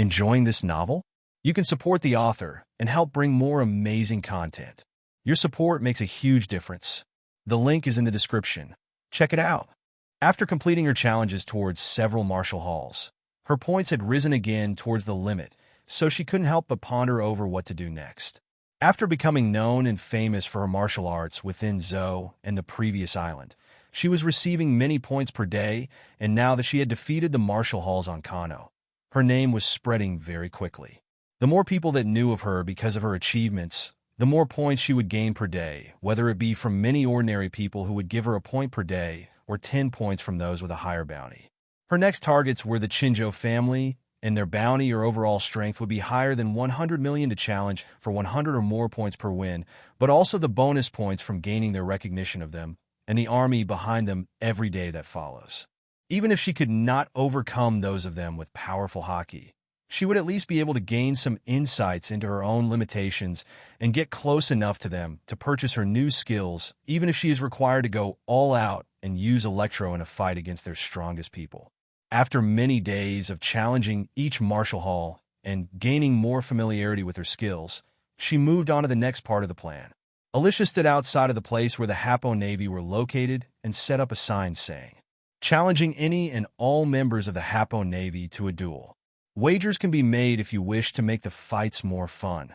Enjoying this novel? You can support the author and help bring more amazing content. Your support makes a huge difference. The link is in the description. Check it out. After completing her challenges towards several martial halls, her points had risen again towards the limit, so she couldn't help but ponder over what to do next. After becoming known and famous for her martial arts within Zou and the previous island, she was receiving many points per day, and now that she had defeated the martial halls on Kano, her name was spreading very quickly. The more people that knew of her because of her achievements, the more points she would gain per day, whether it be from many ordinary people who would give her a point per day or 10 points from those with a higher bounty. Her next targets were the Chinjo family, and their bounty or overall strength would be higher than 100 million to challenge for 100 or more points per win, but also the bonus points from gaining their recognition of them and the army behind them every day that follows. Even if she could not overcome those of them with powerful haki, she would at least be able to gain some insights into her own limitations and get close enough to them to purchase her new skills, even if she is required to go all out and use Electro in a fight against their strongest people. After many days of challenging each martial hall and gaining more familiarity with her skills, she moved on to the next part of the plan. Alyssia stood outside of the place where the Happo Navy were located and set up a sign saying, "Challenging any and all members of the Happo Navy to a duel. Wagers can be made if you wish to make the fights more fun."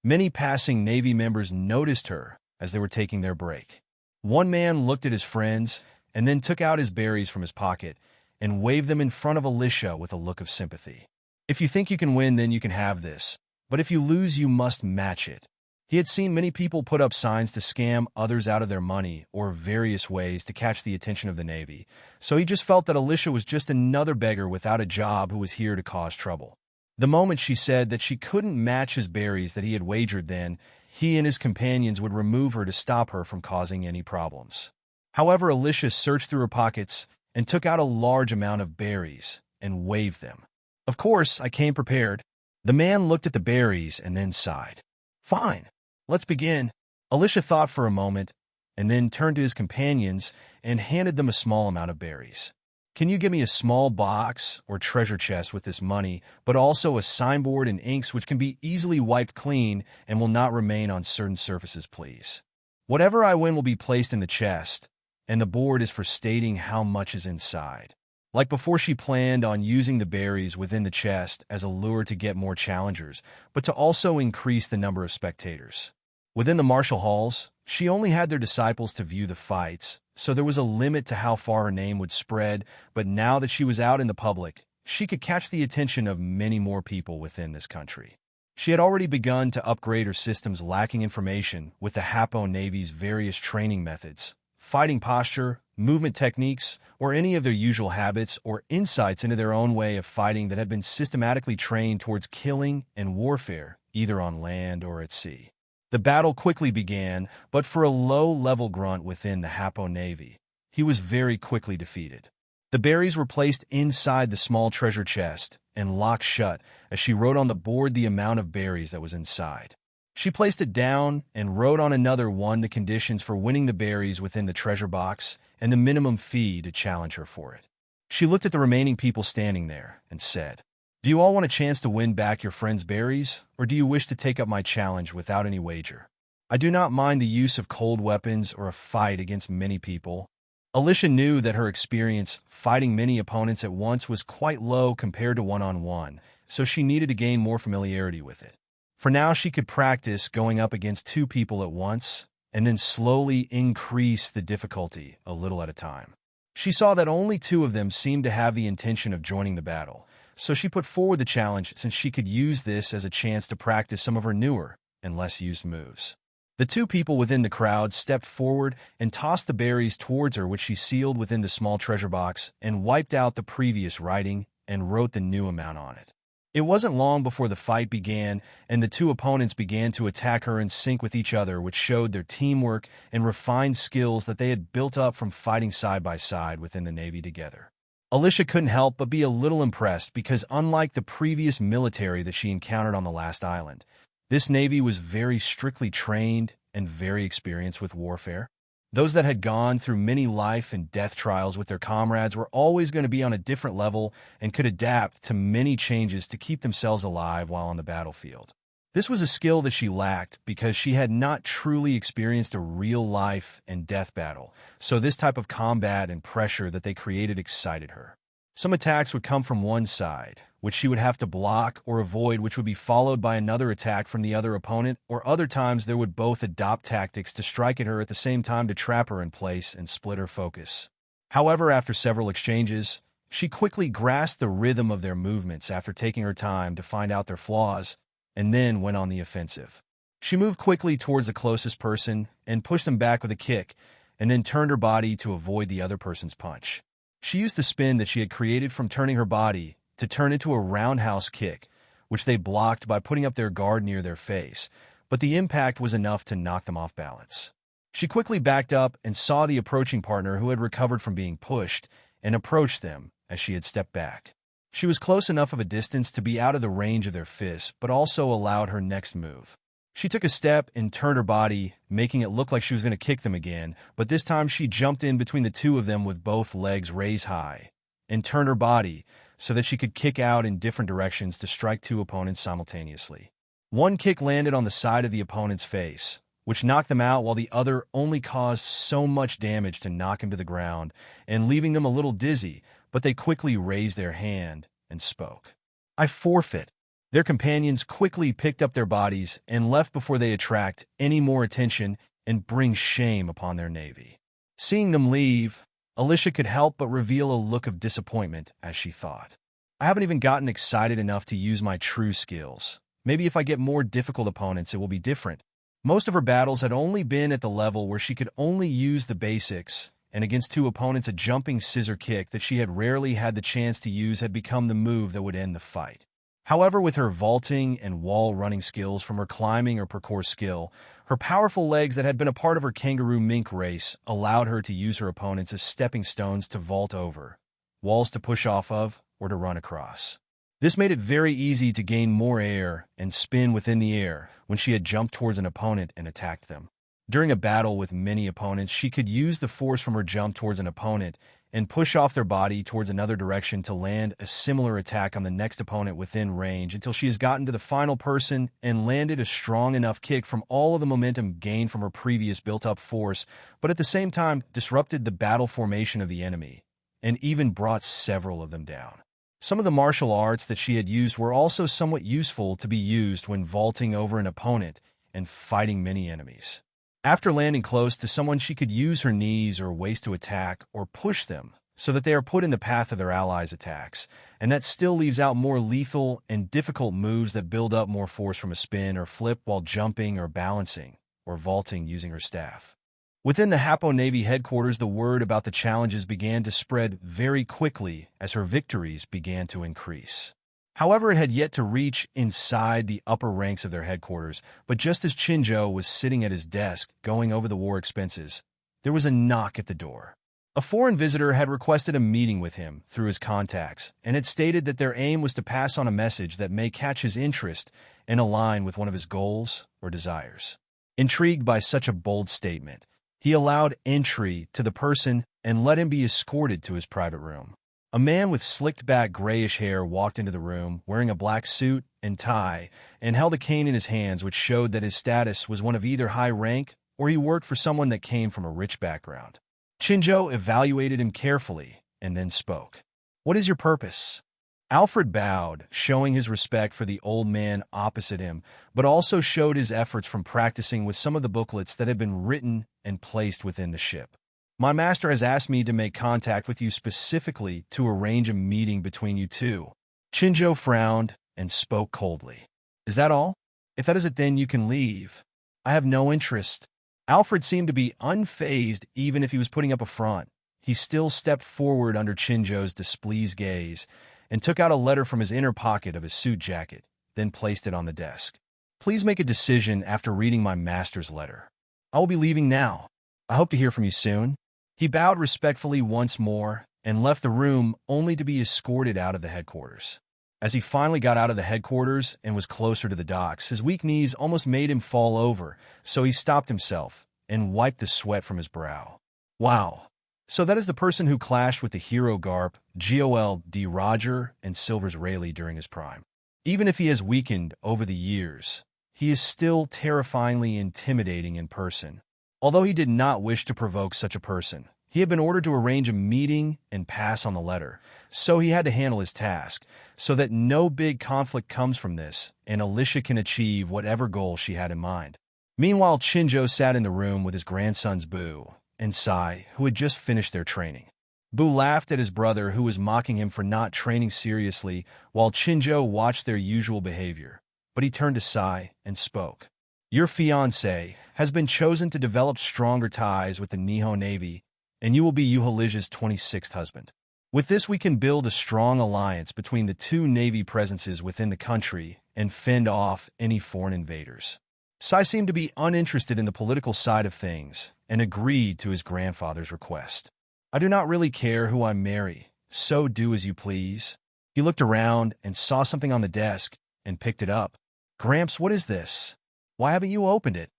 Many passing Navy members noticed her as they were taking their break. One man looked at his friends and then took out his berries from his pocket and waved them in front of Alyssia with a look of sympathy. "If you think you can win, then you can have this. But if you lose, you must match it." He had seen many people put up signs to scam others out of their money or various ways to catch the attention of the Navy, so he just felt that Alyssia was just another beggar without a job who was here to cause trouble. The moment she said that she couldn't match his berries that he had wagered, then he and his companions would remove her to stop her from causing any problems. However, Alyssia searched through her pockets and took out a large amount of berries and waved them. "Of course, I came prepared." The man looked at the berries and then sighed. "Fine, let's begin." Alyssia thought for a moment and then turned to his companions and handed them a small amount of berries. "Can you give me a small box or treasure chest with this money, but also a signboard and inks which can be easily wiped clean and will not remain on certain surfaces, please? Whatever I win will be placed in the chest, and the board is for stating how much is inside." Like before, she planned on using the berries within the chest as a lure to get more challengers, but to also increase the number of spectators. Within the martial halls, she only had their disciples to view the fights, so there was a limit to how far her name would spread, but now that she was out in the public, she could catch the attention of many more people within this country. She had already begun to upgrade her systems lacking information with the Happo Navy's various training methods, fighting posture, movement techniques, or any of their usual habits or insights into their own way of fighting that had been systematically trained towards killing and warfare, either on land or at sea. The battle quickly began, but for a low-level grunt within the Happo Navy, he was very quickly defeated. The berries were placed inside the small treasure chest and locked shut as she wrote on the board the amount of berries that was inside. She placed it down and wrote on another one the conditions for winning the berries within the treasure box and the minimum fee to challenge her for it. She looked at the remaining people standing there and said, "Do you all want a chance to win back your friend's berries, or do you wish to take up my challenge without any wager? I do not mind the use of cold weapons or a fight against many people." Alyssia knew that her experience fighting many opponents at once was quite low compared to one-on-one, so she needed to gain more familiarity with it. For now, she could practice going up against two people at once, and then slowly increase the difficulty a little at a time. She saw that only two of them seemed to have the intention of joining the battle, so she put forward the challenge since she could use this as a chance to practice some of her newer and less used moves. The two people within the crowd stepped forward and tossed the berries towards her, which she sealed within the small treasure box and wiped out the previous writing and wrote the new amount on it. It wasn't long before the fight began, and the two opponents began to attack her in sync with each other, which showed their teamwork and refined skills that they had built up from fighting side by side within the Navy together. Alyssia couldn't help but be a little impressed because unlike the previous military that she encountered on the last island, this Navy was very strictly trained and very experienced with warfare. Those that had gone through many life and death trials with their comrades were always going to be on a different level and could adapt to many changes to keep themselves alive while on the battlefield. This was a skill that she lacked because she had not truly experienced a real life and death battle, so this type of combat and pressure that they created excited her. Some attacks would come from one side, which she would have to block or avoid, which would be followed by another attack from the other opponent, or other times there would both adopt tactics to strike at her at the same time to trap her in place and split her focus. However, after several exchanges, she quickly grasped the rhythm of their movements after taking her time to find out their flaws, and then went on the offensive. She moved quickly towards the closest person and pushed them back with a kick, and then turned her body to avoid the other person's punch. She used the spin that she had created from turning her body to turn into a roundhouse kick, which they blocked by putting up their guard near their face, but the impact was enough to knock them off balance. She quickly backed up and saw the approaching partner who had recovered from being pushed, and approached them as she had stepped back. She was close enough of a distance to be out of the range of their fists, but also allowed her next move. She took a step and turned her body, making it look like she was going to kick them again, but this time she jumped in between the two of them with both legs raised high, and turned her body so that she could kick out in different directions to strike two opponents simultaneously. One kick landed on the side of the opponent's face, which knocked them out, while the other only caused so much damage to knock him to the ground and leaving them a little dizzy, but they quickly raised their hand and spoke. "I forfeit." Their companions quickly picked up their bodies and left before they attract any more attention and bring shame upon their navy. Seeing them leave, Alyssia could help but reveal a look of disappointment as she thought, "I haven't even gotten excited enough to use my true skills. Maybe if I get more difficult opponents, it will be different." Most of her battles had only been at the level where she could only use the basics, and against two opponents, a jumping scissor kick that she had rarely had the chance to use had become the move that would end the fight. However, with her vaulting and wall-running skills from her climbing or parkour skill, her powerful legs that had been a part of her kangaroo mink race allowed her to use her opponents as stepping stones to vault over, walls to push off of, or to run across. This made it very easy to gain more air and spin within the air when she had jumped towards an opponent and attacked them. During a battle with many opponents, she could use the force from her jump towards an opponent and push off their body towards another direction to land a similar attack on the next opponent within range until she has gotten to the final person and landed a strong enough kick from all of the momentum gained from her previous built-up force, but at the same time disrupted the battle formation of the enemy and even brought several of them down. Some of the martial arts that she had used were also somewhat useful to be used when vaulting over an opponent and fighting many enemies. After landing close to someone, she could use her knees or waist to attack or push them so that they are put in the path of their allies' attacks, and that still leaves out more lethal and difficult moves that build up more force from a spin or flip while jumping or balancing or vaulting using her staff. Within the Hapo Navy headquarters, the word about the challenges began to spread very quickly as her victories began to increase. However, it had yet to reach inside the upper ranks of their headquarters, but just as Chinjo was sitting at his desk going over the war expenses, there was a knock at the door. A foreign visitor had requested a meeting with him through his contacts and had stated that their aim was to pass on a message that may catch his interest and align with one of his goals or desires. Intrigued by such a bold statement, he allowed entry to the person and let him be escorted to his private room. A man with slicked-back grayish hair walked into the room, wearing a black suit and tie, and held a cane in his hands, which showed that his status was one of either high rank or he worked for someone that came from a rich background. Chinjo evaluated him carefully and then spoke. "What is your purpose?" Alfred bowed, showing his respect for the old man opposite him, but also showed his efforts from practicing with some of the booklets that had been written and placed within the ship. "My master has asked me to make contact with you specifically to arrange a meeting between you two." Chinjo frowned and spoke coldly. "Is that all? If that is it, then you can leave. I have no interest." Alfred seemed to be unfazed even if he was putting up a front. He still stepped forward under Chinjo's displeased gaze and took out a letter from his inner pocket of his suit jacket, then placed it on the desk. "Please make a decision after reading my master's letter. I will be leaving now. I hope to hear from you soon." He bowed respectfully once more and left the room only to be escorted out of the headquarters. As he finally got out of the headquarters and was closer to the docks, his weak knees almost made him fall over, so he stopped himself and wiped the sweat from his brow. Wow. So that is the person who clashed with the hero Garp, GOLD Roger, and Silver's Rayleigh during his prime. Even if he has weakened over the years, he is still terrifyingly intimidating in person. Although he did not wish to provoke such a person, he had been ordered to arrange a meeting and pass on the letter, so he had to handle his task, so that no big conflict comes from this, and Alyssia can achieve whatever goal she had in mind. Meanwhile, Chinjo sat in the room with his grandsons Boo and Sai, who had just finished their training. Boo laughed at his brother, who was mocking him for not training seriously, while Chinjo watched their usual behavior. But he turned to Sai and spoke. Your fiancé has been chosen to develop stronger ties with the Nihon Navy, and you will be Alyssa's 26th husband. With this, we can build a strong alliance between the two Navy presences within the country and fend off any foreign invaders. Sai seemed to be uninterested in the political side of things and agreed to his grandfather's request. I do not really care who I marry, so do as you please. He looked around and saw something on the desk and picked it up. Gramps, what is this? Why haven't you opened it?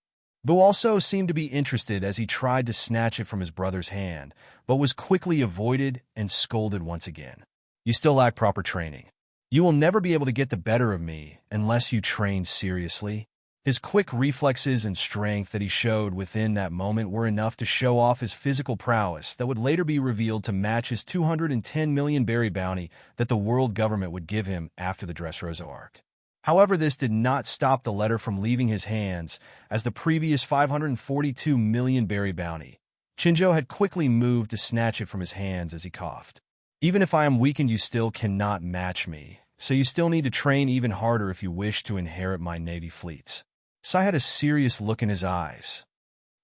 Boo also seemed to be interested as he tried to snatch it from his brother's hand, but was quickly avoided and scolded once again. You still lack proper training. You will never be able to get the better of me unless you train seriously. His quick reflexes and strength that he showed within that moment were enough to show off his physical prowess that would later be revealed to match his 210 million berry bounty that the world government would give him after the Dressrosa arc. However, this did not stop the letter from leaving his hands, as the previous 542 million berry bounty. Chinjo had quickly moved to snatch it from his hands as he coughed. Even if I am weakened, you still cannot match me, so you still need to train even harder if you wish to inherit my Navy fleets. Sai had a serious look in his eyes.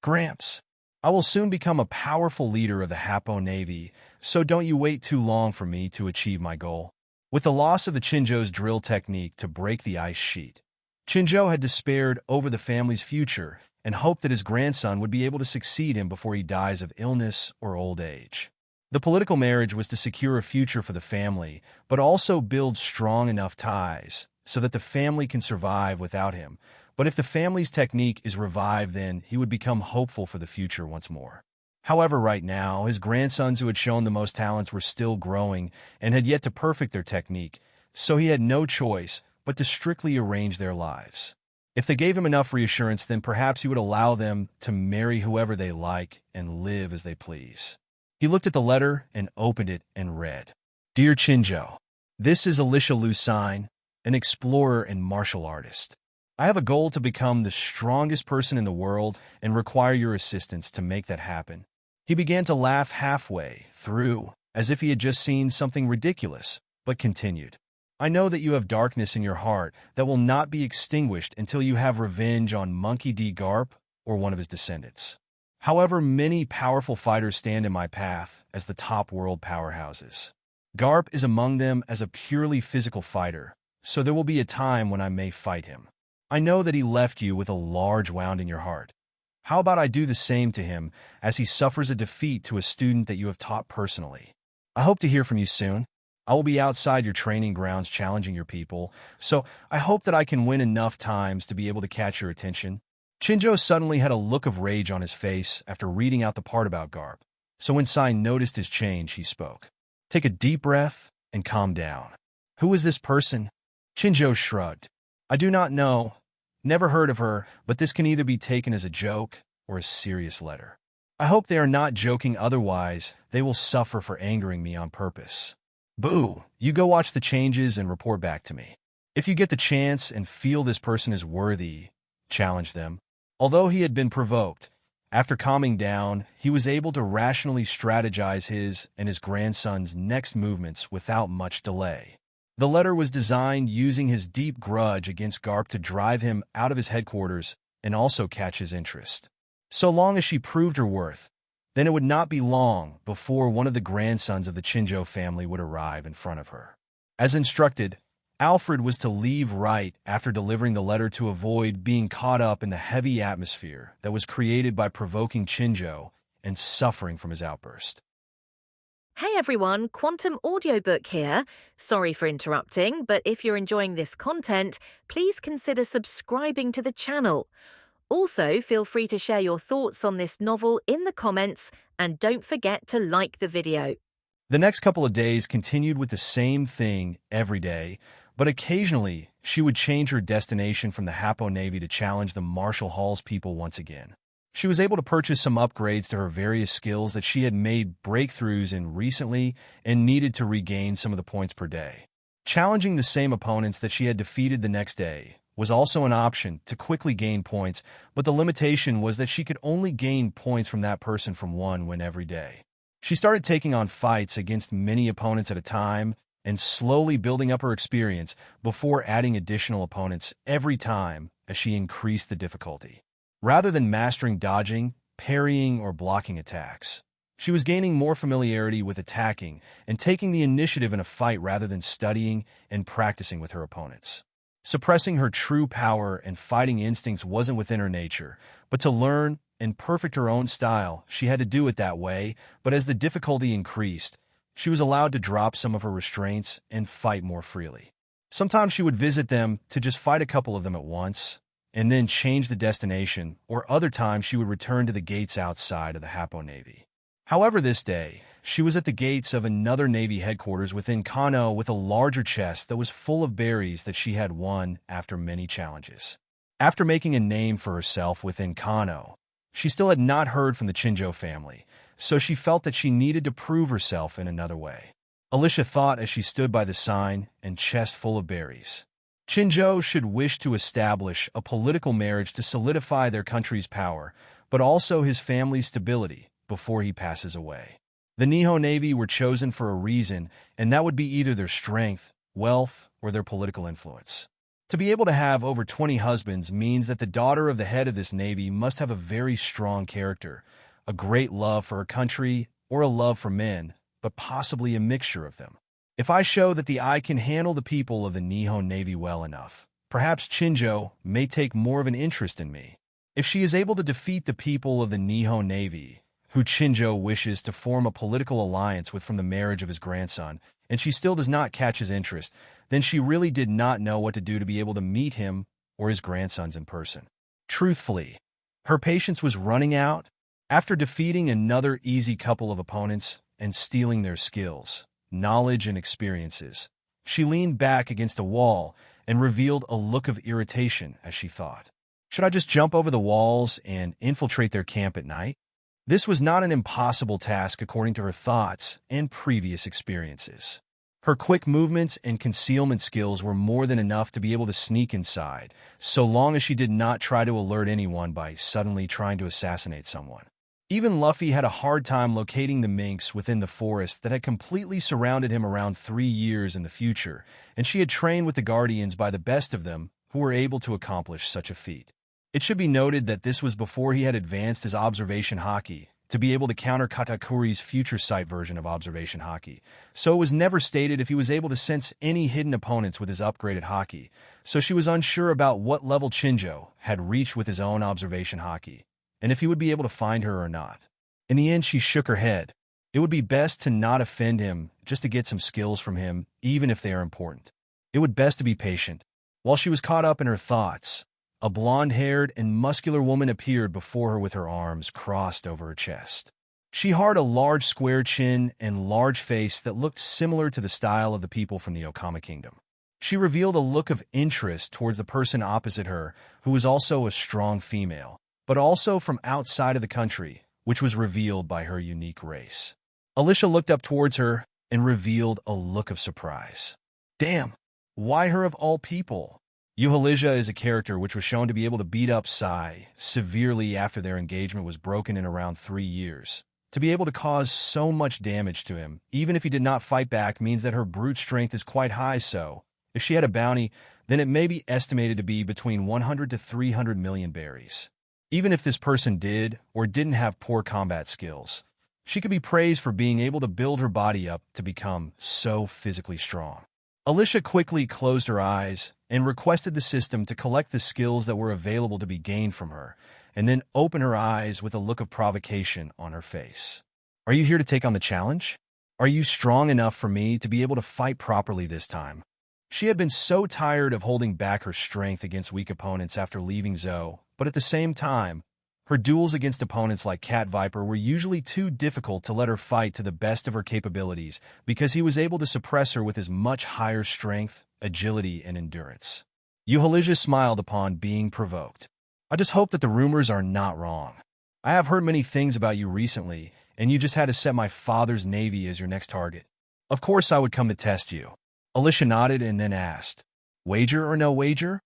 Gramps, I will soon become a powerful leader of the Happo Navy, so don't you wait too long for me to achieve my goal. With the loss of the Chinjo's drill technique to break the ice sheet, Chinjo had despaired over the family's future and hoped that his grandson would be able to succeed him before he dies of illness or old age. The political marriage was to secure a future for the family, but also build strong enough ties so that the family can survive without him. But if the family's technique is revived, then he would become hopeful for the future once more. However, right now, his grandsons who had shown the most talents were still growing and had yet to perfect their technique, so he had no choice but to strictly arrange their lives. If they gave him enough reassurance, then perhaps he would allow them to marry whoever they like and live as they please. He looked at the letter and opened it and read, Dear Chinjo, this is Alyssia Lucine, an explorer and martial artist. I have a goal to become the strongest person in the world and require your assistance to make that happen. He began to laugh halfway through, as if he had just seen something ridiculous, but continued. I know that you have darkness in your heart that will not be extinguished until you have revenge on Monkey D. Garp or one of his descendants. However, many powerful fighters stand in my path as the top world powerhouses. Garp is among them as a purely physical fighter, so there will be a time when I may fight him. I know that he left you with a large wound in your heart. How about I do the same to him as he suffers a defeat to a student that you have taught personally? I hope to hear from you soon. I will be outside your training grounds challenging your people, so I hope that I can win enough times to be able to catch your attention. Chinjo suddenly had a look of rage on his face after reading out the part about Garp, so when Sai noticed his change, he spoke. Take a deep breath and calm down. Who is this person? Chinjo shrugged. I do not know. Never heard of her, but this can either be taken as a joke or a serious letter. I hope they are not joking, otherwise they will suffer for angering me on purpose. Boo, you go watch the changes and report back to me. If you get the chance and feel this person is worthy, challenge them. Although he had been provoked, after calming down, he was able to rationally strategize his and his grandson's next movements without much delay. The letter was designed using his deep grudge against Garp to drive him out of his headquarters and also catch his interest. So long as she proved her worth, then it would not be long before one of the grandsons of the Chinjo family would arrive in front of her. As instructed, Alfred was to leave right after delivering the letter to avoid being caught up in the heavy atmosphere that was created by provoking Chinjo and suffering from his outburst. Hey everyone, Quantum Audiobook here. Sorry for interrupting, but if you're enjoying this content, please consider subscribing to the channel. Also, feel free to share your thoughts on this novel in the comments and don't forget to like the video. The next couple of days continued with the same thing every day, but occasionally she would change her destination from the Hapo Navy to challenge the Marshall Hall's people once again. She was able to purchase some upgrades to her various skills that she had made breakthroughs in recently and needed to regain some of the points per day. Challenging the same opponents that she had defeated the next day was also an option to quickly gain points, but the limitation was that she could only gain points from that person from one win every day. She started taking on fights against many opponents at a time and slowly building up her experience before adding additional opponents every time as she increased the difficulty. Rather than mastering dodging, parrying, or blocking attacks, she was gaining more familiarity with attacking and taking the initiative in a fight rather than studying and practicing with her opponents. Suppressing her true power and fighting instincts wasn't within her nature, but to learn and perfect her own style, she had to do it that way. But as the difficulty increased, she was allowed to drop some of her restraints and fight more freely. Sometimes she would visit them to just fight a couple of them at once, and then change the destination, or other times she would return to the gates outside of the Hapo Navy. However, this day, she was at the gates of another Navy headquarters within Kano with a larger chest that was full of berries that she had won after many challenges. After making a name for herself within Kano, she still had not heard from the Chinjo family, so she felt that she needed to prove herself in another way. Alyssia thought as she stood by the sign and chest full of berries. Chinjo should wish to establish a political marriage to solidify their country's power, but also his family's stability before he passes away. The Nihon Navy were chosen for a reason, and that would be either their strength, wealth, or their political influence. To be able to have over 20 husbands means that the daughter of the head of this navy must have a very strong character, a great love for her country, or a love for men, but possibly a mixture of them. If I show that the eye can handle the people of the Nihon Navy well enough, perhaps Chinjo may take more of an interest in me. If she is able to defeat the people of the Nihon Navy, who Chinjo wishes to form a political alliance with from the marriage of his grandson, and she still does not catch his interest, then she really did not know what to do to be able to meet him or his grandsons in person. Truthfully, her patience was running out. After defeating another easy couple of opponents and stealing their skills, knowledge, and experiences, she leaned back against a wall and revealed a look of irritation as she thought, "Should I just jump over the walls and infiltrate their camp at night?" This was not an impossible task according to her thoughts and previous experiences. Her quick movements and concealment skills were more than enough to be able to sneak inside, so long as she did not try to alert anyone by suddenly trying to assassinate someone. Even Luffy had a hard time locating the minks within the forest that had completely surrounded him around 3 years in the future, and she had trained with the Guardians by the best of them who were able to accomplish such a feat. It should be noted that this was before he had advanced his observation haki to be able to counter Katakuri's future sight version of observation haki, so it was never stated if he was able to sense any hidden opponents with his upgraded haki, so she was unsure about what level Chinjo had reached with his own observation haki, and if he would be able to find her or not. In the end, she shook her head. It would be best to not offend him just to get some skills from him, even if they are important. It would best to be patient. While she was caught up in her thoughts, a blonde-haired and muscular woman appeared before her with her arms crossed over her chest. She had a large square chin and large face that looked similar to the style of the people from the Okama Kingdom. She revealed a look of interest towards the person opposite her, who was also a strong female, but also from outside of the country, which was revealed by her unique race. Alyssia looked up towards her and revealed a look of surprise. Damn, why her of all people? Alyssia is a character which was shown to be able to beat up Sai severely after their engagement was broken in around 3 years. To be able to cause so much damage to him, even if he did not fight back, means that her brute strength is quite high, so if she had a bounty, then it may be estimated to be between 100 to 300 million berries. Even if this person did or didn't have poor combat skills, she could be praised for being able to build her body up to become so physically strong. Alyssia quickly closed her eyes and requested the system to collect the skills that were available to be gained from her, and then open her eyes with a look of provocation on her face. Are you here to take on the challenge? Are you strong enough for me to be able to fight properly this time? She had been so tired of holding back her strength against weak opponents after leaving Zou but at the same time, her duels against opponents like Cat Viper were usually too difficult to let her fight to the best of her capabilities because he was able to suppress her with his much higher strength, agility, and endurance. Alyssia smiled upon being provoked. I just hope that the rumors are not wrong. I have heard many things about you recently, and you just had to set my father's navy as your next target. Of course I would come to test you. Alyssia nodded and then asked, wager or no wager?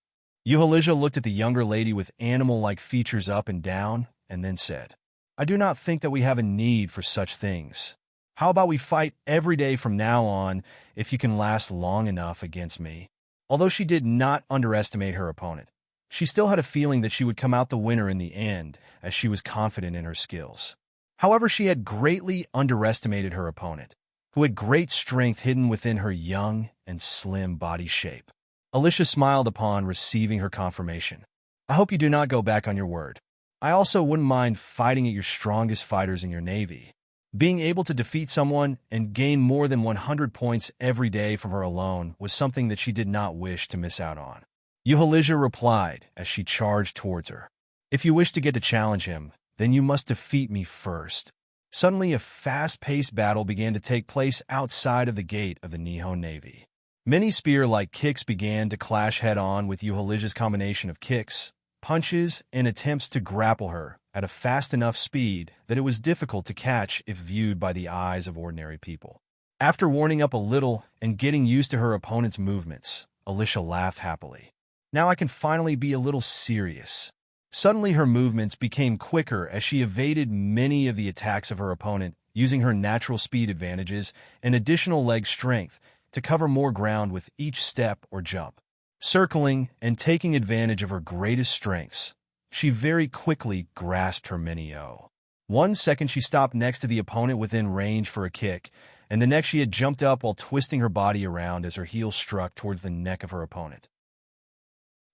Alyssia looked at the younger lady with animal-like features up and down, and then said, I do not think that we have a need for such things. How about we fight every day from now on if you can last long enough against me? Although she did not underestimate her opponent, she still had a feeling that she would come out the winner in the end, as she was confident in her skills. However, she had greatly underestimated her opponent, who had great strength hidden within her young and slim body shape. Alyssia smiled upon receiving her confirmation. I hope you do not go back on your word. I also wouldn't mind fighting at your strongest fighters in your navy. Being able to defeat someone and gain more than 100 points every day from her alone was something that she did not wish to miss out on. Alyssia replied as she charged towards her. If you wish to get to challenge him, then you must defeat me first. Suddenly, a fast-paced battle began to take place outside of the gate of the Nihon Navy. Many spear-like kicks began to clash head-on with Alyssia's combination of kicks, punches, and attempts to grapple her at a fast enough speed that it was difficult to catch if viewed by the eyes of ordinary people. After warming up a little and getting used to her opponent's movements, Alyssia laughed happily. Now I can finally be a little serious. Suddenly her movements became quicker as she evaded many of the attacks of her opponent, using her natural speed advantages and additional leg strength to cover more ground with each step or jump. Circling and taking advantage of her greatest strengths, she very quickly grasped her mini-o. 1 second she stopped next to the opponent within range for a kick, and the next she had jumped up while twisting her body around as her heel struck towards the neck of her opponent.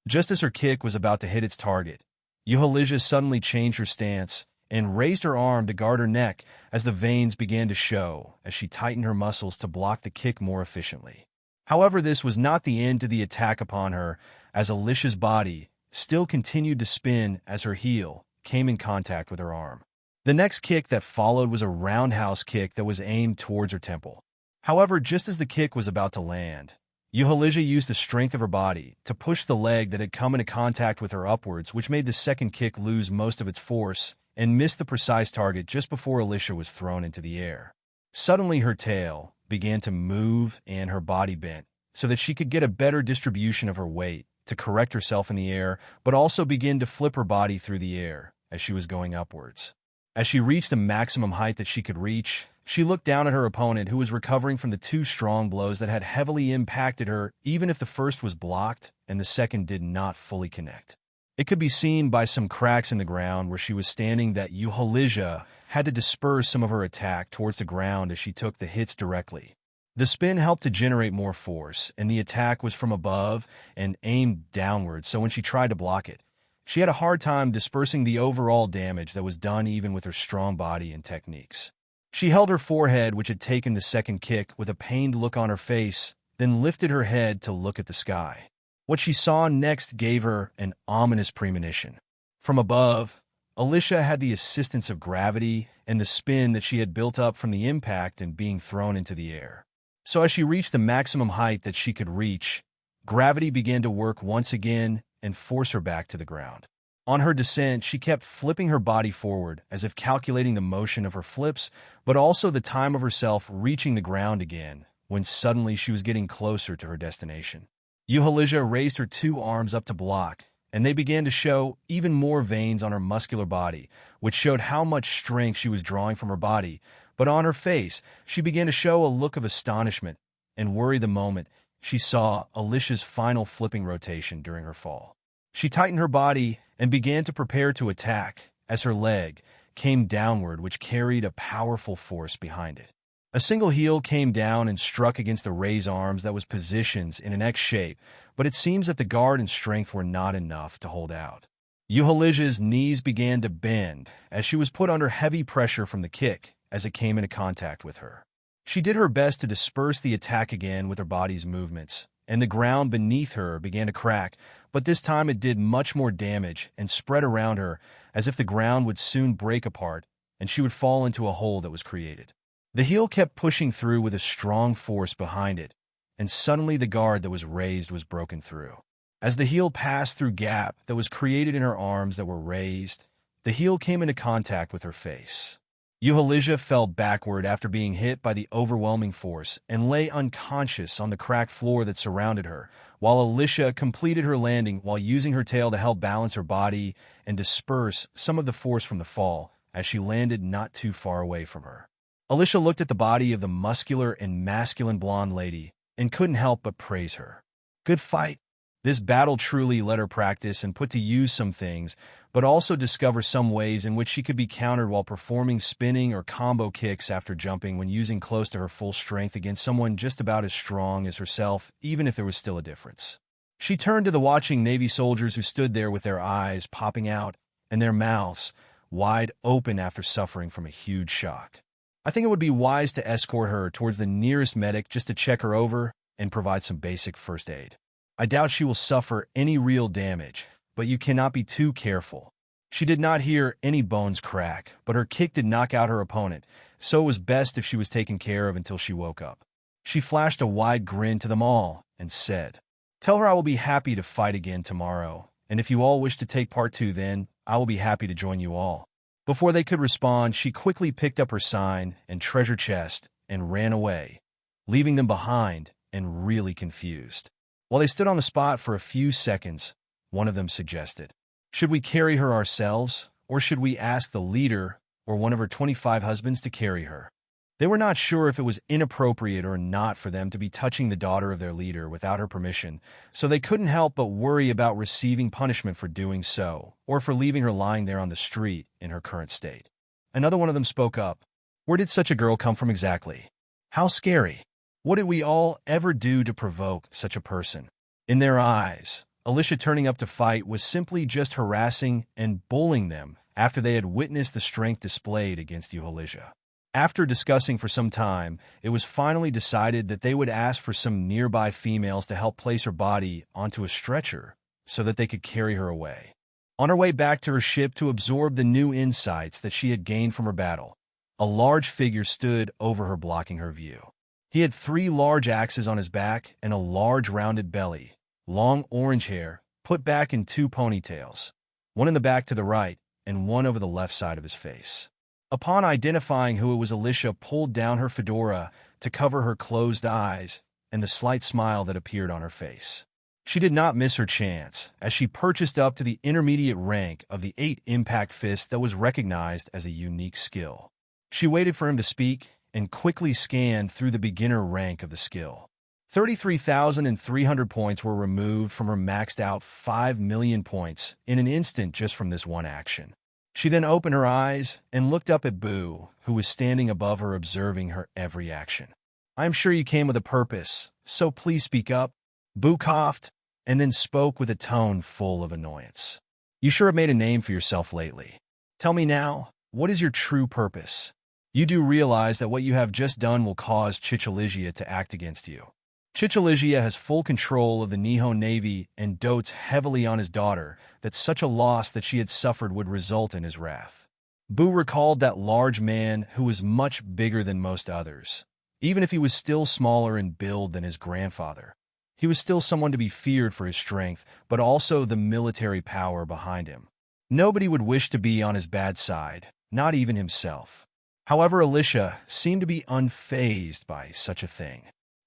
Just as her kick was about to hit its target, Alyssia suddenly changed her stance and raised her arm to guard her neck as the veins began to show as she tightened her muscles to block the kick more efficiently. However, this was not the end to the attack upon her, as Alyssia's body still continued to spin as her heel came in contact with her arm. The next kick that followed was a roundhouse kick that was aimed towards her temple. However, just as the kick was about to land, Alyssia used the strength of her body to push the leg that had come into contact with her upwards, which made the second kick lose most of its force and missed the precise target just before Alyssia was thrown into the air. Suddenly, her tail began to move and her body bent so that she could get a better distribution of her weight to correct herself in the air, but also begin to flip her body through the air as she was going upwards. As she reached the maximum height that she could reach, she looked down at her opponent, who was recovering from the 2 strong blows that had heavily impacted her, even if the first was blocked and the second did not fully connect. It could be seen by some cracks in the ground where she was standing that Alyssia had to disperse some of her attack towards the ground as she took the hits directly. The spin helped to generate more force, and the attack was from above and aimed downward, so when she tried to block it, she had a hard time dispersing the overall damage that was done even with her strong body and techniques. She held her forehead, which had taken the second kick, with a pained look on her face, then lifted her head to look at the sky. What she saw next gave her an ominous premonition. From above, Alyssia had the assistance of gravity and the spin that she had built up from the impact and being thrown into the air. So as she reached the maximum height that she could reach, gravity began to work once again and force her back to the ground. On her descent, she kept flipping her body forward, as if calculating the motion of her flips, but also the time of herself reaching the ground again, when suddenly she was getting closer to her destination. Alyssia raised her 2 arms up to block, and they began to show even more veins on her muscular body, which showed how much strength she was drawing from her body, but on her face, she began to show a look of astonishment and worry the moment she saw Alyssia's final flipping rotation during her fall. She tightened her body and began to prepare to attack as her leg came downward, which carried a powerful force behind it. A single heel came down and struck against the raised arms that was positioned in an X shape, but it seems that the guard and strength were not enough to hold out. Alyssia's knees began to bend as she was put under heavy pressure from the kick as it came into contact with her. She did her best to disperse the attack again with her body's movements, and the ground beneath her began to crack, but this time it did much more damage and spread around her as if the ground would soon break apart and she would fall into a hole that was created. The heel kept pushing through with a strong force behind it, and suddenly the guard that was raised was broken through. As the heel passed through gap that was created in her arms that were raised, the heel came into contact with her face. Alyssia fell backward after being hit by the overwhelming force and lay unconscious on the cracked floor that surrounded her, while Alyssia completed her landing while using her tail to help balance her body and disperse some of the force from the fall as she landed not too far away from her. Alyssia looked at the body of the muscular and masculine blonde lady and couldn't help but praise her. Good fight. This battle truly let her practice and put to use some things, but also discover some ways in which she could be countered while performing spinning or combo kicks after jumping when using close to her full strength against someone just about as strong as herself, even if there was still a difference. She turned to the watching Navy soldiers who stood there with their eyes popping out and their mouths wide open after suffering from a huge shock. I think it would be wise to escort her towards the nearest medic just to check her over and provide some basic first aid. I doubt she will suffer any real damage, but you cannot be too careful. She did not hear any bones crack, but her kick did knock out her opponent, so it was best if she was taken care of until she woke up. She flashed a wide grin to them all and said, "Tell her I will be happy to fight again tomorrow, and if you all wish to take part too, then I will be happy to join you all." Before they could respond, she quickly picked up her sign and treasure chest and ran away, leaving them behind and really confused. While they stood on the spot for a few seconds, one of them suggested, "Should we carry her ourselves, or should we ask the leader or one of her 25 husbands to carry her?" They were not sure if it was inappropriate or not for them to be touching the daughter of their leader without her permission, so they couldn't help but worry about receiving punishment for doing so, or for leaving her lying there on the street in her current state. Another one of them spoke up. "Where did such a girl come from exactly? How scary. What did we all ever do to provoke such a person?" In their eyes, Alyssia turning up to fight was simply just harassing and bullying them after they had witnessed the strength displayed against Alyssia. After discussing for some time, it was finally decided that they would ask for some nearby females to help place her body onto a stretcher so that they could carry her away. On her way back to her ship to absorb the new insights that she had gained from her battle, a large figure stood over her, blocking her view. He had 3 large axes on his back and a large rounded belly, long orange hair, put back in 2 ponytails, one in the back to the right and one over the left side of his face. Upon identifying who it was, Alyssia pulled down her fedora to cover her closed eyes and the slight smile that appeared on her face. She did not miss her chance, as she purchased up to the intermediate rank of the 8 impact fist that was recognized as a unique skill. She waited for him to speak and quickly scanned through the beginner rank of the skill. 33,300 points were removed from her maxed out 5 million points in an instant just from this one action. She then opened her eyes and looked up at Boo, who was standing above her observing her every action. "I am sure you came with a purpose, so please speak up." Boo coughed and then spoke with a tone full of annoyance. "You sure have made a name for yourself lately. Tell me now, what is your true purpose? You do realize that what you have just done will cause Alyssia to act against you. Alyssia has full control of the Nihon Navy and dotes heavily on his daughter, that such a loss that she had suffered would result in his wrath." Boo recalled that large man who was much bigger than most others. Even if he was still smaller in build than his grandfather, he was still someone to be feared for his strength, but also the military power behind him. Nobody would wish to be on his bad side, not even himself. However, Alyssia seemed to be unfazed by such a thing.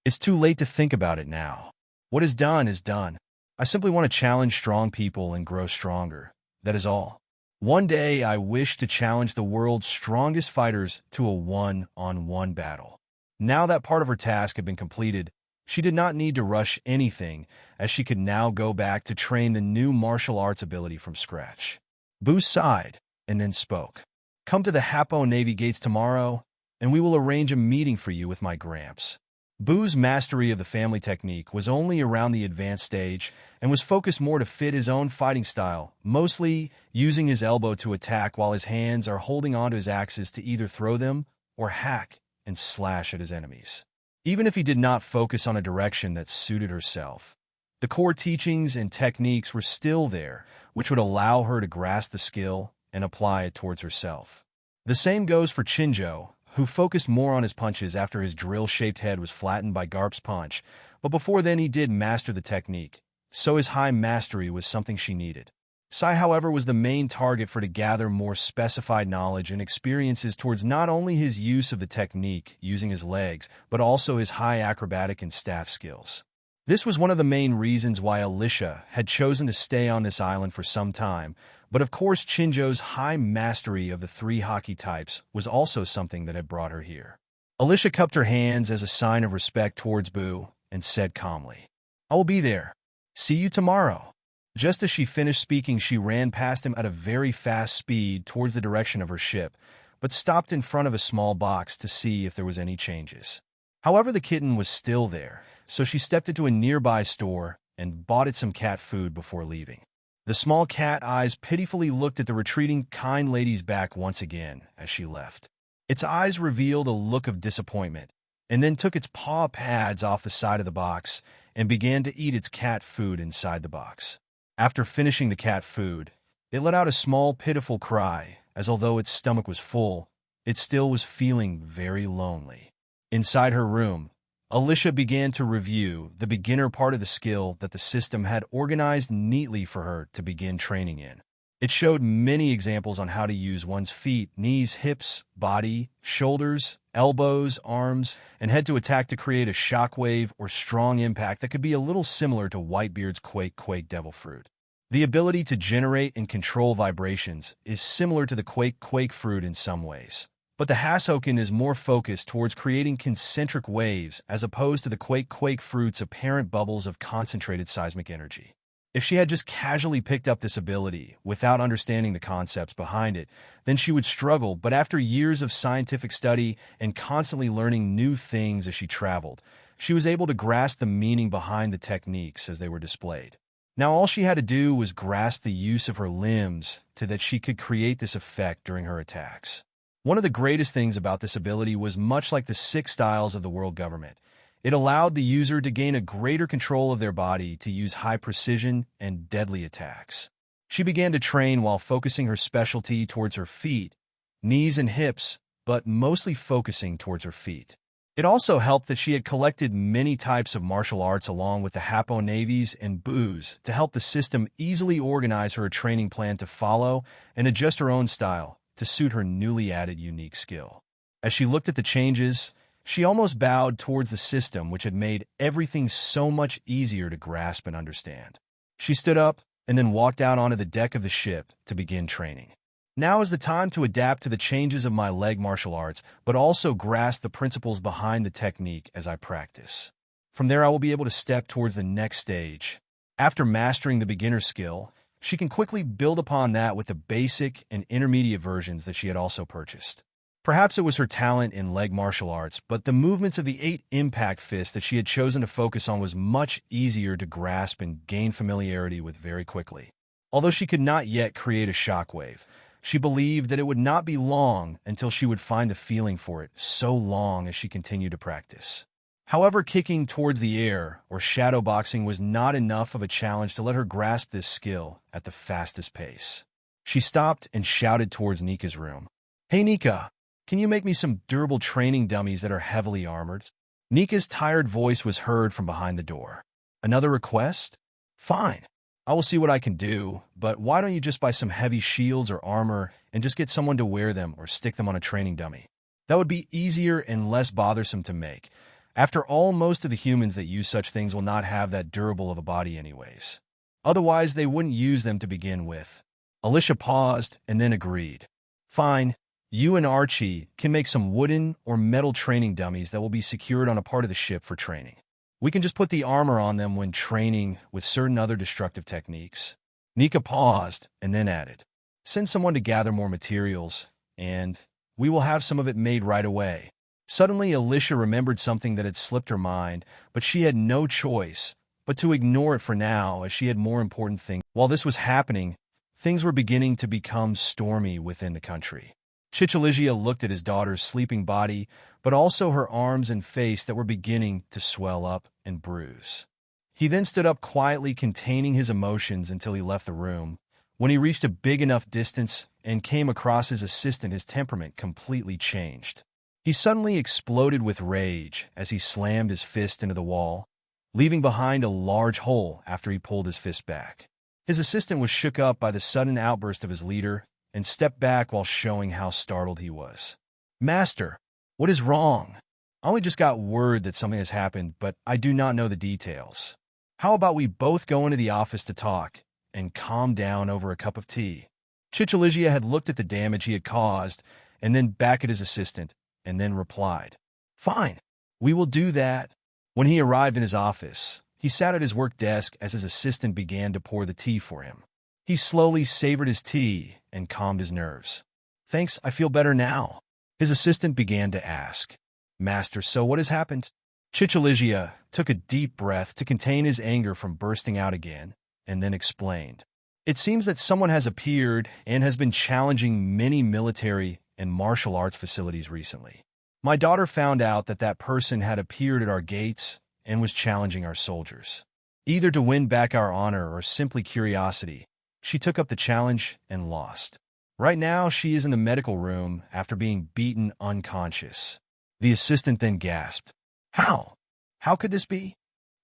"It's too late to think about it now. What is done is done. I simply want to challenge strong people and grow stronger. That is all. One day I wish to challenge the world's strongest fighters to a one-on-one battle." Now that part of her task had been completed, she did not need to rush anything, as she could now go back to train the new martial arts ability from scratch. Boo sighed and then spoke. "Come to the Happo Navy gates tomorrow, and we will arrange a meeting for you with my Gramps." Boo's mastery of the family technique was only around the advanced stage and was focused more to fit his own fighting style, mostly using his elbow to attack while his hands are holding onto his axes to either throw them or hack and slash at his enemies. even if he did not focus on a direction that suited herself. The core teachings and techniques were still there, which would allow her to grasp the skill and apply it towards herself. The same goes for Chinjo, who focused more on his punches after his drill-shaped head was flattened by Garp's punch, but before then he did master the technique, so his high mastery was something she needed. Sai, however, was the main target for to gather more specified knowledge and experiences towards not only his use of the technique using his legs, but also his high acrobatic and staff skills. This was one of the main reasons why Alyssia had chosen to stay on this island for some time, but of course Chinjo's high mastery of the 3 hockey types was also something that had brought her here. Alyssia cupped her hands as a sign of respect towards Boo and said calmly, "I will be there. See you tomorrow." Just as she finished speaking, she ran past him at a very fast speed towards the direction of her ship, but stopped in front of a small box to see if there was any changes. However, the kitten was still there, so she stepped into a nearby store and bought it some cat food before leaving. The small cat eyes pitifully looked at the retreating kind lady's back once again as she left. Its eyes revealed a look of disappointment, and then took its paw pads off the side of the box and began to eat its cat food inside the box. After finishing the cat food, it let out a small pitiful cry, as although its stomach was full, it still was feeling very lonely. Inside her room, Alyssia began to review the beginner part of the skill that the system had organized neatly for her to begin training in. It showed many examples on how to use one's feet, knees, hips, body, shoulders, elbows, arms, and head to attack to create a shockwave or strong impact that could be a little similar to Whitebeard's Quake Devil Fruit. The ability to generate and control vibrations is similar to the Quake Fruit in some ways, but the Hasoken is more focused towards creating concentric waves as opposed to the Quake Fruit's apparent bubbles of concentrated seismic energy. If she had just casually picked up this ability without understanding the concepts behind it, then she would struggle, but after years of scientific study and constantly learning new things as she traveled, she was able to grasp the meaning behind the techniques as they were displayed. Now all she had to do was grasp the use of her limbs so that she could create this effect during her attacks. One of the greatest things about this ability was much like the 6 styles of the world government. It allowed the user to gain a greater control of their body to use high precision and deadly attacks. She began to train while focusing her specialty towards her feet, knees and hips, but mostly focusing towards her feet. It also helped that she had collected many types of martial arts along with the Hapo Navies and Boos to help the system easily organize her training plan to follow and adjust her own style to suit her newly added unique skill. As she looked at the changes, she almost bowed towards the system, which had made everything so much easier to grasp and understand. She stood up and then walked out onto the deck of the ship to begin training. Now is the time to adapt to the changes of my leg martial arts, but also grasp the principles behind the technique as I practice. From there, I will be able to step towards the next stage. After mastering the beginner skill, she can quickly build upon that with the basic and intermediate versions that she had also purchased. Perhaps it was her talent in leg martial arts, but the movements of the 8 impact fists that she had chosen to focus on was much easier to grasp and gain familiarity with very quickly. Although she could not yet create a shockwave, she believed that it would not be long until she would find a feeling for it, so long as she continued to practice. However, kicking towards the air or shadow boxing was not enough of a challenge to let her grasp this skill at the fastest pace. She stopped and shouted towards Nika's room. "Hey Nika, can you make me some durable training dummies that are heavily armored?" Nika's tired voice was heard from behind the door. "Another request? Fine. I will see what I can do, but why don't you just buy some heavy shields or armor and just get someone to wear them or stick them on a training dummy? That would be easier and less bothersome to make. After all, most of the humans that use such things will not have that durable of a body anyways. Otherwise, they wouldn't use them to begin with." Alyssia paused and then agreed. "Fine. You and Archie can make some wooden or metal training dummies that will be secured on a part of the ship for training. We can just put the armor on them when training with certain other destructive techniques." Nika paused and then added, "Send someone to gather more materials, and we will have some of it made right away." Suddenly, Alyssia remembered something that had slipped her mind, but she had no choice but to ignore it for now, as she had more important things. While this was happening, things were beginning to become stormy within the country. Alyssia looked at his daughter's sleeping body, but also her arms and face that were beginning to swell up and bruise. He then stood up quietly, containing his emotions until he left the room. When he reached a big enough distance and came across his assistant, his temperament completely changed. He suddenly exploded with rage as he slammed his fist into the wall, leaving behind a large hole after he pulled his fist back. His assistant was shook up by the sudden outburst of his leader and stepped back while showing how startled he was. "Master, what is wrong? I only just got word that something has happened, but I do not know the details. How about we both go into the office to talk and calm down over a cup of tea?" Alyssia had looked at the damage he had caused and then back at his assistant, and then replied, "Fine, we will do that." When he arrived in his office, he sat at his work desk as his assistant began to pour the tea for him. He slowly savored his tea and calmed his nerves. "Thanks, I feel better now." His assistant began to ask, "Master, so what has happened?" Alyssia took a deep breath to contain his anger from bursting out again, and then explained, "It seems that someone has appeared and has been challenging many military and martial arts facilities recently. My daughter found out that that person had appeared at our gates and was challenging our soldiers. Either to win back our honor or simply curiosity, she took up the challenge and lost. Right now, she is in the medical room after being beaten unconscious." The assistant then gasped, "How? How could this be?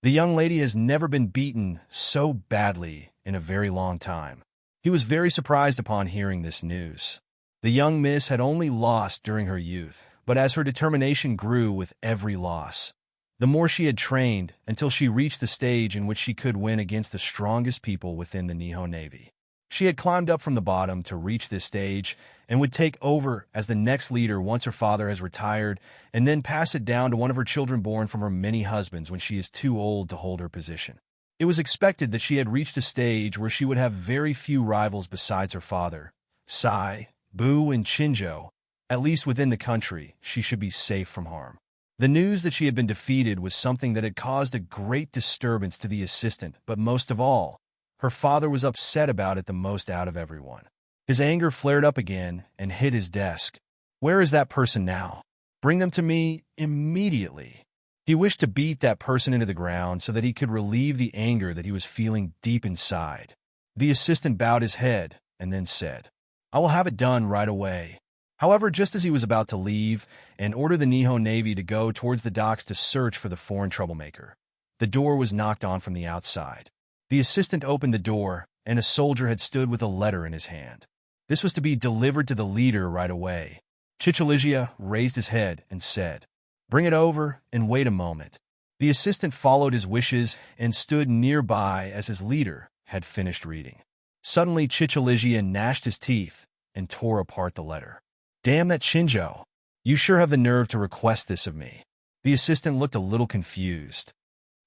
The young lady has never been beaten so badly in a very long time." He was very surprised upon hearing this news. The young miss had only lost during her youth, but as her determination grew with every loss, the more she had trained until she reached the stage in which she could win against the strongest people within the Nihon Navy. She had climbed up from the bottom to reach this stage and would take over as the next leader once her father has retired, and then pass it down to one of her children born from her many husbands when she is too old to hold her position. It was expected that she had reached a stage where she would have very few rivals besides her father, Sai, Bu, and Chinjo. At least within the country, she should be safe from harm. The news that she had been defeated was something that had caused a great disturbance to the assistant, but most of all, her father was upset about it the most out of everyone. His anger flared up again and hit his desk. "Where is that person now? Bring them to me immediately." He wished to beat that person into the ground so that he could relieve the anger that he was feeling deep inside. The assistant bowed his head and then said, "I will have it done right away." However, just as he was about to leave and order the Nihon Navy to go towards the docks to search for the foreign troublemaker, the door was knocked on from the outside. The assistant opened the door, and a soldier had stood with a letter in his hand. This was to be delivered to the leader right away. Alyssia raised his head and said, "Bring it over and wait a moment." The assistant followed his wishes and stood nearby as his leader had finished reading. Suddenly, Alyssia gnashed his teeth and tore apart the letter. "Damn that Chinjo! You sure have the nerve to request this of me." The assistant looked a little confused.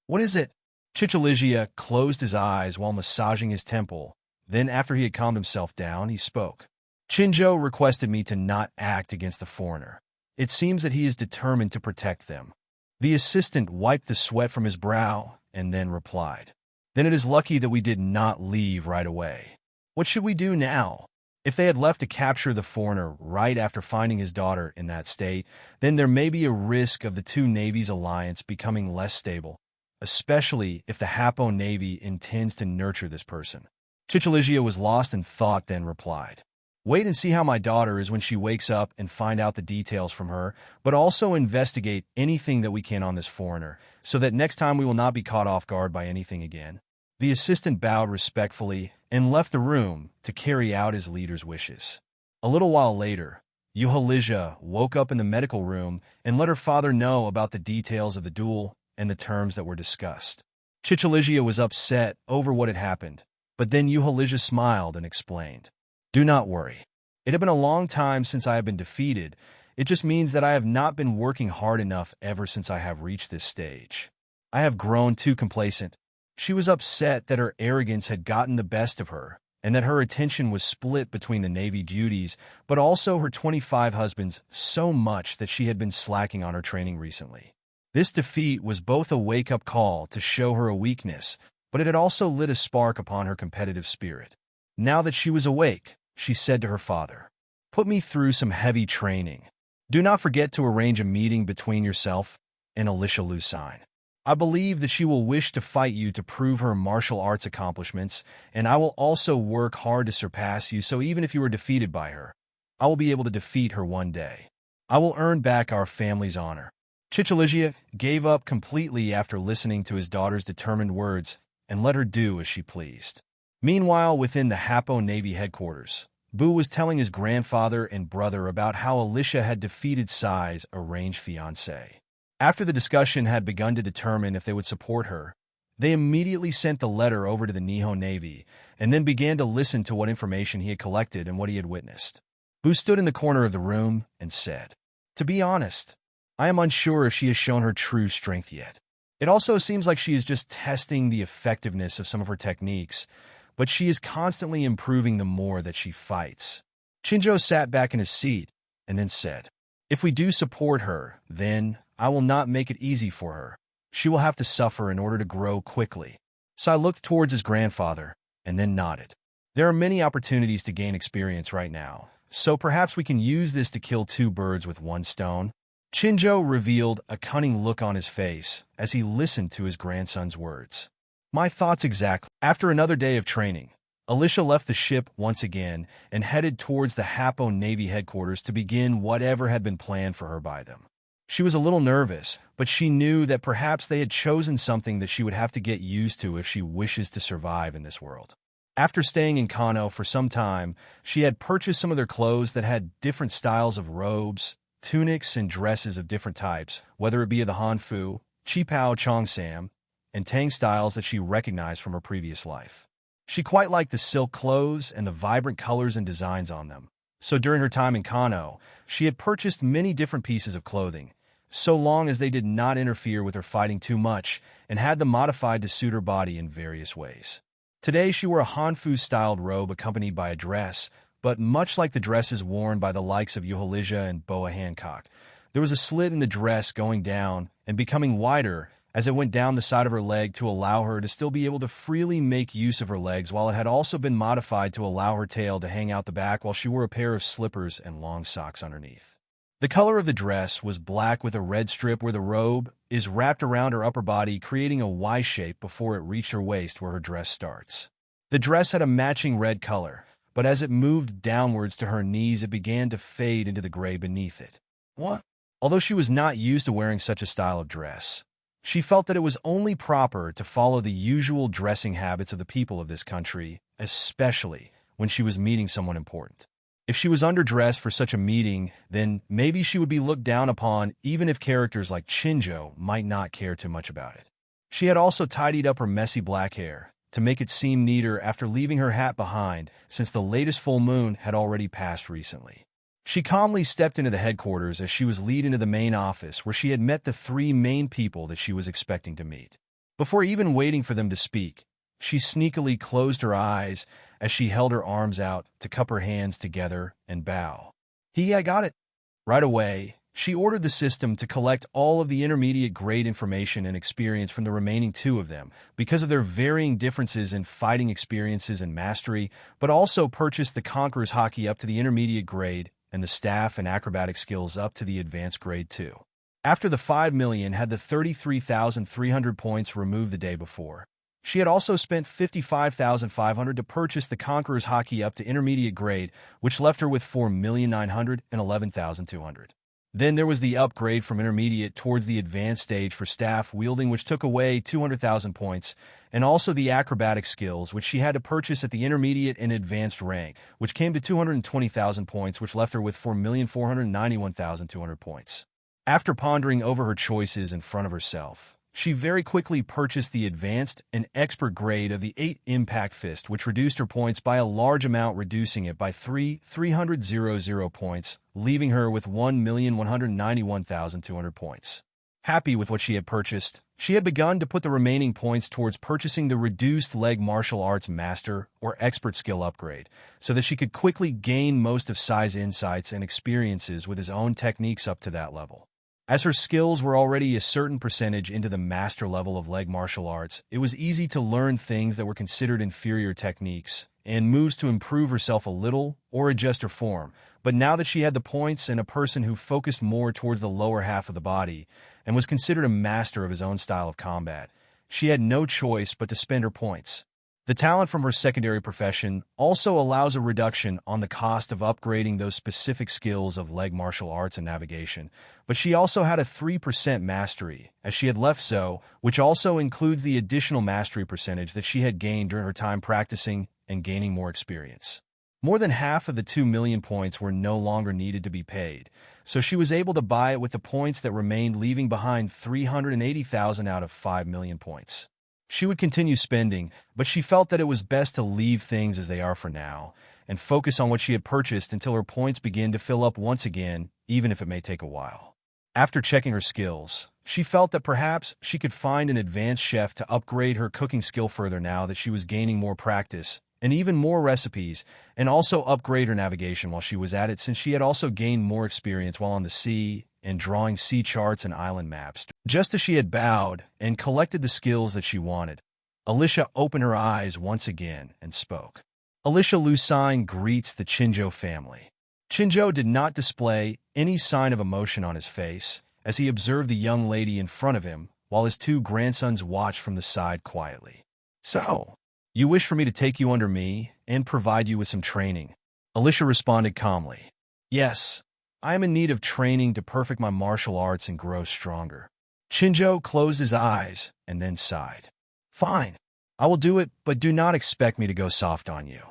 "What is it?" Alyssia closed his eyes while massaging his temple. Then, after he had calmed himself down, he spoke. "Chinjo requested me to not act against the foreigner. It seems that he is determined to protect them." The assistant wiped the sweat from his brow and then replied, "Then it is lucky that we did not leave right away. What should we do now? If they had left to capture the foreigner right after finding his daughter in that state, then there may be a risk of the two navies' alliance becoming less stable, especially if the Happo Navy intends to nurture this person." Alyssia was lost in thought, then replied, "Wait and see how my daughter is when she wakes up and find out the details from her, but also investigate anything that we can on this foreigner, so that next time we will not be caught off guard by anything again." The assistant bowed respectfully and left the room to carry out his leader's wishes. A little while later, Alyssia woke up in the medical room and let her father know about the details of the duel and the terms that were discussed. Alyssia was upset over what had happened, but then Alyssia smiled and explained, "Do not worry. It had been a long time since I have been defeated. It just means that I have not been working hard enough ever since I have reached this stage. I have grown too complacent." She was upset that her arrogance had gotten the best of her, and that her attention was split between the Navy duties, but also her 25 husbands, so much that she had been slacking on her training recently. This defeat was both a wake-up call to show her a weakness, but it had also lit a spark upon her competitive spirit. Now that she was awake, she said to her father, put me through some heavy training. Do not forget to arrange a meeting between yourself and Alyssia Lucine. I believe that she will wish to fight you to prove her martial arts accomplishments, and I will also work hard to surpass you, so even if you are defeated by her, I will be able to defeat her one day. I will earn back our family's honor. Alyssia gave up completely after listening to his daughter's determined words and let her do as she pleased. Meanwhile, within the Hapo Navy headquarters, Bu was telling his grandfather and brother about how Alyssia had defeated Sai's arranged fiancé. After the discussion had begun to determine if they would support her, they immediately sent the letter over to the Nihon Navy and then began to listen to what information he had collected and what he had witnessed. Bu stood in the corner of the room and said, "To be honest, I am unsure if she has shown her true strength yet. It also seems like she is just testing the effectiveness of some of her techniques, but she is constantly improving the more that she fights." Shinjo sat back in his seat and then said, "If we do support her, then I will not make it easy for her. She will have to suffer in order to grow quickly." Sai looked towards his grandfather and then nodded. "There are many opportunities to gain experience right now, so perhaps we can use this to kill two birds with one stone." Shinjo revealed a cunning look on his face as he listened to his grandson's words. "My thoughts exactly." After another day of training, Alyssia left the ship once again and headed towards the Hapo Navy headquarters to begin whatever had been planned for her by them. She was a little nervous, but she knew that perhaps they had chosen something that she would have to get used to if she wishes to survive in this world. After staying in Kano for some time, she had purchased some of their clothes that had different styles of robes, tunics, and dresses of different types, whether it be of the Hanfu, Qipao Chongsam, and Tang styles that she recognized from her previous life. She quite liked the silk clothes and the vibrant colors and designs on them. So during her time in Kano, she had purchased many different pieces of clothing, so long as they did not interfere with her fighting too much, and had them modified to suit her body in various ways. Today she wore a Hanfu-styled robe accompanied by a dress, but much like the dresses worn by the likes of Alyssia and Boa Hancock, there was a slit in the dress going down and becoming wider as it went down the side of her leg to allow her to still be able to freely make use of her legs, while it had also been modified to allow her tail to hang out the back while she wore a pair of slippers and long socks underneath. The color of the dress was black with a red strip where the robe is wrapped around her upper body, creating a Y shape before it reached her waist where her dress starts. The dress had a matching red color, but as it moved downwards to her knees, it began to fade into the gray beneath it. What? Although she was not used to wearing such a style of dress, she felt that it was only proper to follow the usual dressing habits of the people of this country, especially when she was meeting someone important. If she was underdressed for such a meeting, then maybe she would be looked down upon, even if characters like Shinjo might not care too much about it. She had also tidied up her messy black hair to make it seem neater after leaving her hat behind, since the latest full moon had already passed recently. She calmly stepped into the headquarters as she was led into the main office, where she had met the three main people that she was expecting to meet. Before even waiting for them to speak, she sneakily closed her eyes as she held her arms out to cup her hands together and bow. I got it. Right away, she ordered the system to collect all of the intermediate grade information and experience from the remaining two of them because of their varying differences in fighting experiences and mastery, but also purchased the Conqueror's Haki up to the intermediate grade and the staff and acrobatic skills up to the advanced grade 2. After the 5 million had the 33,300 points removed the day before, she had also spent 55,500 to purchase the Conqueror's Haki up to intermediate grade, which left her with 4,911,200. Then there was the upgrade from intermediate towards the advanced stage for staff wielding, which took away 200,000 points, and also the acrobatic skills, which she had to purchase at the intermediate and advanced rank, which came to 220,000 points, which left her with 4,491,200 points. After pondering over her choices in front of herself, she very quickly purchased the advanced and expert grade of the 8 Impact Fist, which reduced her points by a large amount, reducing it by 300,000 points, leaving her with 1,191,200 points. Happy with what she had purchased, she had begun to put the remaining points towards purchasing the reduced leg martial arts master or expert skill upgrade, so that she could quickly gain most of Sai's insights and experiences with his own techniques up to that level. As her skills were already a certain percentage into the master level of leg martial arts, it was easy to learn things that were considered inferior techniques, and moves to improve herself a little or adjust her form. But now that she had the points and a person who focused more towards the lower half of the body and was considered a master of his own style of combat, she had no choice but to spend her points. The talent from her secondary profession also allows a reduction on the cost of upgrading those specific skills of leg martial arts and navigation, but she also had a 3% mastery, as she had left so, which also includes the additional mastery percentage that she had gained during her time practicing and gaining more experience. More than half of the 2 million points were no longer needed to be paid, so she was able to buy it with the points that remained, leaving behind 380,000 out of 5 million points. She would continue spending, but she felt that it was best to leave things as they are for now and focus on what she had purchased until her points begin to fill up once again, even if it may take a while. After checking her skills, she felt that perhaps she could find an advanced chef to upgrade her cooking skill further now that she was gaining more practice and even more recipes, and also upgrade her navigation while she was at it, since she had also gained more experience while on the sea and drawing sea charts and island maps. Just as she had bowed and collected the skills that she wanted, Alyssia opened her eyes once again and spoke. Alyssia Lucine greets the Chinjo family. Chinjo did not display any sign of emotion on his face as he observed the young lady in front of him while his two grandsons watched from the side quietly. "So, you wish for me to take you under me and provide you with some training?" Alyssia responded calmly. "Yes, I am in need of training to perfect my martial arts and grow stronger." Chinjo closed his eyes and then sighed. "Fine, I will do it, but do not expect me to go soft on you.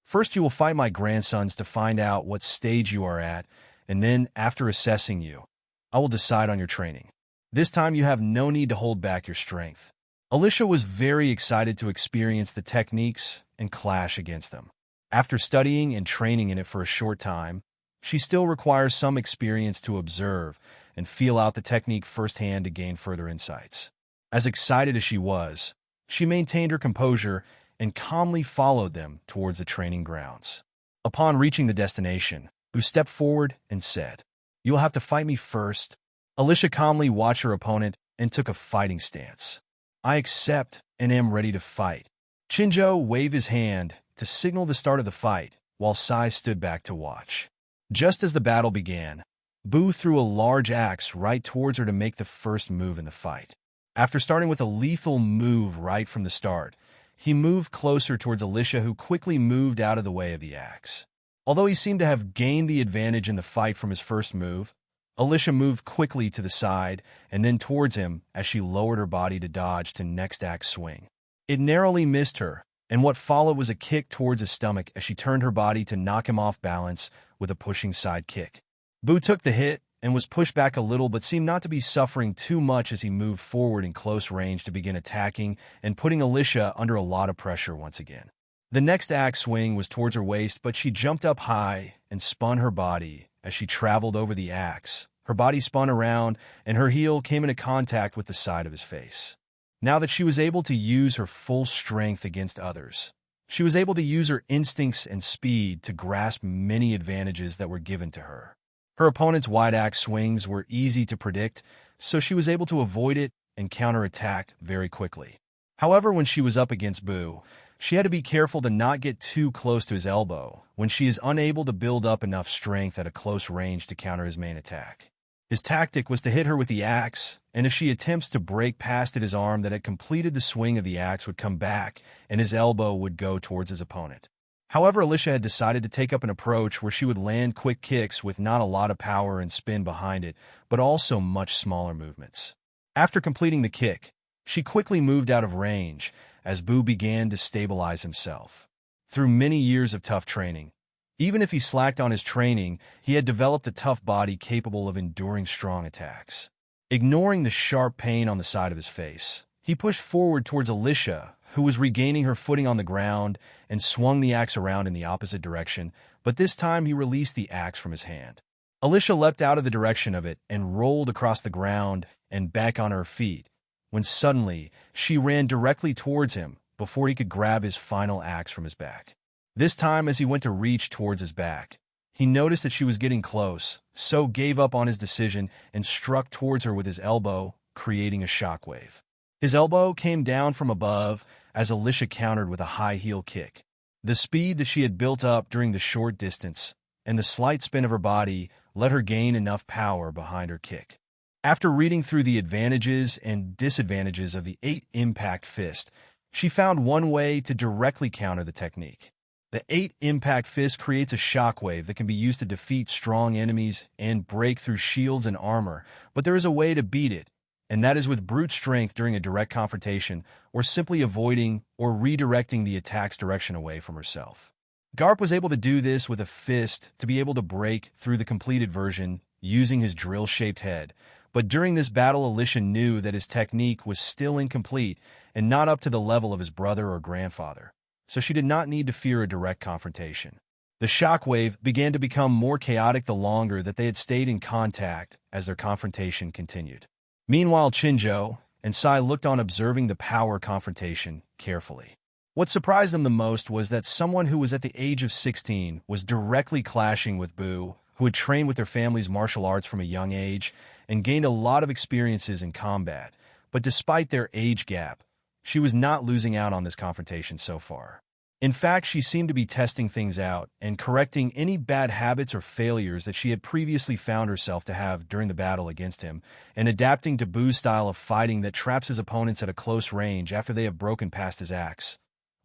First you will fight my grandsons to find out what stage you are at, and then, after assessing you, I will decide on your training. This time you have no need to hold back your strength." Alyssia was very excited to experience the techniques and clash against them. After studying and training in it for a short time, she still requires some experience to observe and feel out the technique firsthand to gain further insights. As excited as she was, she maintained her composure and calmly followed them towards the training grounds. Upon reaching the destination, Bu stepped forward and said, "You will have to fight me first." Alyssia calmly watched her opponent and took a fighting stance. "I accept and am ready to fight." Chinjo waved his hand to signal the start of the fight, while Sai stood back to watch. Just as the battle began, Bu threw a large axe right towards her to make the first move in the fight. After starting with a lethal move right from the start, he moved closer towards Alyssia, who quickly moved out of the way of the axe. Although he seemed to have gained the advantage in the fight from his first move, Alyssia moved quickly to the side and then towards him as she lowered her body to dodge to next axe swing. It narrowly missed her, and what followed was a kick towards his stomach as she turned her body to knock him off balance with a pushing side kick. Bu took the hit and was pushed back a little, but seemed not to be suffering too much as he moved forward in close range to begin attacking and putting Alyssia under a lot of pressure once again. The next axe swing was towards her waist, but she jumped up high and spun her body as she traveled over the axe. Her body spun around, and her heel came into contact with the side of his face. Now that she was able to use her full strength against others, she was able to use her instincts and speed to grasp many advantages that were given to her. Her opponent's wide axe swings were easy to predict, so she was able to avoid it and counterattack very quickly. However, when she was up against Bu, she had to be careful to not get too close to his elbow when she is unable to build up enough strength at a close range to counter his main attack. His tactic was to hit her with the axe, and if she attempts to break past it, his arm that had completed the swing of the axe would come back, and his elbow would go towards his opponent. However, Alyssia had decided to take up an approach where she would land quick kicks with not a lot of power and spin behind it, but also much smaller movements. After completing the kick, she quickly moved out of range as Bu began to stabilize himself. Through many years of tough training, even if he slacked on his training, he had developed a tough body capable of enduring strong attacks. Ignoring the sharp pain on the side of his face, he pushed forward towards Alyssia, who was regaining her footing on the ground, and swung the axe around in the opposite direction, but this time he released the axe from his hand. Alyssia leapt out of the direction of it and rolled across the ground and back on her feet, when suddenly she ran directly towards him before he could grab his final axe from his back. This time, as he went to reach towards his back, he noticed that she was getting close, so gave up on his decision and struck towards her with his elbow, creating a shockwave. His elbow came down from above as Alyssia countered with a high heel kick. The speed that she had built up during the short distance and the slight spin of her body let her gain enough power behind her kick. After reading through the advantages and disadvantages of the 8-impact fist, she found one way to directly counter the technique. The 8-impact fist creates a shockwave that can be used to defeat strong enemies and break through shields and armor, but there is a way to beat it, and that is with brute strength during a direct confrontation, or simply avoiding or redirecting the attack's direction away from herself. Garp was able to do this with a fist to be able to break through the completed version using his drill-shaped head, but during this battle Alyssia knew that his technique was still incomplete and not up to the level of his brother or grandfather, so she did not need to fear a direct confrontation. The shockwave began to become more chaotic the longer that they had stayed in contact as their confrontation continued. Meanwhile, Chinjo and Sai looked on observing the power confrontation carefully. What surprised them the most was that someone who was at the age of 16 was directly clashing with Bu, who had trained with their family's martial arts from a young age and gained a lot of experiences in combat. But despite their age gap, she was not losing out on this confrontation so far. In fact, she seemed to be testing things out and correcting any bad habits or failures that she had previously found herself to have during the battle against him, and adapting to Bu's style of fighting that traps his opponents at a close range after they have broken past his axe,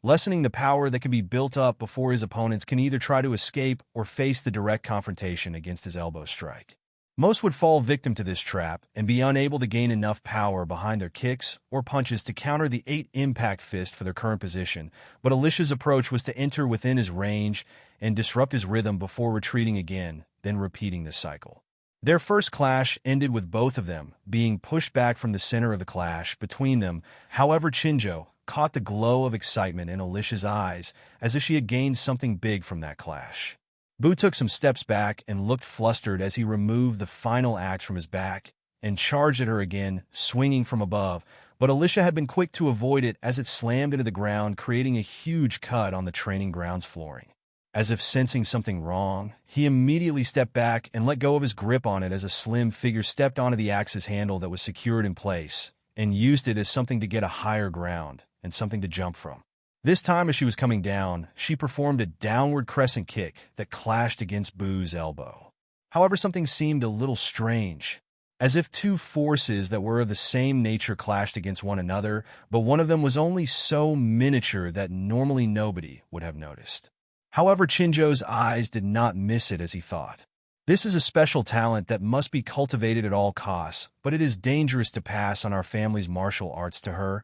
lessening the power that can be built up before his opponents can either try to escape or face the direct confrontation against his elbow strike. Most would fall victim to this trap and be unable to gain enough power behind their kicks or punches to counter the 8-impact fist for their current position, but Alyssia's approach was to enter within his range and disrupt his rhythm before retreating again, then repeating the cycle. Their first clash ended with both of them being pushed back from the center of the clash between them. However, Chinjo caught the glow of excitement in Alyssia's eyes as if she had gained something big from that clash. Bu took some steps back and looked flustered as he removed the final axe from his back and charged at her again, swinging from above, but Alyssia had been quick to avoid it as it slammed into the ground, creating a huge cut on the training grounds flooring. As if sensing something wrong, he immediately stepped back and let go of his grip on it as a slim figure stepped onto the axe's handle that was secured in place and used it as something to get a higher ground and something to jump from. This time, as she was coming down, she performed a downward crescent kick that clashed against Bu's elbow. However, something seemed a little strange, as if two forces that were of the same nature clashed against one another, but one of them was only so miniature that normally nobody would have noticed. However, Chinjo's eyes did not miss it as he thought. This is a special talent that must be cultivated at all costs, but it is dangerous to pass on our family's martial arts to her.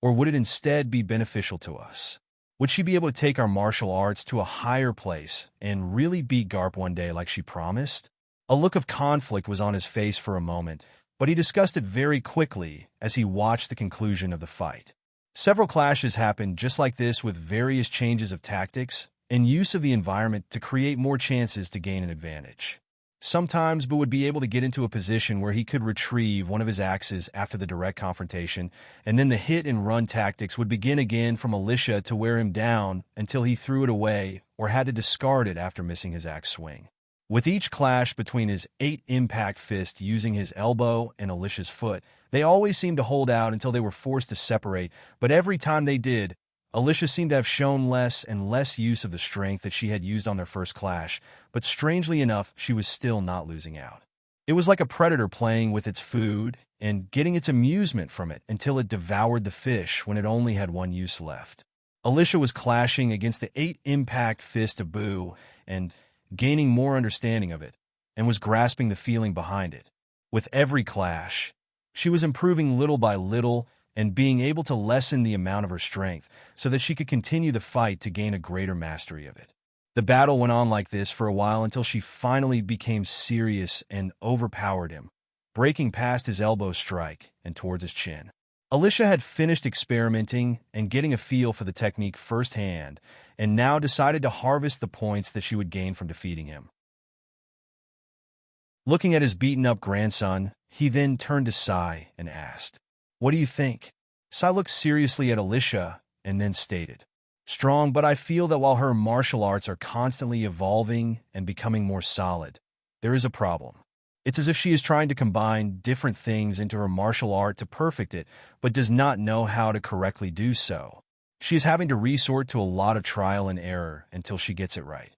Or would it instead be beneficial to us? Would she be able to take our martial arts to a higher place and really beat Garp one day like she promised? A look of conflict was on his face for a moment, but he discussed it very quickly as he watched the conclusion of the fight. Several clashes happened just like this with various changes of tactics and use of the environment to create more chances to gain an advantage. Sometimes Bu would be able to get into a position where he could retrieve one of his axes after the direct confrontation, and then the hit-and-run tactics would begin again from Alyssia to wear him down until he threw it away or had to discard it after missing his axe swing. With each clash between his 8-impact fist using his elbow and Alyssia's foot, they always seemed to hold out until they were forced to separate, but every time they did, Alyssia seemed to have shown less and less use of the strength that she had used on their first clash, but strangely enough, she was still not losing out. It was like a predator playing with its food and getting its amusement from it until it devoured the fish when it only had one use left. Alyssia was clashing against the 8-impact fist of Bu and gaining more understanding of it, and was grasping the feeling behind it. With every clash, she was improving little by little and being able to lessen the amount of her strength so that she could continue the fight to gain a greater mastery of it. The battle went on like this for a while until she finally became serious and overpowered him, breaking past his elbow strike and towards his chin. Alyssia had finished experimenting and getting a feel for the technique firsthand, and now decided to harvest the points that she would gain from defeating him. Looking at his beaten-up grandson, he then turned to Sai and asked, "What do you think?" Sai looked seriously at Alyssia and then stated, "Strong, but I feel that while her martial arts are constantly evolving and becoming more solid, there is a problem. It's as if she is trying to combine different things into her martial art to perfect it, but does not know how to correctly do so. She is having to resort to a lot of trial and error until she gets it right.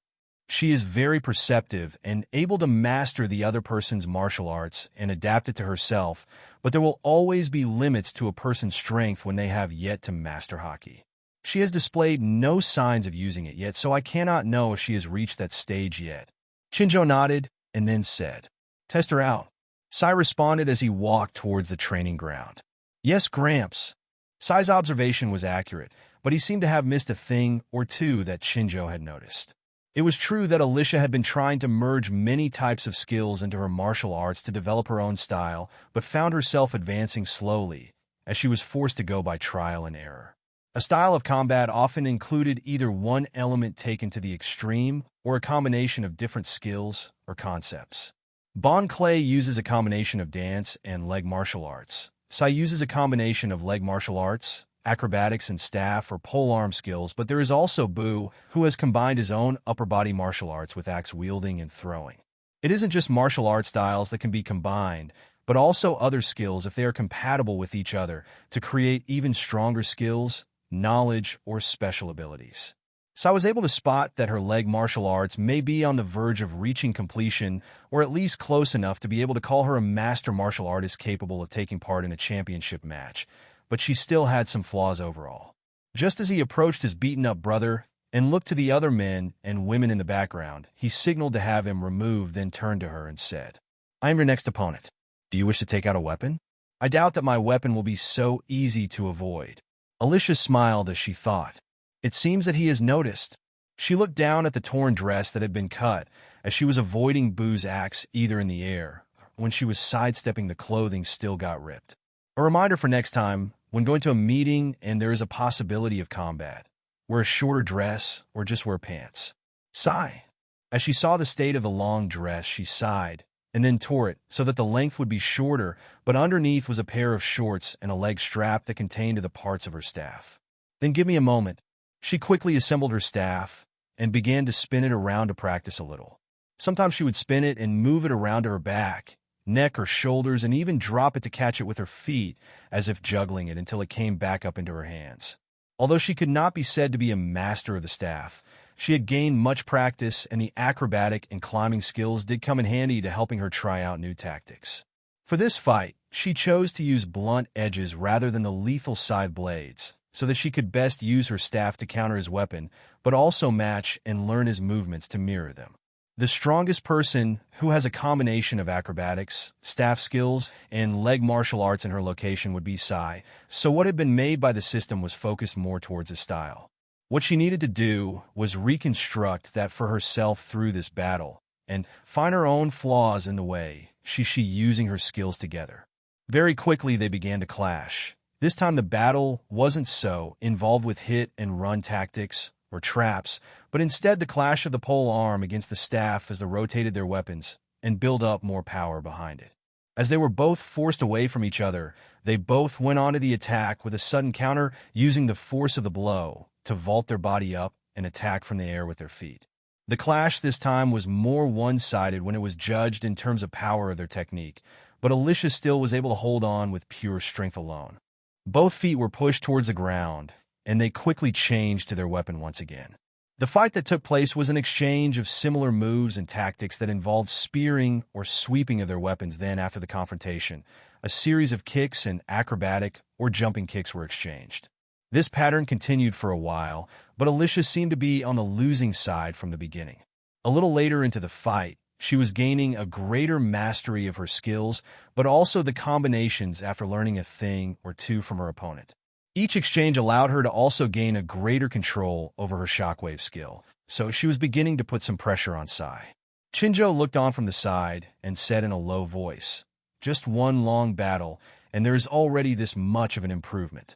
She is very perceptive and able to master the other person's martial arts and adapt it to herself, but there will always be limits to a person's strength when they have yet to master hockey. She has displayed no signs of using it yet, so I cannot know if she has reached that stage yet. Shinjo nodded and then said, "Test her out." Sai responded as he walked towards the training ground. "Yes, Gramps." Sai's observation was accurate, but he seemed to have missed a thing or two that Shinjo had noticed. It was true that Alyssia had been trying to merge many types of skills into her martial arts to develop her own style, but found herself advancing slowly, as she was forced to go by trial and error. A style of combat often included either one element taken to the extreme or a combination of different skills or concepts. Bon Clay uses a combination of dance and leg martial arts. Sai uses a combination of leg martial arts, acrobatics, and staff or polearm skills, but there is also Bu, who has combined his own upper body martial arts with axe wielding and throwing. It isn't just martial art styles that can be combined, but also other skills if they are compatible with each other to create even stronger skills, knowledge, or special abilities. So I was able to spot that her leg martial arts may be on the verge of reaching completion, or at least close enough to be able to call her a master martial artist capable of taking part in a championship match, but she still had some flaws overall. Just as he approached his beaten-up brother and looked to the other men and women in the background, he signaled to have him removed, then turned to her and said, "I am your next opponent. Do you wish to take out a weapon? I doubt that my weapon will be so easy to avoid." Alyssia smiled as she thought, "It seems that he has noticed." She looked down at the torn dress that had been cut as she was avoiding Bu's axe either in the air. When she was sidestepping, the clothing still got ripped. A reminder for next time, when going to a meeting and there is a possibility of combat, wear a shorter dress or just wear pants. Sigh. As she saw the state of the long dress, she sighed and then tore it so that the length would be shorter, but underneath was a pair of shorts and a leg strap that contained the parts of her staff. "Then give me a moment." She quickly assembled her staff and began to spin it around to practice a little. Sometimes she would spin it and move it around to her back, neck, or shoulders, and even drop it to catch it with her feet, as if juggling it until it came back up into her hands. Although she could not be said to be a master of the staff, she had gained much practice, and the acrobatic and climbing skills did come in handy to helping her try out new tactics. For this fight, she chose to use blunt edges rather than the lethal side blades, so that she could best use her staff to counter his weapon, but also match and learn his movements to mirror them. The strongest person who has a combination of acrobatics, staff skills, and leg martial arts in her location would be Sai, so what had been made by the system was focused more towards his style. What she needed to do was reconstruct that for herself through this battle, and find her own flaws in the way she using her skills together. Very quickly they began to clash. This time the battle wasn't so involved with hit and run tactics or traps, but instead the clash of the pole arm against the staff as they rotated their weapons and build up more power behind it. As they were both forced away from each other, they both went on to the attack with a sudden counter, using the force of the blow to vault their body up and attack from the air with their feet. The clash this time was more one-sided when it was judged in terms of power of their technique, but Alyssia still was able to hold on with pure strength alone. Both feet were pushed towards the ground, and they quickly changed to their weapon once again. The fight that took place was an exchange of similar moves and tactics that involved spearing or sweeping of their weapons. Then, after the confrontation, a series of kicks and acrobatic or jumping kicks were exchanged. This pattern continued for a while, but Alyssia seemed to be on the losing side from the beginning. A little later into the fight, she was gaining a greater mastery of her skills, but also the combinations after learning a thing or two from her opponent. Each exchange allowed her to also gain a greater control over her shockwave skill, so she was beginning to put some pressure on Sai. Shinjo looked on from the side and said in a low voice, "Just one long battle, and there is already this much of an improvement.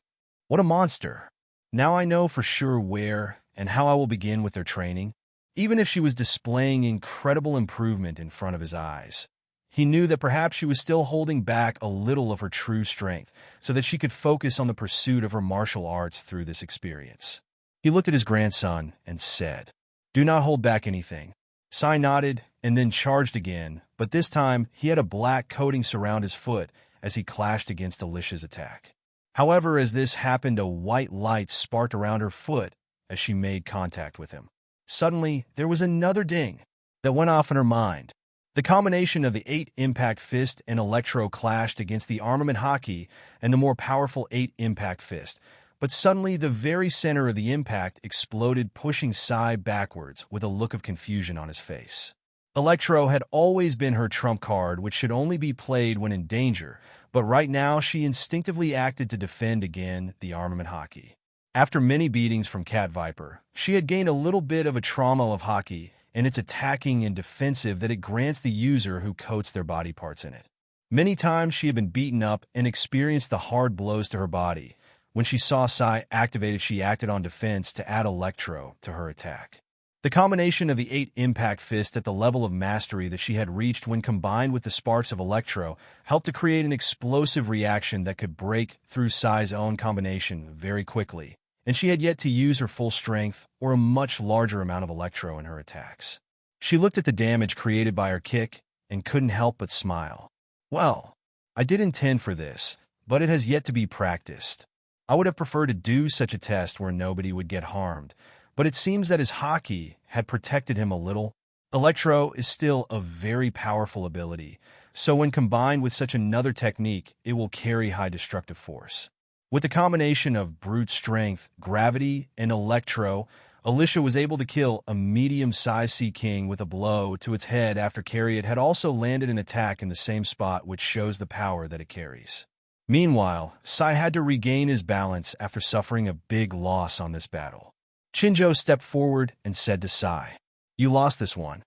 What a monster! Now I know for sure where and how I will begin with their training." Even if she was displaying incredible improvement in front of his eyes, he knew that perhaps she was still holding back a little of her true strength so that she could focus on the pursuit of her martial arts through this experience. He looked at his grandson and said, "Do not hold back anything." Sai nodded and then charged again, but this time he had a black coating surround his foot as he clashed against Alyssia's attack. However, as this happened, a white light sparked around her foot as she made contact with him. Suddenly, there was another ding that went off in her mind. The combination of the 8 impact fist and electro clashed against the armament hockey and the more powerful 8 impact fist, but suddenly the very center of the impact exploded, pushing Sai backwards with a look of confusion on his face. Electro had always been her trump card, which should only be played when in danger, but right now she instinctively acted to defend again the armament hockey. After many beatings from Cat Viper, she had gained a little bit of a trauma of hockey, and it's attacking and defensive that it grants the user who coats their body parts in it. Many times she had been beaten up and experienced the hard blows to her body. When she saw Sai activated, she acted on defense to add Electro to her attack. The combination of the 8 impact fist at the level of mastery that she had reached when combined with the sparks of Electro helped to create an explosive reaction that could break through Sai's own combination very quickly, and she had yet to use her full strength or a much larger amount of Electro in her attacks. She looked at the damage created by her kick and couldn't help but smile. Well, I did intend for this, but it has yet to be practiced. I would have preferred to do such a test where nobody would get harmed, but it seems that his hockey had protected him a little. Electro is still a very powerful ability, so when combined with such another technique, it will carry high destructive force. With the combination of brute strength, gravity, and Electro, Alyssia was able to kill a medium-sized Sea King with a blow to its head after Carriot had also landed an attack in the same spot, which shows the power that it carries. Meanwhile, Sai had to regain his balance after suffering a big loss on this battle. Chinjo stepped forward and said to Sai, "You lost this one.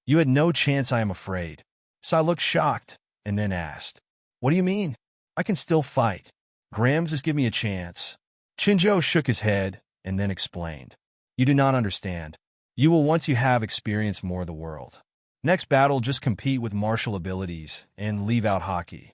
You had no chance, I am afraid." Sai looked shocked and then asked, "What do you mean? I can still fight. Grams, just give me a chance." Chinjo shook his head and then explained, "You do not understand. You will once you have experienced more of the world. Next battle, just compete with martial abilities and leave out hockey."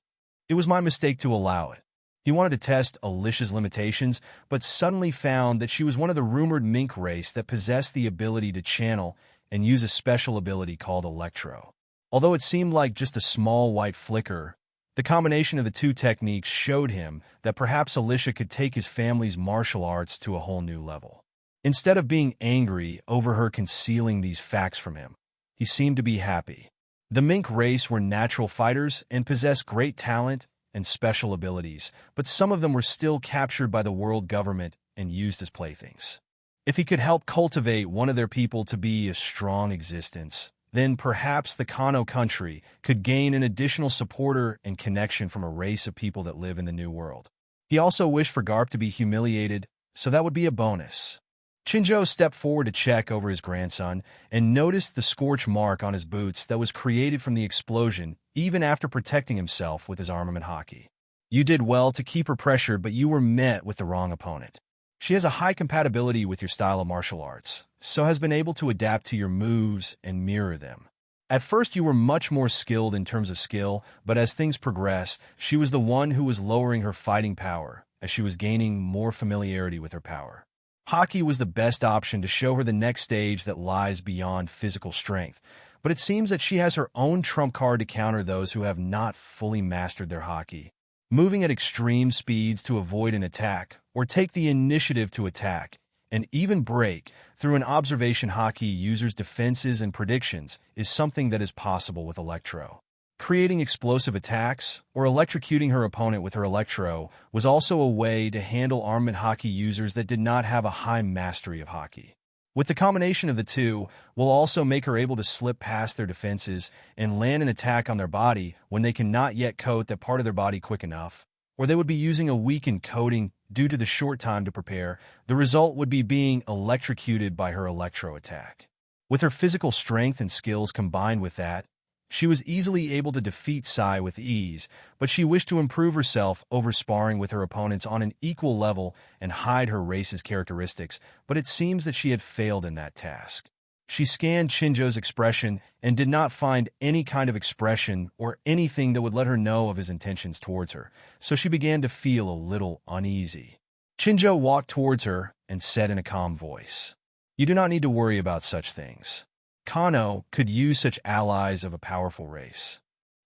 It was my mistake to allow it. He wanted to test Alyssia's limitations, but suddenly found that she was one of the rumored mink race that possessed the ability to channel and use a special ability called Electro. Although it seemed like just a small white flicker, the combination of the two techniques showed him that perhaps Alyssia could take his family's martial arts to a whole new level. Instead of being angry over her concealing these facts from him, he seemed to be happy. The mink race were natural fighters and possessed great talent and special abilities, but some of them were still captured by the world government and used as playthings. If he could help cultivate one of their people to be a strong existence, then perhaps the Kano country could gain an additional supporter and connection from a race of people that live in the new world. He also wished for Garp to be humiliated, so that would be a bonus. Chinjo stepped forward to check over his grandson and noticed the scorch mark on his boots that was created from the explosion, even after protecting himself with his armament hockey. "You did well to keep her pressured, but you were met with the wrong opponent. She has a high compatibility with your style of martial arts, so has been able to adapt to your moves and mirror them. At first you were much more skilled in terms of skill, but as things progressed, she was the one who was lowering her fighting power, as she was gaining more familiarity with her power. Hockey was the best option to show her the next stage that lies beyond physical strength, but it seems that she has her own trump card to counter those who have not fully mastered their hockey. Moving at extreme speeds to avoid an attack, or take the initiative to attack, and even break through an observation hockey user's defenses and predictions is something that is possible with Electro. Creating explosive attacks or electrocuting her opponent with her Electro was also a way to handle armament hockey users that did not have a high mastery of hockey. With the combination of the two, will also make her able to slip past their defenses and land an attack on their body when they cannot yet coat that part of their body quick enough, or they would be using a weakened coating due to the short time to prepare. The result would be being electrocuted by her Electro attack. With her physical strength and skills combined with that, she was easily able to defeat Sai with ease, but she wished to improve herself over sparring with her opponents on an equal level and hide her race's characteristics, but it seems that she had failed in that task. She scanned Chinjo's expression and did not find any kind of expression or anything that would let her know of his intentions towards her, so she began to feel a little uneasy. Chinjo walked towards her and said in a calm voice, "You do not need to worry about such things. Kano could use such allies of a powerful race.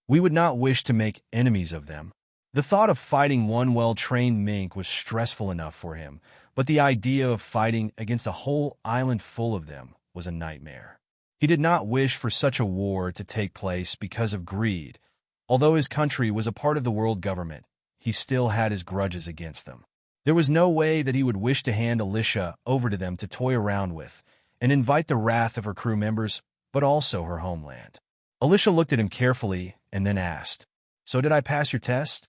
We would not wish to make enemies of them. The thought of fighting one well-trained mink was stressful enough for him, but the idea of fighting against a whole island full of them was a nightmare. He did not wish for such a war to take place because of greed. Although his country was a part of the world government, he still had his grudges against them. There was no way that he would wish to hand Alyssia over to them to toy around with and invite the wrath of her crew members, but also her homeland. Alyssia looked at him carefully and then asked, "So did I pass your test?"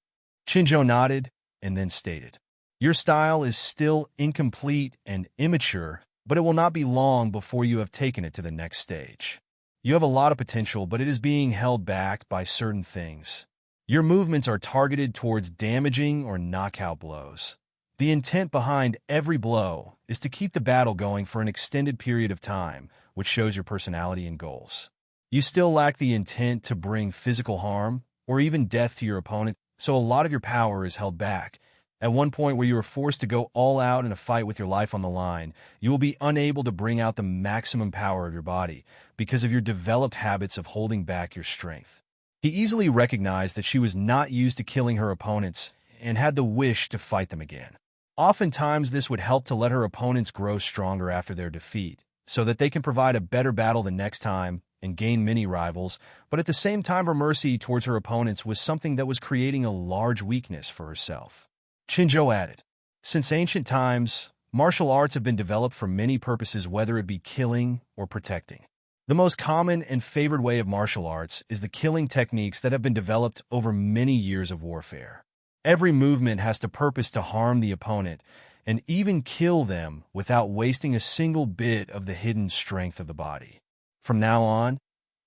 Kan-Gar-Chu nodded and then stated, "Your style is still incomplete and immature, but it will not be long before you have taken it to the next stage. You have a lot of potential, but it is being held back by certain things. Your movements are targeted towards damaging or knockout blows. The intent behind every blow is to keep the battle going for an extended period of time, which shows your personality and goals. You still lack the intent to bring physical harm or even death to your opponent, so a lot of your power is held back. At one point where you are forced to go all out in a fight with your life on the line, you will be unable to bring out the maximum power of your body because of your developed habits of holding back your strength." He easily recognized that she was not used to killing her opponents and had the wish to fight them again. Oftentimes, this would help to let her opponents grow stronger after their defeat, so that they can provide a better battle the next time and gain many rivals, but at the same time her mercy towards her opponents was something that was creating a large weakness for herself. Kan-Gar-Chu added, "Since ancient times, martial arts have been developed for many purposes, whether it be killing or protecting. The most common and favored way of martial arts is the killing techniques that have been developed over many years of warfare. Every movement has to purpose to harm the opponent and even kill them without wasting a single bit of the hidden strength of the body. From now on,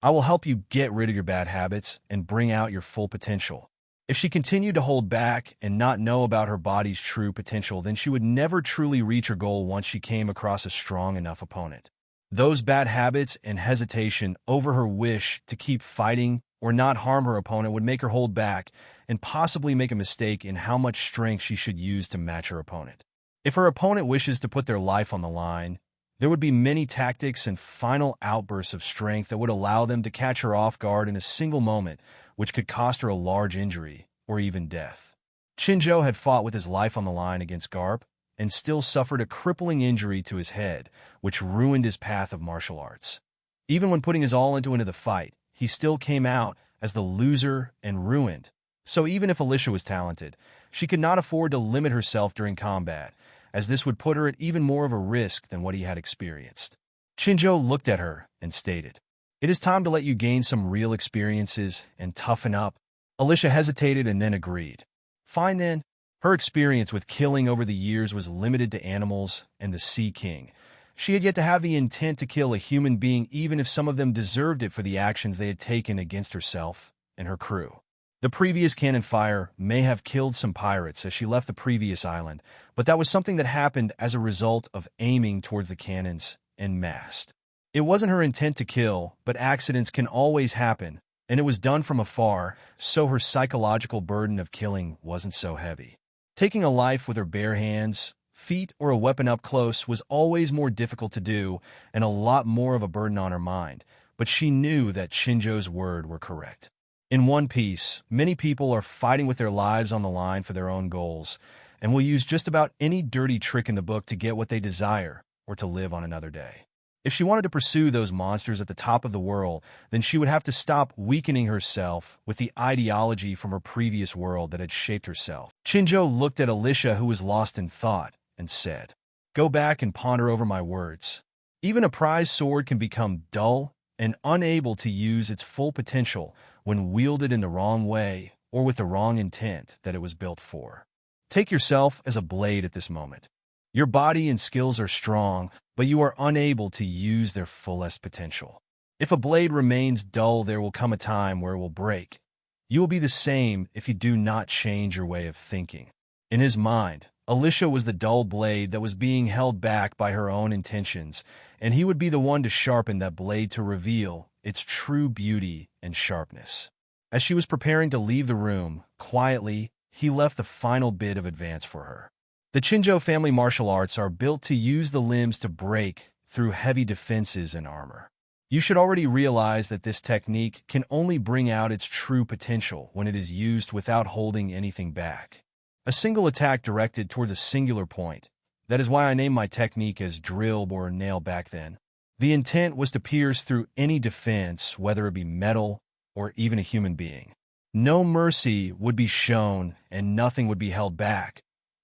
I will help you get rid of your bad habits and bring out your full potential." If she continued to hold back and not know about her body's true potential, then she would never truly reach her goal once she came across a strong enough opponent. Those bad habits and hesitation over her wish to keep fighting or not harm her opponent would make her hold back and possibly make a mistake in how much strength she should use to match her opponent. If her opponent wishes to put their life on the line, there would be many tactics and final outbursts of strength that would allow them to catch her off guard in a single moment, which could cost her a large injury or even death. Kan-Gar-Chu had fought with his life on the line against Garp and still suffered a crippling injury to his head, which ruined his path of martial arts. Even when putting his all into the fight, he still came out as the loser and ruined. So even if Alyssia was talented, she could not afford to limit herself during combat, as this would put her at even more of a risk than what he had experienced. Kan-Gar-Chu looked at her and stated, "It is time to let you gain some real experiences and toughen up." Alyssia hesitated and then agreed. Fine then. Her experience with killing over the years was limited to animals and the Sea King. She had yet to have the intent to kill a human being, even if some of them deserved it for the actions they had taken against herself and her crew. The previous cannon fire may have killed some pirates as she left the previous island, but that was something that happened as a result of aiming towards the cannons en masse. It wasn't her intent to kill, but accidents can always happen, and it was done from afar, so her psychological burden of killing wasn't so heavy. Taking a life with her bare hands, feet, or a weapon up close was always more difficult to do and a lot more of a burden on her mind, but she knew that Kan-Gar's words were correct. In One Piece, many people are fighting with their lives on the line for their own goals, and will use just about any dirty trick in the book to get what they desire or to live on another day. If she wanted to pursue those monsters at the top of the world, then she would have to stop weakening herself with the ideology from her previous world that had shaped herself. Kan-Gar looked at Alyssia, who was lost in thought, and said, "Go back and ponder over my words. Even a prized sword can become dull and unable to use its full potential when wielded in the wrong way or with the wrong intent that it was built for. Take yourself as a blade at this moment. Your body and skills are strong, but you are unable to use their fullest potential. If a blade remains dull, there will come a time where it will break. You will be the same if you do not change your way of thinking." In his mind, Alyssia was the dull blade that was being held back by her own intentions, and he would be the one to sharpen that blade to reveal its true beauty and sharpness. As she was preparing to leave the room, quietly, he left the final bit of advance for her. The Kan-Gar family martial arts are built to use the limbs to break through heavy defenses and armor. You should already realize that this technique can only bring out its true potential when it is used without holding anything back. A single attack directed towards a singular point. That is why I named my technique as drill or nail back then. The intent was to pierce through any defense, whether it be metal or even a human being. No mercy would be shown and nothing would be held back.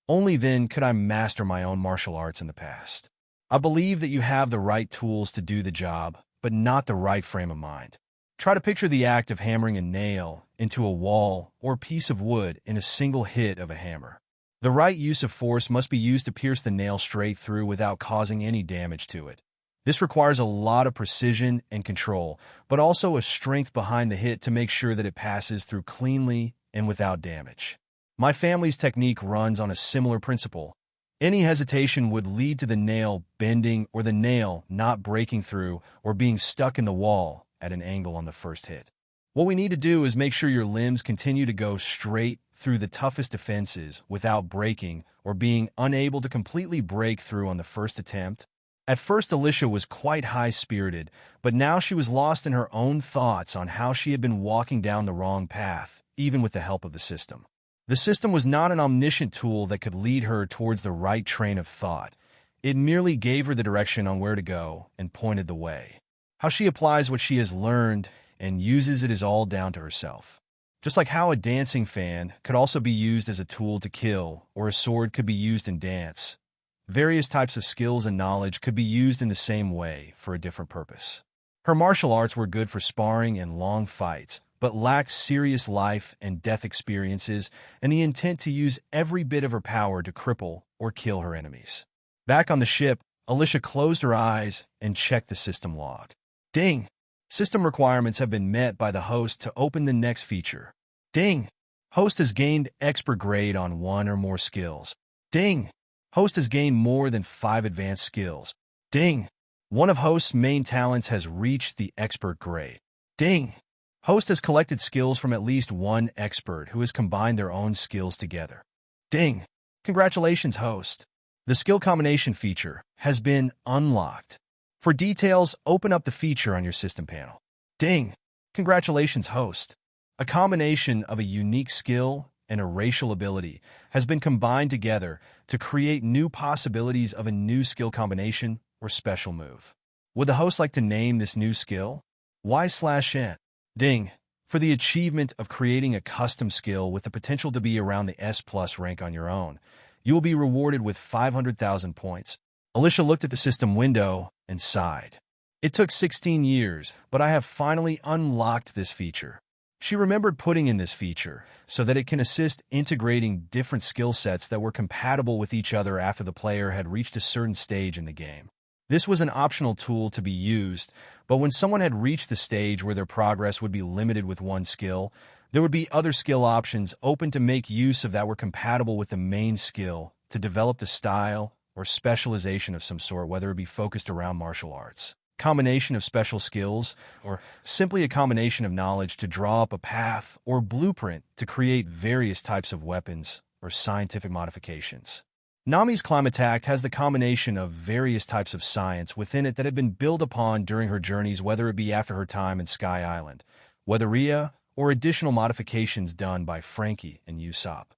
Only then could I master my own martial arts in the past. I believe that you have the right tools to do the job, but not the right frame of mind. Try to picture the act of hammering a nail into a wall or piece of wood in a single hit of a hammer. The right use of force must be used to pierce the nail straight through without causing any damage to it. This requires a lot of precision and control, but also a strength behind the hit to make sure that it passes through cleanly and without damage. My family's technique runs on a similar principle. Any hesitation would lead to the nail bending or the nail not breaking through or being stuck in the wall at an angle on the first hit. What we need to do is make sure your limbs continue to go straight through the toughest defenses without breaking or being unable to completely break through on the first attempt. At first, Alyssia was quite high-spirited, but now she was lost in her own thoughts on how she had been walking down the wrong path, even with the help of the system. The system was not an omniscient tool that could lead her towards the right train of thought. It merely gave her the direction on where to go and pointed the way. How she applies what she has learned and uses it is all down to herself. Just like how a dancing fan could also be used as a tool to kill, or a sword could be used in dance. Various types of skills and knowledge could be used in the same way for a different purpose. Her martial arts were good for sparring and long fights, but lacked serious life and death experiences and the intent to use every bit of her power to cripple or kill her enemies. Back on the ship, Alyssia closed her eyes and checked the system log. Ding! System requirements have been met by the host to open the next feature. Ding! Host has gained expert grade on 1 or more skills. Ding! Host has gained more than 5 advanced skills. Ding! One of host's main talents has reached the expert grade. Ding! Host has collected skills from at least one expert who has combined their own skills together. Ding! Congratulations, host. The skill combination feature has been unlocked. For details, open up the feature on your system panel. Ding! Congratulations, host. A combination of a unique skill and a racial ability has been combined together to create new possibilities of a new skill combination or special move. Would the host like to name this new skill? Y/N. Ding! For the achievement of creating a custom skill with the potential to be around the S+ rank on your own, you will be rewarded with 500,000 points. Alyssia looked at the system window and sighed. It took 16 years, but I have finally unlocked this feature. She remembered putting in this feature so that it can assist integrating different skill sets that were compatible with each other after the player had reached a certain stage in the game. This was an optional tool to be used, but when someone had reached the stage where their progress would be limited with one skill, there would be other skill options open to make use of that were compatible with the main skill to develop the style or specialization of some sort, whether it be focused around martial arts, combination of special skills, or simply a combination of knowledge to draw up a path or blueprint to create various types of weapons or scientific modifications. Nami's climate act has the combination of various types of science within it that had been built upon during her journeys, whether it be after her time in Sky Island, Weatheria, or additional modifications done by Frankie and Usopp.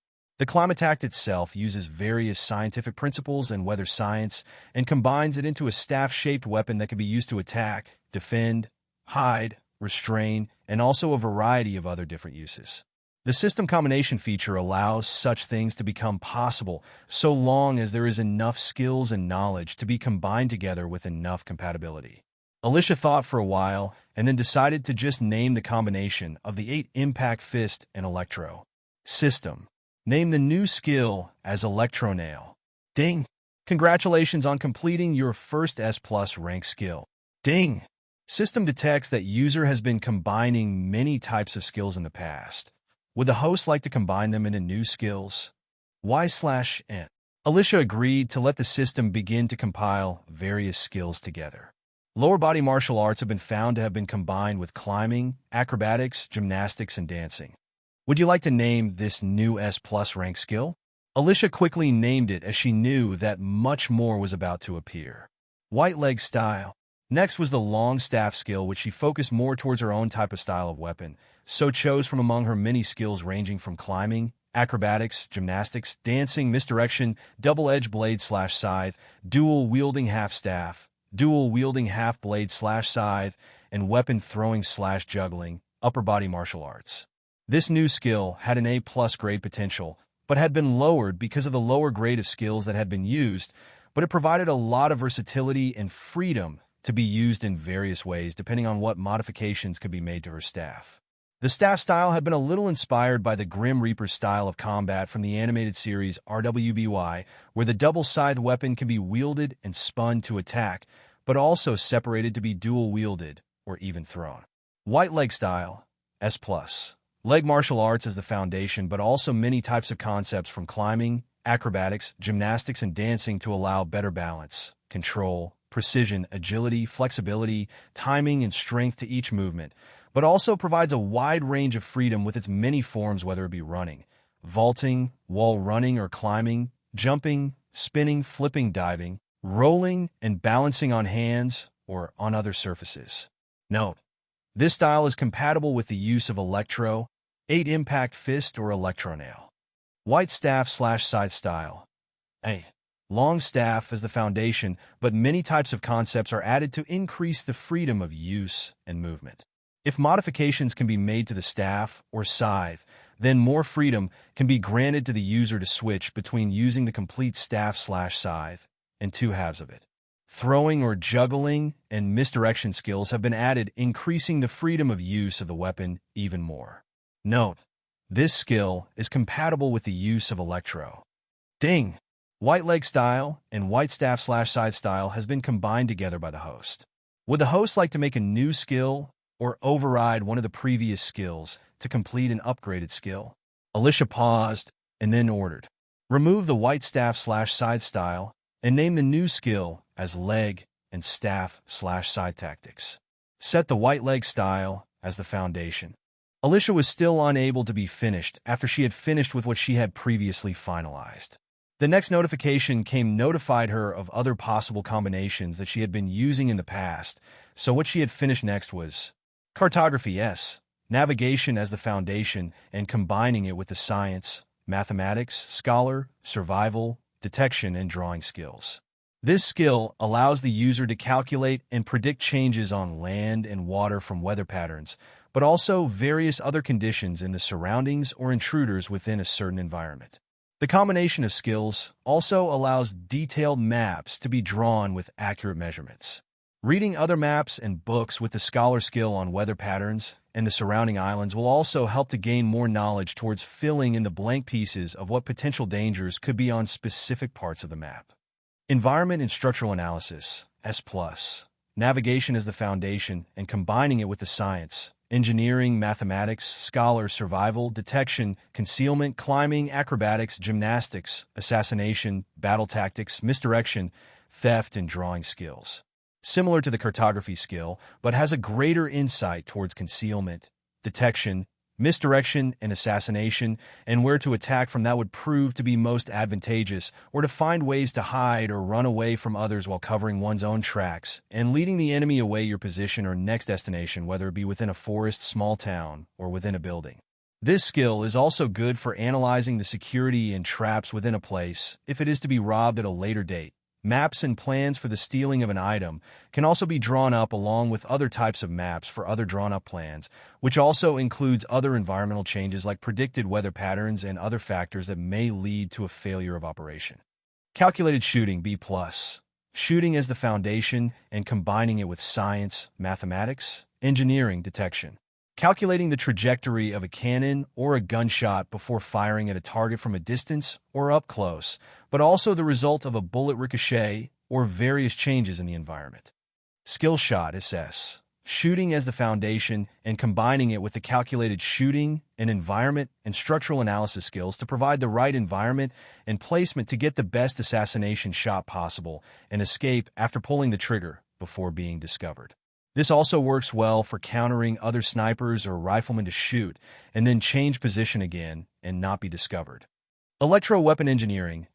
The climate act itself uses various scientific principles and weather science and combines it into a staff-shaped weapon that can be used to attack, defend, hide, restrain, and also a variety of other different uses. The system combination feature allows such things to become possible so long as there is enough skills and knowledge to be combined together with enough compatibility. Alyssia thought for a while and then decided to just name the combination of the 8 Impact Fist and Electro. System. Name the new skill as Electro Nail. Ding! Congratulations on completing your first S+ rank skill. Ding! System detects that user has been combining many types of skills in the past. Would the host like to combine them into new skills? Y/N. Alyssia agreed to let the system begin to compile various skills together. Lower body martial arts have been found to have been combined with climbing, acrobatics, gymnastics, and dancing. Would you like to name this new S+ rank skill? Alyssia quickly named it as she knew that much more was about to appear. White leg style. Next was the long staff skill, which she focused more towards her own type of style of weapon, so chose from among her many skills ranging from climbing, acrobatics, gymnastics, dancing, misdirection, double-edged blade/scythe, dual-wielding half-staff, dual-wielding half-blade/scythe, and weapon throwing/juggling, upper body martial arts. This new skill had an A+ grade potential, but had been lowered because of the lower grade of skills that had been used, but it provided a lot of versatility and freedom to be used in various ways depending on what modifications could be made to her staff. The staff style had been a little inspired by the Grim Reaper's style of combat from the animated series RWBY, where the double scythe weapon can be wielded and spun to attack, but also separated to be dual-wielded or even thrown. White leg style, S+. Leg martial arts as the foundation, but also many types of concepts from climbing, acrobatics, gymnastics, and dancing to allow better balance, control, precision, agility, flexibility, timing, and strength to each movement, but also provides a wide range of freedom with its many forms, whether it be running, vaulting, wall running or climbing, jumping, spinning, flipping, diving, rolling, and balancing on hands or on other surfaces. Note: this style is compatible with the use of electro, 8-impact fist, or electronail. White staff/scythe style. A. Long staff as the foundation, but many types of concepts are added to increase the freedom of use and movement. If modifications can be made to the staff or scythe, then more freedom can be granted to the user to switch between using the complete staff/scythe and two halves of it. Throwing or juggling and misdirection skills have been added, increasing the freedom of use of the weapon even more. Note: this skill is compatible with the use of electro. Ding! White leg style and white staff/scythe style has been combined together by the host. Would the host like to make a new skill or override one of the previous skills to complete an upgraded skill? Alyssia paused and then ordered, remove the white staff/scythe style and name the new skill as leg and staff/scythe tactics. Set the white leg style as the foundation. Alyssia was still unable to be finished after she had finished with what she had previously finalized. The next notification notified her of other possible combinations that she had been using in the past, so what she had finished next was cartography S, navigation as the foundation, and combining it with the science, mathematics, scholar, survival, detection, and drawing skills. This skill allows the user to calculate and predict changes on land and water from weather patterns, but also various other conditions in the surroundings or intruders within a certain environment. The combination of skills also allows detailed maps to be drawn with accurate measurements. Reading other maps and books with the scholar skill on weather patterns and the surrounding islands will also help to gain more knowledge towards filling in the blank pieces of what potential dangers could be on specific parts of the map. Environment and structural analysis, S+. Navigation as the foundation and combining it with the science, engineering, mathematics, scholar, survival, detection, concealment, climbing, acrobatics, gymnastics, assassination, battle tactics, misdirection, theft, and drawing skills. Similar to the cartography skill, but has a greater insight towards concealment, detection, misdirection, and assassination, and where to attack from that would prove to be most advantageous, or to find ways to hide or run away from others while covering one's own tracks, and leading the enemy away your position or next destination, whether it be within a forest, small town, or within a building. This skill is also good for analyzing the security and traps within a place if it is to be robbed at a later date. Maps and plans for the stealing of an item can also be drawn up along with other types of maps for other drawn-up plans, which also includes other environmental changes like predicted weather patterns and other factors that may lead to a failure of operation. Calculated shooting, B+. Shooting as the foundation and combining it with science, mathematics, engineering, detection. Calculating the trajectory of a cannon or a gunshot before firing at a target from a distance or up close, but also the result of a bullet ricochet or various changes in the environment. Skill shot, SS. Shooting as the foundation and combining it with the calculated shooting and environment and structural analysis skills to provide the right environment and placement to get the best assassination shot possible and escape after pulling the trigger before being discovered. This also works well for countering other snipers or riflemen to shoot and then change position again and not be discovered. Electro-weapon engineering.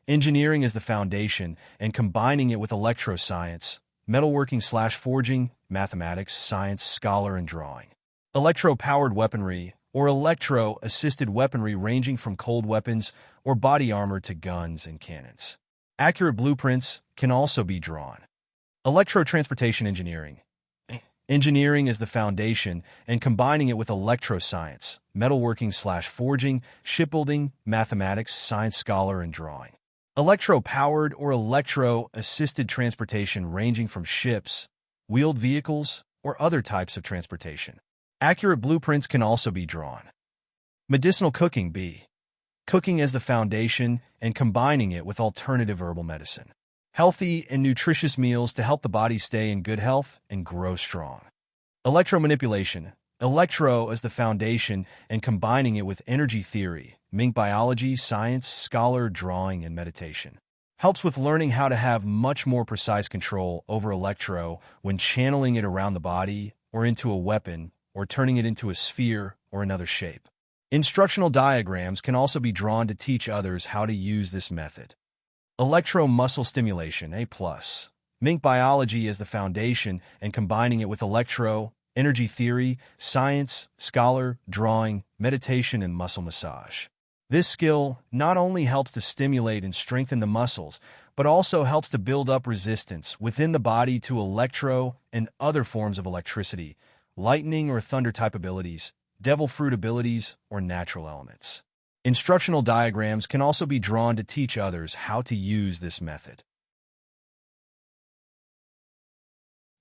Engineering is the foundation and combining it with electro-science, metalworking/forging, mathematics, science, scholar, and drawing. Electro-powered weaponry, or electro-assisted weaponry ranging from cold weapons or body armor to guns and cannons. Accurate blueprints can also be drawn. Electro-transportation engineering. Engineering is the foundation, and combining it with electro-science, metalworking/forging, shipbuilding, mathematics, science, scholar, and drawing. Electro-powered or electro-assisted transportation ranging from ships, wheeled vehicles, or other types of transportation. Accurate blueprints can also be drawn. Medicinal cooking. Cooking as the foundation and combining it with alternative herbal medicine. Healthy and nutritious meals to help the body stay in good health and grow strong. Electromanipulation. Electro as the foundation and combining it with energy theory, Mink biology, science, scholar, drawing, and meditation. Helps with learning how to have much more precise control over electro when channeling it around the body or into a weapon or turning it into a sphere or another shape. Instructional diagrams can also be drawn to teach others how to use this method. Electro-muscle stimulation, A+. Mink biology as the foundation and combining it with electro, energy theory, science, scholar, drawing, meditation, and muscle massage. This skill not only helps to stimulate and strengthen the muscles, but also helps to build up resistance within the body to electro and other forms of electricity, lightning or thunder-type abilities, devil fruit abilities, or natural elements. Instructional diagrams can also be drawn to teach others how to use this method.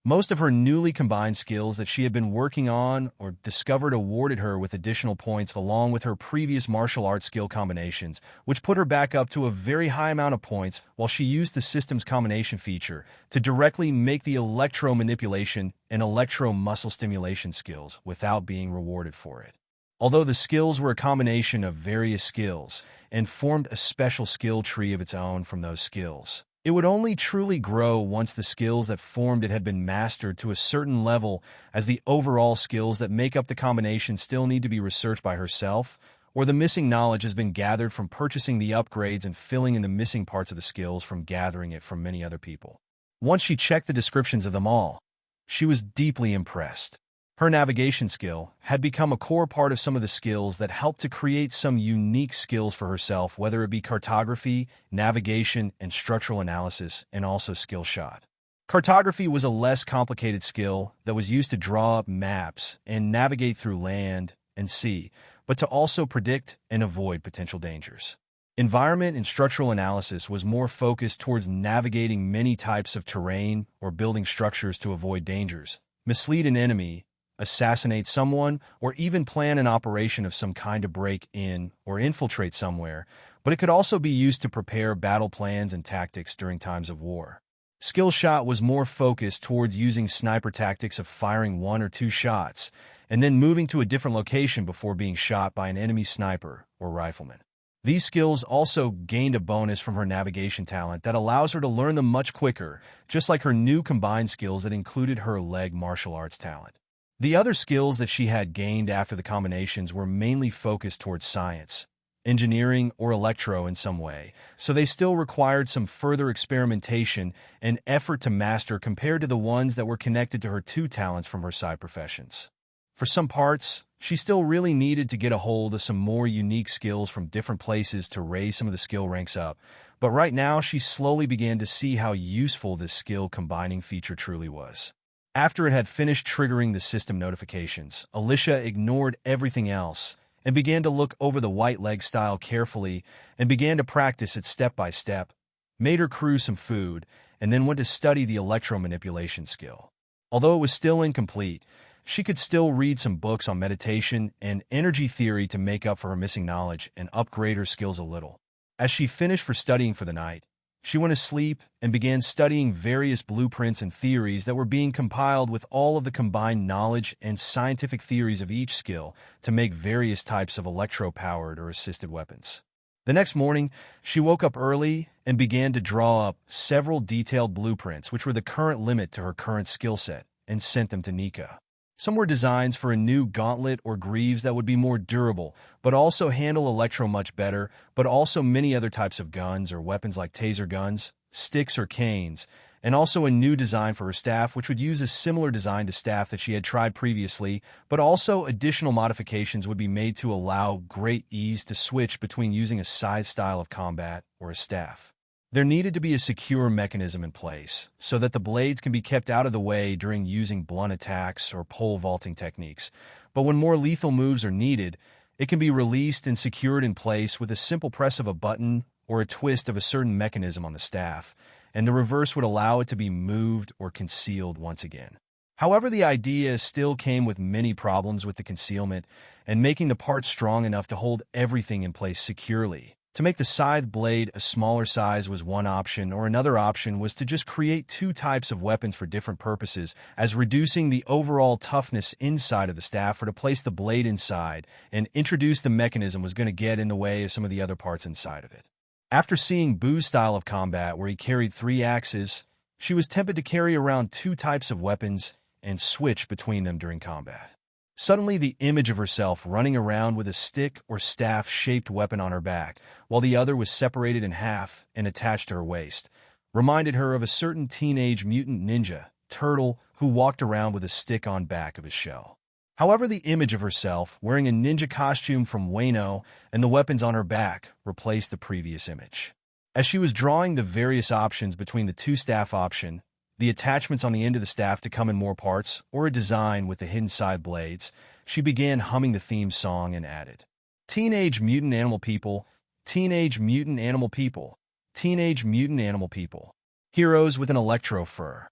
Most of her newly combined skills that she had been working on or discovered awarded her with additional points along with her previous martial arts skill combinations, which put her back up to a very high amount of points while she used the system's combination feature to directly make the electro-manipulation and electro-muscle stimulation skills without being rewarded for it. Although the skills were a combination of various skills and formed a special skill tree of its own from those skills, it would only truly grow once the skills that formed it had been mastered to a certain level, as the overall skills that make up the combination still need to be researched by herself, or the missing knowledge has been gathered from purchasing the upgrades and filling in the missing parts of the skills from gathering it from many other people. Once she checked the descriptions of them all, she was deeply impressed. Her navigation skill had become a core part of some of the skills that helped to create some unique skills for herself, whether it be cartography, navigation, and structural analysis, and also skill shot. Cartography was a less complicated skill that was used to draw up maps and navigate through land and sea, but to also predict and avoid potential dangers. Environment and structural analysis was more focused towards navigating many types of terrain or building structures to avoid dangers, mislead an enemy, assassinate someone, or even plan an operation of some kind to break in or infiltrate somewhere, but it could also be used to prepare battle plans and tactics during times of war. Skill shot was more focused towards using sniper tactics of firing 1 or 2 shots, and then moving to a different location before being shot by an enemy sniper or rifleman. These skills also gained a bonus from her navigation talent that allows her to learn them much quicker, just like her new combined skills that included her leg martial arts talent. The other skills that she had gained after the combinations were mainly focused towards science, engineering, or electro in some way, so they still required some further experimentation and effort to master compared to the ones that were connected to her 2 talents from her side professions. For some parts, she still really needed to get a hold of some more unique skills from different places to raise some of the skill ranks up, but right now she slowly began to see how useful this skill combining feature truly was. After it had finished triggering the system notifications, Alyssia ignored everything else and began to look over the white leg style carefully and began to practice it step by step, made her crew some food, and then went to study the electro-manipulation skill. Although it was still incomplete, she could still read some books on meditation and energy theory to make up for her missing knowledge and upgrade her skills a little. As she finished for studying for the night, she went to sleep and began studying various blueprints and theories that were being compiled with all of the combined knowledge and scientific theories of each skill to make various types of electro-powered or assisted weapons. The next morning, she woke up early and began to draw up several detailed blueprints, which were the current limit to her current skill set, and sent them to Nika. Some were designs for a new gauntlet or greaves that would be more durable, but also handle electro much better, but also many other types of guns or weapons like taser guns, sticks or canes, and also a new design for her staff, which would use a similar design to staff that she had tried previously, but also additional modifications would be made to allow great ease to switch between using a scythe style of combat or a staff. There needed to be a secure mechanism in place so that the blades can be kept out of the way during using blunt attacks or pole vaulting techniques, but when more lethal moves are needed, it can be released and secured in place with a simple press of a button or a twist of a certain mechanism on the staff, and the reverse would allow it to be moved or concealed once again. However, the idea still came with many problems with the concealment and making the part strong enough to hold everything in place securely. To make the scythe blade a smaller size was one option, or another option was to just create two types of weapons for different purposes, as reducing the overall toughness inside of the staff, or to place the blade inside and introduce the mechanism was going to get in the way of some of the other parts inside of it. After seeing Boo's style of combat, where he carried 3 axes, she was tempted to carry around 2 types of weapons and switch between them during combat. Suddenly, the image of herself running around with a stick or staff-shaped weapon on her back, while the other was separated in half and attached to her waist, reminded her of a certain teenage mutant ninja, Turtle, who walked around with a stick on back of his shell. However, the image of herself, wearing a ninja costume from Wano and the weapons on her back, replaced the previous image. As she was drawing the various options between the 2 staff option, the attachments on the end of the staff to come in more parts, or a design with the hidden side blades, she began humming the theme song and added, "Teenage Mutant Animal People, Teenage Mutant Animal People, Teenage Mutant Animal People. Heroes with an electro fur.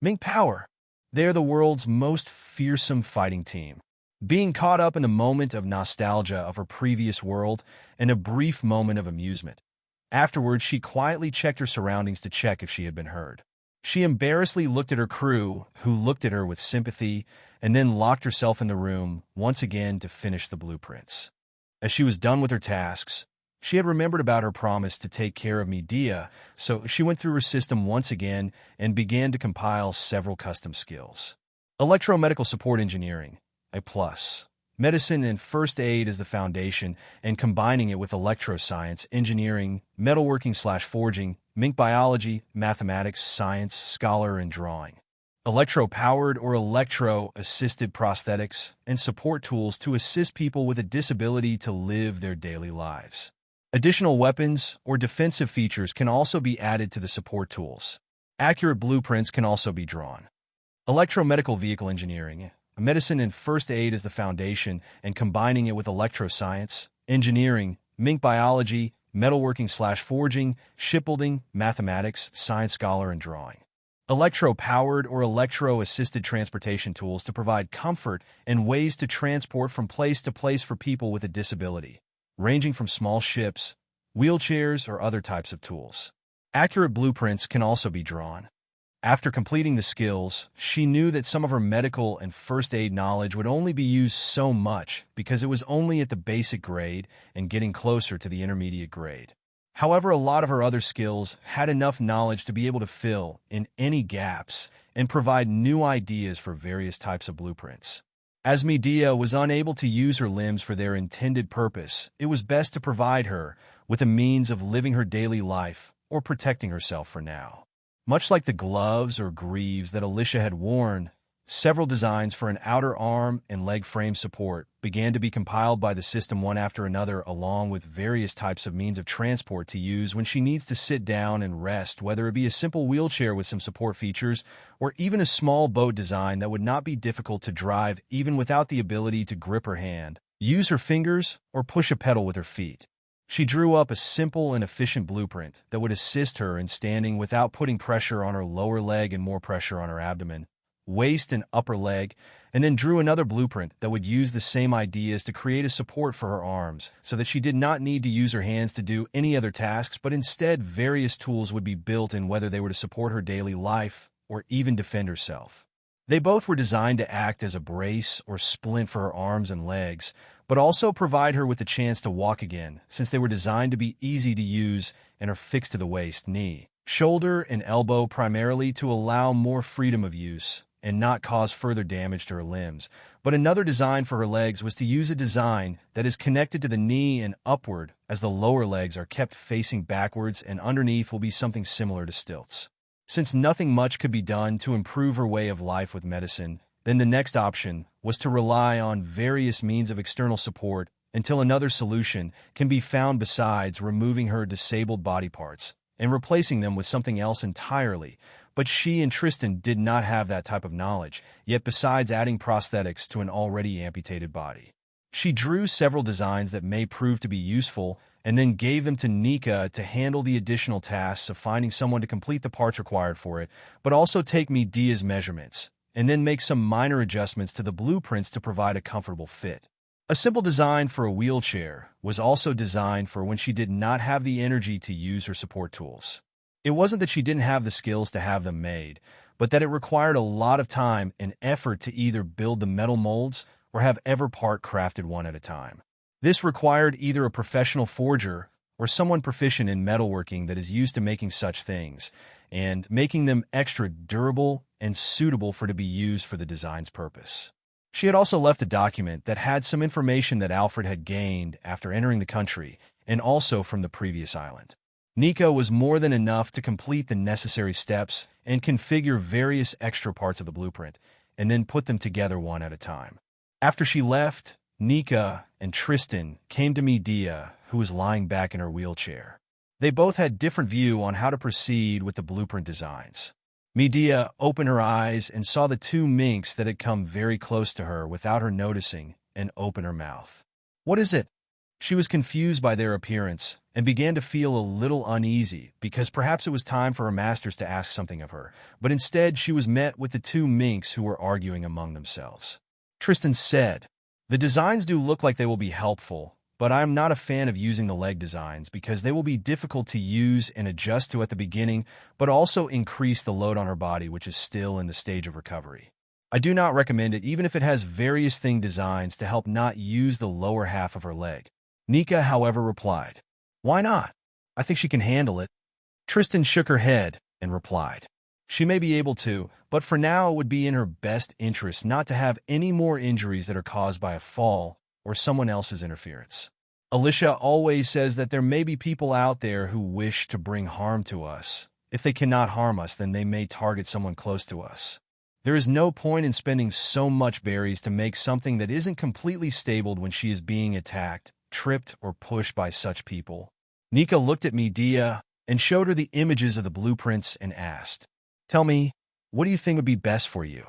Mink Power. They're the world's most fearsome fighting team." Being caught up in the moment of nostalgia of her previous world and a brief moment of amusement. Afterwards, she quietly checked her surroundings to check if she had been heard. She embarrassedly looked at her crew, who looked at her with sympathy, and then locked herself in the room once again to finish the blueprints. As she was done with her tasks, she had remembered about her promise to take care of Medea, so she went through her system once again and began to compile several custom skills. Electromedical support engineering, a plus. Medicine and first aid is the foundation, and combining it with electroscience, engineering, metalworking/forging, mink biology, mathematics, science, scholar, and drawing. Electro-powered or electro-assisted prosthetics and support tools to assist people with a disability to live their daily lives. Additional weapons or defensive features can also be added to the support tools. Accurate blueprints can also be drawn. Electromedical vehicle engineering. Medicine and first aid is the foundation, and combining it with electroscience, engineering, mink biology, metalworking/forging, shipbuilding, mathematics, science scholar, and drawing. Electro-powered or electro-assisted transportation tools to provide comfort and ways to transport from place to place for people with a disability, ranging from small ships, wheelchairs, or other types of tools. Accurate blueprints can also be drawn. After completing the skills, she knew that some of her medical and first aid knowledge would only be used so much because it was only at the basic grade and getting closer to the intermediate grade. However, a lot of her other skills had enough knowledge to be able to fill in any gaps and provide new ideas for various types of blueprints. As Medea was unable to use her limbs for their intended purpose, it was best to provide her with a means of living her daily life or protecting herself for now. Much like the gloves or greaves that Alyssia had worn, several designs for an outer arm and leg frame support began to be compiled by the system one after another, along with various types of means of transport to use when she needs to sit down and rest, whether it be a simple wheelchair with some support features or even a small boat design that would not be difficult to drive even without the ability to grip her hand, use her fingers, or push a pedal with her feet. She drew up a simple and efficient blueprint that would assist her in standing without putting pressure on her lower leg and more pressure on her abdomen, waist, and upper leg, and then drew another blueprint that would use the same ideas to create a support for her arms so that she did not need to use her hands to do any other tasks, but instead various tools would be built in, whether they were to support her daily life or even defend herself. They both were designed to act as a brace or splint for her arms and legs, but also provide her with the chance to walk again, since they were designed to be easy to use and are fixed to the waist, knee, shoulder, and elbow, primarily to allow more freedom of use and not cause further damage to her limbs. But another design for her legs was to use a design that is connected to the knee and upward, as the lower legs are kept facing backwards, and underneath will be something similar to stilts. Since nothing much could be done to improve her way of life with medicine, then the next option was to rely on various means of external support until another solution can be found besides removing her disabled body parts and replacing them with something else entirely. But she and Tristan did not have that type of knowledge, yet besides adding prosthetics to an already amputated body. She drew several designs that may prove to be useful and then gave them to Nika to handle the additional tasks of finding someone to complete the parts required for it, but also take Medea's measurements, and then make some minor adjustments to the blueprints to provide a comfortable fit. A simple design for a wheelchair was also designed for when she did not have the energy to use her support tools. It wasn't that she didn't have the skills to have them made, but that it required a lot of time and effort to either build the metal molds or have every part crafted one at a time. This required either a professional forger or someone proficient in metalworking that is used to making such things, and making them extra durable and suitable to be used for the design's purpose. She had also left a document that had some information that Alfred had gained after entering the country, and also from the previous island. Nika was more than enough to complete the necessary steps and configure various extra parts of the blueprint, and then put them together one at a time. After she left, Nika and Tristan came to Medea, who was lying back in her wheelchair. They both had different view on how to proceed with the blueprint designs. Medea opened her eyes and saw the two minks that had come very close to her without her noticing and opened her mouth. "What is it?" She was confused by their appearance and began to feel a little uneasy because perhaps it was time for her masters to ask something of her, but instead she was met with the two minks who were arguing among themselves. Tristan said, "The designs do look like they will be helpful, but I am not a fan of using the leg designs because they will be difficult to use and adjust to at the beginning, but also increase the load on her body, which is still in the stage of recovery. I do not recommend it even if it has various thing designs to help not use the lower half of her leg." Nika, however, replied, "Why not? I think she can handle it." Tristan shook her head and replied, "She may be able to, but for now it would be in her best interest not to have any more injuries that are caused by a fall or someone else's interference. Alyssia always says that there may be people out there who wish to bring harm to us. If they cannot harm us, then they may target someone close to us. There is no point in spending so much berries to make something that isn't completely stable when she is being attacked, tripped, or pushed by such people." Nika looked at Medea and showed her the images of the blueprints and asked, "Tell me, what do you think would be best for you?"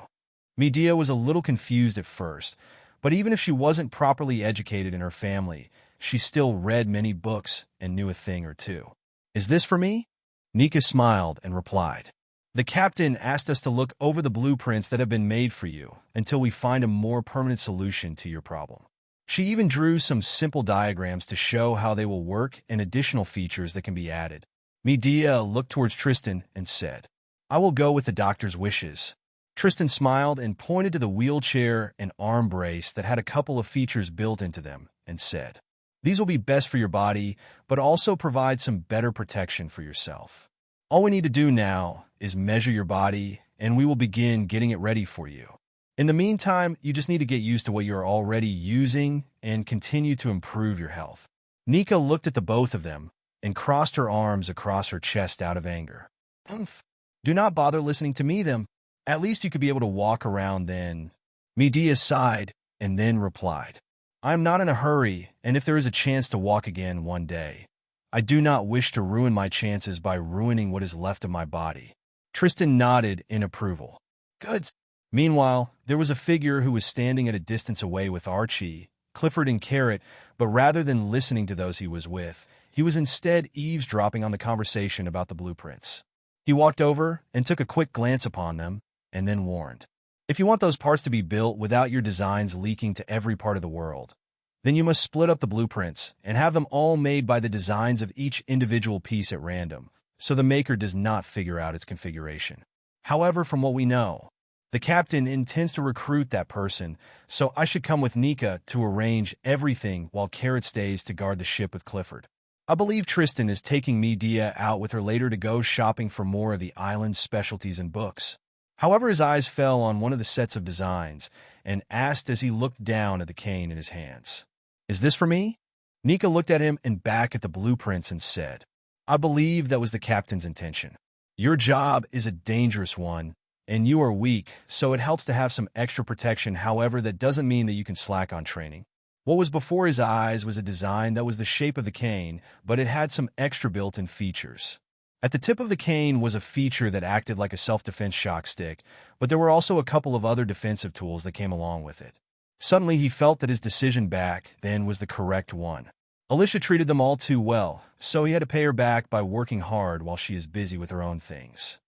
Medea was a little confused at first, but even if she wasn't properly educated in her family, she still read many books and knew a thing or two. "Is this for me?" Nika smiled and replied, "The captain asked us to look over the blueprints that have been made for you until we find a more permanent solution to your problem." She even drew some simple diagrams to show how they will work and additional features that can be added. Medea looked towards Tristan and said, "I will go with the doctor's wishes." Tristan smiled and pointed to the wheelchair and arm brace that had a couple of features built into them and said, "These will be best for your body, but also provide some better protection for yourself. All we need to do now is measure your body, and we will begin getting it ready for you. In the meantime, you just need to get used to what you're already using and continue to improve your health." Nika looked at the both of them and crossed her arms across her chest out of anger. "Humph. Do not bother listening to me, then. At least you could be able to walk around then." Medea sighed and then replied, "I am not in a hurry, and if there is a chance to walk again one day, I do not wish to ruin my chances by ruining what is left of my body." Tristan nodded in approval. "Good." Meanwhile, there was a figure who was standing at a distance away with Archie, Clifford, and Carrot, but rather than listening to those he was with, he was instead eavesdropping on the conversation about the blueprints. He walked over and took a quick glance upon them, and then warned, "If you want those parts to be built without your designs leaking to every part of the world, then you must split up the blueprints and have them all made by the designs of each individual piece at random, so the maker does not figure out its configuration. However, from what we know, the captain intends to recruit that person, so I should come with Nika to arrange everything while Carrot stays to guard the ship with Clifford. I believe Tristan is taking Medea out with her later to go shopping for more of the island's specialties and books." However, his eyes fell on one of the sets of designs and asked as he looked down at the cane in his hands, "Is this for me?" Nika looked at him and back at the blueprints and said, "I believe that was the captain's intention." Your job is a dangerous one, and you are weak, so it helps to have some extra protection. However, that doesn't mean that you can slack on training. What was before his eyes was a design that was the shape of the cane, but it had some extra built-in features. At the tip of the cane was a feature that acted like a self-defense shock stick, but there were also a couple of other defensive tools that came along with it. Suddenly, he felt that his decision back then was the correct one. Alyssia treated them all too well, so he had to pay her back by working hard while she is busy with her own things.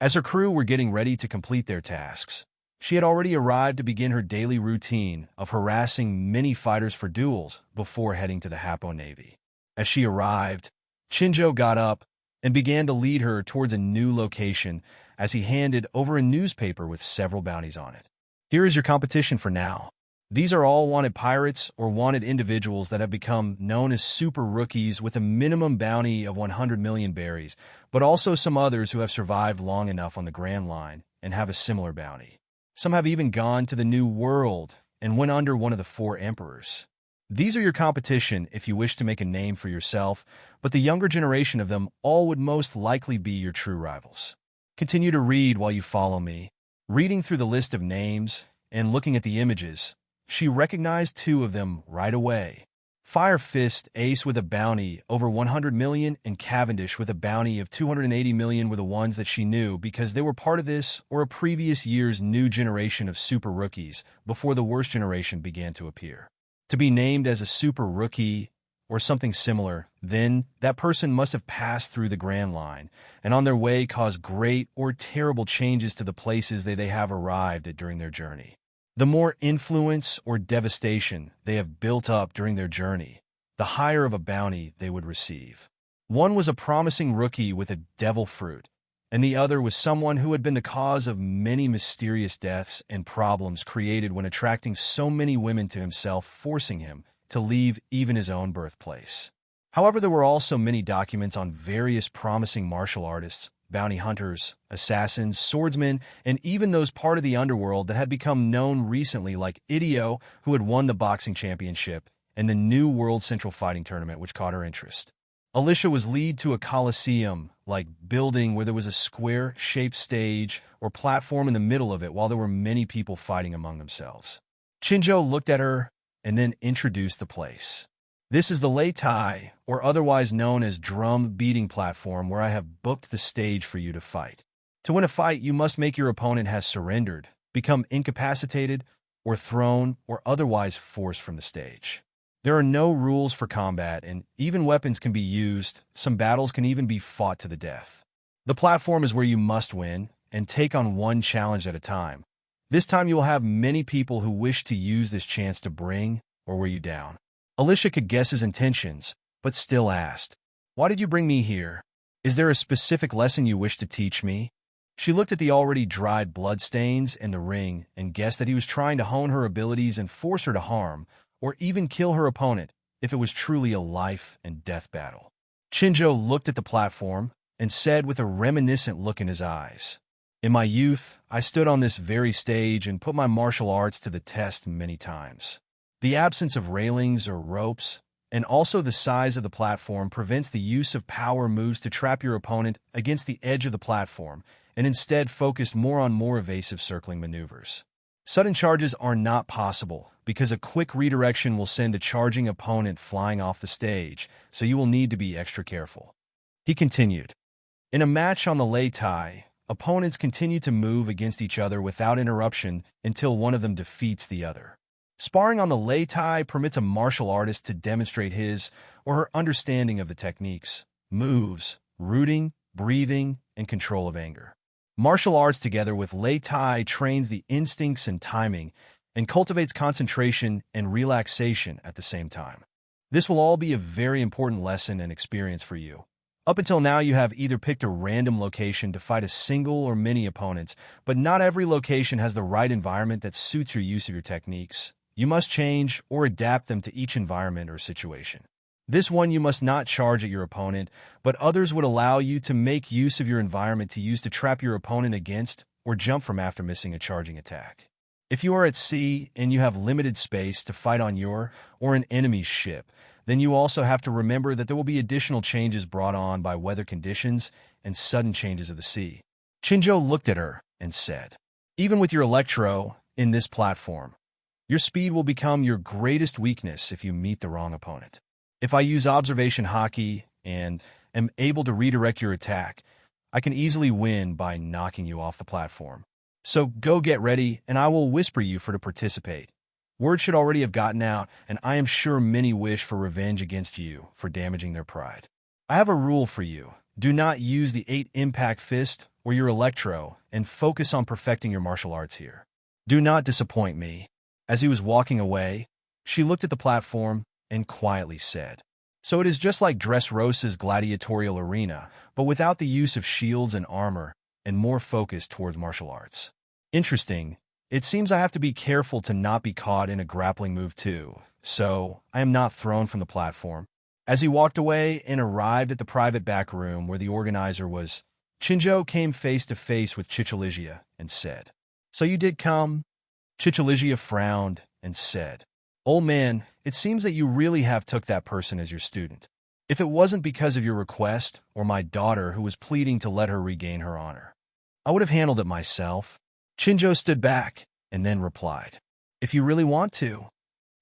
As her crew were getting ready to complete their tasks, she had already arrived to begin her daily routine of harassing many fighters for duels before heading to the Happo Navy. As she arrived, Shinjo got up and began to lead her towards a new location as he handed over a newspaper with several bounties on it. Here is your competition for now. These are all wanted pirates or wanted individuals that have become known as super rookies with a minimum bounty of 100 million berries, but also some others who have survived long enough on the Grand Line and have a similar bounty. Some have even gone to the New World and went under one of the 4 emperors. These are your competition if you wish to make a name for yourself, but the younger generation of them all would most likely be your true rivals. Continue to read while you follow me. Reading through the list of names and looking at the images, she recognized 2 of them right away. Fire Fist Ace with a bounty over 100 million and Cavendish with a bounty of 280 million were the ones that she knew because they were part of this or a previous year's new generation of super rookies before the worst generation began to appear. To be named as a super rookie or something similar, then that person must have passed through the Grand Line and on their way caused great or terrible changes to the places they have arrived at during their journey. The more influence or devastation they have built up during their journey, the higher of a bounty they would receive. One was a promising rookie with a devil fruit, and the other was someone who had been the cause of many mysterious deaths and problems created when attracting so many women to himself, forcing him to leave even his own birthplace. However, there were also many documents on various promising martial artists, bounty hunters, assassins, swordsmen, and even those part of the underworld that had become known recently like Idio, who had won the boxing championship, and the New World Central Fighting Tournament, which caught her interest. Alyssia was led to a coliseum-like building where there was a square-shaped stage or platform in the middle of it while there were many people fighting among themselves. Shinjo looked at her and then introduced the place. This is the Lei Tai, or otherwise known as drum-beating platform, where I have booked the stage for you to fight. To win a fight, you must make your opponent has surrendered, become incapacitated, or thrown, or otherwise forced from the stage. There are no rules for combat, and even weapons can be used. Some battles can even be fought to the death. The platform is where you must win, and take on one challenge at a time. This time you will have many people who wish to use this chance to bring or wear you down. Alyssia could guess his intentions, but still asked, "Why did you bring me here? Is there a specific lesson you wish to teach me?" She looked at the already dried bloodstains in the ring and guessed that he was trying to hone her abilities and force her to harm, or even kill her opponent if it was truly a life-and-death battle. Shinjo looked at the platform and said with a reminiscent look in his eyes, "In my youth, I stood on this very stage and put my martial arts to the test many times. The absence of railings or ropes, and also the size of the platform prevents the use of power moves to trap your opponent against the edge of the platform, and instead focused more on more evasive circling maneuvers. Sudden charges are not possible, because a quick redirection will send a charging opponent flying off the stage, so you will need to be extra careful." He continued, "In a match on the Lei Tai, opponents continue to move against each other without interruption until one of them defeats the other. Sparring on the Lei Tai permits a martial artist to demonstrate his or her understanding of the techniques, moves, rooting, breathing, and control of anger. Martial arts together with Lei Tai trains the instincts and timing and cultivates concentration and relaxation at the same time. This will all be a very important lesson and experience for you. Up until now, you have either picked a random location to fight a single or many opponents, but not every location has the right environment that suits your use of your techniques. You must change or adapt them to each environment or situation. This one you must not charge at your opponent, but others would allow you to make use of your environment to use to trap your opponent against or jump from after missing a charging attack. If you are at sea and you have limited space to fight on your or an enemy's ship, then you also have to remember that there will be additional changes brought on by weather conditions and sudden changes of the sea. Chinjo looked at her and said, "Even with your electro in this platform, your speed will become your greatest weakness if you meet the wrong opponent. If I use observation hockey and am able to redirect your attack, I can easily win by knocking you off the platform. So go get ready, and I will whisper you for to participate." Word should already have gotten out, and I am sure many wish for revenge against you for damaging their pride. I have a rule for you. Do not use the 8-impact fist or your electro, and focus on perfecting your martial arts here. Do not disappoint me. As he was walking away, she looked at the platform and quietly said, "So it is just like Dressrosa's gladiatorial arena, but without the use of shields and armor, and more focused towards martial arts. Interesting. It seems I have to be careful to not be caught in a grappling move too, so I am not thrown from the platform." As he walked away and arrived at the private back room where the organizer was, Chinjo came face to face with Alyssia and said, "So you did come?" Alyssia frowned and said, "Old man, it seems that you really have took that person as your student. If it wasn't because of your request or my daughter who was pleading to let her regain her honor, I would have handled it myself." Chinjo stood back and then replied, "If you really want to,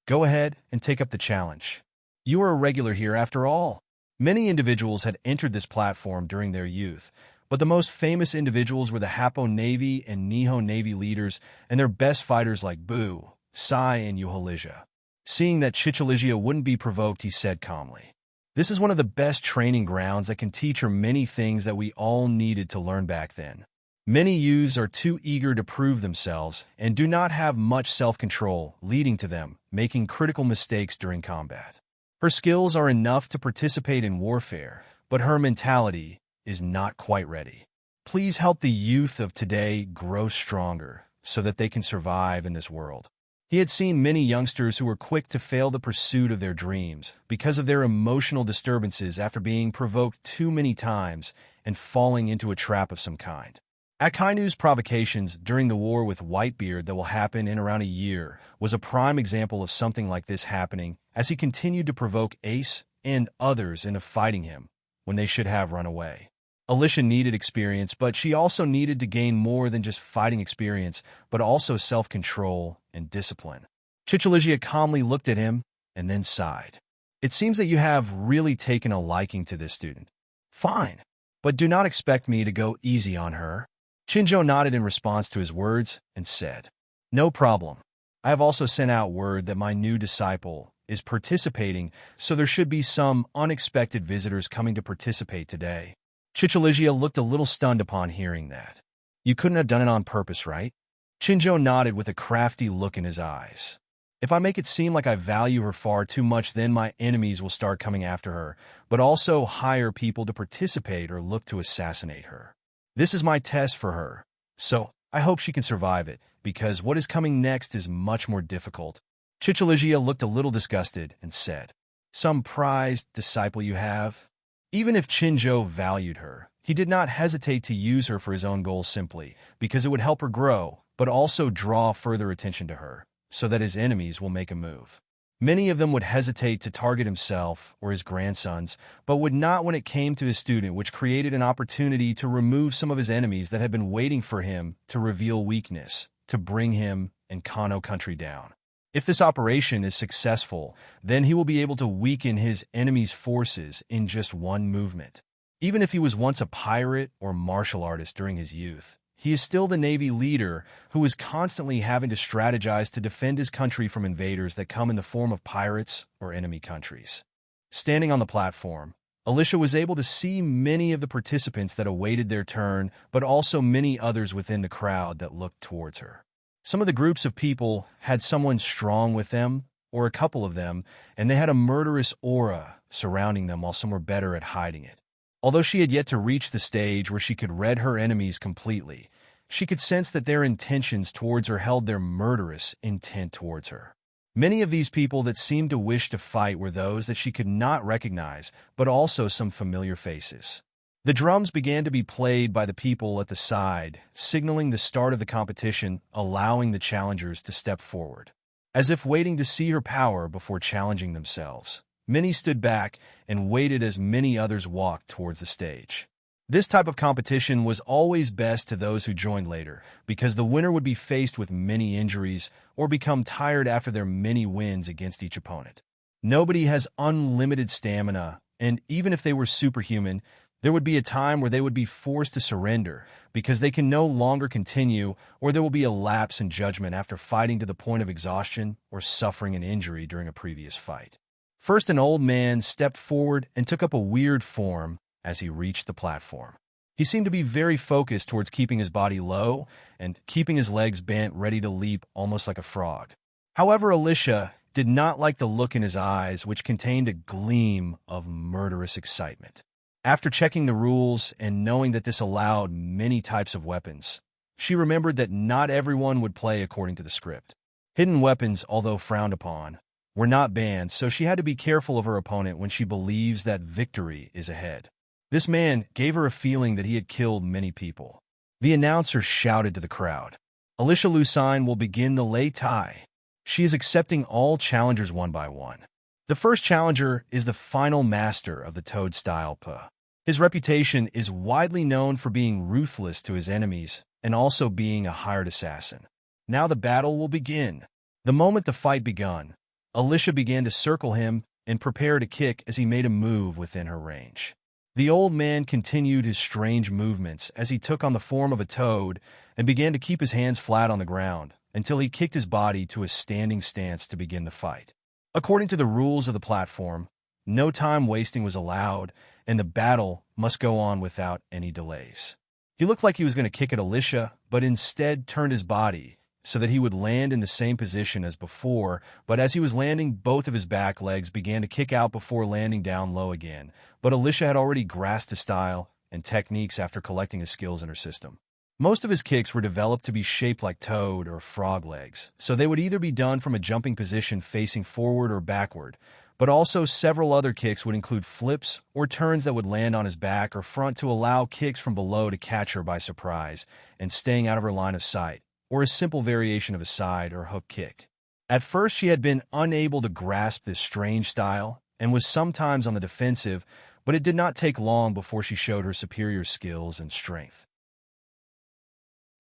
go ahead and take up the challenge. You are a regular here after all." Many individuals had entered this platform during their youth, but the most famous individuals were the Happo Navy and Nihon Navy leaders and their best fighters like Bu, Sai, and Alyssia. Seeing that Alyssia wouldn't be provoked, he said calmly, "This is one of the best training grounds that can teach her many things that we all needed to learn back then. Many youths are too eager to prove themselves and do not have much self-control, leading to them making critical mistakes during combat. Her skills are enough to participate in warfare, but her mentality is not quite ready. Please help the youth of today grow stronger so that they can survive in this world." He had seen many youngsters who were quick to fail the pursuit of their dreams because of their emotional disturbances after being provoked too many times and falling into a trap of some kind. Akainu's provocations during the war with Whitebeard that will happen in around a year was a prime example of something like this happening as he continued to provoke Ace and others into fighting him when they should have run away. Alyssia needed experience, but she also needed to gain more than just fighting experience, but also self-control and discipline. Alyssia calmly looked at him and then sighed. "It seems that you have really taken a liking to this student. Fine, but do not expect me to go easy on her." Chinjo nodded in response to his words and said, "No problem. I have also sent out word that my new disciple is participating, so there should be some unexpected visitors coming to participate today." Alyssia looked a little stunned upon hearing that. "You couldn't have done it on purpose, right?" Chinjo nodded with a crafty look in his eyes. "If I make it seem like I value her far too much, then my enemies will start coming after her, but also hire people to participate or look to assassinate her. This is my test for her, so I hope she can survive it, because what is coming next is much more difficult." Alyssia looked a little disgusted and said, "Some prized disciple you have?" Even if Chinjo valued her, he did not hesitate to use her for his own goals simply because it would help her grow, but also draw further attention to her, so that his enemies will make a move. Many of them would hesitate to target himself or his grandsons, but would not when it came to his student, which created an opportunity to remove some of his enemies that had been waiting for him to reveal weakness, to bring him and Kano country down. If this operation is successful, then he will be able to weaken his enemy's forces in just one movement. Even if he was once a pirate or martial artist during his youth, he is still the Navy leader who is constantly having to strategize to defend his country from invaders that come in the form of pirates or enemy countries. Standing on the platform, Alyssia was able to see many of the participants that awaited their turn, but also many others within the crowd that looked towards her. Some of the groups of people had someone strong with them, or a couple of them, and they had a murderous aura surrounding them while some were better at hiding it. Although she had yet to reach the stage where she could read her enemies completely, she could sense that their intentions towards her held their murderous intent towards her. Many of these people that seemed to wish to fight were those that she could not recognize, but also some familiar faces. The drums began to be played by the people at the side, signaling the start of the competition, allowing the challengers to step forward. As if waiting to see her power before challenging themselves, many stood back and waited as many others walked towards the stage. This type of competition was always best to those who joined later, because the winner would be faced with many injuries or become tired after their many wins against each opponent. Nobody has unlimited stamina, and even if they were superhuman, there would be a time where they would be forced to surrender because they can no longer continue, or there will be a lapse in judgment after fighting to the point of exhaustion or suffering an injury during a previous fight. First, an old man stepped forward and took up a weird form as he reached the platform. He seemed to be very focused towards keeping his body low and keeping his legs bent, ready to leap almost like a frog. However, Alyssia did not like the look in his eyes, which contained a gleam of murderous excitement. After checking the rules and knowing that this allowed many types of weapons, she remembered that not everyone would play according to the script. Hidden weapons, although frowned upon, were not banned, so she had to be careful of her opponent when she believes that victory is ahead. This man gave her a feeling that he had killed many people. The announcer shouted to the crowd, "Alyssia Lucine will begin the Lei Tai. She is accepting all challengers one by one. The first challenger is the final master of the Toad style Pa. His reputation is widely known for being ruthless to his enemies and also being a hired assassin. Now the battle will begin." The moment the fight begun, Alyssia began to circle him and prepare to kick as he made a move within her range. The old man continued his strange movements as he took on the form of a toad and began to keep his hands flat on the ground until he kicked his body to a standing stance to begin the fight. According to the rules of the platform, no time wasting was allowed, and the battle must go on without any delays. He looked like he was going to kick at Alyssia, but instead turned his body so that he would land in the same position as before, but as he was landing, both of his back legs began to kick out before landing down low again. But Alyssia had already grasped his style and techniques after collecting his skills in her system. Most of his kicks were developed to be shaped like toad or frog legs, so they would either be done from a jumping position facing forward or backward, but also several other kicks would include flips or turns that would land on his back or front to allow kicks from below to catch her by surprise and staying out of her line of sight, or a simple variation of a side or hook kick. At first, she had been unable to grasp this strange style and was sometimes on the defensive, but it did not take long before she showed her superior skills and strength.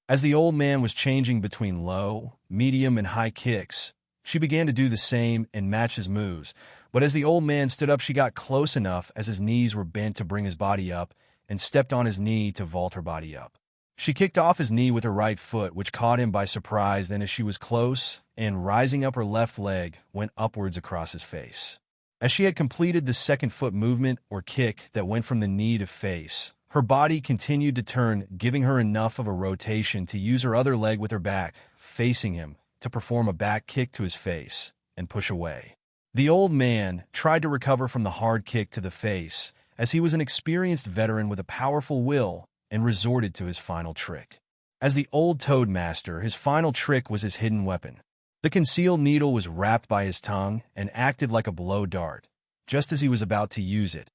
As the old man was changing between low, medium, and high kicks, she began to do the same and match his moves, but as the old man stood up, she got close enough as his knees were bent to bring his body up and stepped on his knee to vault her body up. She kicked off his knee with her right foot, which caught him by surprise. Then as she was close and rising up, her left leg went upwards across his face. As she had completed the second foot movement or kick that went from the knee to face, her body continued to turn, giving her enough of a rotation to use her other leg with her back facing him to perform a back kick to his face and push away. The old man tried to recover from the hard kick to the face, as he was an experienced veteran with a powerful will, and resorted to his final trick. As the old Toad Master, his final trick was his hidden weapon. The concealed needle was wrapped by his tongue and acted like a blow dart. Just as he was about to use it,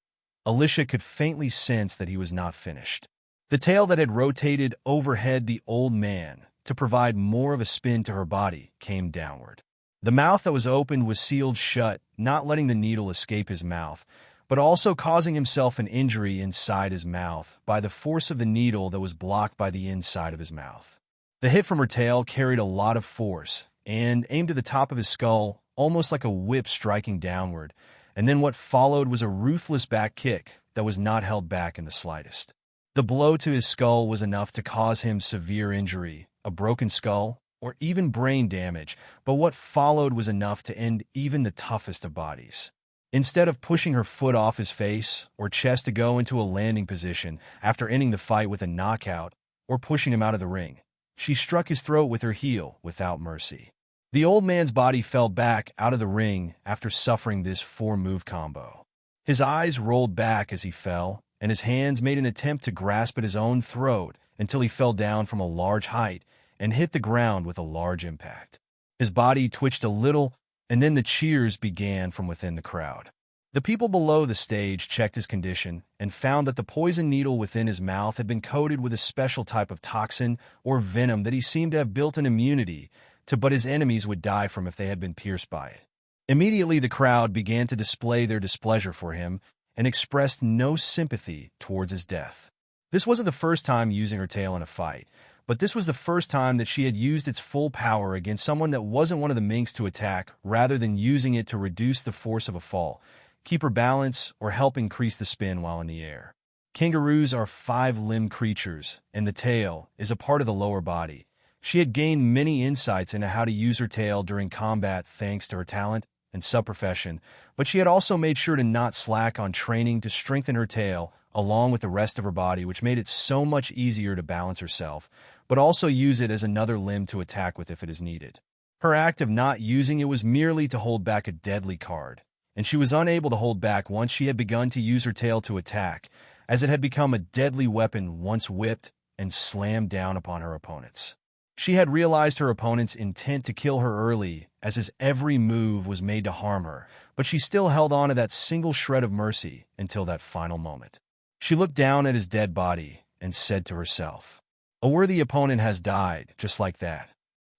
Alyssia could faintly sense that he was not finished. The tail that had rotated overhead the old man to provide more of a spin to her body came downward. The mouth that was opened was sealed shut, not letting the needle escape his mouth, but also causing himself an injury inside his mouth by the force of the needle that was blocked by the inside of his mouth. The hit from her tail carried a lot of force and aimed at the top of his skull, almost like a whip striking downward, and then what followed was a ruthless back kick that was not held back in the slightest. The blow to his skull was enough to cause him severe injury, a broken skull, or even brain damage, but what followed was enough to end even the toughest of bodies. Instead of pushing her foot off his face or chest to go into a landing position after ending the fight with a knockout or pushing him out of the ring, she struck his throat with her heel without mercy. The old man's body fell back out of the ring after suffering this four-move combo. His eyes rolled back as he fell, and his hands made an attempt to grasp at his own throat until he fell down from a large height and hit the ground with a large impact. His body twitched a little, and then the cheers began from within the crowd. The people below the stage checked his condition and found that the poison needle within his mouth had been coated with a special type of toxin or venom that he seemed to have built an immunity to, but his enemies would die from if they had been pierced by it. Immediately, the crowd began to display their displeasure for him and expressed no sympathy towards his death. This wasn't the first time using her tail in a fight, but this was the first time that she had used its full power against someone that wasn't one of the minks to attack, rather than using it to reduce the force of a fall, keep her balance, or help increase the spin while in the air. Kangaroos are five-limbed creatures, and the tail is a part of the lower body. She had gained many insights into how to use her tail during combat thanks to her talent and sub-profession, but she had also made sure to not slack on training to strengthen her tail along with the rest of her body, which made it so much easier to balance herself, but also use it as another limb to attack with if it is needed. Her act of not using it was merely to hold back a deadly card, and she was unable to hold back once she had begun to use her tail to attack, as it had become a deadly weapon once whipped and slammed down upon her opponents. She had realized her opponent's intent to kill her early, as his every move was made to harm her, but she still held on to that single shred of mercy until that final moment. She looked down at his dead body and said to herself, "A worthy opponent has died, just like that.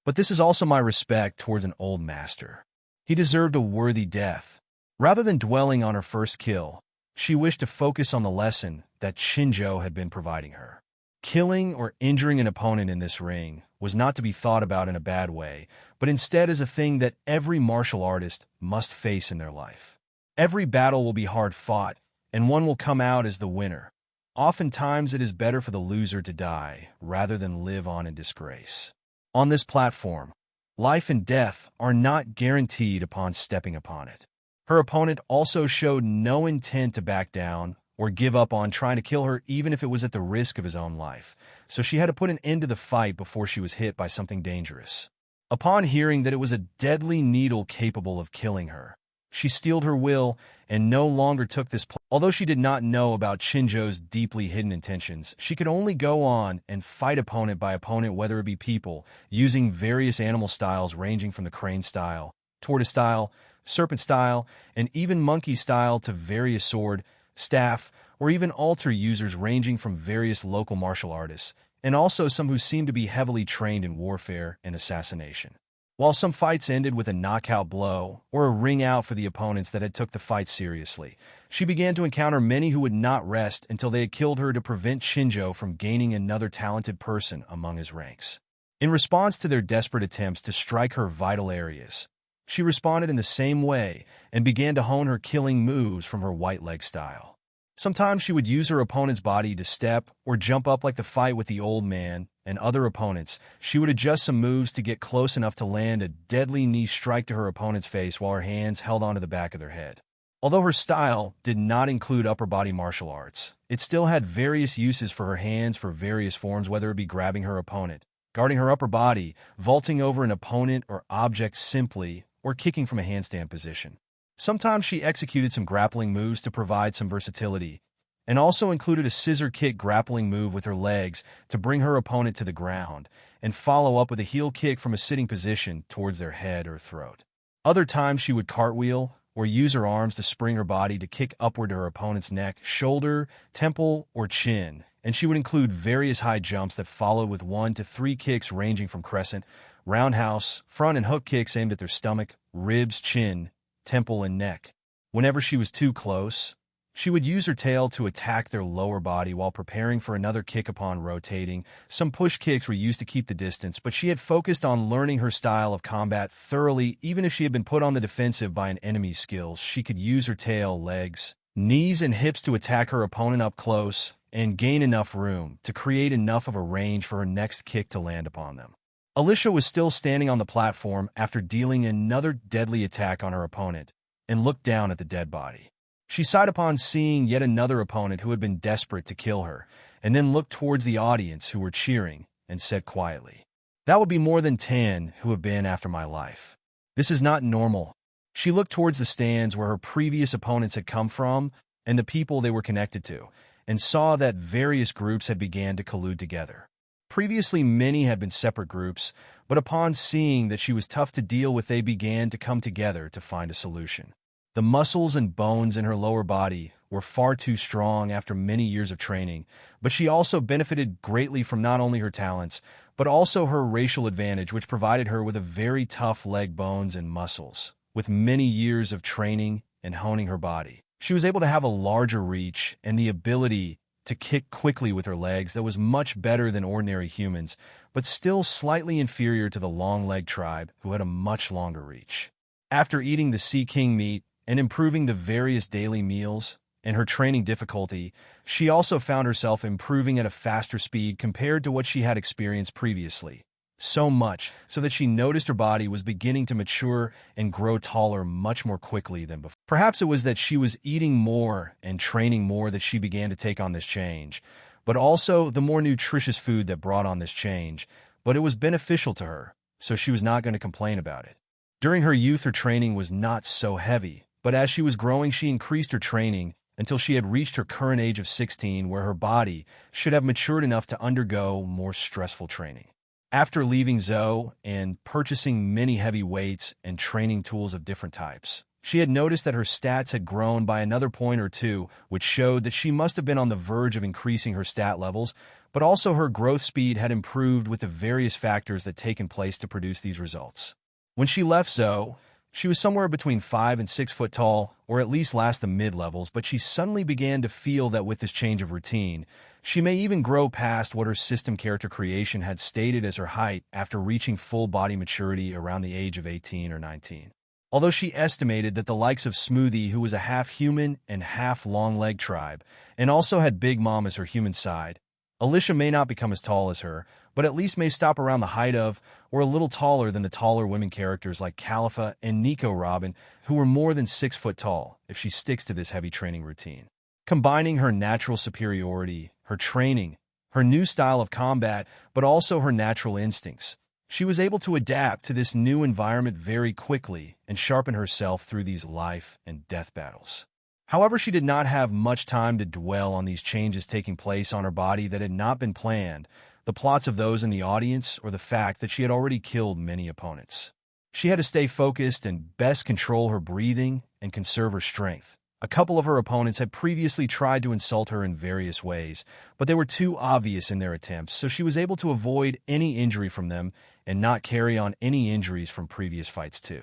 But this is also my respect towards an old master. He deserved a worthy death." Rather than dwelling on her first kill, she wished to focus on the lesson that Shinjo had been providing her. Killing or injuring an opponent in this ring was not to be thought about in a bad way, but instead as a thing that every martial artist must face in their life. Every battle will be hard fought, and one will come out as the winner. Oftentimes it is better for the loser to die rather than live on in disgrace. On this platform, life and death are not guaranteed upon stepping upon it. Her opponent also showed no intent to back down or give up on trying to kill her, even if it was at the risk of his own life, so she had to put an end to the fight before she was hit by something dangerous. Upon hearing that it was a deadly needle capable of killing her, she steeled her will and no longer took this place. Although she did not know about Shinjo's deeply hidden intentions, she could only go on and fight opponent by opponent, whether it be people, using various animal styles ranging from the crane style, tortoise style, serpent style, and even monkey style to various sword, staff, or even altar users ranging from various local martial artists, and also some who seemed to be heavily trained in warfare and assassination. While some fights ended with a knockout blow or a ring out for the opponents that had took the fight seriously, she began to encounter many who would not rest until they had killed her to prevent Shinjo from gaining another talented person among his ranks. In response to their desperate attempts to strike her vital areas, she responded in the same way and began to hone her killing moves from her white leg style. Sometimes she would use her opponent's body to step or jump up like the fight with the old man and other opponents. She would adjust some moves to get close enough to land a deadly knee strike to her opponent's face while her hands held onto the back of their head. Although her style did not include upper body martial arts, it still had various uses for her hands for various forms, whether it be grabbing her opponent, guarding her upper body, vaulting over an opponent or object simply, or kicking from a handstand position. Sometimes she executed some grappling moves to provide some versatility, and also included a scissor kick grappling move with her legs to bring her opponent to the ground, and follow up with a heel kick from a sitting position towards their head or throat. Other times she would cartwheel, or use her arms to spring her body to kick upward to her opponent's neck, shoulder, temple, or chin, and she would include various high jumps that followed with 1 to 3 kicks ranging from crescent, roundhouse, front and hook kicks aimed at their stomach, ribs, chin, temple, and neck. Whenever she was too close, she would use her tail to attack their lower body while preparing for another kick upon rotating. Some push kicks were used to keep the distance, but she had focused on learning her style of combat thoroughly. Even if she had been put on the defensive by an enemy's skills, she could use her tail, legs, knees, and hips to attack her opponent up close and gain enough room to create enough of a range for her next kick to land upon them. Alyssia was still standing on the platform after dealing another deadly attack on her opponent and looked down at the dead body. She sighed upon seeing yet another opponent who had been desperate to kill her, and then looked towards the audience who were cheering and said quietly, "That would be more than 10 who have been after my life. This is not normal." She looked towards the stands where her previous opponents had come from and the people they were connected to, and saw that various groups had began to collude together. Previously, many had been separate groups, but upon seeing that she was tough to deal with, they began to come together to find a solution. The muscles and bones in her lower body were far too strong after many years of training, but she also benefited greatly from not only her talents, but also her racial advantage, which provided her with a very tough leg bones and muscles. With many years of training and honing her body, she was able to have a larger reach and the ability to kick quickly with her legs that was much better than ordinary humans, but still slightly inferior to the long-legged tribe, who had a much longer reach. After eating the sea king meat and improving the various daily meals and her training difficulty, she also found herself improving at a faster speed compared to what she had experienced previously. So much so that she noticed her body was beginning to mature and grow taller much more quickly than before. Perhaps it was that she was eating more and training more that she began to take on this change, but also the more nutritious food that brought on this change, but it was beneficial to her, so she was not going to complain about it. During her youth, her training was not so heavy, but as she was growing, she increased her training until she had reached her current age of 16, where her body should have matured enough to undergo more stressful training. After leaving Zoe and purchasing many heavy weights and training tools of different types, she had noticed that her stats had grown by another point or two, which showed that she must have been on the verge of increasing her stat levels, but also her growth speed had improved with the various factors that taken place to produce these results. When she left Zoe, she was somewhere between 5 and 6 foot tall, or at least last the mid-levels, but she suddenly began to feel that with this change of routine, she may even grow past what her system character creation had stated as her height after reaching full body maturity around the age of 18 or 19. Although she estimated that the likes of Smoothie, who was a half-human and half-long-legged tribe, and also had Big Mom as her human side, Alyssia may not become as tall as her, but at least may stop around the height of, or a little taller than the taller women characters like Khalifa and Nico Robin, who were more than 6 foot tall, if she sticks to this heavy training routine. Combining her natural superiority, her training, her new style of combat, but also her natural instincts, she was able to adapt to this new environment very quickly and sharpen herself through these life and death battles. However, she did not have much time to dwell on these changes taking place on her body that had not been planned, the plots of those in the audience, or the fact that she had already killed many opponents. She had to stay focused and best control her breathing and conserve her strength. A couple of her opponents had previously tried to insult her in various ways, but they were too obvious in their attempts, so she was able to avoid any injury from them and not carry on any injuries from previous fights too.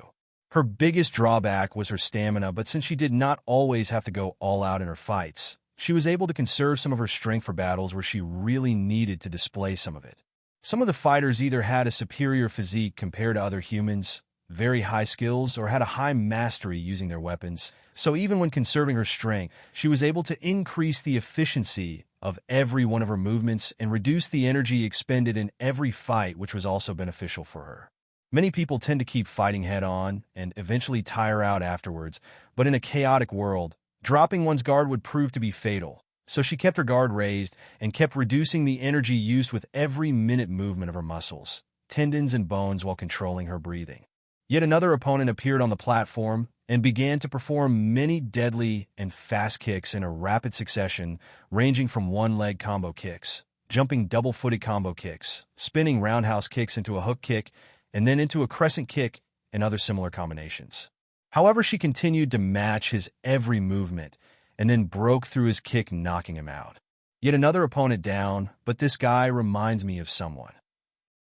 Her biggest drawback was her stamina, but since she did not always have to go all out in her fights, she was able to conserve some of her strength for battles where she really needed to display some of it. Some of the fighters either had a superior physique compared to other humans, very high skills, or had a high mastery using their weapons, so even when conserving her strength, she was able to increase the efficiency of every one of her movements and reduce the energy expended in every fight, which was also beneficial for her. Many people tend to keep fighting head-on and eventually tire out afterwards, but in a chaotic world, dropping one's guard would prove to be fatal. So she kept her guard raised and kept reducing the energy used with every minute movement of her muscles, tendons, and bones while controlling her breathing. Yet another opponent appeared on the platform and began to perform many deadly and fast kicks in a rapid succession, ranging from one-leg combo kicks, jumping double-footed combo kicks, spinning roundhouse kicks into a hook kick, and then into a crescent kick and other similar combinations. However, she continued to match his every movement and then broke through his kick, knocking him out. Yet another opponent down, but this guy reminds me of someone.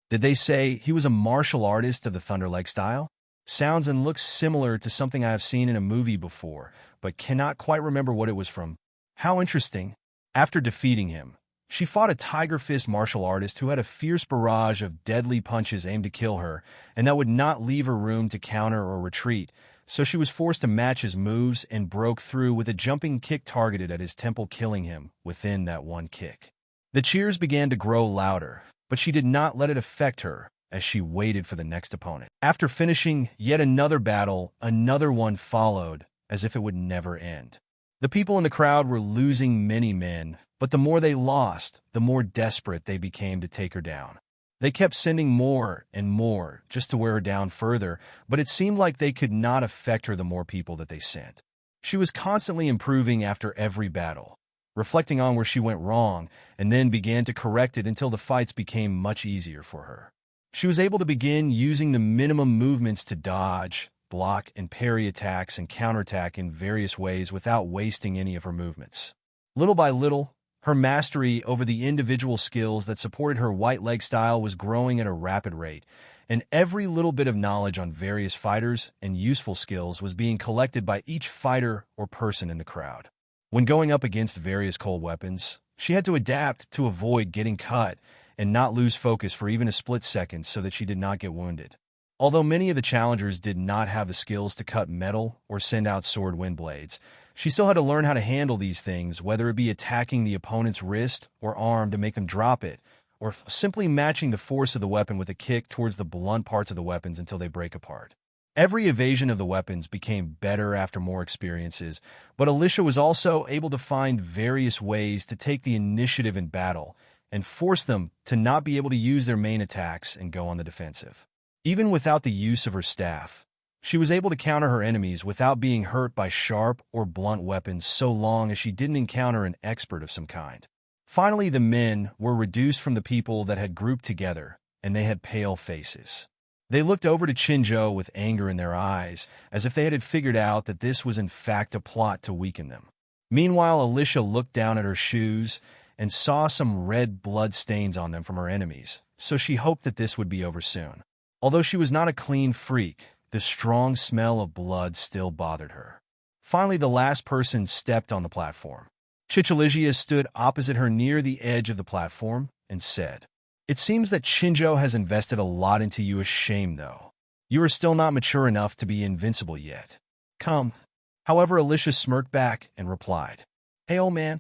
Did they say he was a martial artist of the Thunderleg style? Sounds and looks similar to something I have seen in a movie before, but cannot quite remember what it was from. How interesting. After defeating him, she fought a Tiger Fist martial artist who had a fierce barrage of deadly punches aimed to kill her, and that would not leave her room to counter or retreat, so she was forced to match his moves and broke through with a jumping kick targeted at his temple, killing him within that one kick. The cheers began to grow louder, but she did not let it affect her as she waited for the next opponent. After finishing yet another battle, another one followed, as if it would never end. The people in the crowd were losing many men, but the more they lost, the more desperate they became to take her down. They kept sending more and more just to wear her down further, but it seemed like they could not affect her the more people that they sent. She was constantly improving after every battle, reflecting on where she went wrong, and then began to correct it until the fights became much easier for her. She was able to begin using the minimum movements to dodge, block, and parry attacks and counterattack in various ways without wasting any of her movements. Little by little, her mastery over the individual skills that supported her white leg style was growing at a rapid rate, and every little bit of knowledge on various fighters and useful skills was being collected by each fighter or person in the crowd. When going up against various cold weapons, She had to adapt to avoid getting cut and not lose focus for even a split second so that she did not get wounded. Although many of the challengers did not have the skills to cut metal or send out sword wind blades, she still had to learn how to handle these things, whether it be attacking the opponent's wrist or arm to make them drop it, or simply matching the force of the weapon with a kick towards the blunt parts of the weapons until they break apart. Every evasion of the weapons became better after more experiences, but Alyssia was also able to find various ways to take the initiative in battle and force them to not be able to use their main attacks and go on the defensive. Even without the use of her staff, she was able to counter her enemies without being hurt by sharp or blunt weapons so long as she didn't encounter an expert of some kind. Finally, the men were reduced from the people that had grouped together, and they had pale faces. They looked over to Kan-Gar-Chu with anger in their eyes, as if they had figured out that this was in fact a plot to weaken them. Meanwhile, Alyssia looked down at her shoes and saw some red blood stains on them from her enemies, so she hoped that this would be over soon. Although she was not a clean freak, the strong smell of blood still bothered her. Finally, the last person stepped on the platform. Alyssia stood opposite her near the edge of the platform and said, "It seems that Kan-Gar-Chu has invested a lot into you. A shame, though. You are still not mature enough to be invincible yet. Come." However, Alyssia smirked back and replied, "Hey, old man,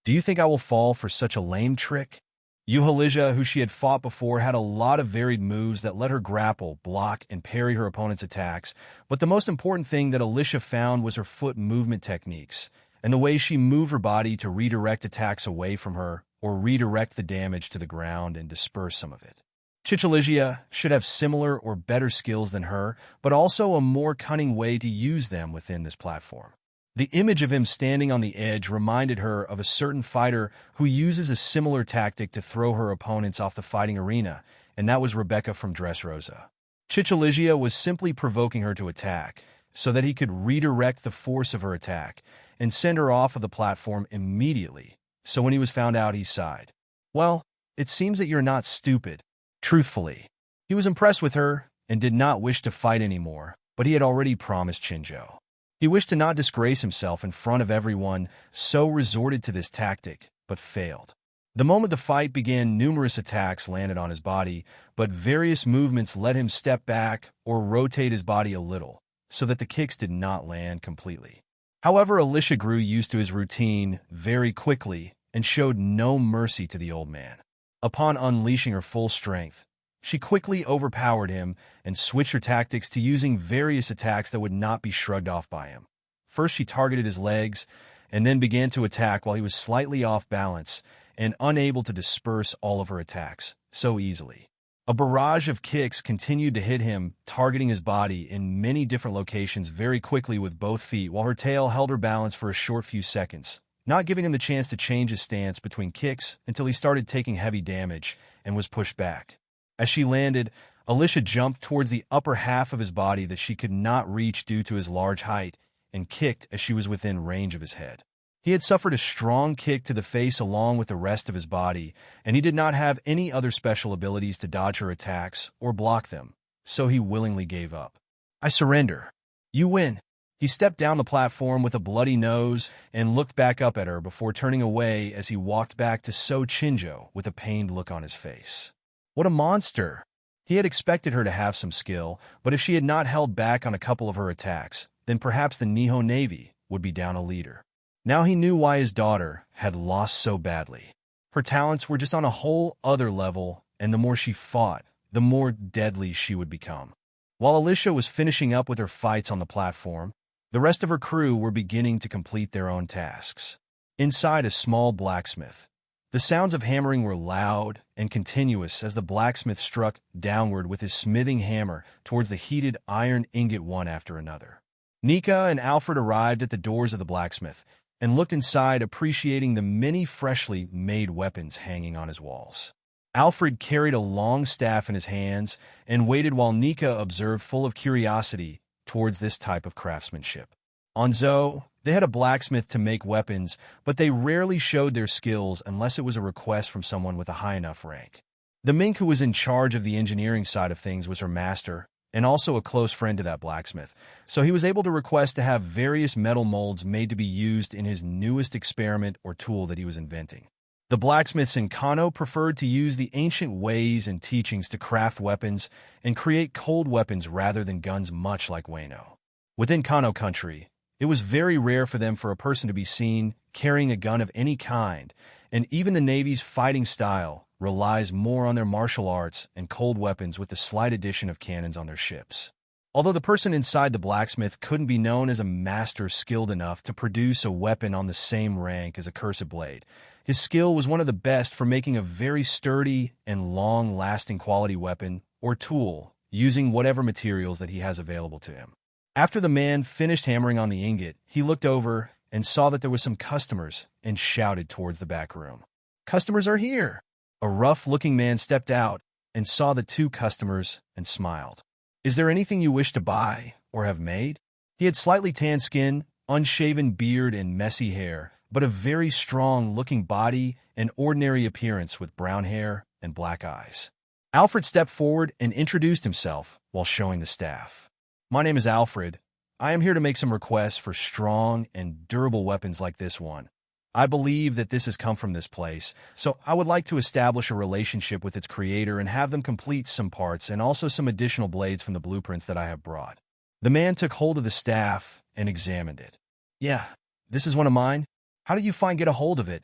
do you think I will fall for such a lame trick?" Alyssia, who she had fought before, had a lot of varied moves that let her grapple, block, and parry her opponent's attacks, but the most important thing that Alyssia found was her foot movement techniques, and the way she moved her body to redirect attacks away from her, or redirect the damage to the ground and disperse some of it. Alyssia should have similar or better skills than her, but also a more cunning way to use them within this platform. The image of him standing on the edge reminded her of a certain fighter who uses a similar tactic to throw her opponents off the fighting arena, and that was Rebecca from Dressrosa. Alyssia was simply provoking her to attack, so that he could redirect the force of her attack and send her off of the platform immediately. So when he was found out, he sighed. "Well, it seems that you're not stupid." Truthfully, he was impressed with her and did not wish to fight anymore, but he had already promised Kan-Gar-Chu. He wished to not disgrace himself in front of everyone, so resorted to this tactic, but failed. The moment the fight began, numerous attacks landed on his body, but various movements let him step back or rotate his body a little, so that the kicks did not land completely. However, Alyssia grew used to his routine very quickly and showed no mercy to the old man. Upon unleashing her full strength, she quickly overpowered him and switched her tactics to using various attacks that would not be shrugged off by him. First, she targeted his legs, and then began to attack while he was slightly off balance and unable to disperse all of her attacks so easily. A barrage of kicks continued to hit him, targeting his body in many different locations very quickly with both feet, while her tail held her balance for a short few seconds, not giving him the chance to change his stance between kicks until he started taking heavy damage and was pushed back. As she landed, Alyssia jumped towards the upper half of his body that she could not reach due to his large height and kicked as she was within range of his head. He had suffered a strong kick to the face along with the rest of his body, and he did not have any other special abilities to dodge her attacks or block them, so he willingly gave up. "I surrender. You win." He stepped down the platform with a bloody nose and looked back up at her before turning away as he walked back to Kan-Gar-Chu with a pained look on his face. What a monster! He had expected her to have some skill, but if she had not held back on a couple of her attacks, then perhaps the Nihon Navy would be down a leader. Now he knew why his daughter had lost so badly. Her talents were just on a whole other level, and the more she fought, the more deadly she would become. While Alyssia was finishing up with her fights on the platform, the rest of her crew were beginning to complete their own tasks. Inside a small blacksmith, the sounds of hammering were loud and continuous as the blacksmith struck downward with his smithing hammer towards the heated iron ingot one after another. Nika and Alfred arrived at the doors of the blacksmith and looked inside, appreciating the many freshly made weapons hanging on his walls. Alfred carried a long staff in his hands and waited while Nika observed full of curiosity towards this type of craftsmanship. On Zo, they had a blacksmith to make weapons, but they rarely showed their skills unless it was a request from someone with a high enough rank. The mink who was in charge of the engineering side of things was her master, and also a close friend to that blacksmith, so he was able to request to have various metal molds made to be used in his newest experiment or tool that he was inventing. The blacksmiths in Kano preferred to use the ancient ways and teachings to craft weapons and create cold weapons rather than guns, much like Wano. Within Kano country, it was very rare for a person to be seen carrying a gun of any kind, and even the Navy's fighting style relies more on their martial arts and cold weapons, with the slight addition of cannons on their ships. Although the person inside the blacksmith couldn't be known as a master skilled enough to produce a weapon on the same rank as a cursed blade, his skill was one of the best for making a very sturdy and long-lasting quality weapon or tool, using whatever materials that he has available to him. After the man finished hammering on the ingot, he looked over and saw that there were some customers and shouted towards the back room. "Customers are here!" A rough-looking man stepped out and saw the two customers and smiled. "Is there anything you wish to buy or have made?" He had slightly tanned skin, unshaven beard, and messy hair, but a very strong-looking body and ordinary appearance with brown hair and black eyes. Alfred stepped forward and introduced himself while showing the staff. "My name is Alfred. I am here to make some requests for strong and durable weapons like this one. I believe that this has come from this place, so I would like to establish a relationship with its creator and have them complete some parts and also some additional blades from the blueprints that I have brought." The man took hold of the staff and examined it. "Yeah, this is one of mine. How did you get a hold of it?"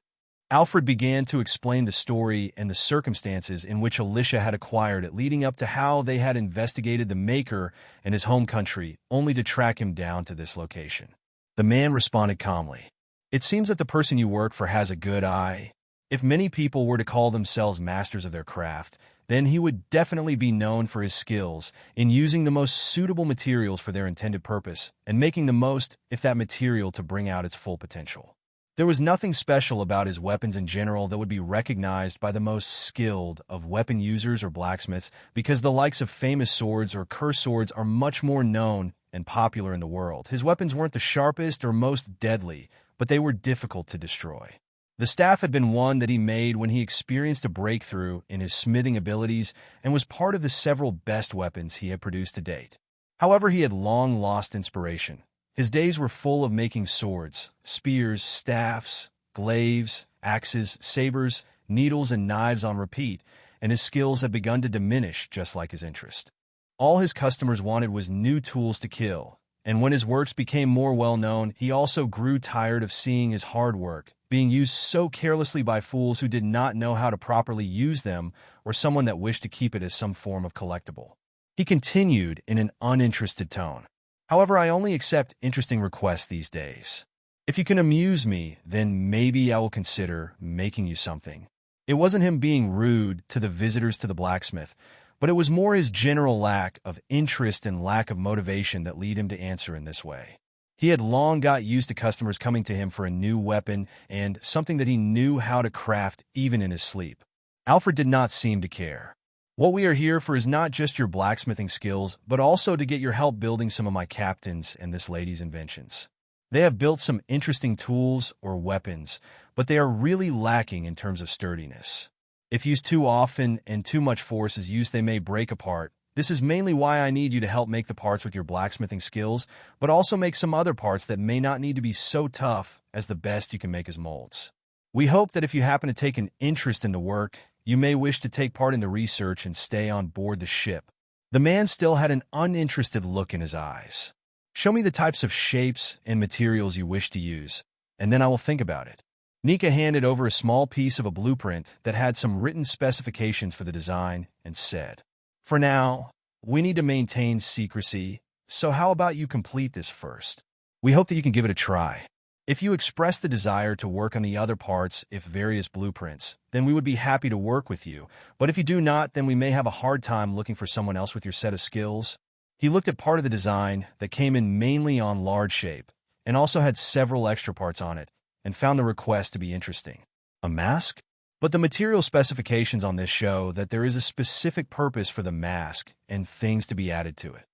Alfred began to explain the story and the circumstances in which Alyssia had acquired it, leading up to how they had investigated the maker in his home country, only to track him down to this location. The man responded calmly, "It seems that the person you work for has a good eye. If many people were to call themselves masters of their craft, then he would definitely be known for his skills in using the most suitable materials for their intended purpose and making the most of that material to bring out its full potential. There was nothing special about his weapons in general that would be recognized by the most skilled of weapon users or blacksmiths, because the likes of famous swords or cursed swords are much more known and popular in the world. His weapons weren't the sharpest or most deadly, but they were difficult to destroy. The staff had been one that he made when he experienced a breakthrough in his smithing abilities and was part of the several best weapons he had produced to date. However, he had long lost inspiration. His days were full of making swords, spears, staffs, glaives, axes, sabers, needles, and knives on repeat, and his skills had begun to diminish just like his interest. All his customers wanted was new tools to kill, and when his works became more well-known, he also grew tired of seeing his hard work being used so carelessly by fools who did not know how to properly use them or someone that wished to keep it as some form of collectible. He continued in an uninterested tone. "However, I only accept interesting requests these days. If you can amuse me, then maybe I will consider making you something." It wasn't him being rude to the visitors to the blacksmith, but it was more his general lack of interest and lack of motivation that led him to answer in this way. He had long got used to customers coming to him for a new weapon and something that he knew how to craft even in his sleep. Alfred did not seem to care. "What we are here for is not just your blacksmithing skills, but also to get your help building some of my captain's and this lady's inventions. They have built some interesting tools or weapons, but they are really lacking in terms of sturdiness. If used too often and too much force is used, they may break apart. This is mainly why I need you to help make the parts with your blacksmithing skills, but also make some other parts that may not need to be so tough, as the best you can make is molds. We hope that if you happen to take an interest in the work, you may wish to take part in the research and stay on board the ship." The man still had an uninterested look in his eyes. "Show me the types of shapes and materials you wish to use, and then I will think about it." Nika handed over a small piece of a blueprint that had some written specifications for the design and said, "For now, we need to maintain secrecy, so how about you complete this first? We hope that you can give it a try. If you express the desire to work on the other parts, if various blueprints, then we would be happy to work with you. But if you do not, then we may have a hard time looking for someone else with your set of skills." He looked at part of the design that came in mainly on large shape and also had several extra parts on it and found the request to be interesting. "A mask?" But the material specifications on this show that there is a specific purpose for the mask and things to be added to it.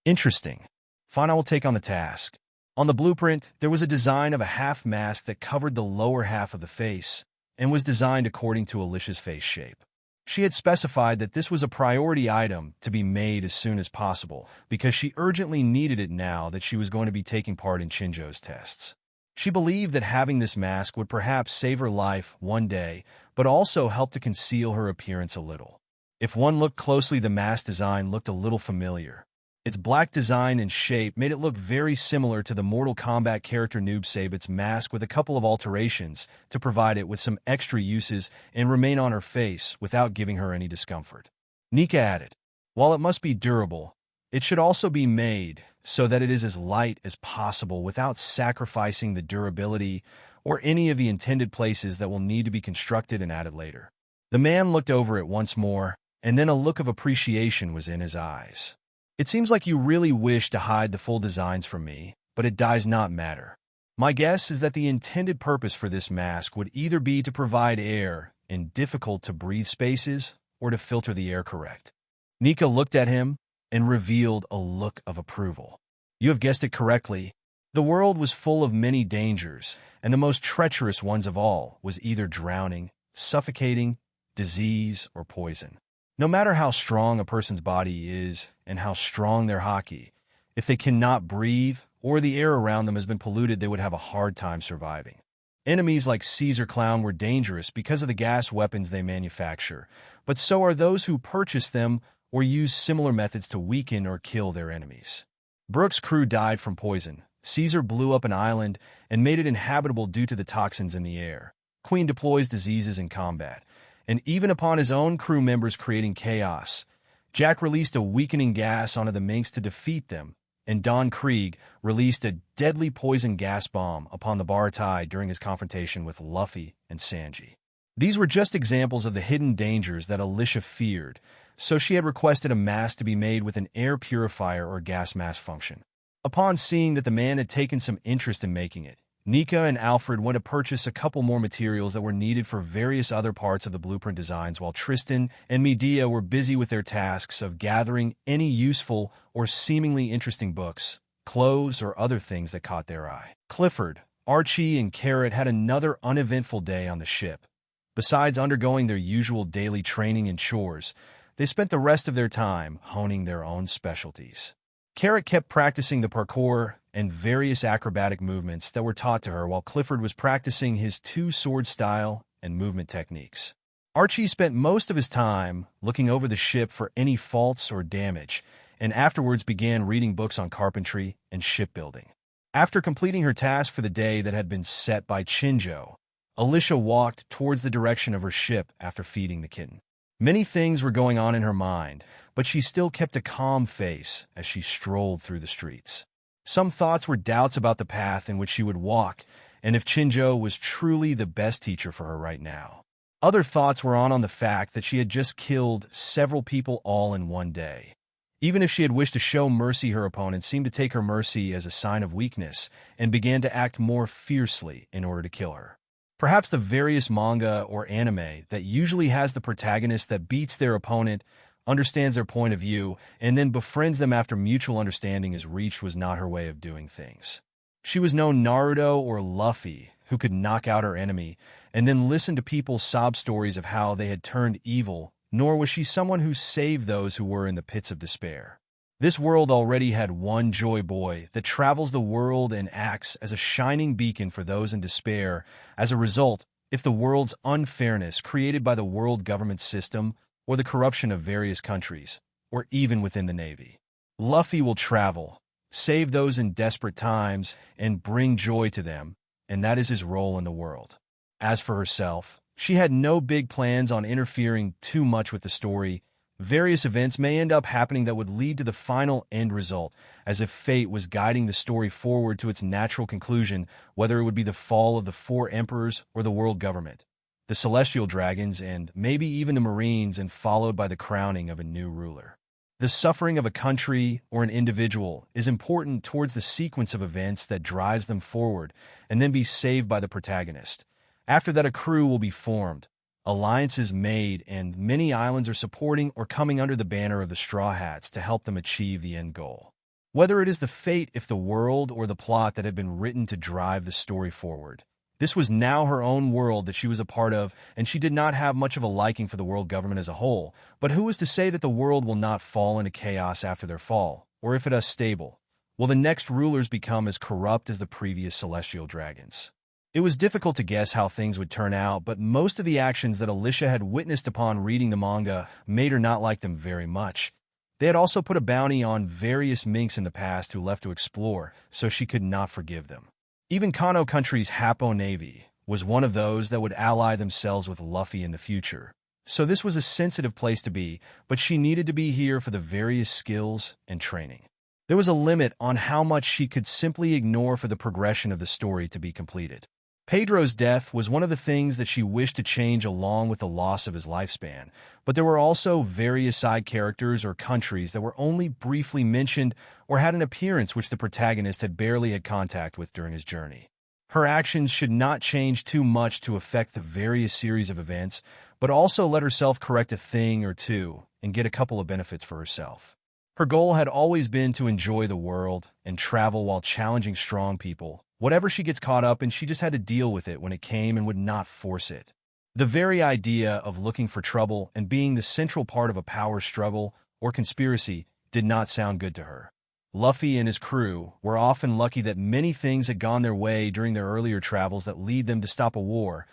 "Interesting. Fine, I will take on the task." On the blueprint, there was a design of a half mask that covered the lower half of the face and was designed according to Alyssia's face shape. She had specified that this was a priority item to be made as soon as possible because she urgently needed it now that she was going to be taking part in Shinjo's tests. She believed that having this mask would perhaps save her life one day, but also help to conceal her appearance a little. If one looked closely, the mask design looked a little familiar. Its black design and shape made it look very similar to the Mortal Kombat character Noob Saibot's mask, with a couple of alterations to provide it with some extra uses and remain on her face without giving her any discomfort. Nika added, "While it must be durable, it should also be made so that it is as light as possible without sacrificing the durability or any of the intended places that will need to be constructed and added later." The man looked over it once more, and then a look of appreciation was in his eyes. "It seems like you really wish to hide the full designs from me, but it does not matter. My guess is that the intended purpose for this mask would either be to provide air in difficult-to-breathe spaces or to filter the air correct." Nika looked at him and revealed a look of approval. "You have guessed it correctly. The world was full of many dangers, and the most treacherous ones of all was either drowning, suffocating, disease, or poison. No matter how strong a person's body is and how strong their haki, if they cannot breathe or the air around them has been polluted, they would have a hard time surviving. Enemies like Caesar Clown were dangerous because of the gas weapons they manufacture, but so are those who purchase them or use similar methods to weaken or kill their enemies. Brooks' crew died from poison. Caesar blew up an island and made it inhabitable due to the toxins in the air. Queen deploys diseases in combat, and even upon his own crew members creating chaos. Jack released a weakening gas onto the Minks to defeat them, and Don Krieg released a deadly poison gas bomb upon the Baratai during his confrontation with Luffy and Sanji. These were just examples of the hidden dangers that Alyssia feared, so she had requested a mask to be made with an air purifier or gas mask function. Upon seeing that the man had taken some interest in making it, Nika and Alfred went to purchase a couple more materials that were needed for various other parts of the blueprint designs, while Tristan and Medea were busy with their tasks of gathering any useful or seemingly interesting books, clothes, or other things that caught their eye. Clifford, Archie, and Carrot had another uneventful day on the ship. Besides undergoing their usual daily training and chores, they spent the rest of their time honing their own specialties. Carrot kept practicing the parkour and various acrobatic movements that were taught to her, while Clifford was practicing his two-sword style and movement techniques. Archie spent most of his time looking over the ship for any faults or damage, and afterwards began reading books on carpentry and shipbuilding. After completing her task for the day that had been set by Chinjo, Alyssia walked towards the direction of her ship after feeding the kitten. Many things were going on in her mind, but she still kept a calm face as she strolled through the streets. Some thoughts were doubts about the path in which she would walk, and if Chinjo was truly the best teacher for her right now. Other thoughts were on the fact that she had just killed several people all in one day. Even if she had wished to show mercy, her opponent seemed to take her mercy as a sign of weakness and began to act more fiercely in order to kill her. Perhaps the various manga or anime that usually has the protagonist that beats their opponent, understands their point of view, and then befriends them after mutual understanding is reached was not her way of doing things. She was no Naruto or Luffy who could knock out her enemy and then listen to people's sob stories of how they had turned evil, nor was she someone who saved those who were in the pits of despair. This world already had one Joy Boy that travels the world and acts as a shining beacon for those in despair. As a result, if the world's unfairness created by the world government system or the corruption of various countries, or even within the Navy, Luffy will travel, save those in desperate times, and bring joy to them, and that is his role in the world. As for herself, she had no big plans on interfering too much with the story. Various events may end up happening that would lead to the final end result, as if fate was guiding the story forward to its natural conclusion, whether it would be the fall of the 4 emperors or the world government, the celestial dragons, and maybe even the Marines, and followed by the crowning of a new ruler. The suffering of a country or an individual is important towards the sequence of events that drives them forward, and then be saved by the protagonist. After that, a crew will be formed, alliances made, and many islands are supporting or coming under the banner of the Straw Hats to help them achieve the end goal. Whether it is the fate if the world or the plot that had been written to drive the story forward. This was now her own world that she was a part of, and she did not have much of a liking for the world government as a whole. But who is to say that the world will not fall into chaos after their fall, or if it is stable, will the next rulers become as corrupt as the previous celestial dragons? It was difficult to guess how things would turn out, but most of the actions that Alyssia had witnessed upon reading the manga made her not like them very much. They had also put a bounty on various minks in the past who left to explore, so she could not forgive them. Even Kano Country's Happo Navy was one of those that would ally themselves with Luffy in the future. So this was a sensitive place to be, but she needed to be here for the various skills and training. There was a limit on how much she could simply ignore for the progression of the story to be completed. Pedro's death was one of the things that she wished to change along with the loss of his lifespan, but there were also various side characters or countries that were only briefly mentioned or had an appearance which the protagonist had barely had contact with during his journey. Her actions should not change too much to affect the various series of events, but also let herself correct a thing or two and get a couple of benefits for herself. Her goal had always been to enjoy the world and travel while challenging strong people. Whatever she gets caught up in, she just had to deal with it when it came and would not force it. The very idea of looking for trouble and being the central part of a power struggle or conspiracy did not sound good to her. Luffy and his crew were often lucky that many things had gone their way during their earlier travels that lead them to stop a war,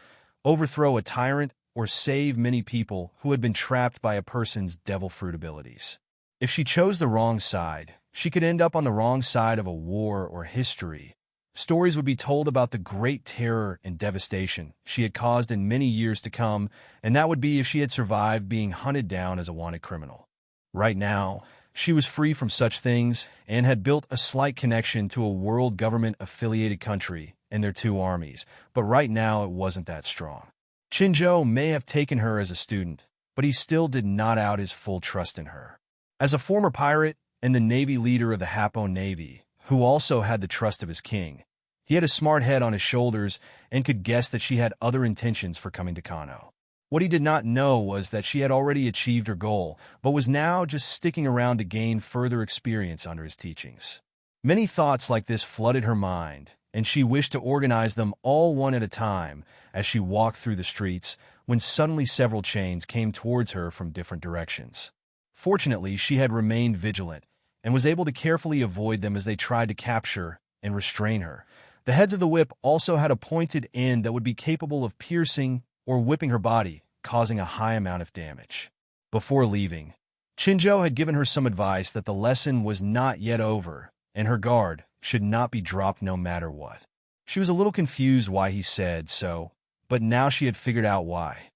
overthrow a tyrant, or save many people who had been trapped by a person's devil fruit abilities. If she chose the wrong side, she could end up on the wrong side of a war or history. Stories would be told about the great terror and devastation she had caused in many years to come, and that would be if she had survived being hunted down as a wanted criminal. Right now, she was free from such things and had built a slight connection to a world government-affiliated country and their two armies, but right now it wasn't that strong. Shinjo may have taken her as a student, but he still did not out his full trust in her. As a former pirate and the Navy leader of the Happo Navy, who also had the trust of his king, he had a smart head on his shoulders and could guess that she had other intentions for coming to Kano. What he did not know was that she had already achieved her goal, but was now just sticking around to gain further experience under his teachings. Many thoughts like this flooded her mind, and she wished to organize them all one at a time as she walked through the streets, when suddenly several chains came towards her from different directions. Fortunately, she had remained vigilant and was able to carefully avoid them as they tried to capture and restrain her. The heads of the whip also had a pointed end that would be capable of piercing or whipping her body, causing a high amount of damage. Before leaving, Shinjo had given her some advice that the lesson was not yet over, and her guard should not be dropped no matter what. She was a little confused why he said so, but now she had figured out why.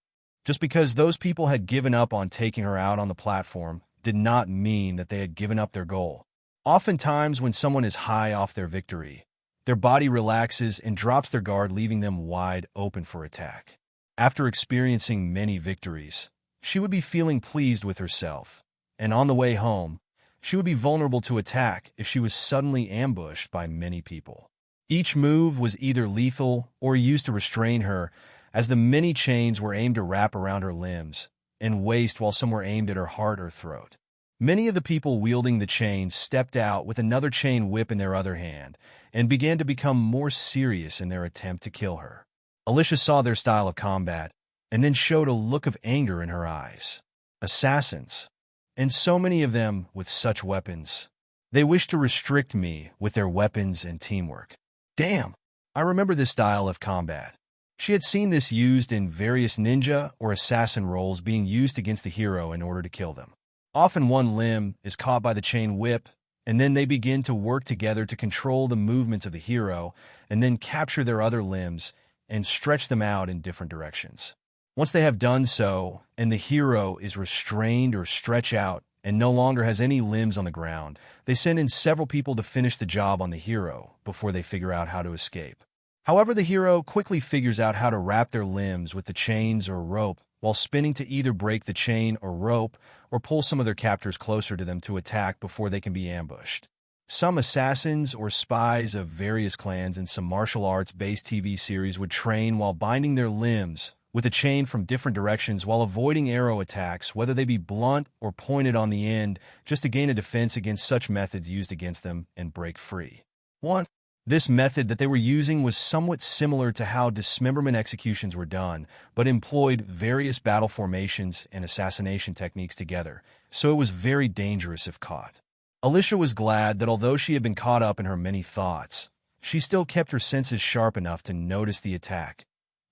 Just because those people had given up on taking her out on the platform did not mean that they had given up their goal. Oftentimes, when someone is high off their victory, their body relaxes and drops their guard, leaving them wide open for attack. After experiencing many victories, she would be feeling pleased with herself, and on the way home, she would be vulnerable to attack if she was suddenly ambushed by many people. Each move was either lethal or used to restrain her, as the many chains were aimed to wrap around her limbs and waist, while some were aimed at her heart or throat. Many of the people wielding the chains stepped out with another chain whip in their other hand and began to become more serious in their attempt to kill her. Alyssia saw their style of combat and then showed a look of anger in her eyes. Assassins, and so many of them with such weapons. They wish to restrict me with their weapons and teamwork. Damn, I remember this style of combat. She had seen this used in various ninja or assassin roles, being used against the hero in order to kill them. Often one limb is caught by the chain whip, and then they begin to work together to control the movements of the hero, and then capture their other limbs and stretch them out in different directions. Once they have done so, and the hero is restrained or stretched out and no longer has any limbs on the ground, they send in several people to finish the job on the hero before they figure out how to escape. However, the hero quickly figures out how to wrap their limbs with the chains or rope while spinning to either break the chain or rope or pull some of their captors closer to them to attack before they can be ambushed. Some assassins or spies of various clans in some martial arts-based TV series would train while binding their limbs with a chain from different directions while avoiding arrow attacks, whether they be blunt or pointed on the end, just to gain a defense against such methods used against them and break free. 1. This method that they were using was somewhat similar to how dismemberment executions were done, but employed various battle formations and assassination techniques together, so it was very dangerous if caught. Alyssia was glad that although she had been caught up in her many thoughts, she still kept her senses sharp enough to notice the attack.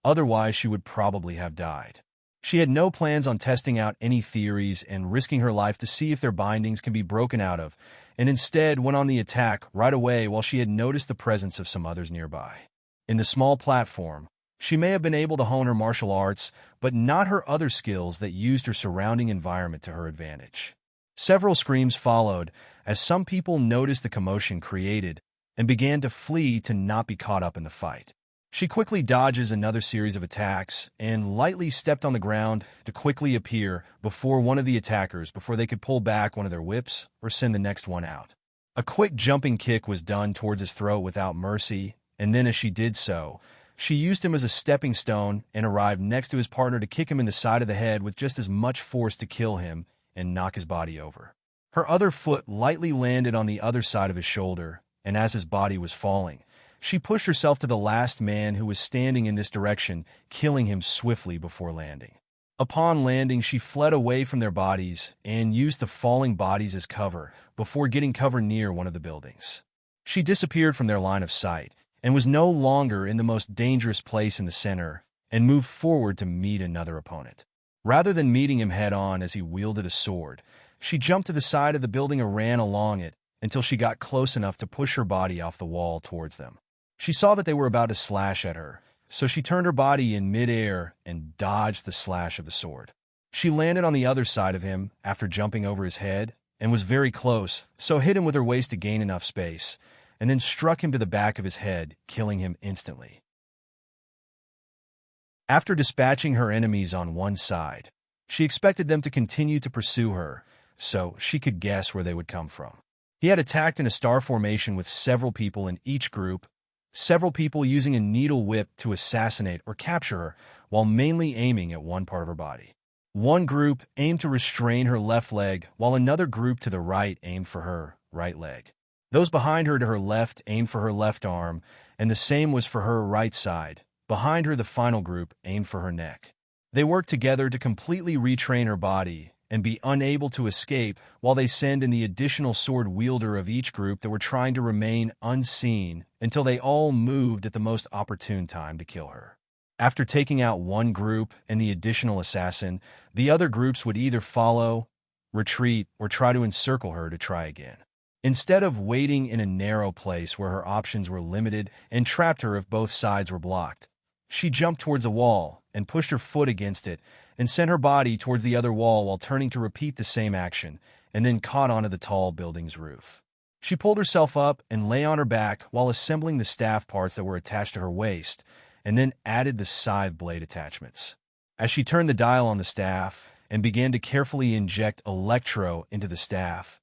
Otherwise, she would probably have died. She had no plans on testing out any theories and risking her life to see if their bindings can be broken out of, and instead went on the attack right away while she had noticed the presence of some others nearby. In the small platform, she may have been able to hone her martial arts, but not her other skills that used her surrounding environment to her advantage. Several screams followed as some people noticed the commotion created and began to flee to not be caught up in the fight. She quickly dodges another series of attacks and lightly stepped on the ground to quickly appear before one of the attackers before they could pull back one of their whips or send the next one out. A quick jumping kick was done towards his throat without mercy, and then as she did so, she used him as a stepping stone and arrived next to his partner to kick him in the side of the head with just as much force to kill him and knock his body over. Her other foot lightly landed on the other side of his shoulder, and as his body was falling, she pushed herself to the last man who was standing in this direction, killing him swiftly before landing. Upon landing, she fled away from their bodies and used the falling bodies as cover before getting cover near one of the buildings. She disappeared from their line of sight and was no longer in the most dangerous place in the center and moved forward to meet another opponent. Rather than meeting him head-on as he wielded a sword, she jumped to the side of the building and ran along it until she got close enough to push her body off the wall towards them. She saw that they were about to slash at her, so she turned her body in mid-air and dodged the slash of the sword. She landed on the other side of him after jumping over his head and was very close, so hit him with her waist to gain enough space, and then struck him to the back of his head, killing him instantly. After dispatching her enemies on one side, she expected them to continue to pursue her, so she could guess where they would come from. He had attacked in a star formation with several people in each group, several people using a needle whip to assassinate or capture her, while mainly aiming at one part of her body. One group aimed to restrain her left leg, while another group to the right aimed for her right leg. Those behind her to her left aimed for her left arm, and the same was for her right side. Behind her, the final group aimed for her neck. They worked together to completely retrain her body and be unable to escape while they send in the additional sword wielder of each group that were trying to remain unseen until they all moved at the most opportune time to kill her. After taking out one group and the additional assassin, the other groups would either follow, retreat, or try to encircle her to try again. Instead of waiting in a narrow place where her options were limited and trapped her if both sides were blocked, she jumped towards a wall and pushed her foot against it and sent her body towards the other wall while turning to repeat the same action, and then caught onto the tall building's roof. She pulled herself up and lay on her back while assembling the staff parts that were attached to her waist, and then added the scythe blade attachments. As she turned the dial on the staff and began to carefully inject electro into the staff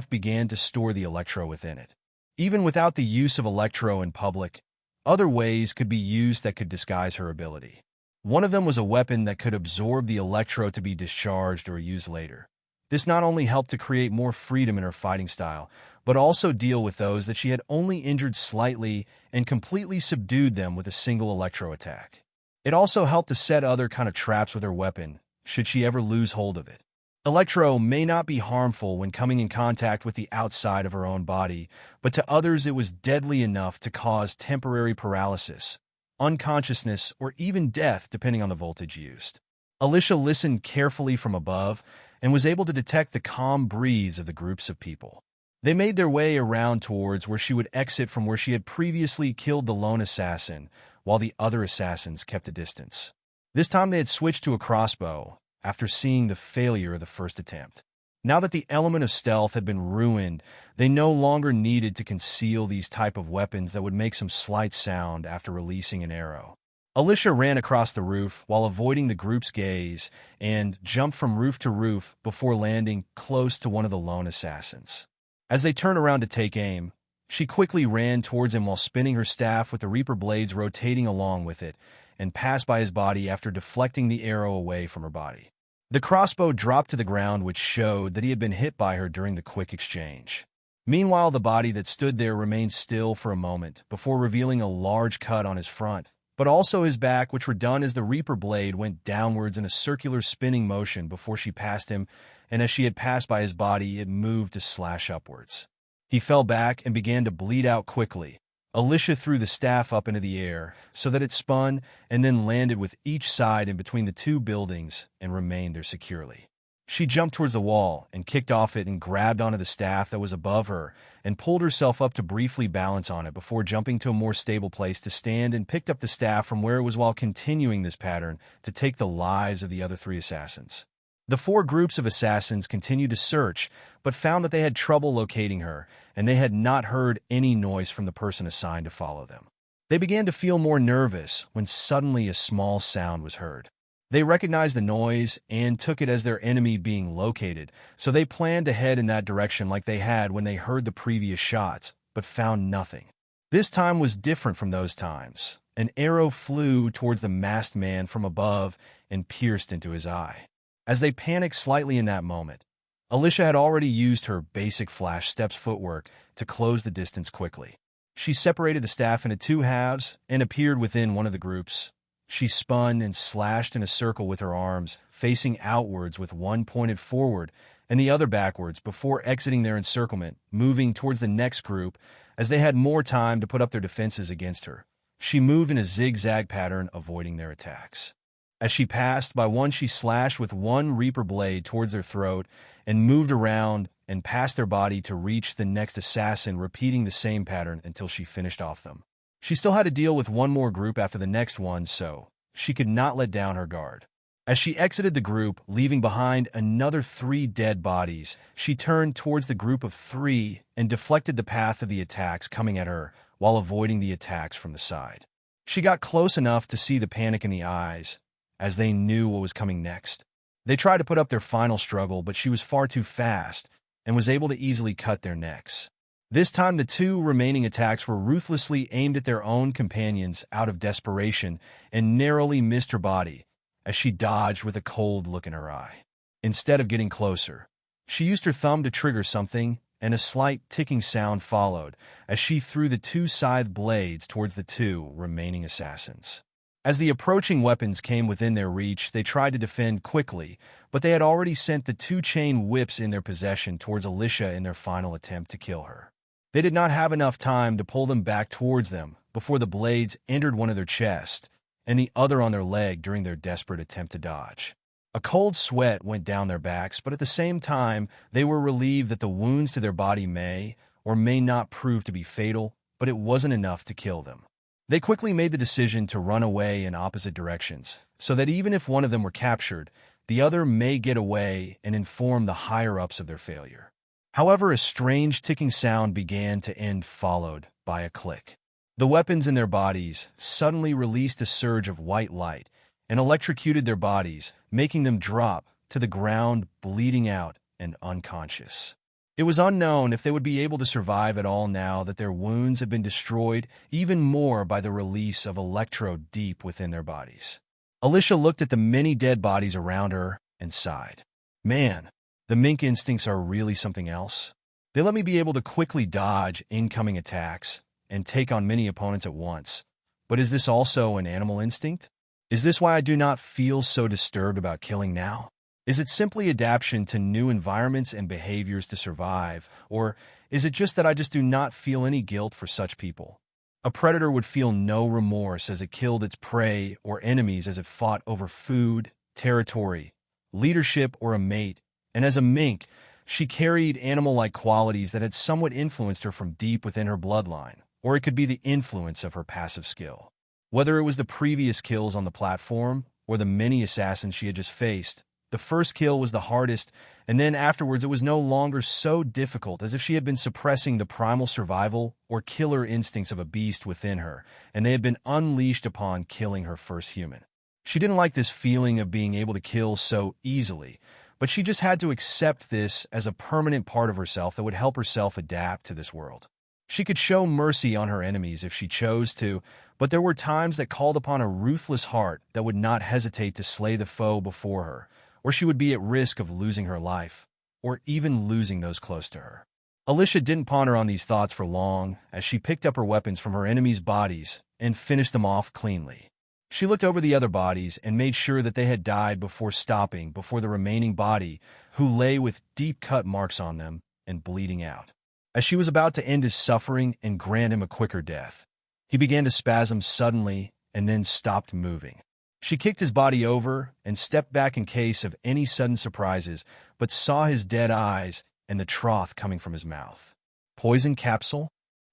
began to store the electro within it. Even without the use of electro in public, other ways could be used that could disguise her ability. One of them was a weapon that could absorb the electro to be discharged or used later. This not only helped to create more freedom in her fighting style, but also deal with those that she had only injured slightly and completely subdued them with a single electro attack. It also helped to set other kind of traps with her weapon, should she ever lose hold of it. Electro may not be harmful when coming in contact with the outside of her own body, but to others it was deadly enough to cause temporary paralysis, unconsciousness, or even death depending on the voltage used. Alyssia listened carefully from above and was able to detect the calm breeze of the groups of people. They made their way around towards where she would exit from where she had previously killed the lone assassin, while the other assassins kept a distance. This time they had switched to a crossbow, after seeing the failure of the first attempt. Now that the element of stealth had been ruined, they no longer needed to conceal these type of weapons that would make some slight sound after releasing an arrow. Alyssia ran across the roof while avoiding the group's gaze and jumped from roof to roof before landing close to one of the lone assassins. As they turned around to take aim, she quickly ran towards him while spinning her staff with the Reaper blades rotating along with it, and passed by his body after deflecting the arrow away from her body. The crossbow dropped to the ground, which showed that he had been hit by her during the quick exchange. Meanwhile, the body that stood there remained still for a moment before revealing a large cut on his front, but also his back, which were done as the Reaper blade went downwards in a circular spinning motion before she passed him, and as she had passed by his body, it moved to slash upwards. He fell back and began to bleed out quickly. Alyssia threw the staff up into the air so that it spun and then landed with each side in between the two buildings and remained there securely. She jumped towards the wall and kicked off it and grabbed onto the staff that was above her and pulled herself up to briefly balance on it before jumping to a more stable place to stand and picked up the staff from where it was while continuing this pattern to take the lives of the other 3 assassins. The 4 groups of assassins continued to search, but found that they had trouble locating her, and they had not heard any noise from the person assigned to follow them. They began to feel more nervous when suddenly a small sound was heard. They recognized the noise and took it as their enemy being located, so they planned to head in that direction like they had when they heard the previous shots, but found nothing. This time was different from those times. An arrow flew towards the masked man from above and pierced into his eye. As they panicked slightly in that moment, Alyssia had already used her basic flash steps footwork to close the distance quickly. She separated the staff into 2 halves and appeared within one of the groups. She spun and slashed in a circle with her arms, facing outwards with one pointed forward and the other backwards before exiting their encirclement, moving towards the next group as they had more time to put up their defenses against her. She moved in a zigzag pattern, avoiding their attacks. As she passed by one, she slashed with one Reaper blade towards their throat and moved around and past their body to reach the next assassin, repeating the same pattern until she finished off them. She still had to deal with one more group after the next one, so she could not let down her guard. As she exited the group, leaving behind another 3 dead bodies, she turned towards the group of 3 and deflected the path of the attacks coming at her while avoiding the attacks from the side. She got close enough to see the panic in the eyes, as they knew what was coming next. They tried to put up their final struggle, but she was far too fast and was able to easily cut their necks. This time, the 2 remaining attacks were ruthlessly aimed at their own companions out of desperation and narrowly missed her body as she dodged with a cold look in her eye. Instead of getting closer, she used her thumb to trigger something, and a slight ticking sound followed as she threw the 2 scythe blades towards the 2 remaining assassins. As the approaching weapons came within their reach, they tried to defend quickly, but they had already sent the 2 chain whips in their possession towards Alyssia in their final attempt to kill her. They did not have enough time to pull them back towards them before the blades entered one of their chest and the other on their leg during their desperate attempt to dodge. A cold sweat went down their backs, but at the same time, they were relieved that the wounds to their body may or may not prove to be fatal, but it wasn't enough to kill them. They quickly made the decision to run away in opposite directions, so that even if one of them were captured, the other may get away and inform the higher-ups of their failure. However, a strange ticking sound began to end, followed by a click. The weapons in their bodies suddenly released a surge of white light and electrocuted their bodies, making them drop to the ground, bleeding out and unconscious. It was unknown if they would be able to survive at all now that their wounds had been destroyed even more by the release of electro deep within their bodies. Alyssia looked at the many dead bodies around her and sighed. Man, the mink instincts are really something else. They let me be able to quickly dodge incoming attacks and take on many opponents at once. But is this also an animal instinct? Is this why I do not feel so disturbed about killing now? Is it simply adaptation to new environments and behaviors to survive, or is it just that I just do not feel any guilt for such people? A predator would feel no remorse as it killed its prey or enemies as it fought over food, territory, leadership, or a mate, and as a mink, she carried animal-like qualities that had somewhat influenced her from deep within her bloodline, or it could be the influence of her passive skill. Whether it was the previous kills on the platform or the many assassins she had just faced, the first kill was the hardest, and then afterwards it was no longer so difficult, as if she had been suppressing the primal survival or killer instincts of a beast within her, and they had been unleashed upon killing her first human. She didn't like this feeling of being able to kill so easily, but she just had to accept this as a permanent part of herself that would help herself adapt to this world. She could show mercy on her enemies if she chose to, but there were times that called upon a ruthless heart that would not hesitate to slay the foe before her, or she would be at risk of losing her life, or even losing those close to her. Alyssia didn't ponder on these thoughts for long as she picked up her weapons from her enemies' bodies and finished them off cleanly. She looked over the other bodies and made sure that they had died before stopping before the remaining body, who lay with deep-cut marks on them and bleeding out. As she was about to end his suffering and grant him a quicker death, he began to spasm suddenly and then stopped moving. She kicked his body over and stepped back in case of any sudden surprises, but saw his dead eyes and the froth coming from his mouth. Poison capsule?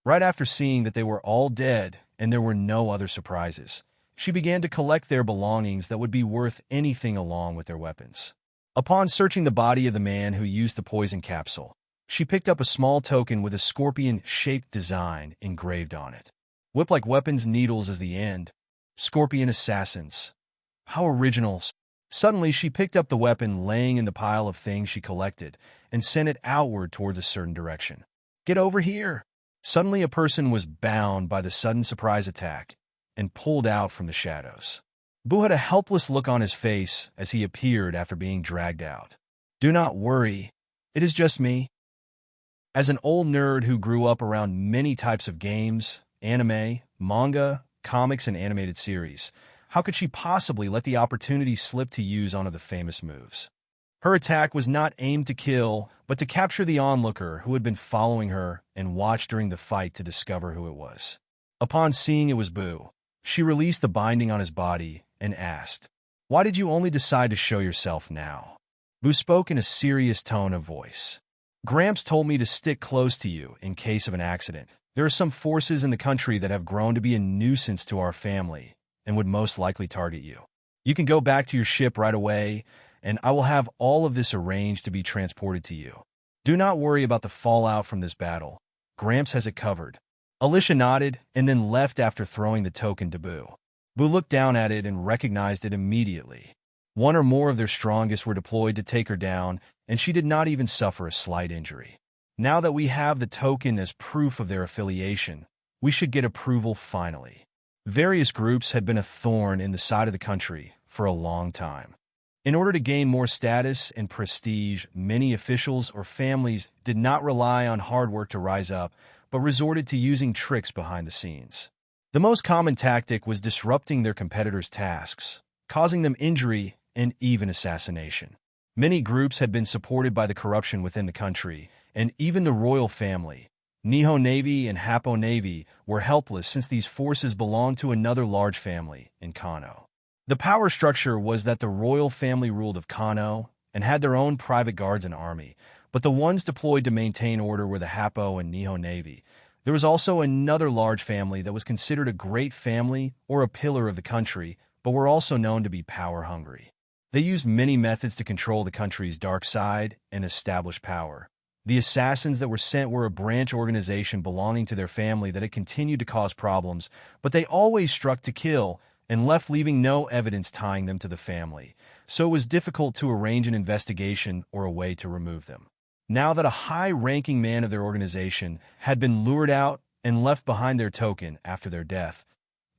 Right after seeing that they were all dead and there were no other surprises, she began to collect their belongings that would be worth anything along with their weapons. Upon searching the body of the man who used the poison capsule, she picked up a small token with a scorpion-shaped design engraved on it. Whip-like weapons, needles as the end. Scorpion assassins. How original. Suddenly, she picked up the weapon laying in the pile of things she collected and sent it outward towards a certain direction. Get over here! Suddenly, a person was bound by the sudden surprise attack and pulled out from the shadows. Boo had a helpless look on his face as he appeared after being dragged out. Do not worry, it is just me. As an old nerd who grew up around many types of games, anime, manga, comics, and animated series, how could she possibly let the opportunity slip to use one of the famous moves? Her attack was not aimed to kill, but to capture the onlooker who had been following her and watched during the fight to discover who it was. Upon seeing it was Boo, she released the binding on his body and asked, "Why did you only decide to show yourself now?" Boo spoke in a serious tone of voice. "Gramps told me to stick close to you in case of an accident. There are some forces in the country that have grown to be a nuisance to our family and would most likely target you. You can go back to your ship right away, and I will have all of this arranged to be transported to you. Do not worry about the fallout from this battle. Gramps has it covered." Alyssia nodded and then left after throwing the token to Boo. Boo looked down at it and recognized it immediately. One or more of their strongest were deployed to take her down, and she did not even suffer a slight injury. Now that we have the token as proof of their affiliation, we should get approval finally. Various groups had been a thorn in the side of the country for a long time. In order to gain more status and prestige, many officials or families did not rely on hard work to rise up, but resorted to using tricks behind the scenes. The most common tactic was disrupting their competitors' tasks, causing them injury and even assassination. Many groups had been supported by the corruption within the country, and even the royal family, Nihon Navy and Happo Navy, were helpless since these forces belonged to another large family in Kano. The power structure was that the royal family ruled of Kano and had their own private guards and army, but the ones deployed to maintain order were the Happo and Nihon Navy. There was also another large family that was considered a great family or a pillar of the country, but were also known to be power-hungry. They used many methods to control the country's dark side and establish power. The assassins that were sent were a branch organization belonging to their family that had continued to cause problems, but they always struck to kill and left leaving no evidence tying them to the family, so it was difficult to arrange an investigation or a way to remove them. Now that a high-ranking man of their organization had been lured out and left behind their token after their death,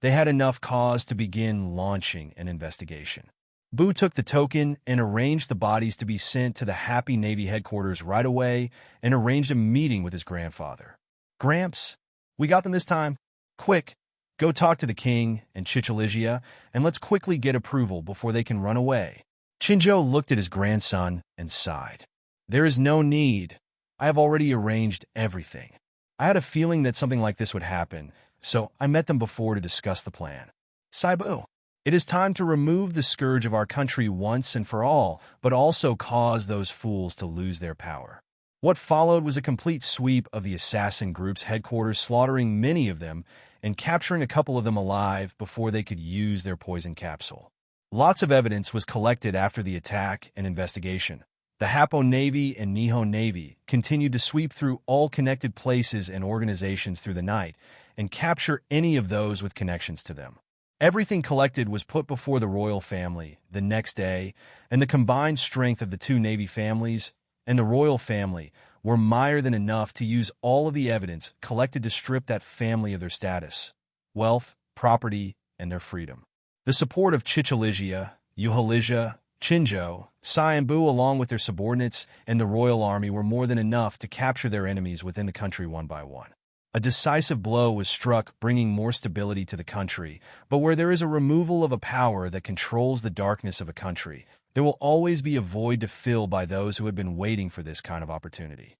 they had enough cause to begin launching an investigation. Boo took the token and arranged the bodies to be sent to the Happy Navy headquarters right away and arranged a meeting with his grandfather. "Gramps, we got them this time. Quick, go talk to the king and Alyssia, and let's quickly get approval before they can run away." Shinjo looked at his grandson and sighed. "There is no need. I have already arranged everything. I had a feeling that something like this would happen, so I met them before to discuss the plan. Saibu, it is time to remove the scourge of our country once and for all, but also cause those fools to lose their power." What followed was a complete sweep of the assassin group's headquarters, slaughtering many of them and capturing a couple of them alive before they could use their poison capsule. Lots of evidence was collected after the attack and investigation. The Happo Navy and Nihon Navy continued to sweep through all connected places and organizations through the night and capture any of those with connections to them. Everything collected was put before the royal family the next day, and the combined strength of the two Navy families and the royal family were more than enough to use all of the evidence collected to strip that family of their status, wealth, property, and their freedom. The support of Alyssia, Alyssia, Qinzhou, Xianbu, along with their subordinates and the royal army, were more than enough to capture their enemies within the country one by one. A decisive blow was struck, bringing more stability to the country, but where there is a removal of a power that controls the darkness of a country, there will always be a void to fill by those who had been waiting for this kind of opportunity.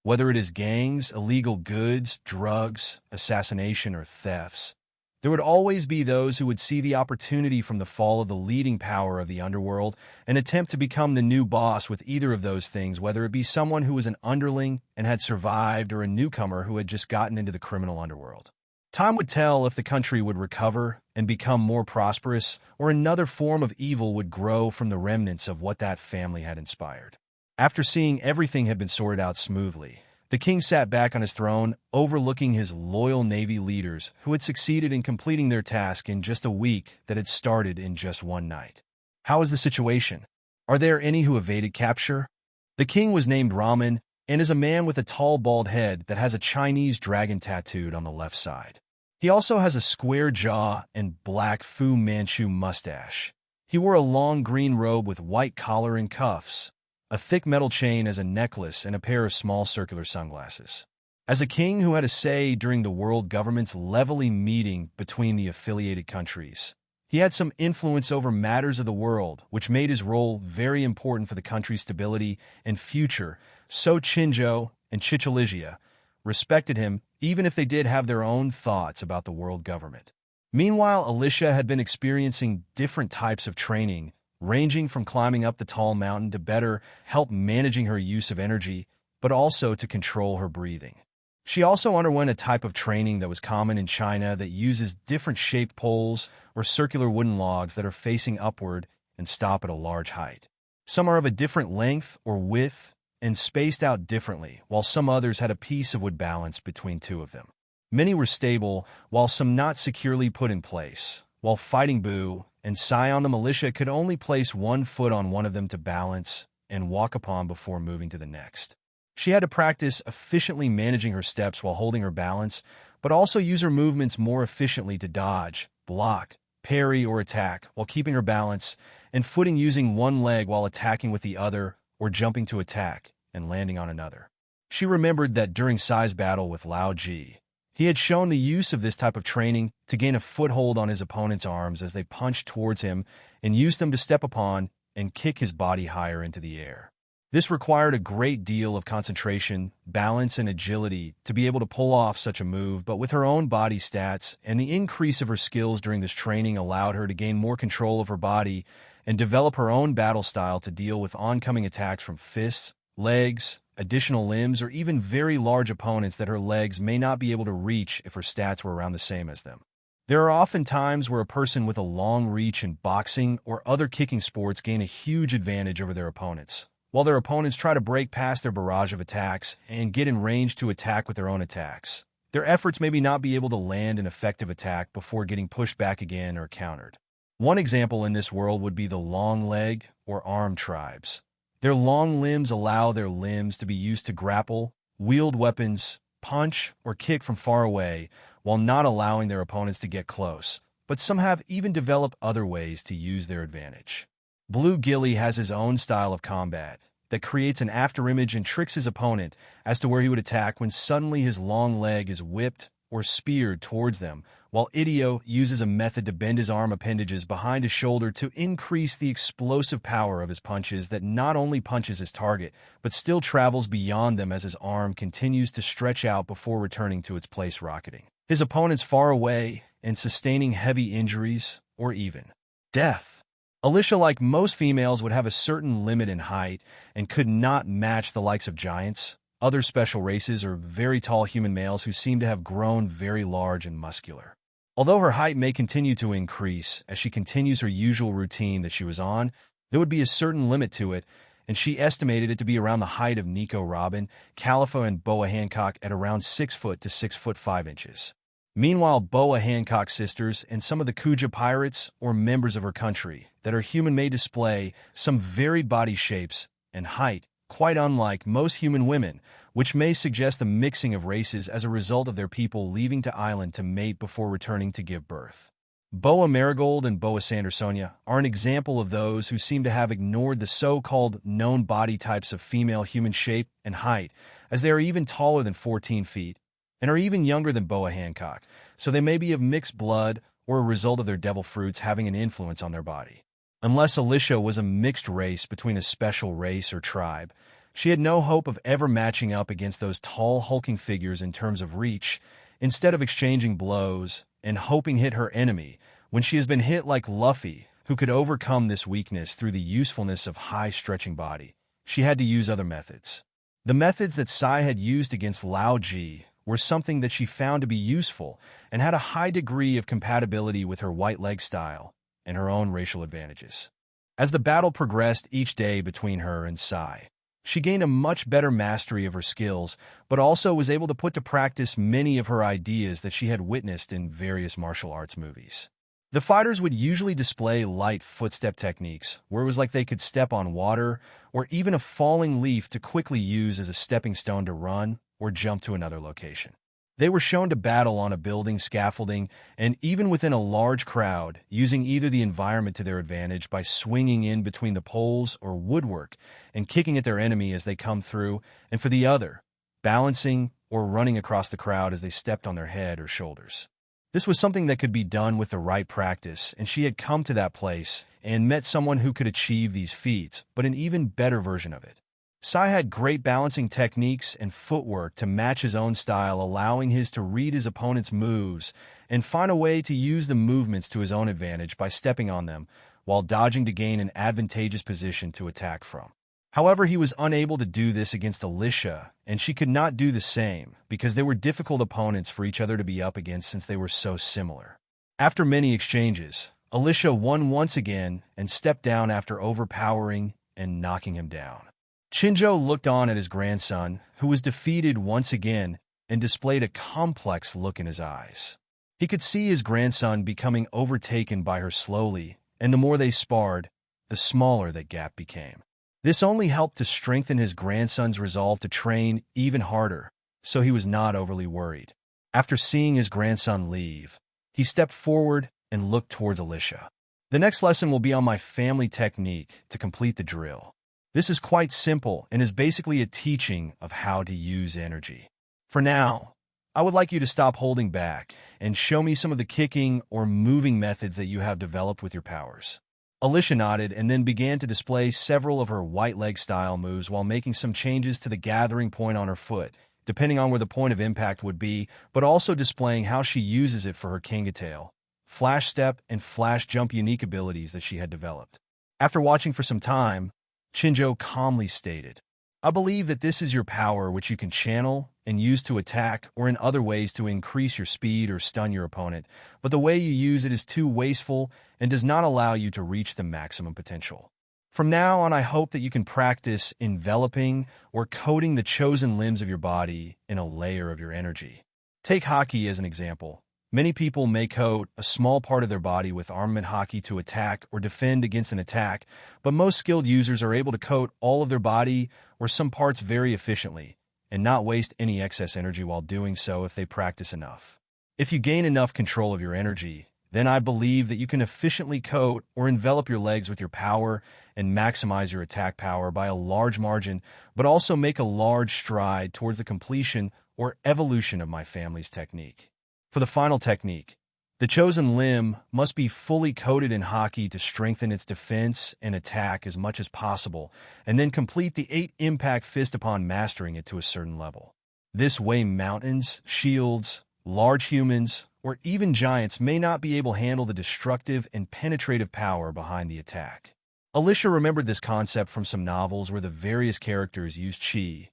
Whether it is gangs, illegal goods, drugs, assassination, or thefts, there would always be those who would see the opportunity from the fall of the leading power of the underworld and attempt to become the new boss with either of those things, whether it be someone who was an underling and had survived or a newcomer who had just gotten into the criminal underworld. Time would tell if the country would recover and become more prosperous, or another form of evil would grow from the remnants of what that family had inspired. After seeing everything had been sorted out smoothly, the king sat back on his throne, overlooking his loyal navy leaders who had succeeded in completing their task in just a week that had started in just one night. How is the situation? Are there any who evaded capture? The king was named Ramen and is a man with a tall bald head that has a Chinese dragon tattooed on the left side. He also has a square jaw and black Fu Manchu mustache. He wore a long green robe with white collar and cuffs, a thick metal chain as a necklace, and a pair of small circular sunglasses. As a king who had a say during the world government's leveling meeting between the affiliated countries, he had some influence over matters of the world, which made his role very important for the country's stability and future, so Qinzhou and Alyssia respected him, even if they did have their own thoughts about the world government. Meanwhile, Alyssia had been experiencing different types of training, ranging from climbing up the tall mountain to better help managing her use of energy, but also to control her breathing. She also underwent a type of training that was common in China that uses different shaped poles or circular wooden logs that are facing upward and stop at a large height. Some are of a different length or width and spaced out differently, while some others had a piece of wood balanced between two of them. Many were stable, while some not securely put in place. While fighting Bu and Sion, the militia could only place one foot on one of them to balance and walk upon before moving to the next. She had to practice efficiently managing her steps while holding her balance, but also use her movements more efficiently to dodge, block, parry, or attack while keeping her balance, and footing using one leg while attacking with the other or jumping to attack and landing on another. She remembered that during Sai's battle with Lao Ji, he had shown the use of this type of training to gain a foothold on his opponent's arms as they punched towards him and used them to step upon and kick his body higher into the air. This required a great deal of concentration, balance, and agility to be able to pull off such a move, but with her own body stats and the increase of her skills during this training allowed her to gain more control of her body and develop her own battle style to deal with oncoming attacks from fists, legs, additional limbs, or even very large opponents that her legs may not be able to reach if her stats were around the same as them. There are often times where a person with a long reach in boxing or other kicking sports gain a huge advantage over their opponents, while their opponents try to break past their barrage of attacks and get in range to attack with their own attacks. Their efforts maybe not be able to land an effective attack before getting pushed back again or countered. One example in this world would be the long leg or arm tribes. Their long limbs allow their limbs to be used to grapple, wield weapons, punch, or kick from far away, while not allowing their opponents to get close, but some have even developed other ways to use their advantage. Blue Gilly has his own style of combat that creates an afterimage and tricks his opponent as to where he would attack when suddenly his long leg is whipped or speared towards them, while Idio uses a method to bend his arm appendages behind his shoulder to increase the explosive power of his punches that not only punches his target, but still travels beyond them as his arm continues to stretch out before returning to its place, rocketing his opponents far away and sustaining heavy injuries or even death. Alyssia, like most females, would have a certain limit in height and could not match the likes of giants, other special races, or very tall human males who seem to have grown very large and muscular. Although her height may continue to increase as she continues her usual routine that she was on, there would be a certain limit to it, and she estimated it to be around the height of Nico Robin, Khalifa, and Boa Hancock at around 6 foot to 6 foot 5 inches. Meanwhile, Boa Hancock's sisters and some of the Kuja pirates or members of her country that are human may display some varied body shapes and height, quite unlike most human women, which may suggest the mixing of races as a result of their people leaving to island to mate before returning to give birth. Boa Marigold and Boa Sandersonia are an example of those who seem to have ignored the so-called known body types of female human shape and height, as they are even taller than 14 feet, and are even younger than Boa Hancock, so they may be of mixed blood or a result of their devil fruits having an influence on their body. Unless Alyssia was a mixed race between a special race or tribe, she had no hope of ever matching up against those tall, hulking figures in terms of reach. Instead of exchanging blows and hoping hit her enemy, when she has been hit like Luffy, who could overcome this weakness through the usefulness of high-stretching body, she had to use other methods. The methods that Sai had used against Lao Ji were something that she found to be useful and had a high degree of compatibility with her white leg style and her own racial advantages. As the battle progressed each day between her and Sai, she gained a much better mastery of her skills, but also was able to put to practice many of her ideas that she had witnessed in various martial arts movies. The fighters would usually display light footstep techniques, where it was like they could step on water or even a falling leaf to quickly use as a stepping stone to run or jump to another location. They were shown to battle on a building, scaffolding, and even within a large crowd, using either the environment to their advantage by swinging in between the poles or woodwork and kicking at their enemy as they come through, and for the other, balancing or running across the crowd as they stepped on their head or shoulders. This was something that could be done with the right practice, and she had come to that place and met someone who could achieve these feats, but an even better version of it. Sai had great balancing techniques and footwork to match his own style, allowing his to read his opponent's moves and find a way to use the movements to his own advantage by stepping on them while dodging to gain an advantageous position to attack from. However, he was unable to do this against Alyssia, and she could not do the same because they were difficult opponents for each other to be up against since they were so similar. After many exchanges, Alyssia won once again and stepped down after overpowering and knocking him down. Chinjo looked on at his grandson, who was defeated once again and displayed a complex look in his eyes. He could see his grandson becoming overtaken by her slowly, and the more they sparred, the smaller that gap became. This only helped to strengthen his grandson's resolve to train even harder, so he was not overly worried. After seeing his grandson leave, he stepped forward and looked towards Alyssia. The next lesson will be on my family technique to complete the drill. This is quite simple and is basically a teaching of how to use energy. For now, I would like you to stop holding back and show me some of the kicking or moving methods that you have developed with your powers. Alyssia nodded and then began to display several of her white leg style moves while making some changes to the gathering point on her foot, depending on where the point of impact would be, but also displaying how she uses it for her Kanga-tail, flash step, and flash jump unique abilities that she had developed. After watching for some time, Chinjo calmly stated, "I believe that this is your power which you can channel and use to attack or in other ways to increase your speed or stun your opponent, but the way you use it is too wasteful and does not allow you to reach the maximum potential. From now on, I hope that you can practice enveloping or coating the chosen limbs of your body in a layer of your energy. Take hockey as an example. Many people may coat a small part of their body with armament hockey to attack or defend against an attack, but most skilled users are able to coat all of their body or some parts very efficiently and not waste any excess energy while doing so if they practice enough. If you gain enough control of your energy, then I believe that you can efficiently coat or envelop your legs with your power and maximize your attack power by a large margin, but also make a large stride towards the completion or evolution of my family's technique. For the final technique, the chosen limb must be fully coated in hockey to strengthen its defense and attack as much as possible, and then complete the 8 impact fist upon mastering it to a certain level. This way mountains, shields, large humans, or even giants may not be able to handle the destructive and penetrative power behind the attack. Alyssia remembered this concept from some novels where the various characters used chi,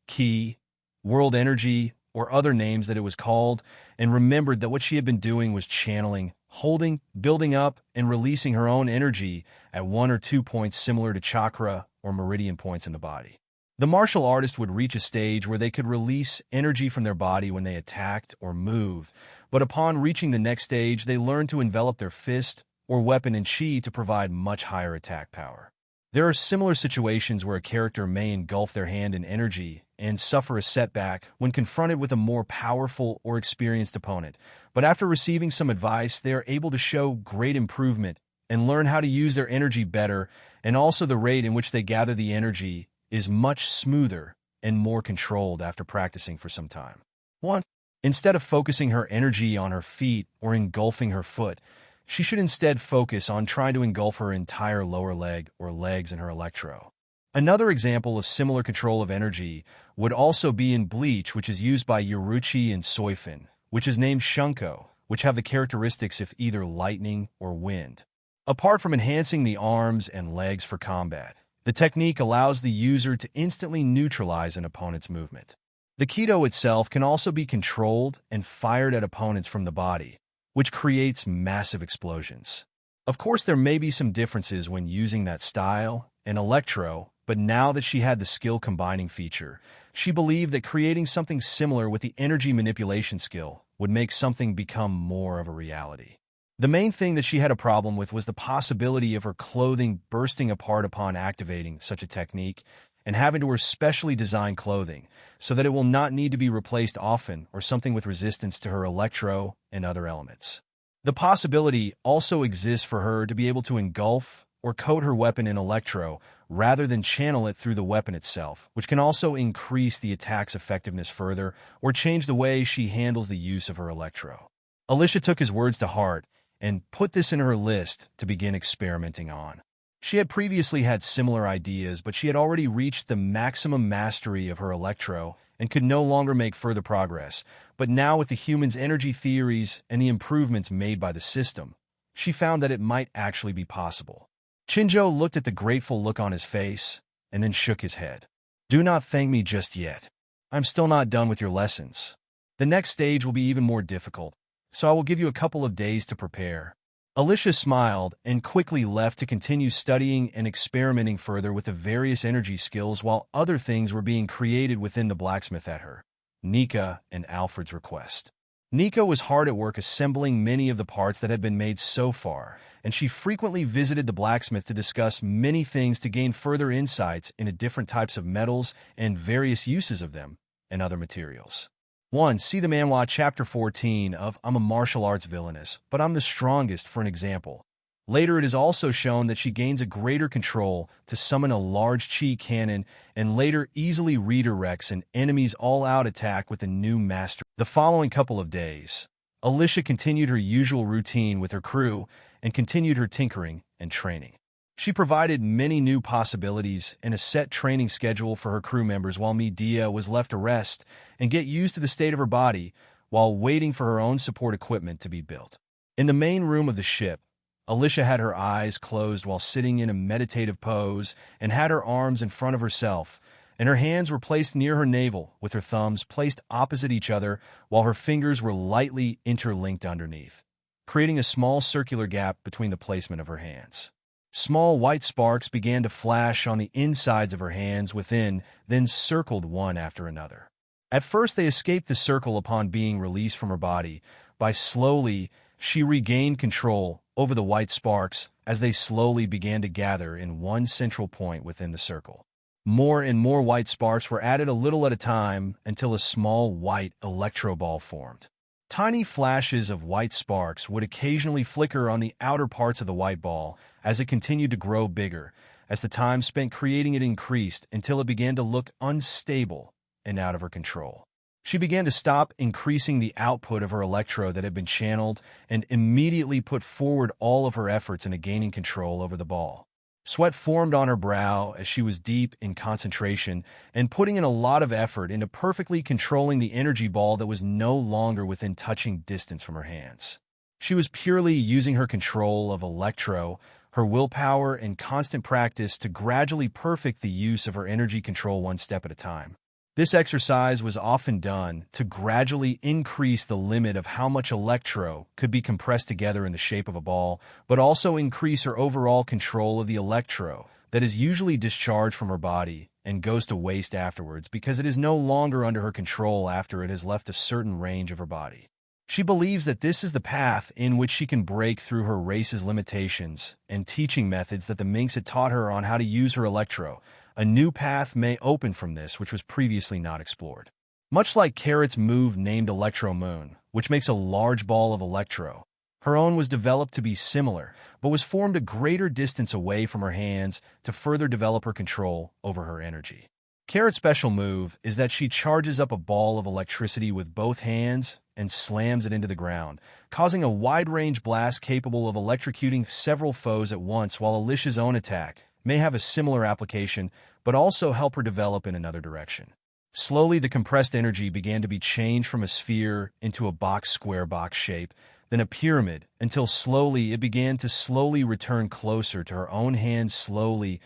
ki, world energy, or other names that it was called, and remembered that what she had been doing was channeling, holding, building up, and releasing her own energy at 1 or 2 points similar to chakra or meridian points in the body. The martial artist would reach a stage where they could release energy from their body when they attacked or moved, but upon reaching the next stage, they learned to envelop their fist or weapon in chi to provide much higher attack power. There are similar situations where a character may engulf their hand in energy and suffer a setback when confronted with a more powerful or experienced opponent. But after receiving some advice, they are able to show great improvement and learn how to use their energy better, and also the rate in which they gather the energy is much smoother and more controlled after practicing for some time. 1. Instead of focusing her energy on her feet or engulfing her foot, she should instead focus on trying to engulf her entire lower leg or legs in her electro. Another example of similar control of energy would also be in bleach, which is used by Yoruichi and Soifin, which is named Shunko, which have the characteristics of either lightning or wind. Apart from enhancing the arms and legs for combat, the technique allows the user to instantly neutralize an opponent's movement. The Kido itself can also be controlled and fired at opponents from the body, which creates massive explosions. Of course, there may be some differences when using that style and electro, but now that she had the skill combining feature, she believed that creating something similar with the energy manipulation skill would make something become more of a reality. The main thing that she had a problem with was the possibility of her clothing bursting apart upon activating such a technique, and having to wear specially designed clothing so that it will not need to be replaced often, or something with resistance to her electro and other elements. The possibility also exists for her to be able to engulf or coat her weapon in electro rather than channel it through the weapon itself, which can also increase the attack's effectiveness further or change the way she handles the use of her electro. Alyssia took his words to heart and put this in her list to begin experimenting on. She had previously had similar ideas, but she had already reached the maximum mastery of her electro and could no longer make further progress. But now, with the human's energy theories and the improvements made by the system, she found that it might actually be possible. Chinjo looked at the grateful look on his face and then shook his head. "Do not thank me just yet. I'm still not done with your lessons. The next stage will be even more difficult, so I will give you a couple of days to prepare." Alyssia smiled and quickly left to continue studying and experimenting further with the various energy skills while other things were being created within the blacksmith at her, Nika, and Alfred's request. Nika was hard at work assembling many of the parts that had been made so far, and she frequently visited the blacksmith to discuss many things to gain further insights into different types of metals and various uses of them and other materials. 1. See the manhwa chapter 14 of I'm a martial arts villainess, but I'm the strongest for an example. Later it is also shown that she gains a greater control to summon a large chi cannon and later easily redirects an enemy's all-out attack with a new master. The following couple of days, Alyssia continued her usual routine with her crew and continued her tinkering and training. She provided many new possibilities and a set training schedule for her crew members while Medea was left to rest and get used to the state of her body while waiting for her own support equipment to be built. In the main room of the ship, Alyssia had her eyes closed while sitting in a meditative pose and had her arms in front of herself, and her hands were placed near her navel with her thumbs placed opposite each other while her fingers were lightly interlinked underneath, creating a small circular gap between the placement of her hands. Small white sparks began to flash on the insides of her hands within, then circled one after another. At first they escaped the circle upon being released from her body. By slowly, she regained control over the white sparks as they slowly began to gather in one central point within the circle. More and more white sparks were added a little at a time until a small white electro ball formed. Tiny flashes of white sparks would occasionally flicker on the outer parts of the white ball as it continued to grow bigger, as the time spent creating it increased until it began to look unstable and out of her control. She began to stop increasing the output of her electro that had been channeled and immediately put forward all of her efforts into gaining control over the ball. Sweat formed on her brow as she was deep in concentration and putting in a lot of effort into perfectly controlling the energy ball that was no longer within touching distance from her hands. She was purely using her control of electro, her willpower, and constant practice to gradually perfect the use of her energy control one step at a time. This exercise was often done to gradually increase the limit of how much electro could be compressed together in the shape of a ball, but also increase her overall control of the electro that is usually discharged from her body and goes to waste afterwards because it is no longer under her control after it has left a certain range of her body. She believes that this is the path in which she can break through her race's limitations and teaching methods that the minks had taught her on how to use her electro. A new path may open from this, which was previously not explored. Much like Carrot's move named Electro Moon, which makes a large ball of electro, her own was developed to be similar, but was formed a greater distance away from her hands to further develop her control over her energy. Carrot's special move is that she charges up a ball of electricity with both hands and slams it into the ground, causing a wide-range blast capable of electrocuting several foes at once, while Alyssia's own attack may have a similar application, but also help her develop in another direction. Slowly, the compressed energy began to be changed from a sphere into a box-square box shape, then a pyramid, until slowly it began to slowly return closer to her own hand, slowly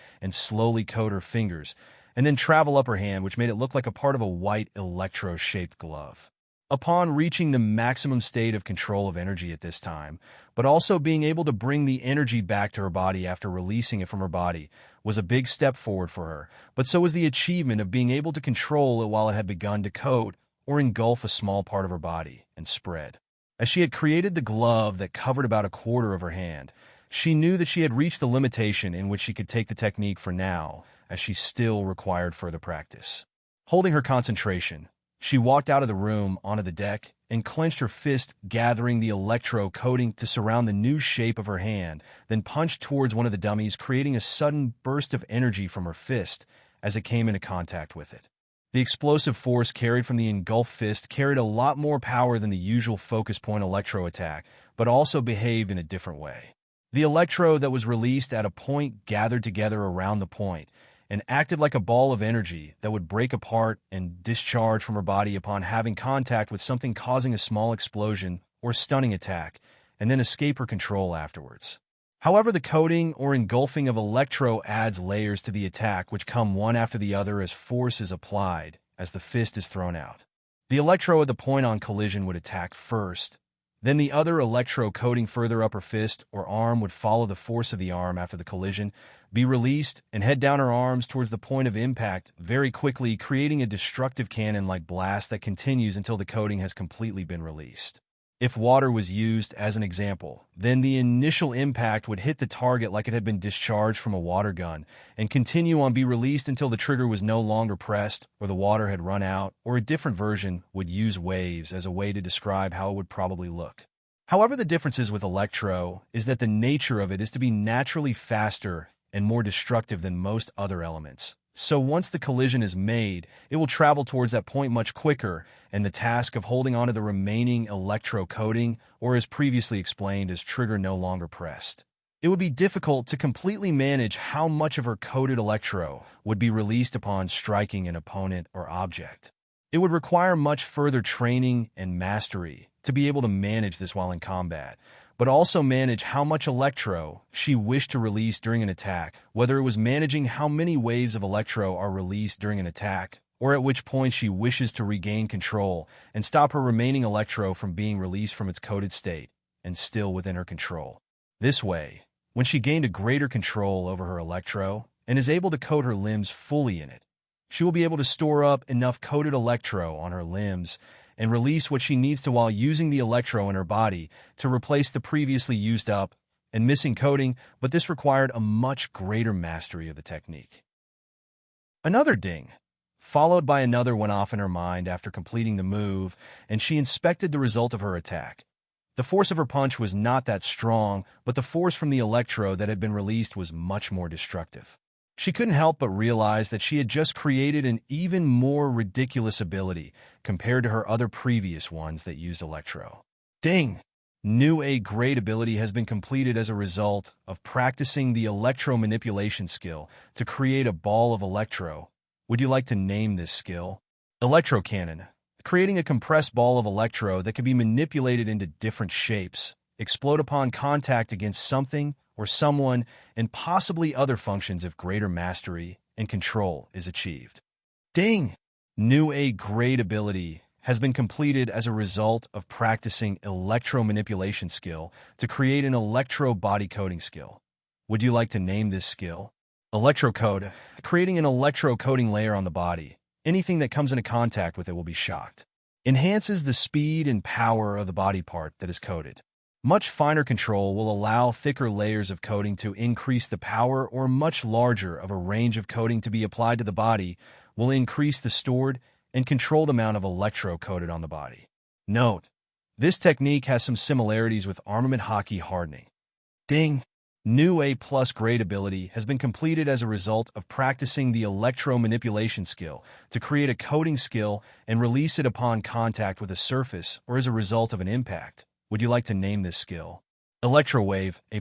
coat her fingers, and then travel up her hand, which made it look like a part of a white electro-shaped glove. Upon reaching the maximum state of control of energy at this time, but also being able to bring the energy back to her body after releasing it from her body, was a big step forward for her, but so was the achievement of being able to control it while it had begun to coat or engulf a small part of her body and spread. As she had created the glove that covered about a quarter of her hand, she knew that she had reached the limitation in which she could take the technique for now, as she still required further practice. Holding her concentration, she walked out of the room onto the deck and clenched her fist, gathering the electro coating to surround the new shape of her hand, then punched towards one of the dummies, creating a sudden burst of energy from her fist as it came into contact with it. The explosive force carried from the engulfed fist carried a lot more power than the usual focus point electro attack, but also behaved in a different way. The electro that was released at a point gathered together around the point and acted like a ball of energy that would break apart and discharge from her body upon having contact with something, causing a small explosion or stunning attack, and then escape her control afterwards. However, the coating or engulfing of electro adds layers to the attack, which come one after the other as force is applied as the fist is thrown out. The electro at the point on collision would attack first, then the other electro coating further up her fist or arm would follow the force of the arm after the collision, be released, and head down her arms towards the point of impact very quickly, creating a destructive cannon-like blast that continues until the coating has completely been released. If water was used as an example, then the initial impact would hit the target like it had been discharged from a water gun and continue on, be released until the trigger was no longer pressed or the water had run out, or a different version would use waves as a way to describe how it would probably look. However, the differences with electro is that the nature of it is to be naturally faster and more destructive than most other elements. So once the collision is made, it will travel towards that point much quicker, and the task of holding onto the remaining electro coating, or as previously explained, as trigger no longer pressed. It would be difficult to completely manage how much of her coated electro would be released upon striking an opponent or object. It would require much further training and mastery to be able to manage this while in combat, but also manage how much electro she wished to release during an attack, whether it was managing how many waves of electro are released during an attack, or at which point she wishes to regain control and stop her remaining electro from being released from its coated state and still within her control. This way, when she gained a greater control over her electro and is able to coat her limbs fully in it, she will be able to store up enough coated electro on her limbs and release what she needs to while using the electro in her body to replace the previously used up and missing coating, but this required a much greater mastery of the technique. Another ding, followed by another, went off in her mind after completing the move, and she inspected the result of her attack. The force of her punch was not that strong, but the force from the electro that had been released was much more destructive. She couldn't help but realize that she had just created an even more ridiculous ability compared to her other previous ones that used electro. Ding! New A grade ability has been completed as a result of practicing the electro manipulation skill to create a ball of electro. Would you like to name this skill? Electro Cannon. Creating a compressed ball of electro that can be manipulated into different shapes, explode upon contact against something or someone, and possibly other functions if greater mastery and control is achieved. Ding! New A grade ability has been completed as a result of practicing electro manipulation skill to create an electro body coating skill. Would you like to name this skill? Electrocode. Creating an electro coating layer on the body. Anything that comes into contact with it will be shocked. enhances the speed and power of the body part that is coated. Much finer control will allow thicker layers of coating to increase the power, or much larger of a range of coating to be applied to the body will increase the stored and controlled amount of electro coated on the body. Note: this technique has some similarities with armament hockey hardening. Ding! New A+ grade ability has been completed as a result of practicing the electro manipulation skill to create a coating skill and release it upon contact with a surface or as a result of an impact. Would you like to name this skill? Electrowave A+.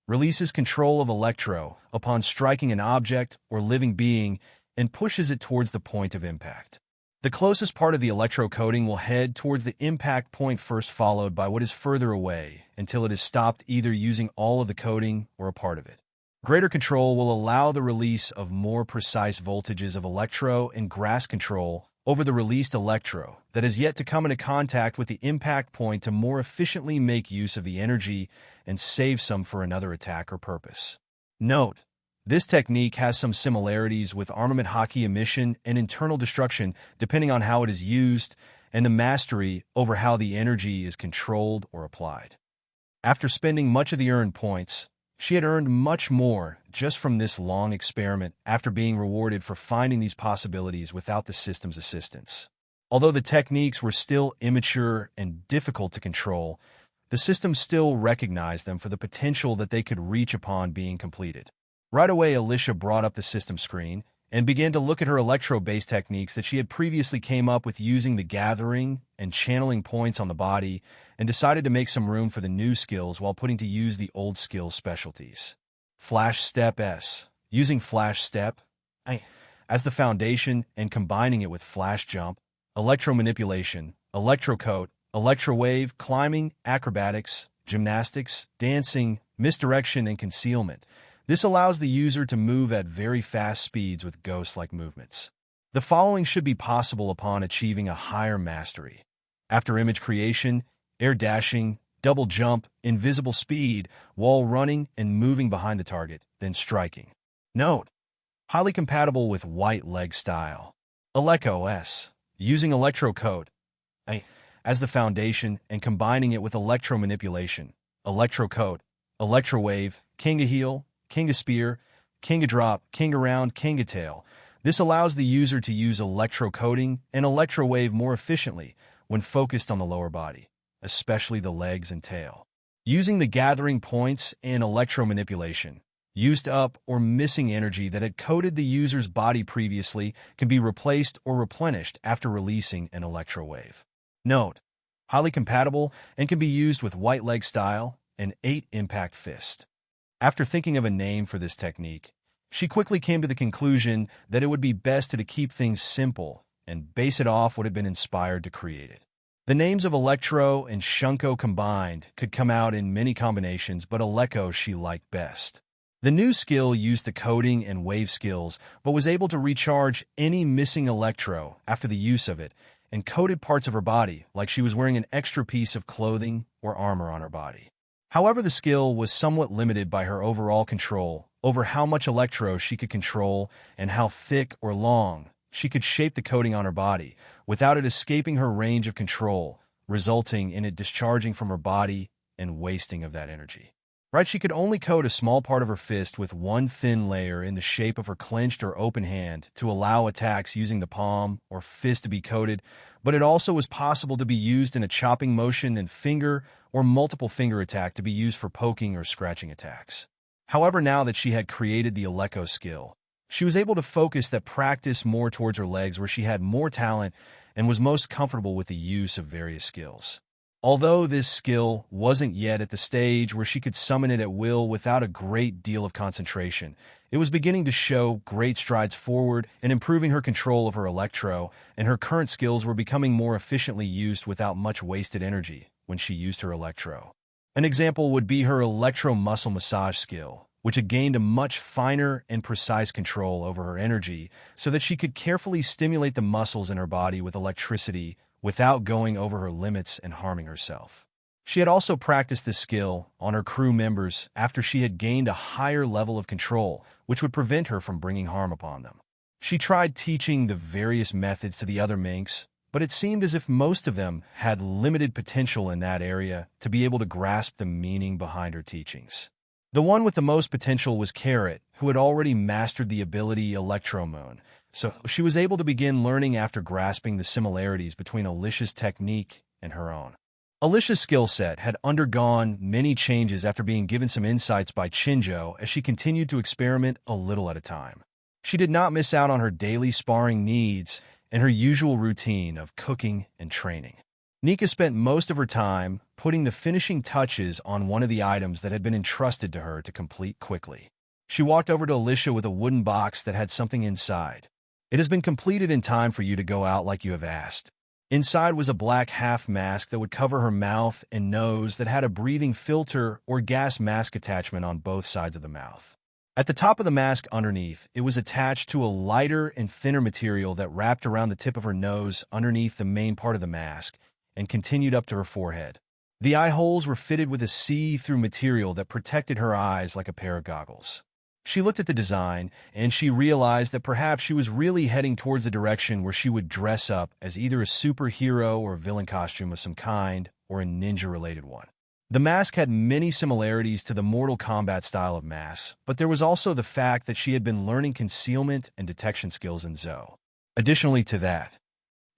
Releases control of electro upon striking an object or living being and pushes it towards the point of impact. The closest part of the electro coating will head towards the impact point first, followed by what is further away until it is stopped, either using all of the coating or a part of it. Greater control will allow the release of more precise voltages of electro and grasp control over the released electro that is yet to come into contact with the impact point to more efficiently make use of the energy and save some for another attack or purpose. Note: this technique has some similarities with armament hockey emission and internal destruction depending on how it is used and the mastery over how the energy is controlled or applied. After spending much of the earned points, she had earned much more just from this long experiment after being rewarded for finding these possibilities without the system's assistance. Although the techniques were still immature and difficult to control, the system still recognized them for the potential that they could reach upon being completed. Right away, Alyssia brought up the system screen and began to look at her electro-based techniques that she had previously came up with using the gathering and channeling points on the body, and decided to make some room for the new skills while putting to use the old skill specialties. Flash Step S. Using Flash Step as the foundation and combining it with Flash Jump, Electro Manipulation, Electro Coat, Electro Wave, Climbing, Acrobatics, Gymnastics, Dancing, Misdirection, and Concealment. This allows the user to move at very fast speeds with ghost-like movements. The following should be possible upon achieving a higher mastery: after image creation, air dashing, double jump, invisible speed, wall running, and moving behind the target, then striking. Note: highly compatible with white leg style. Alyssia S. Using Electro Coat as the foundation and combining it with Electro Manipulation, Electro Coat, Electro Wave, Kan-Gar-Heel, Kan-Gar-Spear, Kan-Gar-Drop, Kan-Gar-Round, Kan-Gar-Tail. This allows the user to use electro coating and electro wave more efficiently when focused on the lower body, especially the legs and tail. Using the gathering points and electro manipulation, used up or missing energy that had coated the user's body previously can be replaced or replenished after releasing an electro wave. Note: highly compatible and can be used with white leg style and 8 impact fist. After thinking of a name for this technique, she quickly came to the conclusion that it would be best to keep things simple and base it off what had been inspired to create it. The names of Electro and Shunko combined could come out in many combinations, but Electro she liked best. The new skill used the coating and wave skills, but was able to recharge any missing Electro after the use of it, and coated parts of her body like she was wearing an extra piece of clothing or armor on her body. However, the skill was somewhat limited by her overall control over how much electro she could control and how thick or long she could shape the coating on her body without it escaping her range of control, resulting in it discharging from her body and wasting of that energy. Right, she could only coat a small part of her fist with one thin layer in the shape of her clenched or open hand to allow attacks using the palm or fist to be coated, but it also was possible to be used in a chopping motion and finger or multiple finger attack to be used for poking or scratching attacks. However, now that she had created the Electro skill, she was able to focus that practice more towards her legs, where she had more talent and was most comfortable with the use of various skills. Although this skill wasn't yet at the stage where she could summon it at will without a great deal of concentration, it was beginning to show great strides forward in improving her control of her electro, and her current skills were becoming more efficiently used without much wasted energy when she used her electro. An example would be her electro muscle massage skill, which had gained a much finer and precise control over her energy so that she could carefully stimulate the muscles in her body with electricity without going over her limits and harming herself. She had also practiced this skill on her crew members after she had gained a higher level of control, which would prevent her from bringing harm upon them. She tried teaching the various methods to the other minks, but it seemed as if most of them had limited potential in that area to be able to grasp the meaning behind her teachings. The one with the most potential was Carrot, who had already mastered the ability Electro-Moon, so she was able to begin learning after grasping the similarities between Alyssia's technique and her own. Alyssia's skill set had undergone many changes after being given some insights by Chinjo as she continued to experiment a little at a time. She did not miss out on her daily sparring needs and her usual routine of cooking and training. Nika spent most of her time putting the finishing touches on one of the items that had been entrusted to her to complete quickly. She walked over to Alyssia with a wooden box that had something inside. "It has been completed in time for you to go out like you have asked." Inside was a black half mask that would cover her mouth and nose that had a breathing filter or gas mask attachment on both sides of the mouth. At the top of the mask underneath, it was attached to a lighter and thinner material that wrapped around the tip of her nose underneath the main part of the mask and continued up to her forehead. The eye holes were fitted with a see-through material that protected her eyes like a pair of goggles. She looked at the design, and she realized that perhaps she was really heading towards the direction where she would dress up as either a superhero or villain costume of some kind, or a ninja-related one. The mask had many similarities to the Mortal Kombat style of mask, but there was also the fact that she had been learning concealment and detection skills in Zou. Additionally to that,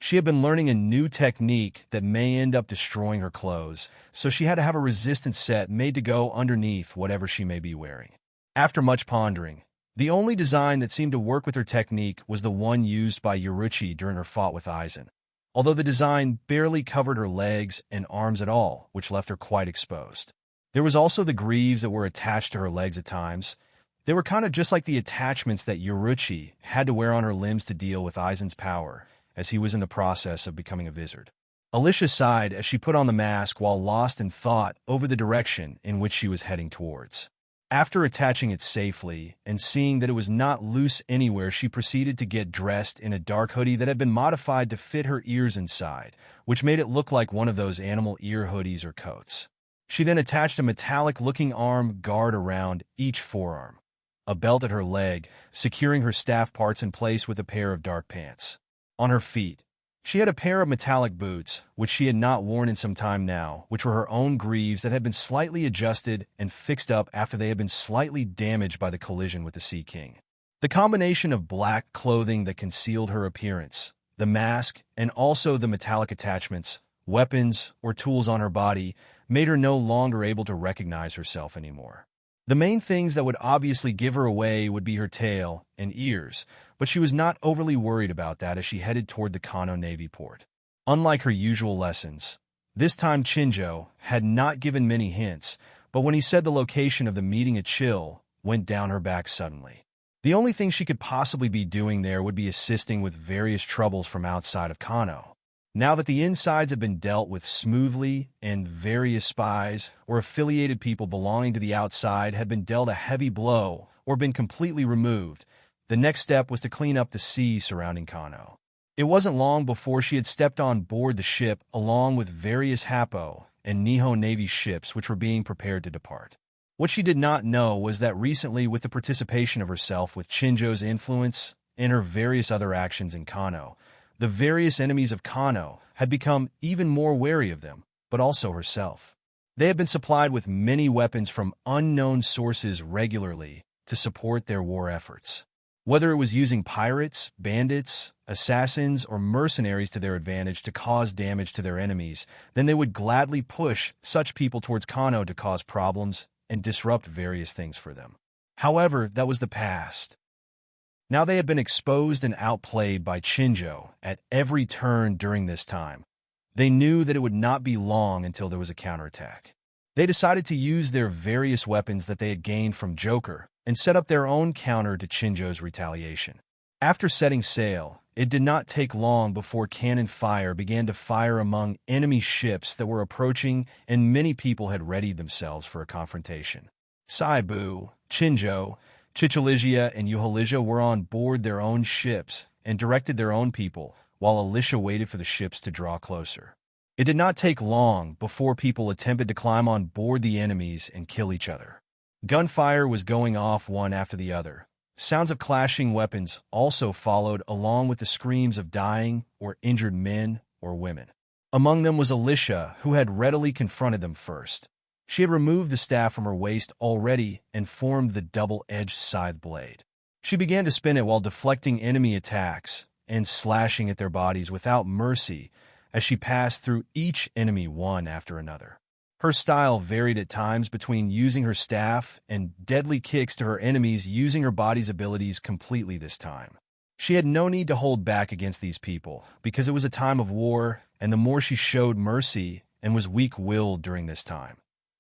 she had been learning a new technique that may end up destroying her clothes, so she had to have a resistance set made to go underneath whatever she may be wearing. After much pondering, the only design that seemed to work with her technique was the one used by Yoruchi during her fight with Aizen, although the design barely covered her legs and arms at all, which left her quite exposed. There was also the greaves that were attached to her legs at times. They were kind of just like the attachments that Yoruchi had to wear on her limbs to deal with Aizen's power, as he was in the process of becoming a wizard. Alyssa sighed as she put on the mask while lost in thought over the direction in which she was heading towards. After attaching it safely and seeing that it was not loose anywhere, she proceeded to get dressed in a dark hoodie that had been modified to fit her ears inside, which made it look like one of those animal ear hoodies or coats. She then attached a metallic-looking arm guard around each forearm, a belt at her leg, securing her staff parts in place with a pair of dark pants. On her feet, she had a pair of metallic boots, which she had not worn in some time now, which were her own greaves that had been slightly adjusted and fixed up after they had been slightly damaged by the collision with the Sea King. The combination of black clothing that concealed her appearance, the mask, and also the metallic attachments, weapons, or tools on her body made her no longer able to recognize herself anymore. The main things that would obviously give her away would be her tail and ears, but she was not overly worried about that as she headed toward the Kano Navy port. Unlike her usual lessons, this time Chinjo had not given many hints, but when he said the location of the meeting, a chill went down her back suddenly. The only thing she could possibly be doing there would be assisting with various troubles from outside of Kano. Now that the insides have been dealt with smoothly and various spies or affiliated people belonging to the outside had been dealt a heavy blow or been completely removed, the next step was to clean up the sea surrounding Kano. It wasn't long before she had stepped on board the ship along with various Happo and Nihon Navy ships which were being prepared to depart. What she did not know was that recently, with the participation of herself with Chinjo's influence and her various other actions in Kano, the various enemies of Kano had become even more wary of them, but also herself. They had been supplied with many weapons from unknown sources regularly to support their war efforts. Whether it was using pirates, bandits, assassins, or mercenaries to their advantage to cause damage to their enemies, then they would gladly push such people towards Kano to cause problems and disrupt various things for them. However, that was the past. Now they had been exposed and outplayed by Chinjo at every turn during this time. They knew that it would not be long until there was a counterattack. They decided to use their various weapons that they had gained from Joker and set up their own counter to Chinjo's retaliation. After setting sail, it did not take long before cannon fire began to fire among enemy ships that were approaching, and many people had readied themselves for a confrontation. Saibu, Chinjo, Chichalizia, and Yuhalizia were on board their own ships and directed their own people, while Alyssia waited for the ships to draw closer. It did not take long before people attempted to climb on board the enemies and kill each other. Gunfire was going off one after the other. Sounds of clashing weapons also followed, along with the screams of dying or injured men, or women. Among them was Alyssia, who had readily confronted them first. She had removed the staff from her waist already and formed the double-edged scythe blade. She began to spin it while deflecting enemy attacks and slashing at their bodies without mercy as she passed through each enemy one after another. Her style varied at times between using her staff and deadly kicks to her enemies, using her body's abilities completely this time. She had no need to hold back against these people because it was a time of war, and the more she showed mercy and was weak-willed during this time,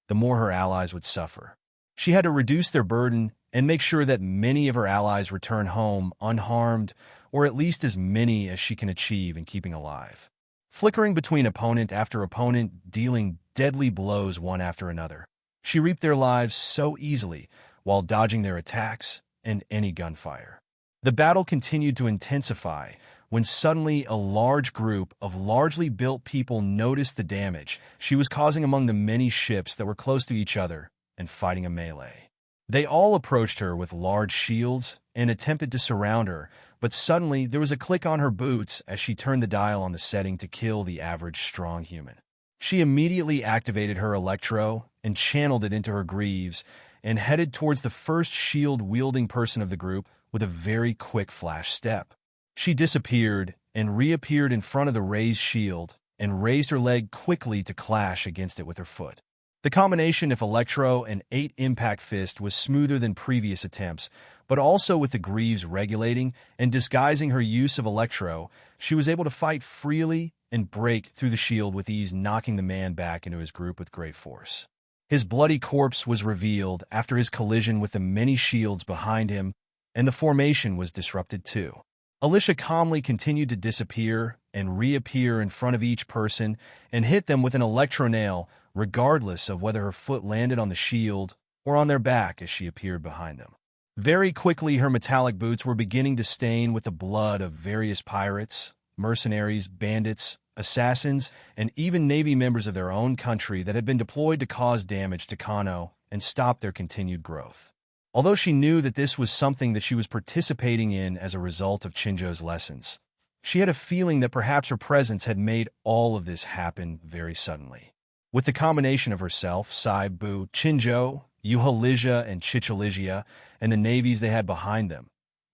the more her allies would suffer. She had to reduce their burden and make sure that many of her allies return home unharmed, or at least as many as she can achieve in keeping alive. Flickering between opponent after opponent, dealing deadly blows one after another, she reaped their lives so easily while dodging their attacks and any gunfire. The battle continued to intensify when suddenly a large group of largely built people noticed the damage she was causing among the many ships that were close to each other and fighting a melee. They all approached her with large shields and attempted to surround her, but suddenly there was a click on her boots as she turned the dial on the setting to kill the average strong human. She immediately activated her electro and channeled it into her greaves and headed towards the first shield-wielding person of the group with a very quick flash step. She disappeared and reappeared in front of the raised shield and raised her leg quickly to clash against it with her foot. The combination of Electro and 8 Impact Fist was smoother than previous attempts, but also with the greaves regulating and disguising her use of Electro, she was able to fight freely and break through the shield with ease, knocking the man back into his group with great force. His bloody corpse was revealed after his collision with the many shields behind him, and the formation was disrupted too. Alyssia calmly continued to disappear and reappear in front of each person and hit them with an electro nail, regardless of whether her foot landed on the shield or on their back as she appeared behind them. Very quickly, her metallic boots were beginning to stain with the blood of various pirates, mercenaries, bandits, assassins, and even Navy members of their own country that had been deployed to cause damage to Kano and stop their continued growth. Although she knew that this was something that she was participating in as a result of Chinjo's lessons, she had a feeling that perhaps her presence had made all of this happen very suddenly. With the combination of herself, Saibu, Chinjo, Alyssia, and Alyssia, and the navies they had behind them,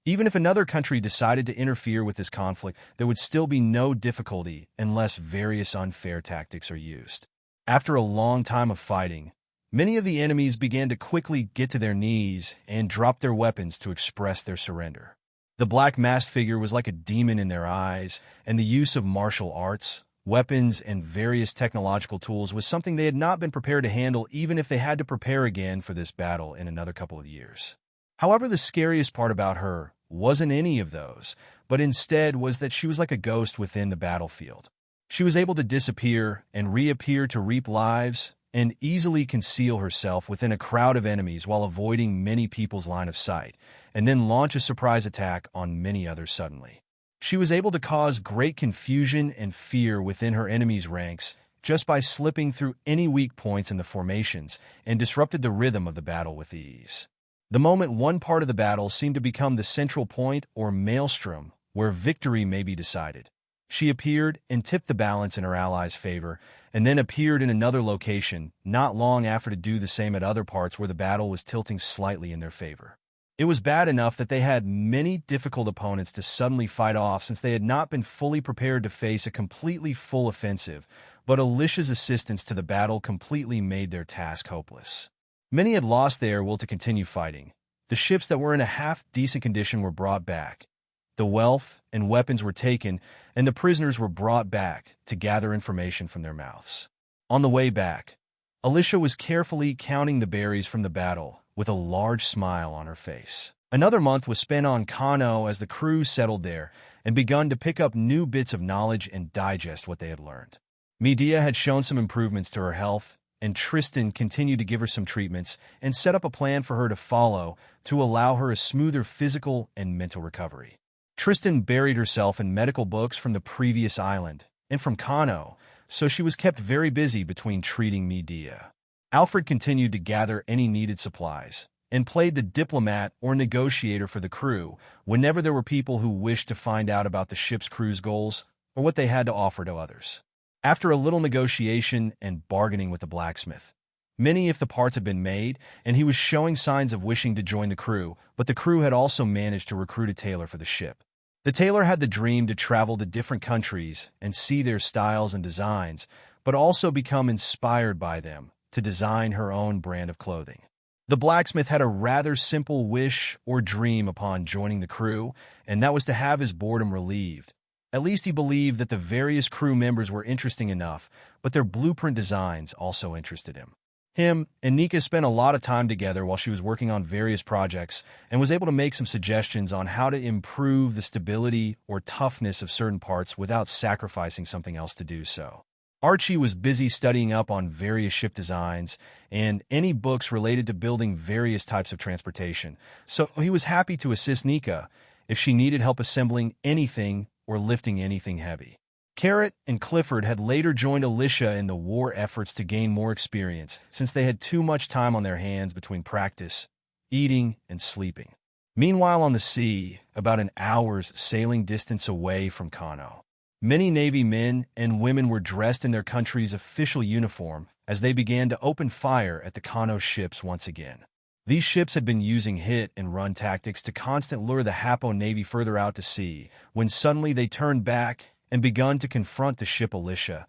even if another country decided to interfere with this conflict, there would still be no difficulty unless various unfair tactics are used. After a long time of fighting, many of the enemies began to quickly get to their knees and drop their weapons to express their surrender. The black masked figure was like a demon in their eyes, and the use of martial arts, weapons, and various technological tools was something they had not been prepared to handle, even if they had to prepare again for this battle in another couple of years. However, the scariest part about her wasn't any of those, but instead was that she was like a ghost within the battlefield. She was able to disappear and reappear to reap lives and easily conceal herself within a crowd of enemies while avoiding many people's line of sight, and then launch a surprise attack on many others suddenly. She was able to cause great confusion and fear within her enemies' ranks just by slipping through any weak points in the formations and disrupted the rhythm of the battle with ease. The moment one part of the battle seemed to become the central point or maelstrom where victory may be decided, she appeared and tipped the balance in her allies' favor, and then appeared in another location not long after to do the same at other parts where the battle was tilting slightly in their favor. It was bad enough that they had many difficult opponents to suddenly fight off since they had not been fully prepared to face a completely full offensive, but Alyssia's assistance to the battle completely made their task hopeless. Many had lost their will to continue fighting. The ships that were in a half-decent condition were brought back. The wealth and weapons were taken, and the prisoners were brought back to gather information from their mouths. On the way back, Alyssia was carefully counting the berries from the battle with a large smile on her face. Another month was spent on Kano as the crew settled there and begun to pick up new bits of knowledge and digest what they had learned. Medea had shown some improvements to her health, and Tristan continued to give her some treatments and set up a plan for her to follow to allow her a smoother physical and mental recovery. Tristan buried herself in medical books from the previous island and from Kano, so she was kept very busy between treating Medea. Alfred continued to gather any needed supplies and played the diplomat or negotiator for the crew whenever there were people who wished to find out about the ship's crew's goals or what they had to offer to others. After a little negotiation and bargaining with the blacksmith, many if the parts had been made, and he was showing signs of wishing to join the crew, but the crew had also managed to recruit a tailor for the ship. The tailor had the dream to travel to different countries and see their styles and designs, but also become inspired by them to design her own brand of clothing. The blacksmith had a rather simple wish or dream upon joining the crew, and that was to have his boredom relieved. At least he believed that the various crew members were interesting enough, but their blueprint designs also interested him. Him and Nika spent a lot of time together while she was working on various projects and was able to make some suggestions on how to improve the stability or toughness of certain parts without sacrificing something else to do so. Archie was busy studying up on various ship designs and any books related to building various types of transportation, so he was happy to assist Nika if she needed help assembling anything or lifting anything heavy. Carrot and Clifford had later joined Alyssia in the war efforts to gain more experience, since they had too much time on their hands between practice, eating, and sleeping. Meanwhile on the sea, about an hour's sailing distance away from Kano, many Navy men and women were dressed in their country's official uniform as they began to open fire at the Kano ships once again. These ships had been using hit-and-run tactics to constantly lure the Happo Navy further out to sea, when suddenly they turned back and begun to confront the ship Alyssia.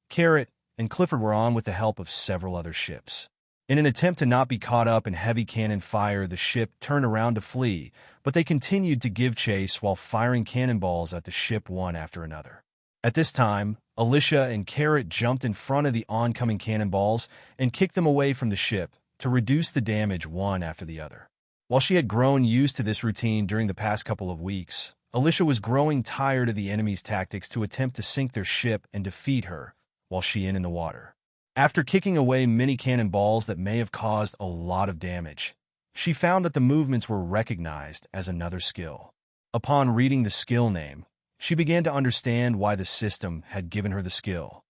Carrot and Clifford were on with the help of several other ships. In an attempt to not be caught up in heavy cannon fire, the ship turned around to flee, but they continued to give chase while firing cannonballs at the ship one after another. At this time, Alyssia and Carrot jumped in front of the oncoming cannonballs and kicked them away from the ship to reduce the damage one after the other. While she had grown used to this routine during the past couple of weeks, Alyssia was growing tired of the enemy's tactics to attempt to sink their ship and defeat her while she in the water. After kicking away many cannonballs that may have caused a lot of damage, she found that the movements were recognized as another skill. Upon reading the skill name, she began to understand why the system had given her the skill.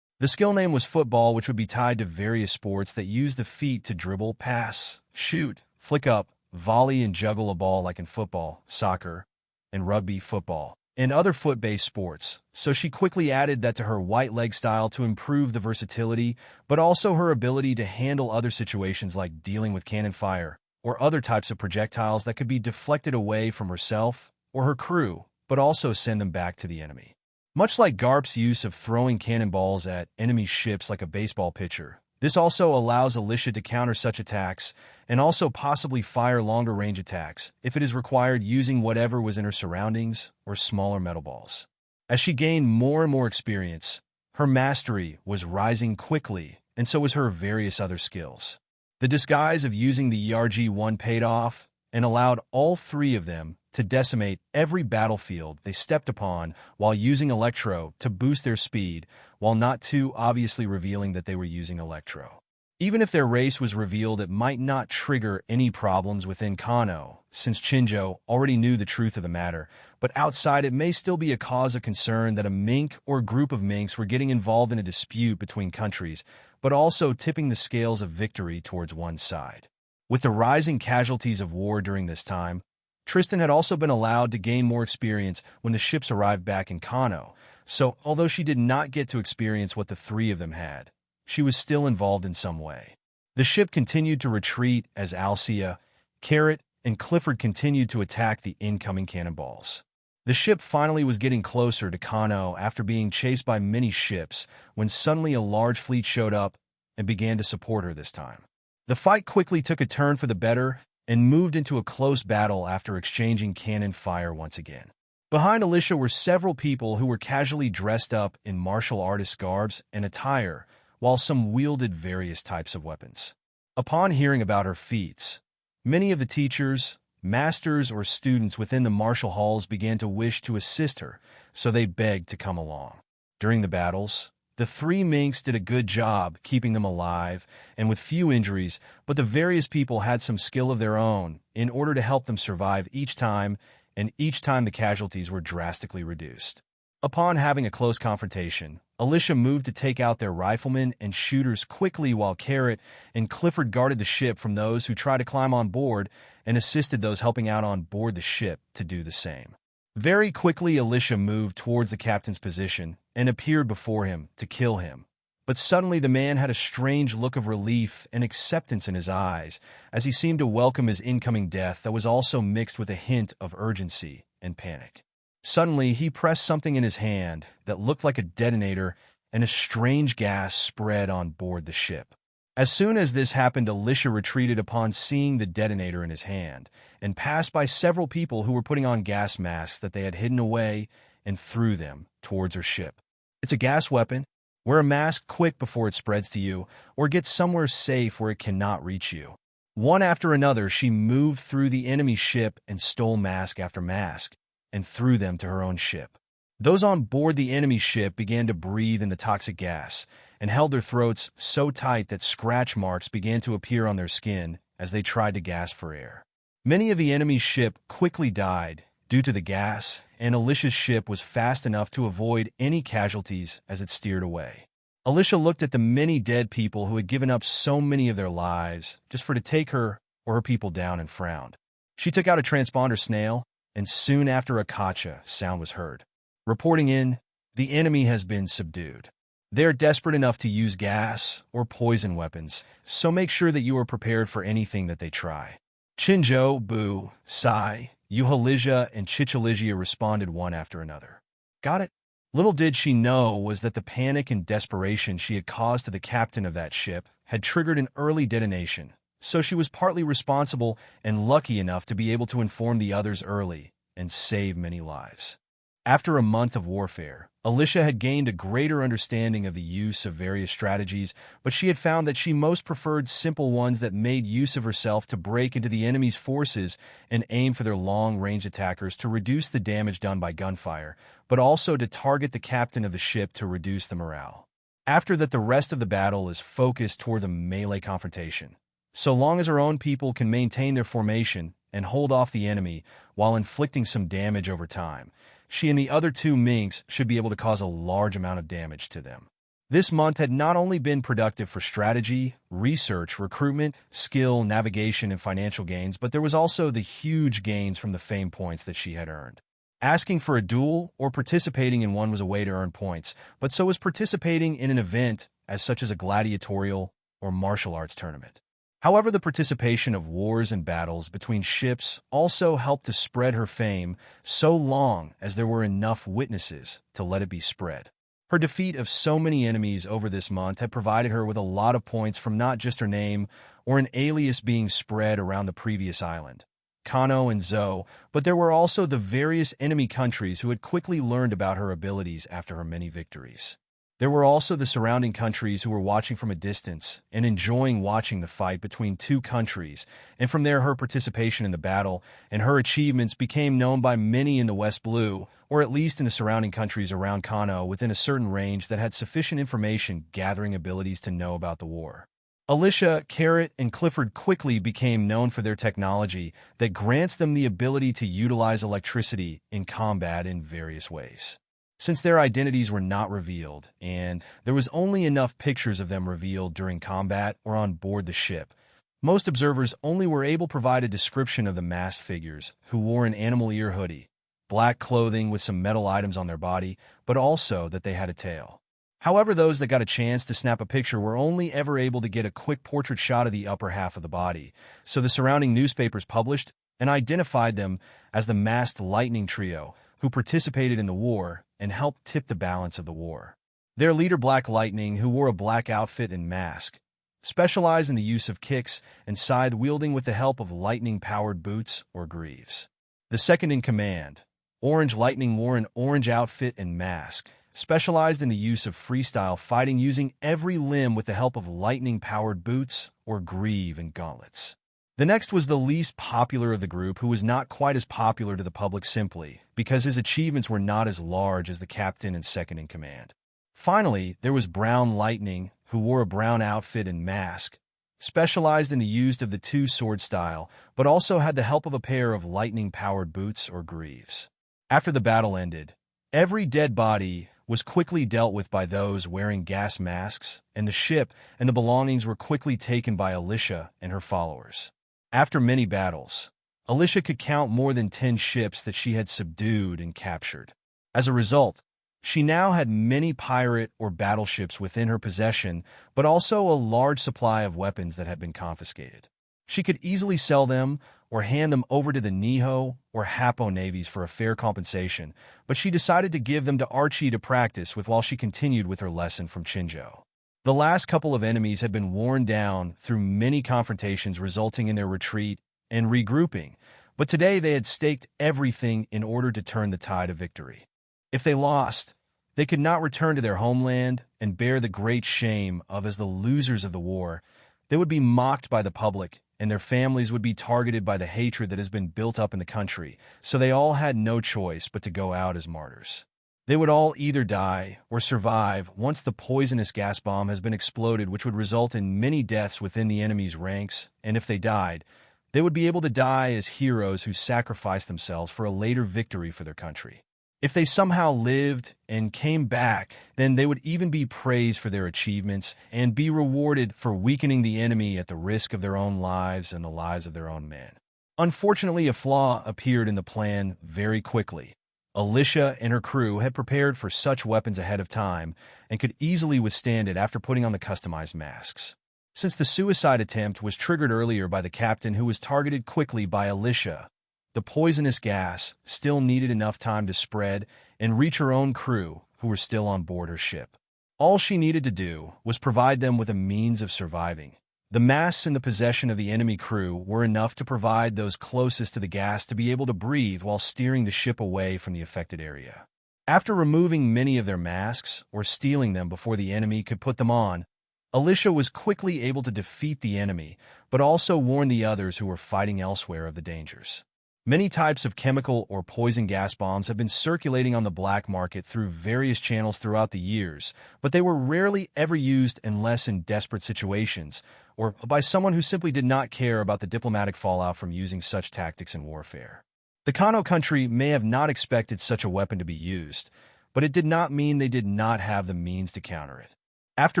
The skill name was football, which would be tied to various sports that use the feet to dribble, pass, shoot, flick up, volley, and juggle a ball like in football, soccer, and rugby football, and other foot-based sports. So she quickly added that to her white leg style to improve the versatility, but also her ability to handle other situations like dealing with cannon fire or other types of projectiles that could be deflected away from herself or her crew, but also send them back to the enemy. Much like Garp's use of throwing cannonballs at enemy ships like a baseball pitcher, this also allows Alyssia to counter such attacks and also possibly fire longer-range attacks if it is required using whatever was in her surroundings or smaller metal balls. As she gained more and more experience, her mastery was rising quickly, and so was her various other skills. The disguise of using the ERG-1 paid off and allowed all three of them to decimate every battlefield they stepped upon while using Electro to boost their speed, while not too obviously revealing that they were using Electro. Even if their race was revealed, it might not trigger any problems within Kano, since Shinjo already knew the truth of the matter, but outside it may still be a cause of concern that a mink or group of minks were getting involved in a dispute between countries, but also tipping the scales of victory towards one side. With the rising casualties of war during this time, Tristan had also been allowed to gain more experience when the ships arrived back in Kano, so although she did not get to experience what the three of them had, she was still involved in some way. The ship continued to retreat as Alyssia, Carrot, and Clifford continued to attack the incoming cannonballs. The ship finally was getting closer to Kano after being chased by many ships when suddenly a large fleet showed up and began to support her this time. The fight quickly took a turn for the better and moved into a close battle after exchanging cannon fire once again. Behind Alyssia were several people who were casually dressed up in martial artist garbs and attire, while some wielded various types of weapons. Upon hearing about her feats, many of the teachers, masters, or students within the martial halls began to wish to assist her, so they begged to come along. During the battles, the three minks did a good job keeping them alive and with few injuries, but the various people had some skill of their own in order to help them survive each time, and each time the casualties were drastically reduced. Upon having a close confrontation, Alyssia moved to take out their riflemen and shooters quickly while Carrot and Clifford guarded the ship from those who tried to climb on board and assisted those helping out on board the ship to do the same. Very quickly, Alyssia moved towards the captain's position and appeared before him to kill him. But suddenly the man had a strange look of relief and acceptance in his eyes, as he seemed to welcome his incoming death that was also mixed with a hint of urgency and panic. Suddenly, he pressed something in his hand that looked like a detonator, and a strange gas spread on board the ship. As soon as this happened, Alyssia retreated upon seeing the detonator in his hand, and passed by several people who were putting on gas masks that they had hidden away and threw them towards her ship. It's a gas weapon. Wear a mask quick before it spreads to you, or get somewhere safe where it cannot reach you. One after another, she moved through the enemy ship and stole mask after mask, and threw them to her own ship. Those on board the enemy ship began to breathe in the toxic gas, and held their throats so tight that scratch marks began to appear on their skin as they tried to gasp for air. Many of the enemy's ship quickly died due to the gas, and Alyssia's ship was fast enough to avoid any casualties as it steered away. Alyssia looked at the many dead people who had given up so many of their lives just for to take her or her people down, and frowned. She took out a transponder snail, and soon after a gotcha sound was heard. Reporting in, the enemy has been subdued. They are desperate enough to use gas or poison weapons, so make sure that you are prepared for anything that they try. Chinjo, Bu, Sai, Alyssia, and Chichalizia responded one after another. Got it? Little did she know was that the panic and desperation she had caused to the captain of that ship had triggered an early detonation, so she was partly responsible and lucky enough to be able to inform the others early and save many lives. After a month of warfare, Alyssia had gained a greater understanding of the use of various strategies, but she had found that she most preferred simple ones that made use of herself to break into the enemy's forces and aim for their long-range attackers to reduce the damage done by gunfire, but also to target the captain of the ship to reduce the morale. After that, the rest of the battle is focused toward the melee confrontation. So long as her own people can maintain their formation and hold off the enemy while inflicting some damage over time, she and the other two minks should be able to cause a large amount of damage to them. This month had not only been productive for strategy, research, recruitment, skill, navigation, and financial gains, but there was also the huge gains from the fame points that she had earned. Asking for a duel or participating in one was a way to earn points, but so was participating in an event as such as a gladiatorial or martial arts tournament. However, the participation of wars and battles between ships also helped to spread her fame so long as there were enough witnesses to let it be spread. Her defeat of so many enemies over this month had provided her with a lot of points from not just her name or an alias being spread around the previous island, Kano and Zo, but there were also the various enemy countries who had quickly learned about her abilities after her many victories. There were also the surrounding countries who were watching from a distance and enjoying watching the fight between two countries, and from there her participation in the battle and her achievements became known by many in the West Blue, or at least in the surrounding countries around Kano within a certain range that had sufficient information gathering abilities to know about the war. Alyssia, Carrot, and Clifford quickly became known for their technology that grants them the ability to utilize electricity in combat in various ways. Since their identities were not revealed, and there was only enough pictures of them revealed during combat or on board the ship, most observers only were able to provide a description of the masked figures, who wore an animal ear hoodie, black clothing with some metal items on their body, but also that they had a tail. However, those that got a chance to snap a picture were only ever able to get a quick portrait shot of the upper half of the body, so the surrounding newspapers published and identified them as the Masked Lightning Trio, who participated in the war and helped tip the balance of the war. Their leader, Black Lightning, who wore a black outfit and mask, specialized in the use of kicks and scythe-wielding with the help of lightning-powered boots or greaves. The second in command, Orange Lightning, wore an orange outfit and mask, specialized in the use of freestyle fighting using every limb with the help of lightning-powered boots or greave and gauntlets. The next was the least popular of the group, who was not quite as popular to the public simply because his achievements were not as large as the captain and second in command. Finally, there was Brown Lightning, who wore a brown outfit and mask, specialized in the use of the two-sword style, but also had the help of a pair of lightning-powered boots or greaves. After the battle ended, every dead body was quickly dealt with by those wearing gas masks, and the ship and the belongings were quickly taken by Alyssia and her followers. After many battles, Alyssia could count more than 10 ships that she had subdued and captured. As a result, she now had many pirate or battleships within her possession, but also a large supply of weapons that had been confiscated. She could easily sell them or hand them over to the Niho or Hapo navies for a fair compensation, but she decided to give them to Archie to practice with while she continued with her lesson from Chinjo. The last couple of enemies had been worn down through many confrontations, resulting in their retreat and regrouping, but today they had staked everything in order to turn the tide of victory. If they lost, they could not return to their homeland and bear the great shame of as the losers of the war. They would be mocked by the public, and their families would be targeted by the hatred that has been built up in the country, so they all had no choice but to go out as martyrs. They would all either die or survive once the poisonous gas bomb has been exploded, which would result in many deaths within the enemy's ranks, and if they died, they would be able to die as heroes who sacrificed themselves for a later victory for their country. If they somehow lived and came back, then they would even be praised for their achievements and be rewarded for weakening the enemy at the risk of their own lives and the lives of their own men. Unfortunately, a flaw appeared in the plan very quickly. Alyssia and her crew had prepared for such weapons ahead of time and could easily withstand it after putting on the customized masks. Since the suicide attempt was triggered earlier by the captain, who was targeted quickly by Alyssia, the poisonous gas still needed enough time to spread and reach her own crew, who were still on board her ship. All she needed to do was provide them with a means of surviving. The masks in the possession of the enemy crew were enough to provide those closest to the gas to be able to breathe while steering the ship away from the affected area. After removing many of their masks or stealing them before the enemy could put them on, Alyssia was quickly able to defeat the enemy, but also warn the others who were fighting elsewhere of the dangers. Many types of chemical or poison gas bombs have been circulating on the black market through various channels throughout the years, but they were rarely ever used unless in desperate situations, or by someone who simply did not care about the diplomatic fallout from using such tactics in warfare. The Kano country may have not expected such a weapon to be used, but it did not mean they did not have the means to counter it. After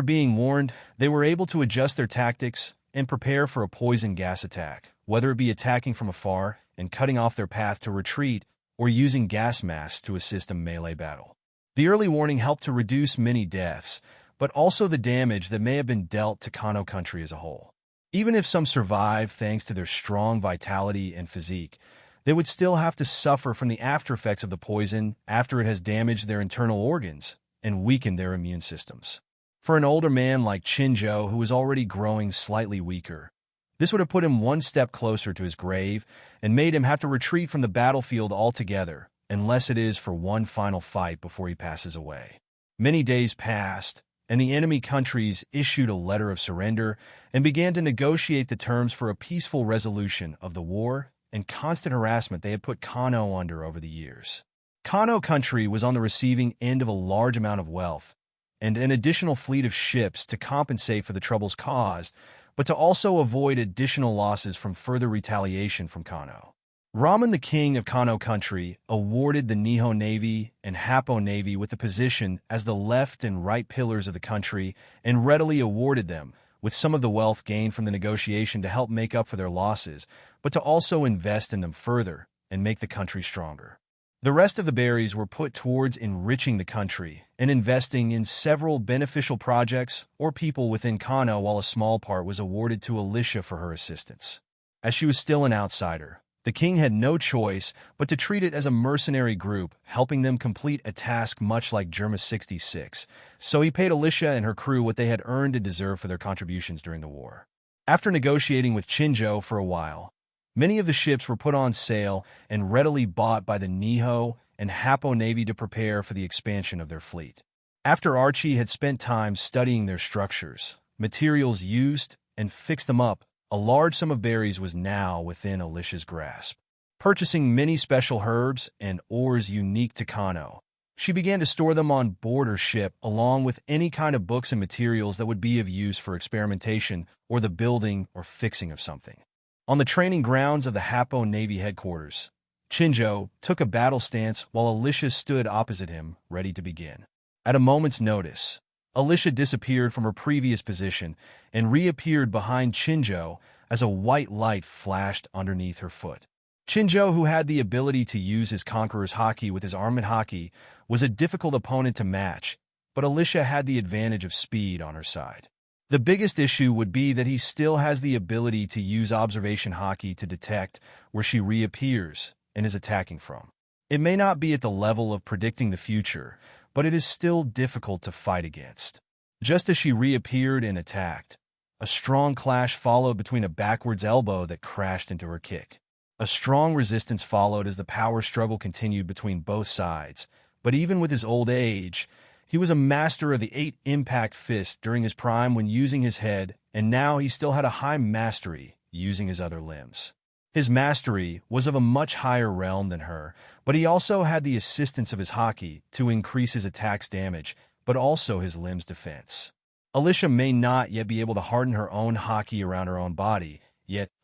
being warned, they were able to adjust their tactics and prepare for a poison gas attack, whether it be attacking from afar and cutting off their path to retreat, or using gas masks to assist a melee battle. The early warning helped to reduce many deaths, but also the damage that may have been dealt to Kano country as a whole. Even if some survived thanks to their strong vitality and physique, they would still have to suffer from the aftereffects of the poison after it has damaged their internal organs and weakened their immune systems. For an older man like Chinjo, who was already growing slightly weaker, this would have put him one step closer to his grave and made him have to retreat from the battlefield altogether, unless it is for one final fight before he passes away. Many days passed, and the enemy countries issued a letter of surrender and began to negotiate the terms for a peaceful resolution of the war and constant harassment they had put Kano under over the years. Kano country was on the receiving end of a large amount of wealth and an additional fleet of ships to compensate for the troubles caused, but to also avoid additional losses from further retaliation from Kano. Raman, the king of Kano country, awarded the Niho Navy and Hapo Navy with the position as the left and right pillars of the country and readily awarded them with some of the wealth gained from the negotiation to help make up for their losses, but to also invest in them further and make the country stronger. The rest of the berries were put towards enriching the country and investing in several beneficial projects or people within Kano, while a small part was awarded to Alyssia for her assistance. As she was still an outsider, the king had no choice but to treat it as a mercenary group, helping them complete a task much like Germa 66, so he paid Alyssia and her crew what they had earned and deserved for their contributions during the war. After negotiating with Chinjo for a while, many of the ships were put on sale and readily bought by the Niho and Hapo Navy to prepare for the expansion of their fleet. After Archie had spent time studying their structures, materials used, and fixed them up, a large sum of berries was now within Alyssia's grasp. Purchasing many special herbs and ores unique to Kano, she began to store them on board her ship along with any kind of books and materials that would be of use for experimentation or the building or fixing of something. On the training grounds of the Hapo Navy headquarters, Chinjo took a battle stance while Alyssia stood opposite him, ready to begin. At a moment's notice, Alyssia disappeared from her previous position and reappeared behind Chinjo as a white light flashed underneath her foot. Chinjo, who had the ability to use his Conqueror's Haki with his armament Haki, was a difficult opponent to match, but Alyssia had the advantage of speed on her side. The biggest issue would be that he still has the ability to use observation Haki to detect where she reappears and is attacking from. It may not be at the level of predicting the future, but it is still difficult to fight against. Just as she reappeared and attacked, a strong clash followed between a backwards elbow that crashed into her kick. A strong resistance followed as the power struggle continued between both sides, but even with his old age, he was a master of the 8-impact fist during his prime when using his head, and now he still had a high mastery using his other limbs. His mastery was of a much higher realm than her, but he also had the assistance of his Haki to increase his attack's damage, but also his limb's defense. Alyssia may not yet be able to harden her own Haki around her own body,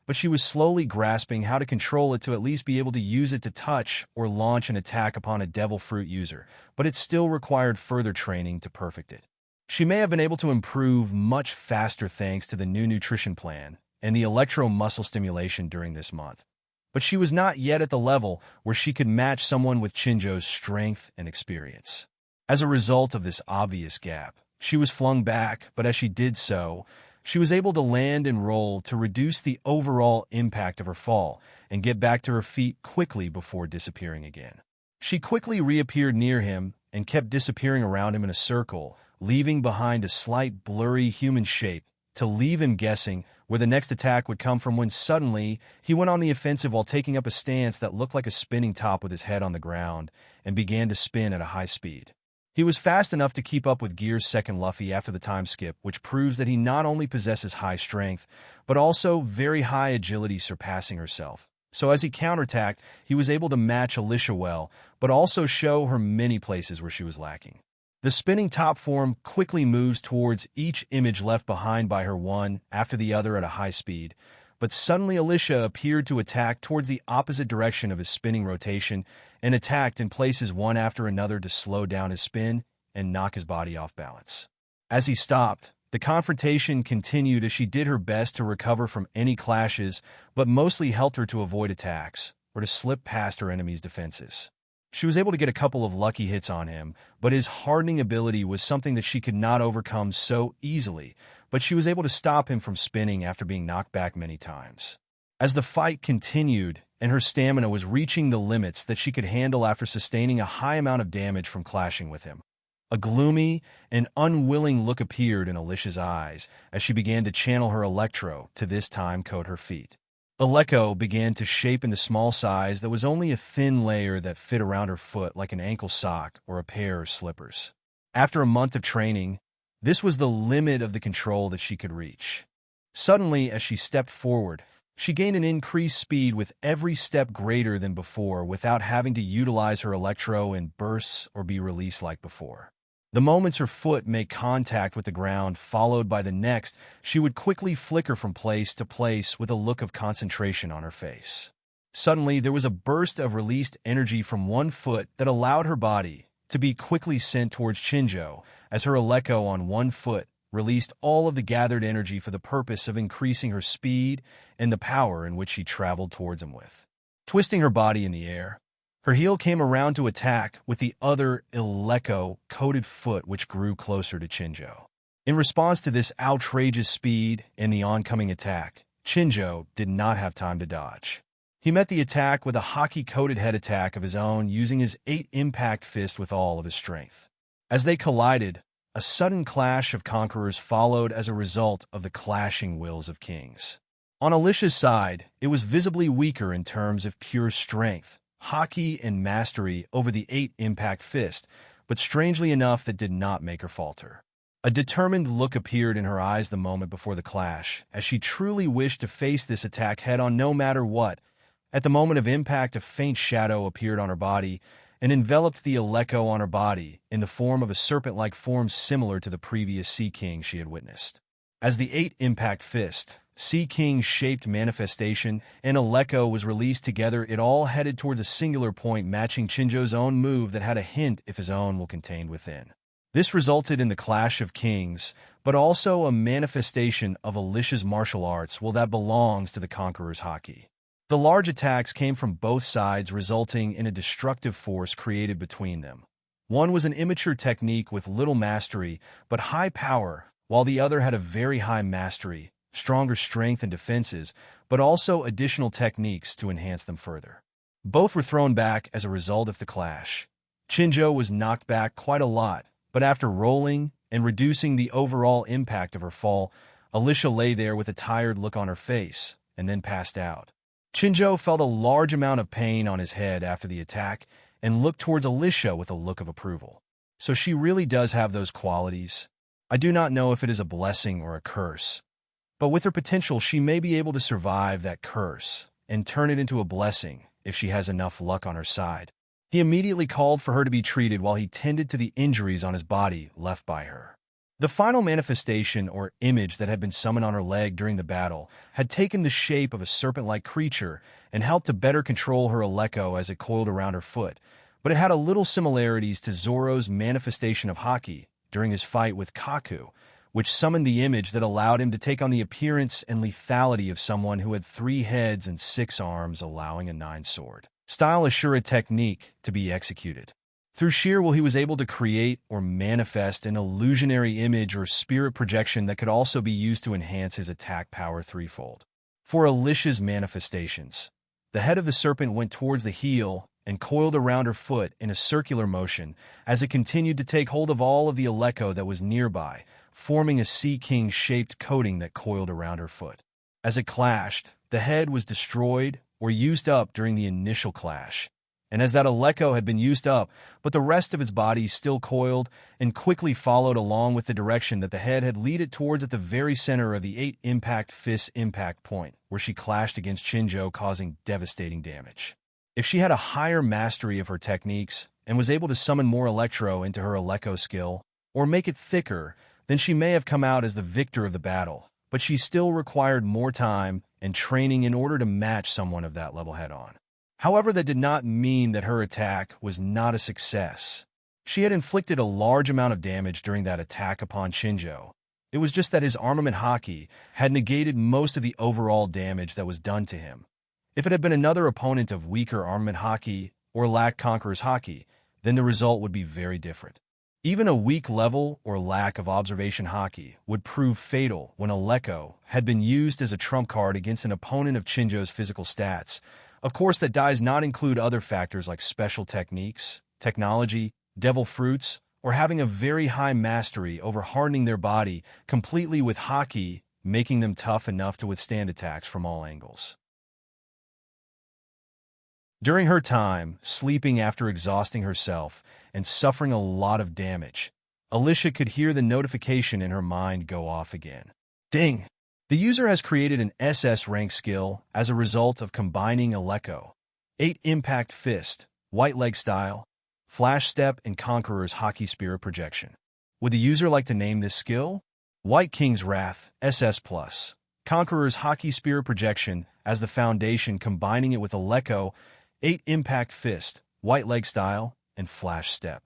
but she was slowly grasping how to control it to at least be able to use it to touch or launch an attack upon a devil fruit user, but it still required further training to perfect it. She may have been able to improve much faster thanks to the new nutrition plan and the electro-muscle stimulation during this month, but she was not yet at the level where she could match someone with Chinjo's strength and experience. As a result of this obvious gap, she was flung back, but as she did so, she was able to land and roll to reduce the overall impact of her fall and get back to her feet quickly before disappearing again. She quickly reappeared near him and kept disappearing around him in a circle, leaving behind a slight blurry human shape to leave him guessing where the next attack would come from when suddenly he went on the offensive while taking up a stance that looked like a spinning top with his head on the ground and began to spin at a high speed. He was fast enough to keep up with Gear's second Luffy after the time skip, which proves that he not only possesses high strength, but also very high agility surpassing herself. So as he counterattacked, he was able to match Alyssia well, but also show her many places where she was lacking. The spinning top form quickly moves towards each image left behind by her one after the other at a high speed, but suddenly Alyssia appeared to attack towards the opposite direction of his spinning rotation and attacked in places one after another to slow down his spin and knock his body off balance. As he stopped, the confrontation continued as she did her best to recover from any clashes, but mostly helped her to avoid attacks or to slip past her enemy's defenses. She was able to get a couple of lucky hits on him, but his hardening ability was something that she could not overcome so easily, but she was able to stop him from spinning after being knocked back many times. As the fight continued, and her stamina was reaching the limits that she could handle after sustaining a high amount of damage from clashing with him, a gloomy and unwilling look appeared in Alyssia's eyes as she began to channel her electro to this time coat her feet. Electro began to shape into small size that was only a thin layer that fit around her foot like an ankle sock or a pair of slippers. After a month of training, this was the limit of the control that she could reach. Suddenly, as she stepped forward, she gained an increased speed with every step greater than before without having to utilize her electro in bursts or be released like before. The moments her foot made contact with the ground, followed by the next, she would quickly flicker from place to place with a look of concentration on her face. Suddenly, there was a burst of released energy from one foot that allowed her body to be quickly sent towards Chinjo, as her electro on one foot released all of the gathered energy for the purpose of increasing her speed and the power in which she traveled towards him with. Twisting her body in the air, her heel came around to attack with the other electro-coated foot which grew closer to Chinjo. In response to this outrageous speed and the oncoming attack, Chinjo did not have time to dodge. He met the attack with a Haki-coated head attack of his own using his 8-impact fist with all of his strength. As they collided, a sudden clash of conquerors followed as a result of the clashing wills of kings. On Alyssia's side, it was visibly weaker in terms of pure strength, Haki, and mastery over the 8-impact fist, but strangely enough that did not make her falter. A determined look appeared in her eyes the moment before the clash, as she truly wished to face this attack head-on no matter what. At the moment of impact, a faint shadow appeared on her body and enveloped the electro on her body in the form of a serpent-like form similar to the previous Sea King she had witnessed. As the 8-impact fist, Sea King-shaped manifestation, and electro was released together, it all headed towards a singular point matching Chinjo's own move that had a hint if his own were contained within. This resulted in the Clash of Kings, but also a manifestation of Alyssia's martial arts that belongs to the Conqueror's Haki. The large attacks came from both sides, resulting in a destructive force created between them. One was an immature technique with little mastery, but high power, while the other had a very high mastery, stronger strength and defenses, but also additional techniques to enhance them further. Both were thrown back as a result of the clash. Chinjo was knocked back quite a lot, but after rolling and reducing the overall impact of her fall, Alyssia lay there with a tired look on her face, and then passed out. Chinjo felt a large amount of pain on his head after the attack and looked towards Alyssia with a look of approval. So she really does have those qualities. I do not know if it is a blessing or a curse, but with her potential she may be able to survive that curse and turn it into a blessing if she has enough luck on her side. He immediately called for her to be treated while he tended to the injuries on his body left by her. The final manifestation or image that had been summoned on her leg during the battle had taken the shape of a serpent-like creature and helped to better control her Aleko as it coiled around her foot, but it had a little similarities to Zoro's manifestation of Haki during his fight with Kaku, which summoned the image that allowed him to take on the appearance and lethality of someone who had 3 heads and 6 arms, allowing a 9-sword style Ashura technique to be executed. Through sheer will, he was able to create or manifest an illusionary image or spirit projection that could also be used to enhance his attack power threefold. For Alyssia's manifestations, the head of the serpent went towards the heel and coiled around her foot in a circular motion as it continued to take hold of all of the Aleko that was nearby, forming a sea king-shaped coating that coiled around her foot. As it clashed, the head was destroyed or used up during the initial clash, and as that Aleko had been used up, but the rest of its body still coiled and quickly followed along with the direction that the head had led it towards at the very center of the 8 impact fist impact point, where she clashed against Chinjo, causing devastating damage. If she had a higher mastery of her techniques and was able to summon more Electro into her Aleko skill, or make it thicker, then she may have come out as the victor of the battle, but she still required more time and training in order to match someone of that level head-on. However, that did not mean that her attack was not a success. She had inflicted a large amount of damage during that attack upon Chinjo. It was just that his armament Haki had negated most of the overall damage that was done to him. If it had been another opponent of weaker armament Haki or lacked Conqueror's Haki, then the result would be very different. Even a weak level or lack of observation Haki would prove fatal when Aleko had been used as a trump card against an opponent of Chinjo's physical stats. Of course, that does not include other factors like special techniques, technology, devil fruits, or having a very high mastery over hardening their body completely with Haki, making them tough enough to withstand attacks from all angles. During her time, sleeping after exhausting herself and suffering a lot of damage, Alyssia could hear the notification in her mind go off again. Ding! The user has created an SS rank skill as a result of combining Aleko, 8 Impact Fist, White Leg Style, Flash Step, and Conqueror's Haki Spirit Projection. Would the user like to name this skill? White King's Wrath, SS+, Conqueror's Haki Spirit Projection as the foundation, combining it with Aleko, 8 Impact Fist, White Leg Style, and Flash Step.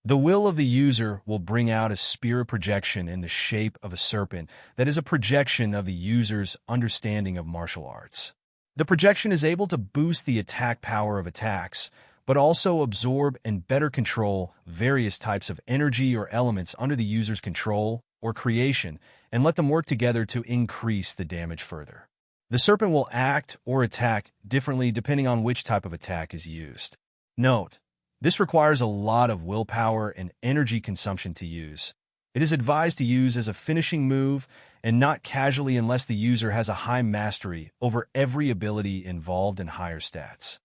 The will of the user will bring out a spirit projection in the shape of a serpent that is a projection of the user's understanding of martial arts. The projection is able to boost the attack power of attacks, but also absorb and better control various types of energy or elements under the user's control or creation and let them work together to increase the damage further. The serpent will act or attack differently depending on which type of attack is used. Note: this requires a lot of willpower and energy consumption to use. It is advised to use as a finishing move and not casually unless the user has a high mastery over every ability involved in higher stats.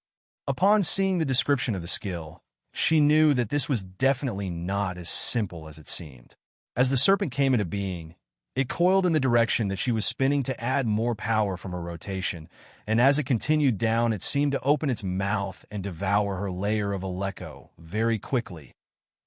Upon seeing the description of the skill, she knew that this was definitely not as simple as it seemed. As the serpent came into being, it coiled in the direction that she was spinning to add more power from her rotation, and as it continued down, it seemed to open its mouth and devour her layer of Aleko very quickly.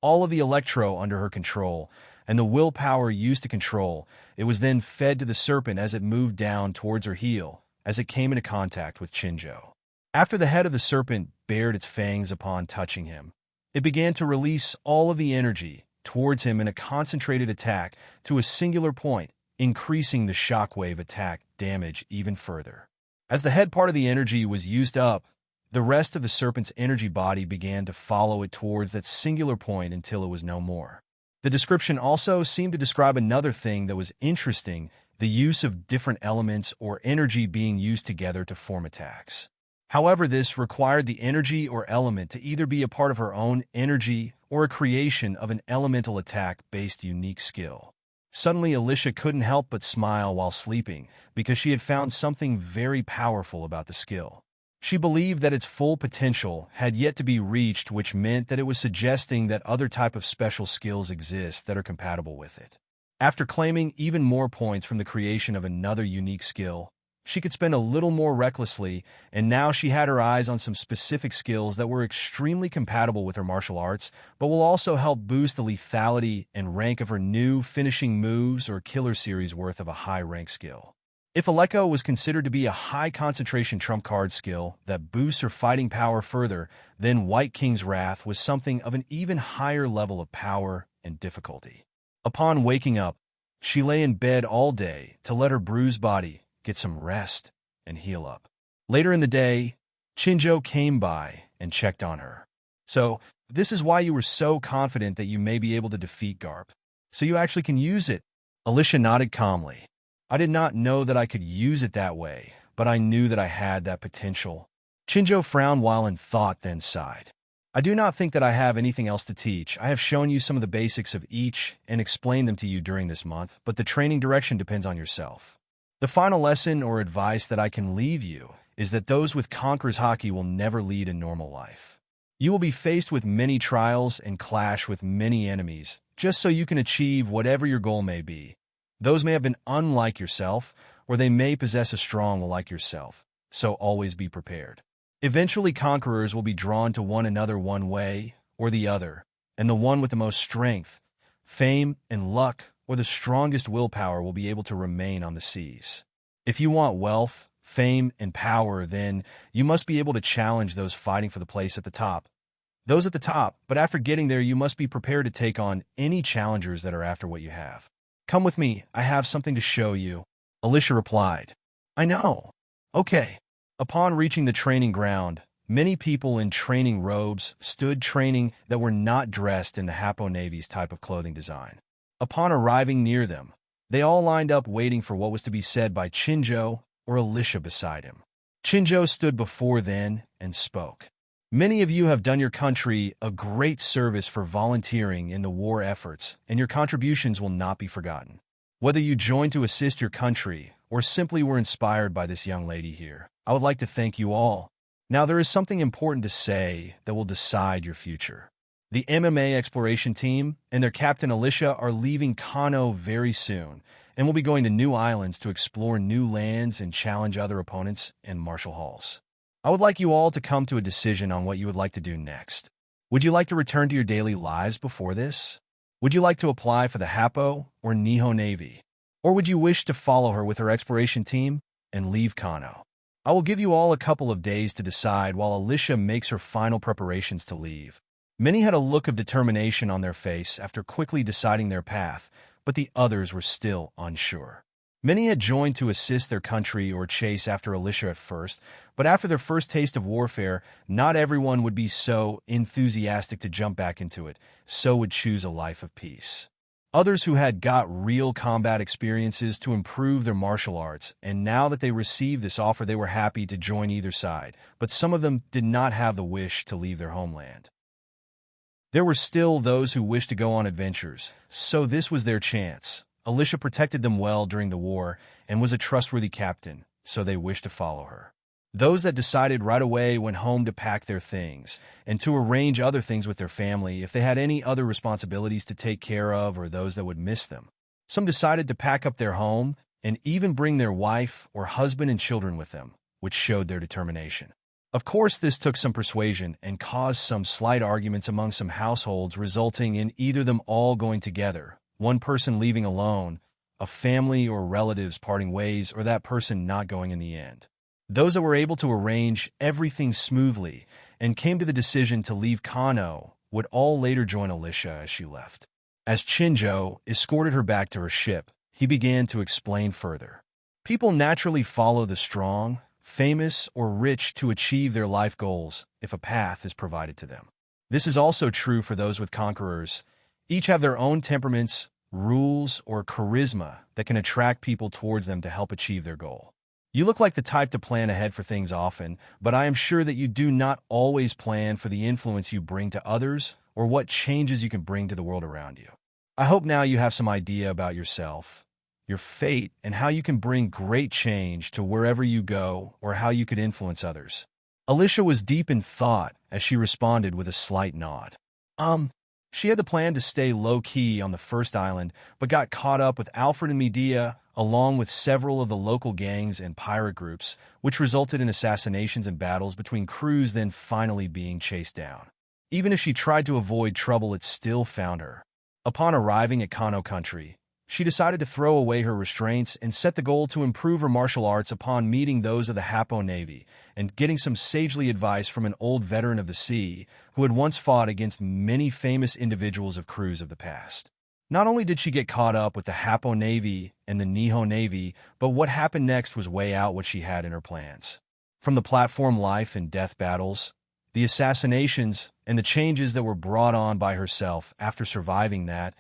All of the Electro under her control, and the willpower used to control, it was then fed to the serpent as it moved down towards her heel, as it came into contact with Chinjo. After the head of the serpent bared its fangs upon touching him, it began to release all of the energy towards him in a concentrated attack to a singular point, increasing the shockwave attack damage even further. As the head part of the energy was used up, the rest of the serpent's energy body began to follow it towards that singular point until it was no more. The description also seemed to describe another thing that was interesting, the use of different elements or energy being used together to form attacks. However, this required the energy or element to either be a part of her own energy or a creation of an elemental attack-based unique skill. Suddenly, Alyssia couldn't help but smile while sleeping because she had found something very powerful about the skill. She believed that its full potential had yet to be reached, which meant that it was suggesting that other type of special skills exist that are compatible with it. After claiming even more points from the creation of another unique skill, she could spend a little more recklessly, and now she had her eyes on some specific skills that were extremely compatible with her martial arts, but will also help boost the lethality and rank of her new finishing moves or killer series worth of a high-rank skill. If Aleko was considered to be a high-concentration trump card skill that boosts her fighting power further, then White King's Wrath was something of an even higher level of power and difficulty. Upon waking up, she lay in bed all day to let her bruised body get some rest and heal up. Later in the day, Chinjo came by and checked on her. "So, this is why you were so confident that you may be able to defeat Garp. So you actually can use it?" Alyssia nodded calmly. "I did not know that I could use it that way, but I knew that I had that potential." Chinjo frowned while in thought, then sighed. "I do not think that I have anything else to teach. I have shown you some of the basics of each and explained them to you during this month, but the training direction depends on yourself. The final lesson or advice that I can leave you is that those with Conqueror's Haki will never lead a normal life. You will be faced with many trials and clash with many enemies, just so you can achieve whatever your goal may be. Those may have been unlike yourself, or they may possess a strong will like yourself, so always be prepared. Eventually, conquerors will be drawn to one another one way or the other, and the one with the most strength, fame, and luck, or the strongest willpower will be able to remain on the seas. If you want wealth, fame, and power, then you must be able to challenge those fighting for the place at the top. Those at the top, but after getting there, you must be prepared to take on any challengers that are after what you have. Come with me, I have something to show you," Alyssia replied. "I know." "Okay." Upon reaching the training ground, many people in training robes stood training that were not dressed in the Hapo Navy's type of clothing design. Upon arriving near them, they all lined up waiting for what was to be said by Chinjo or Alyssia beside him. Chinjo stood before them and spoke. "Many of you have done your country a great service for volunteering in the war efforts, and your contributions will not be forgotten. Whether you joined to assist your country or simply were inspired by this young lady here, I would like to thank you all. Now there is something important to say that will decide your future. The MMA exploration team and their captain Alyssia are leaving Kano very soon and will be going to new islands to explore new lands and challenge other opponents in martial halls. I would like you all to come to a decision on what you would like to do next. Would you like to return to your daily lives before this? Would you like to apply for the Hapo or Nihon Navy? Or would you wish to follow her with her exploration team and leave Kano? I will give you all a couple of days to decide while Alyssia makes her final preparations to leave." Many had a look of determination on their face after quickly deciding their path, but the others were still unsure. Many had joined to assist their country or chase after Alyssia at first, but after their first taste of warfare, not everyone would be so enthusiastic to jump back into it, so would choose a life of peace. Others who had got real combat experiences to improve their martial arts, and now that they received this offer they were happy to join either side, but some of them did not have the wish to leave their homeland. There were still those who wished to go on adventures, so this was their chance. Alyssia protected them well during the war and was a trustworthy captain, so they wished to follow her. Those that decided right away went home to pack their things and to arrange other things with their family if they had any other responsibilities to take care of or those that would miss them. Some decided to pack up their home and even bring their wife or husband and children with them, which showed their determination. Of course, this took some persuasion and caused some slight arguments among some households, resulting in either them all going together, one person leaving alone, a family or relatives parting ways, or that person not going in the end. Those that were able to arrange everything smoothly and came to the decision to leave Kano would all later join Alyssia as she left. As Chinjo escorted her back to her ship, he began to explain further. People naturally follow the strong, famous, or rich to achieve their life goals if a path is provided to them. This is also true for those with conquerors. Each have their own temperaments, rules, or charisma that can attract people towards them to help achieve their goal. You look like the type to plan ahead for things often, but I am sure that you do not always plan for the influence you bring to others or what changes you can bring to the world around you. I hope now you have some idea about yourself, your fate, and how you can bring great change to wherever you go or how you could influence others. Alyssia was deep in thought as she responded with a slight nod. She had the plan to stay low-key on the first island, but got caught up with Alfred and Medea, along with several of the local gangs and pirate groups, which resulted in assassinations and battles between crews then finally being chased down. Even if she tried to avoid trouble, it still found her. Upon arriving at Kano country, she decided to throw away her restraints and set the goal to improve her martial arts upon meeting those of the Happo Navy and getting some sagely advice from an old veteran of the sea who had once fought against many famous individuals of crews of the past. Not only did she get caught up with the Happo Navy and the Nihon Navy, but what happened next was way out what she had in her plans. From the platform life and death battles, the assassinations, and the changes that were brought on by herself after surviving that,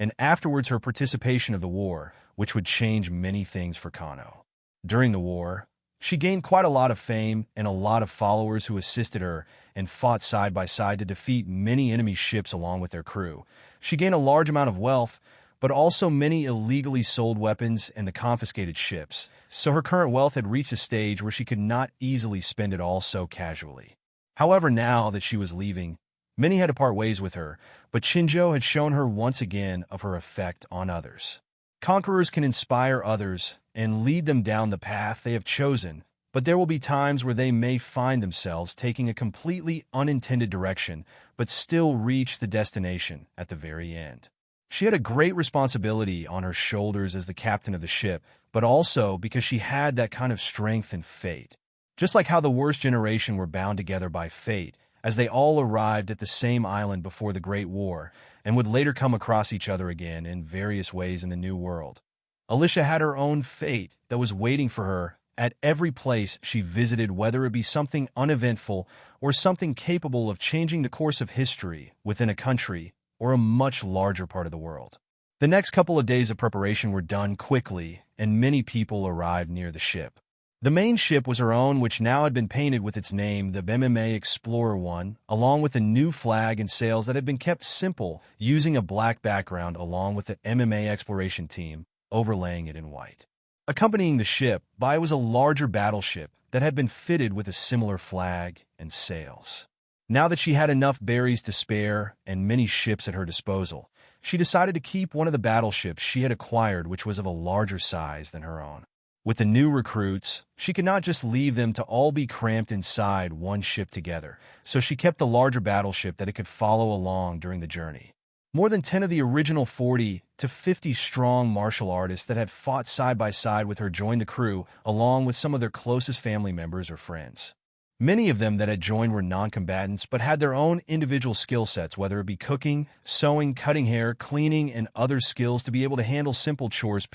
and afterwards her participation of the war, which would change many things for Kano. During the war, she gained quite a lot of fame and a lot of followers who assisted her and fought side by side to defeat many enemy ships along with their crew. She gained a large amount of wealth, but also many illegally sold weapons and the confiscated ships, so her current wealth had reached a stage where she could not easily spend it all so casually. However, now that she was leaving, many had to part ways with her, but Shinjo had shown her once again of her effect on others. Conquerors can inspire others and lead them down the path they have chosen, but there will be times where they may find themselves taking a completely unintended direction, but still reach the destination at the very end. She had a great responsibility on her shoulders as the captain of the ship, but also because she had that kind of strength and fate. Just like how the worst generation were bound together by fate, as they all arrived at the same island before the Great War, and would later come across each other again in various ways in the New World. Alyssia had her own fate that was waiting for her at every place she visited, whether it be something uneventful or something capable of changing the course of history within a country or a much larger part of the world. The next couple of days of preparation were done quickly, and many people arrived near the ship. The main ship was her own, which now had been painted with its name, the MMA Explorer 1, along with a new flag and sails that had been kept simple, using a black background along with the MMA Exploration Team, overlaying it in white. Accompanying the ship by was a larger battleship that had been fitted with a similar flag and sails. Now that she had enough berries to spare and many ships at her disposal, she decided to keep one of the battleships she had acquired, which was of a larger size than her own. With the new recruits, she could not just leave them to all be cramped inside one ship together, so she kept the larger battleship that it could follow along during the journey. More than 10 of the original 40 to 50 strong martial artists that had fought side by side with her joined the crew, along with some of their closest family members or friends. Many of them that had joined were non-combatants but had their own individual skill sets, whether it be cooking, sewing, cutting hair, cleaning, and other skills to be able to handle simple chores,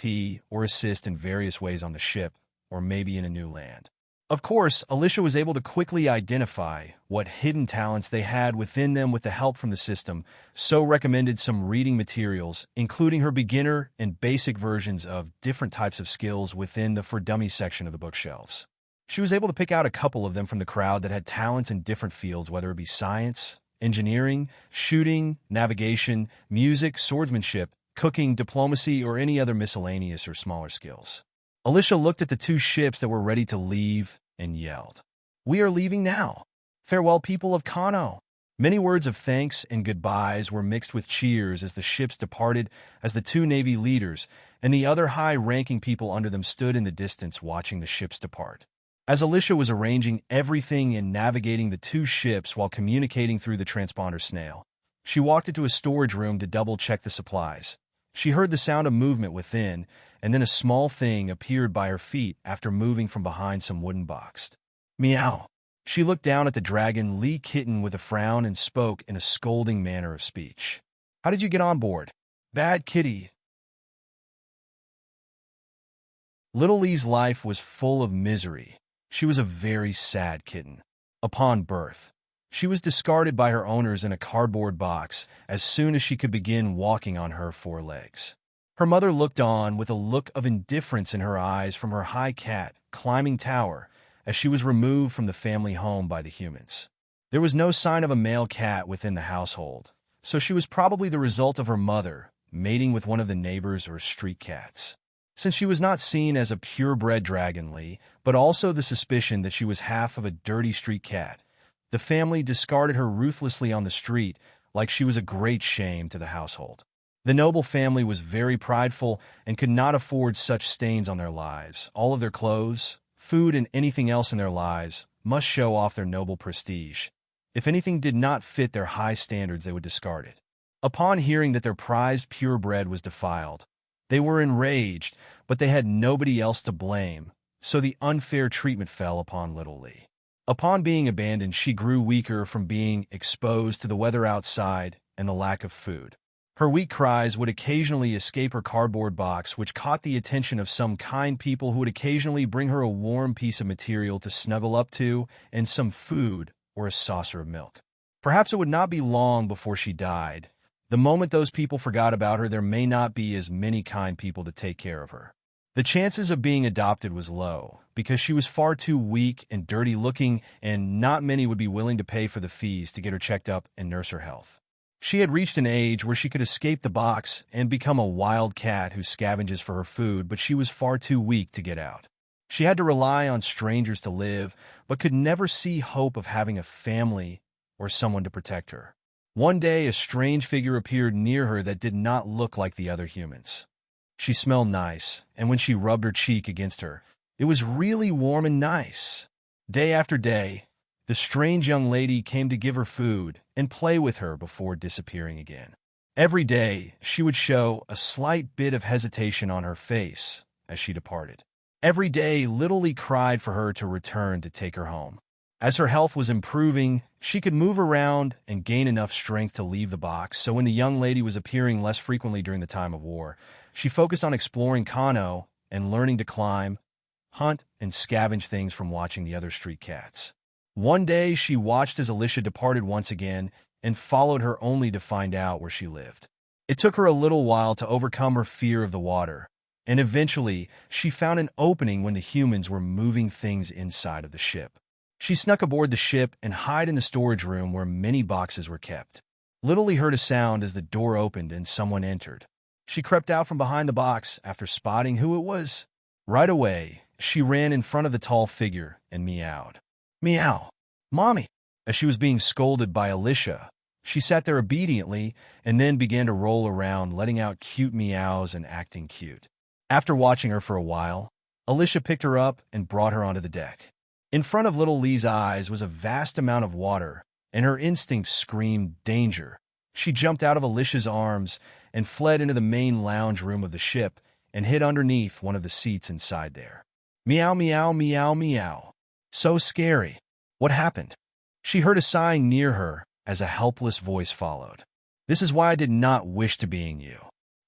or assist in various ways on the ship, or maybe in a new land. Of course, Alyssia was able to quickly identify what hidden talents they had within them with the help from the system, so recommended some reading materials, including her beginner and basic versions of different types of skills within the For Dummies section of the bookshelves. She was able to pick out a couple of them from the crowd that had talents in different fields, whether it be science, engineering, shooting, navigation, music, swordsmanship, cooking, diplomacy, or any other miscellaneous or smaller skills. Alyssia looked at the two ships that were ready to leave and yelled, "We are leaving now. Farewell, people of Kano." Many words of thanks and goodbyes were mixed with cheers as the ships departed, as the two Navy leaders and the other high-ranking people under them stood in the distance watching the ships depart. As Alyssia was arranging everything and navigating the two ships while communicating through the transponder snail, she walked into a storage room to double-check the supplies. She heard the sound of movement within, and then a small thing appeared by her feet after moving from behind some wooden box. Meow. She looked down at the Dragon Lee kitten with a frown and spoke in a scolding manner of speech. "How did you get on board? Bad kitty." Little Lee's life was full of misery. She was a very sad kitten. Upon birth, she was discarded by her owners in a cardboard box as soon as she could begin walking on her four legs. Her mother looked on with a look of indifference in her eyes from her high cat climbing tower as she was removed from the family home by the humans. There was no sign of a male cat within the household, so she was probably the result of her mother mating with one of the neighbors or street cats. Since she was not seen as a purebred dragonly, but also the suspicion that she was half of a dirty street cat, the family discarded her ruthlessly on the street like she was a great shame to the household. The noble family was very prideful and could not afford such stains on their lives. All of their clothes, food, and anything else in their lives must show off their noble prestige. If anything did not fit their high standards, they would discard it. Upon hearing that their prized purebred was defiled, they were enraged, but they had nobody else to blame, so the unfair treatment fell upon Little Lee. Upon being abandoned, she grew weaker from being exposed to the weather outside and the lack of food. Her weak cries would occasionally escape her cardboard box, which caught the attention of some kind people who would occasionally bring her a warm piece of material to snuggle up to and some food or a saucer of milk. Perhaps it would not be long before she died. The moment those people forgot about her, there may not be as many kind people to take care of her. The chances of being adopted was low, because she was far too weak and dirty-looking, and not many would be willing to pay for the fees to get her checked up and nurse her health. She had reached an age where she could escape the box and become a wild cat who scavenges for her food, but she was far too weak to get out. She had to rely on strangers to live, but could never see hope of having a family or someone to protect her. One day, a strange figure appeared near her that did not look like the other humans. She smelled nice, and when she rubbed her cheek against her, it was really warm and nice. Day after day, the strange young lady came to give her food and play with her before disappearing again. Every day, she would show a slight bit of hesitation on her face as she departed. Every day, Little Lee cried for her to return to take her home. As her health was improving, she could move around and gain enough strength to leave the box, so when the young lady was appearing less frequently during the time of war, she focused on exploring Kano and learning to climb, hunt, and scavenge things from watching the other street cats. One day, she watched as Alyssia departed once again and followed her only to find out where she lived. It took her a little while to overcome her fear of the water, and eventually, she found an opening when the humans were moving things inside of the ship. She snuck aboard the ship and hid in the storage room where many boxes were kept. Little Lee heard a sound as the door opened and someone entered. She crept out from behind the box after spotting who it was. Right away, she ran in front of the tall figure and meowed. "Meow, Mommy!" As she was being scolded by Alyssia, she sat there obediently and then began to roll around, letting out cute meows and acting cute. After watching her for a while, Alyssia picked her up and brought her onto the deck. In front of Little Lee's eyes was a vast amount of water, and her instincts screamed danger. She jumped out of Alyssia's arms and fled into the main lounge room of the ship and hid underneath one of the seats inside there. Meow, meow, meow, meow. So scary. What happened? She heard a sighing near her as a helpless voice followed. "This is why I did not wish to being you.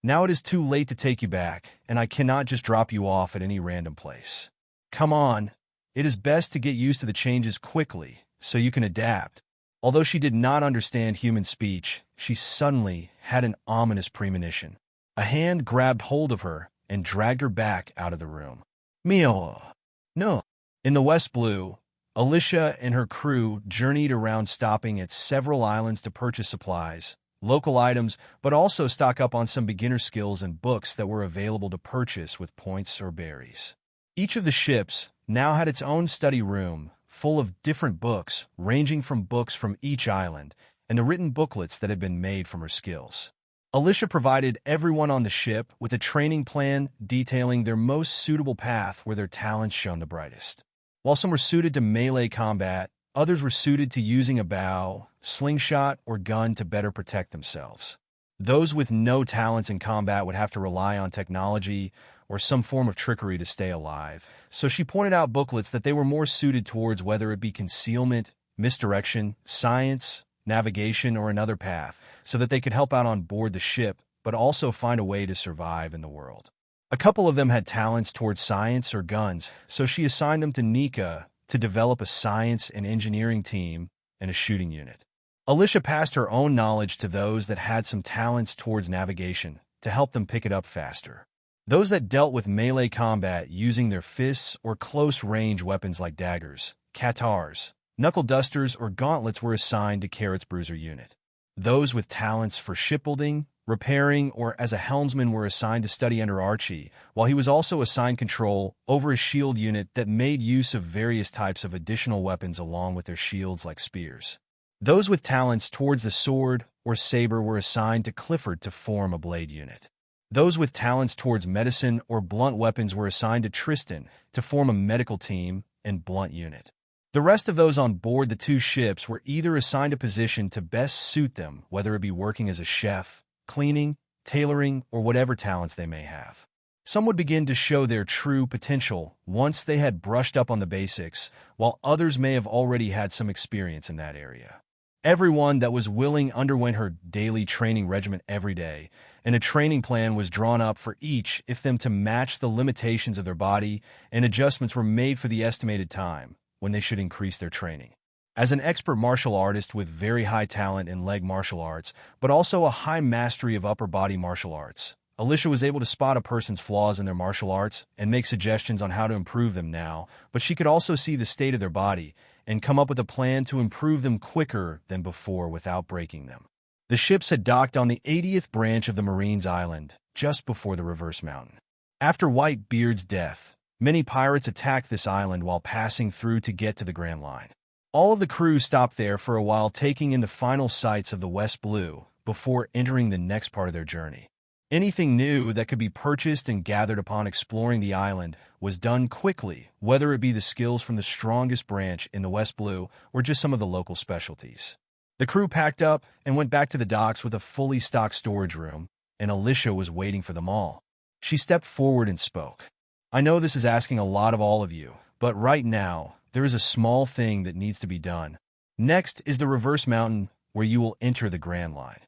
Now it is too late to take you back, and I cannot just drop you off at any random place. Come on. It is best to get used to the changes quickly so you can adapt." Although she did not understand human speech, she suddenly had an ominous premonition. A hand grabbed hold of her and dragged her back out of the room. Meow. No. In the West Blue, Alyssia and her crew journeyed around, stopping at several islands to purchase supplies, local items, but also stock up on some beginner skills and books that were available to purchase with points or berries. Each of the ships now had its own study room, full of different books, ranging from books from each island and the written booklets that had been made from her skills. Alyssia provided everyone on the ship with a training plan detailing their most suitable path where their talents shone the brightest. While some were suited to melee combat, others were suited to using a bow, slingshot, or gun to better protect themselves. Those with no talents in combat would have to rely on technology or some form of trickery to stay alive, so she pointed out booklets that they were more suited towards, whether it be concealment, misdirection, science, navigation, or another path, so that they could help out on board the ship, but also find a way to survive in the world. A couple of them had talents towards science or guns, so she assigned them to Nika to develop a science and engineering team and a shooting unit. Alyssia passed her own knowledge to those that had some talents towards navigation to help them pick it up faster. Those that dealt with melee combat using their fists or close-range weapons like daggers, katars, knuckle dusters, or gauntlets were assigned to Carrot's bruiser unit. Those with talents for shipbuilding, repairing, or as a helmsman were assigned to study under Archie, while he was also assigned control over a shield unit that made use of various types of additional weapons along with their shields like spears. Those with talents towards the sword or saber were assigned to Clifford to form a blade unit. Those with talents towards medicine or blunt weapons were assigned to Tristan to form a medical team and blunt unit. The rest of those on board the two ships were either assigned a position to best suit them, whether it be working as a chef, cleaning, tailoring, or whatever talents they may have. Some would begin to show their true potential once they had brushed up on the basics, while others may have already had some experience in that area. Everyone that was willing underwent her daily training regimen every day, and a training plan was drawn up for each if them to match the limitations of their body, and adjustments were made for the estimated time when they should increase their training. As an expert martial artist with very high talent in leg martial arts, but also a high mastery of upper body martial arts, Alyssia was able to spot a person's flaws in their martial arts and make suggestions on how to improve them now, but she could also see the state of their body and come up with a plan to improve them quicker than before without breaking them. The ships had docked on the 80th branch of the Marines Island, just before the Reverse Mountain. After Whitebeard's death, many pirates attacked this island while passing through to get to the Grand Line. All of the crew stopped there for a while, taking in the final sights of the West Blue before entering the next part of their journey. Anything new that could be purchased and gathered upon exploring the island was done quickly, whether it be the skills from the strongest branch in the West Blue or just some of the local specialties. The crew packed up and went back to the docks with a fully stocked storage room, and Alyssia was waiting for them all. She stepped forward and spoke. "I know this is asking a lot of all of you, but right now, there is a small thing that needs to be done. Next is the Reverse Mountain, where you will enter the Grand Line.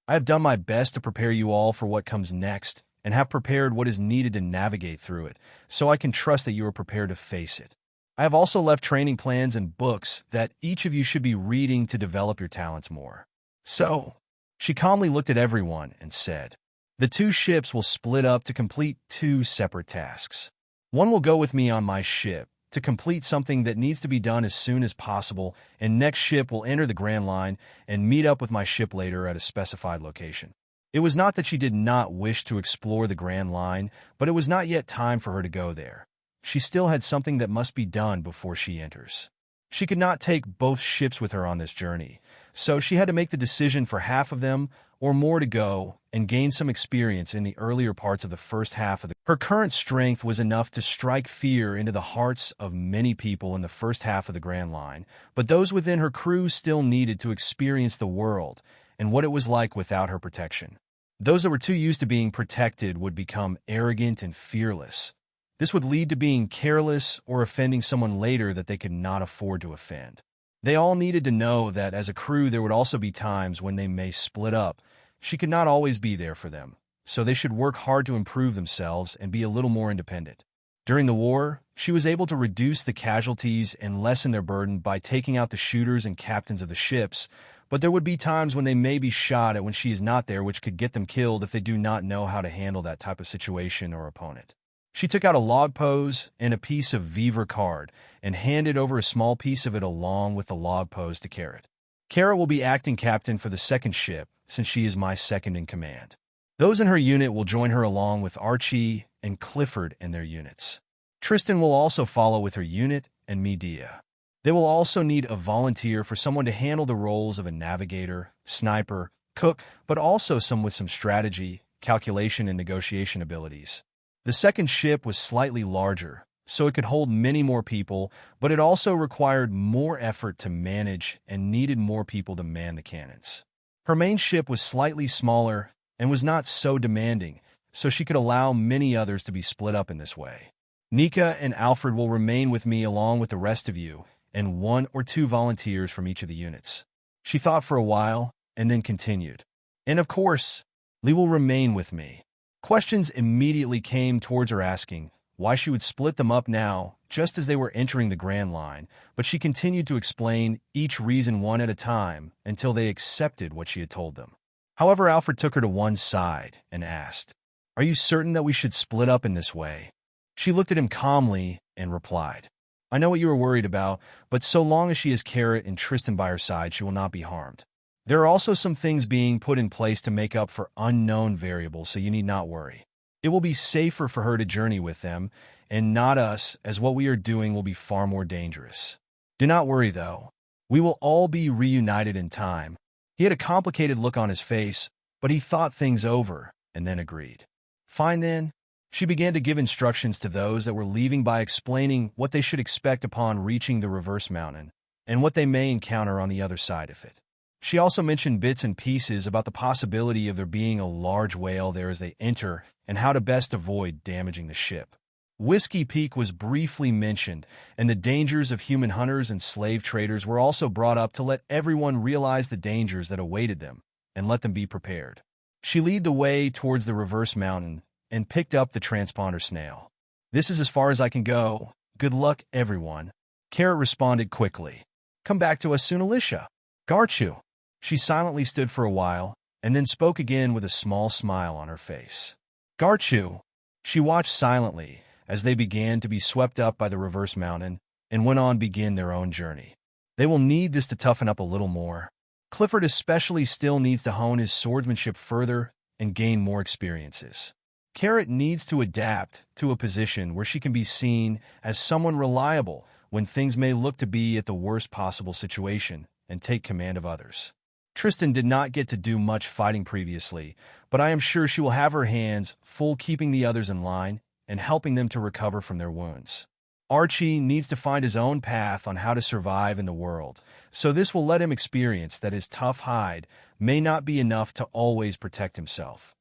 I have done my best to prepare you all for what comes next and have prepared what is needed to navigate through it, so I can trust that you are prepared to face it. I have also left training plans and books that each of you should be reading to develop your talents more." So, she calmly looked at everyone and said, "The two ships will split up to complete two separate tasks. One will go with me on my ship to complete something that needs to be done as soon as possible, and next ship will enter the Grand Line and meet up with my ship later at a specified location." It was not that she did not wish to explore the Grand Line, but it was not yet time for her to go there. She still had something that must be done before she enters. She could not take both ships with her on this journey, so she had to make the decision for half of them or more to go and gain some experience in the earlier parts of the first half of the. Her current strength was enough to strike fear into the hearts of many people in the first half of the Grand Line, but those within her crew still needed to experience the world and what it was like without her protection. Those that were too used to being protected would become arrogant and fearless. This would lead to being careless or offending someone later that they could not afford to offend. They all needed to know that as a crew there would also be times when they may split up. She could not always be there for them, so they should work hard to improve themselves and be a little more independent. During the war, she was able to reduce the casualties and lessen their burden by taking out the shooters and captains of the ships, but there would be times when they may be shot at when she is not there, which could get them killed if they do not know how to handle that type of situation or opponent. She took out a log pose and a piece of Viver card and handed over a small piece of it along with the log pose to Carrot. Carrot will be acting captain for the second ship, since she is my second in command. Those in her unit will join her along with Archie and Clifford and their units. Tristan will also follow with her unit and Medea. They will also need a volunteer for someone to handle the roles of a navigator, sniper, cook, but also some with some strategy, calculation, and negotiation abilities. The second ship was slightly larger, so it could hold many more people, but it also required more effort to manage and needed more people to man the cannons. Her main ship was slightly smaller and was not so demanding, so she could allow many others to be split up in this way. Nika and Alfred will remain with me along with the rest of you, and 1 or 2 volunteers from each of the units. She thought for a while, and then continued. And of course, Lee will remain with me. Questions immediately came towards her asking why she would split them up now just as they were entering the Grand Line, but she continued to explain each reason one at a time until they accepted what she had told them. However, Alfred took her to one side and asked, "Are you certain that we should split up in this way?" She looked at him calmly and replied, "I know what you are worried about, but so long as she has Carrot and Tristan by her side, she will not be harmed. There are also some things being put in place to make up for unknown variables, so you need not worry. It will be safer for her to journey with them, and not us, as what we are doing will be far more dangerous. Do not worry, though. We will all be reunited in time." He had a complicated look on his face, but he thought things over and then agreed. "Fine then." She began to give instructions to those that were leaving by explaining what they should expect upon reaching the reverse mountain and what they may encounter on the other side of it. She also mentioned bits and pieces about the possibility of there being a large whale there as they enter and how to best avoid damaging the ship. Whiskey Peak was briefly mentioned, and the dangers of human hunters and slave traders were also brought up to let everyone realize the dangers that awaited them and let them be prepared. She led the way towards the reverse mountain and picked up the transponder snail. "This is as far as I can go. Good luck, everyone." Carrot responded quickly. "Come back to us soon, Alyssia." "Garchu." She silently stood for a while, and then spoke again with a small smile on her face. "Garchu." She watched silently as they began to be swept up by the reverse mountain and went on to begin their own journey. They will need this to toughen up a little more. Clifford especially still needs to hone his swordsmanship further and gain more experiences. Carrot needs to adapt to a position where she can be seen as someone reliable when things may look to be at the worst possible situation and take command of others. Tristan did not get to do much fighting previously, but I am sure she will have her hands full keeping the others in line and helping them to recover from their wounds. Archie needs to find his own path on how to survive in the world, so this will let him experience that his tough hide may not be enough to always protect himself.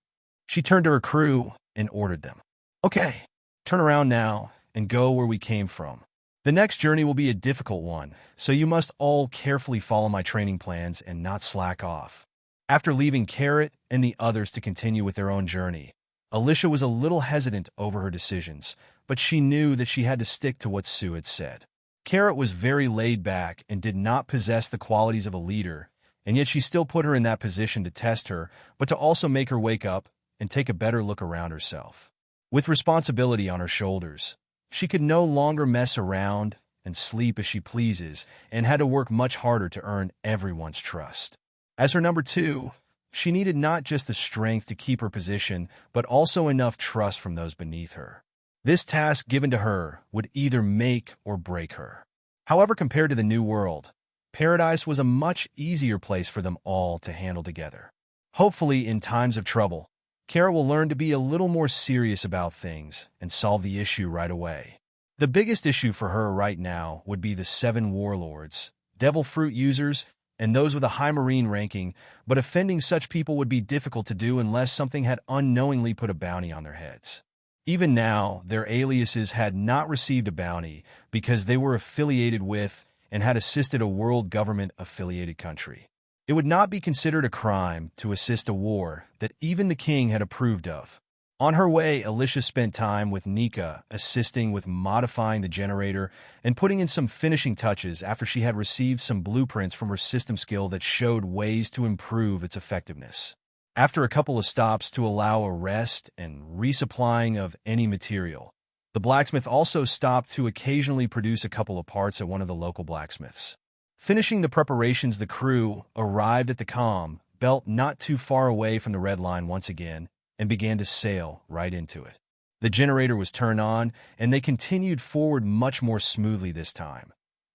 She turned to her crew and ordered them, "Okay, turn around now and go where we came from. The next journey will be a difficult one, so you must all carefully follow my training plans and not slack off." After leaving Carrot and the others to continue with their own journey, Alyssia was a little hesitant over her decisions, but she knew that she had to stick to what Sue had said. Carrot was very laid back and did not possess the qualities of a leader, and yet she still put her in that position to test her, but to also make her wake up and take a better look around herself. With responsibility on her shoulders, she could no longer mess around and sleep as she pleases and had to work much harder to earn everyone's trust. As her number two, she needed not just the strength to keep her position, but also enough trust from those beneath her. This task given to her would either make or break her. However, compared to the New World, Paradise was a much easier place for them all to handle together. Hopefully, in times of trouble, Kara will learn to be a little more serious about things and solve the issue right away. The biggest issue for her right now would be the 7 warlords, devil fruit users, and those with a high marine ranking, but offending such people would be difficult to do unless something had unknowingly put a bounty on their heads. Even now, their aliases had not received a bounty because they were affiliated with and had assisted a world government-affiliated country. It would not be considered a crime to assist a war that even the king had approved of. On her way, Alyssia spent time with Nika, assisting with modifying the generator and putting in some finishing touches after she had received some blueprints from her system skill that showed ways to improve its effectiveness. After a couple of stops to allow a rest and resupplying of any material, the blacksmith also stopped to occasionally produce a couple of parts at one of the local blacksmiths. Finishing the preparations, the crew arrived at the calm belt not too far away from the red line once again and began to sail right into it. The generator was turned on, and they continued forward much more smoothly this time.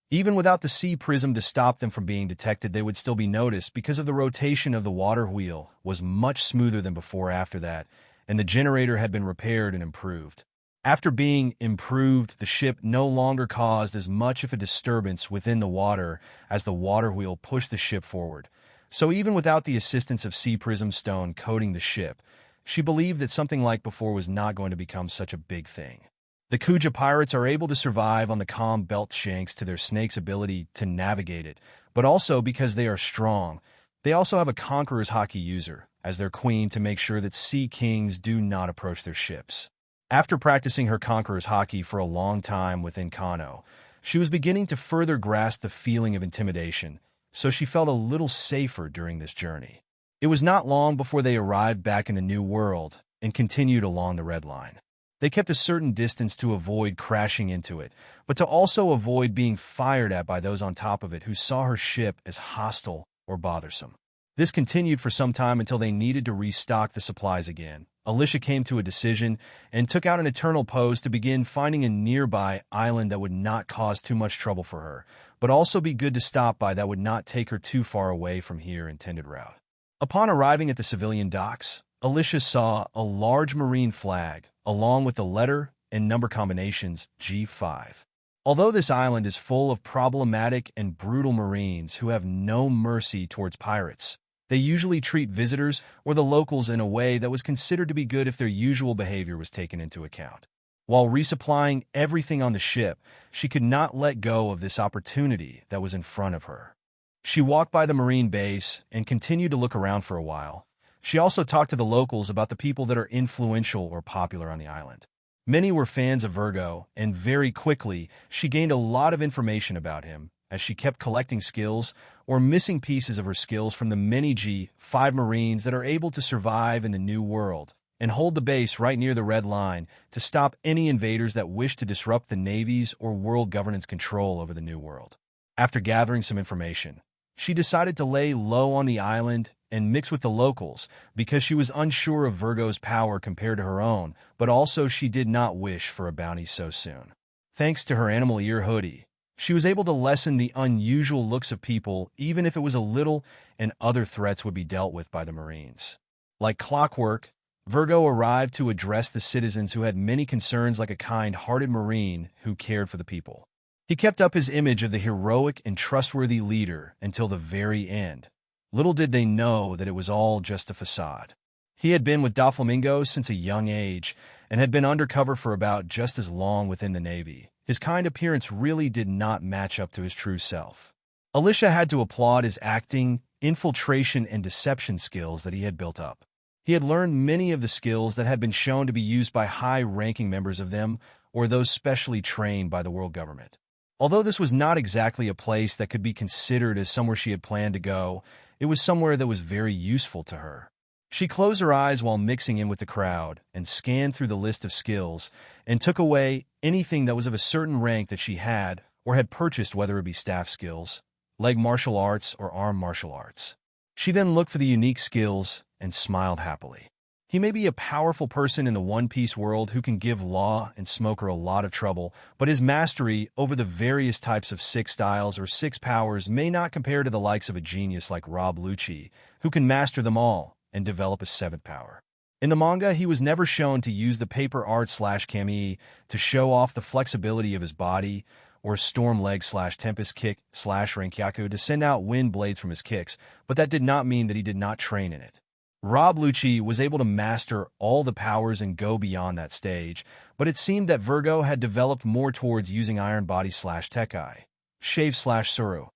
Even without the sea prism to stop them from being detected, they would still be noticed because of the rotation of the water wheel was much smoother than before after that, and the generator had been repaired and improved. After being improved, the ship no longer caused as much of a disturbance within the water as the water wheel pushed the ship forward. So even without the assistance of sea prism stone coating the ship, she believed that something like before was not going to become such a big thing. The Kuja pirates are able to survive on the calm belt thanks to their snake's ability to navigate it, but also because they are strong. They also have a Conqueror's Hockey user as their queen to make sure that sea kings do not approach their ships. After practicing her conqueror's hockey for a long time within Kano, she was beginning to further grasp the feeling of intimidation, so she felt a little safer during this journey. It was not long before they arrived back in the New World and continued along the Red Line. They kept a certain distance to avoid crashing into it, but to also avoid being fired at by those on top of it who saw her ship as hostile or bothersome. This continued for some time until they needed to restock the supplies again. Alyssia came to a decision and took out an eternal pose to begin finding a nearby island that would not cause too much trouble for her, but also be good to stop by that would not take her too far away from her intended route. Upon arriving at the civilian docks, Alyssia saw a large marine flag, along with the letter and number combinations G5. Although this island is full of problematic and brutal Marines who have no mercy towards pirates, they usually treat visitors or the locals in a way that was considered to be good if their usual behavior was taken into account. While resupplying everything on the ship, she could not let go of this opportunity that was in front of her. She walked by the Marine base and continued to look around for a while. She also talked to the locals about the people that are influential or popular on the island. Many were fans of Virgo, and very quickly, she gained a lot of information about him as she kept collecting skills or missing pieces of her skills from the many G5 Marines that are able to survive in the New World and hold the base right near the Red Line to stop any invaders that wish to disrupt the Navy's or world governance control over the New World. After gathering some information, she decided to lay low on the island and mix with the locals because she was unsure of Virgo's power compared to her own, but also she did not wish for a bounty so soon. Thanks to her animal ear hoodie, she was able to lessen the unusual looks of people even if it was a little, and other threats would be dealt with by the Marines. Like clockwork, Virgo arrived to address the citizens who had many concerns like a kind-hearted Marine who cared for the people. He kept up his image of the heroic and trustworthy leader until the very end. Little did they know that it was all just a facade. He had been with Doflamingo since a young age and had been undercover for about just as long within the Navy. His kind appearance really did not match up to his true self. Alyssia had to applaud his acting, infiltration, and deception skills that he had built up. He had learned many of the skills that had been shown to be used by high-ranking members of them or those specially trained by the world government. Although this was not exactly a place that could be considered as somewhere she had planned to go, it was somewhere that was very useful to her. She closed her eyes while mixing in with the crowd and scanned through the list of skills and took away anything that was of a certain rank that she had or had purchased, whether it be staff skills, leg martial arts, or arm martial arts. She then looked for the unique skills and smiled happily. He may be a powerful person in the One Piece world who can give Law and Smoker a lot of trouble, but his mastery over the various types of 6 styles or 6 powers may not compare to the likes of a genius like Rob Lucci, who can master them all and develop a 7th power. In the manga, he was never shown to use the paper art /kami to show off the flexibility of his body, or storm leg /tempest kick /rankyaku to send out wind blades from his kicks, but that did not mean that he did not train in it. Rob Lucci was able to master all the powers and go beyond that stage, but it seemed that Virgo had developed more towards using Iron Body /Tekai, Shave /Suru,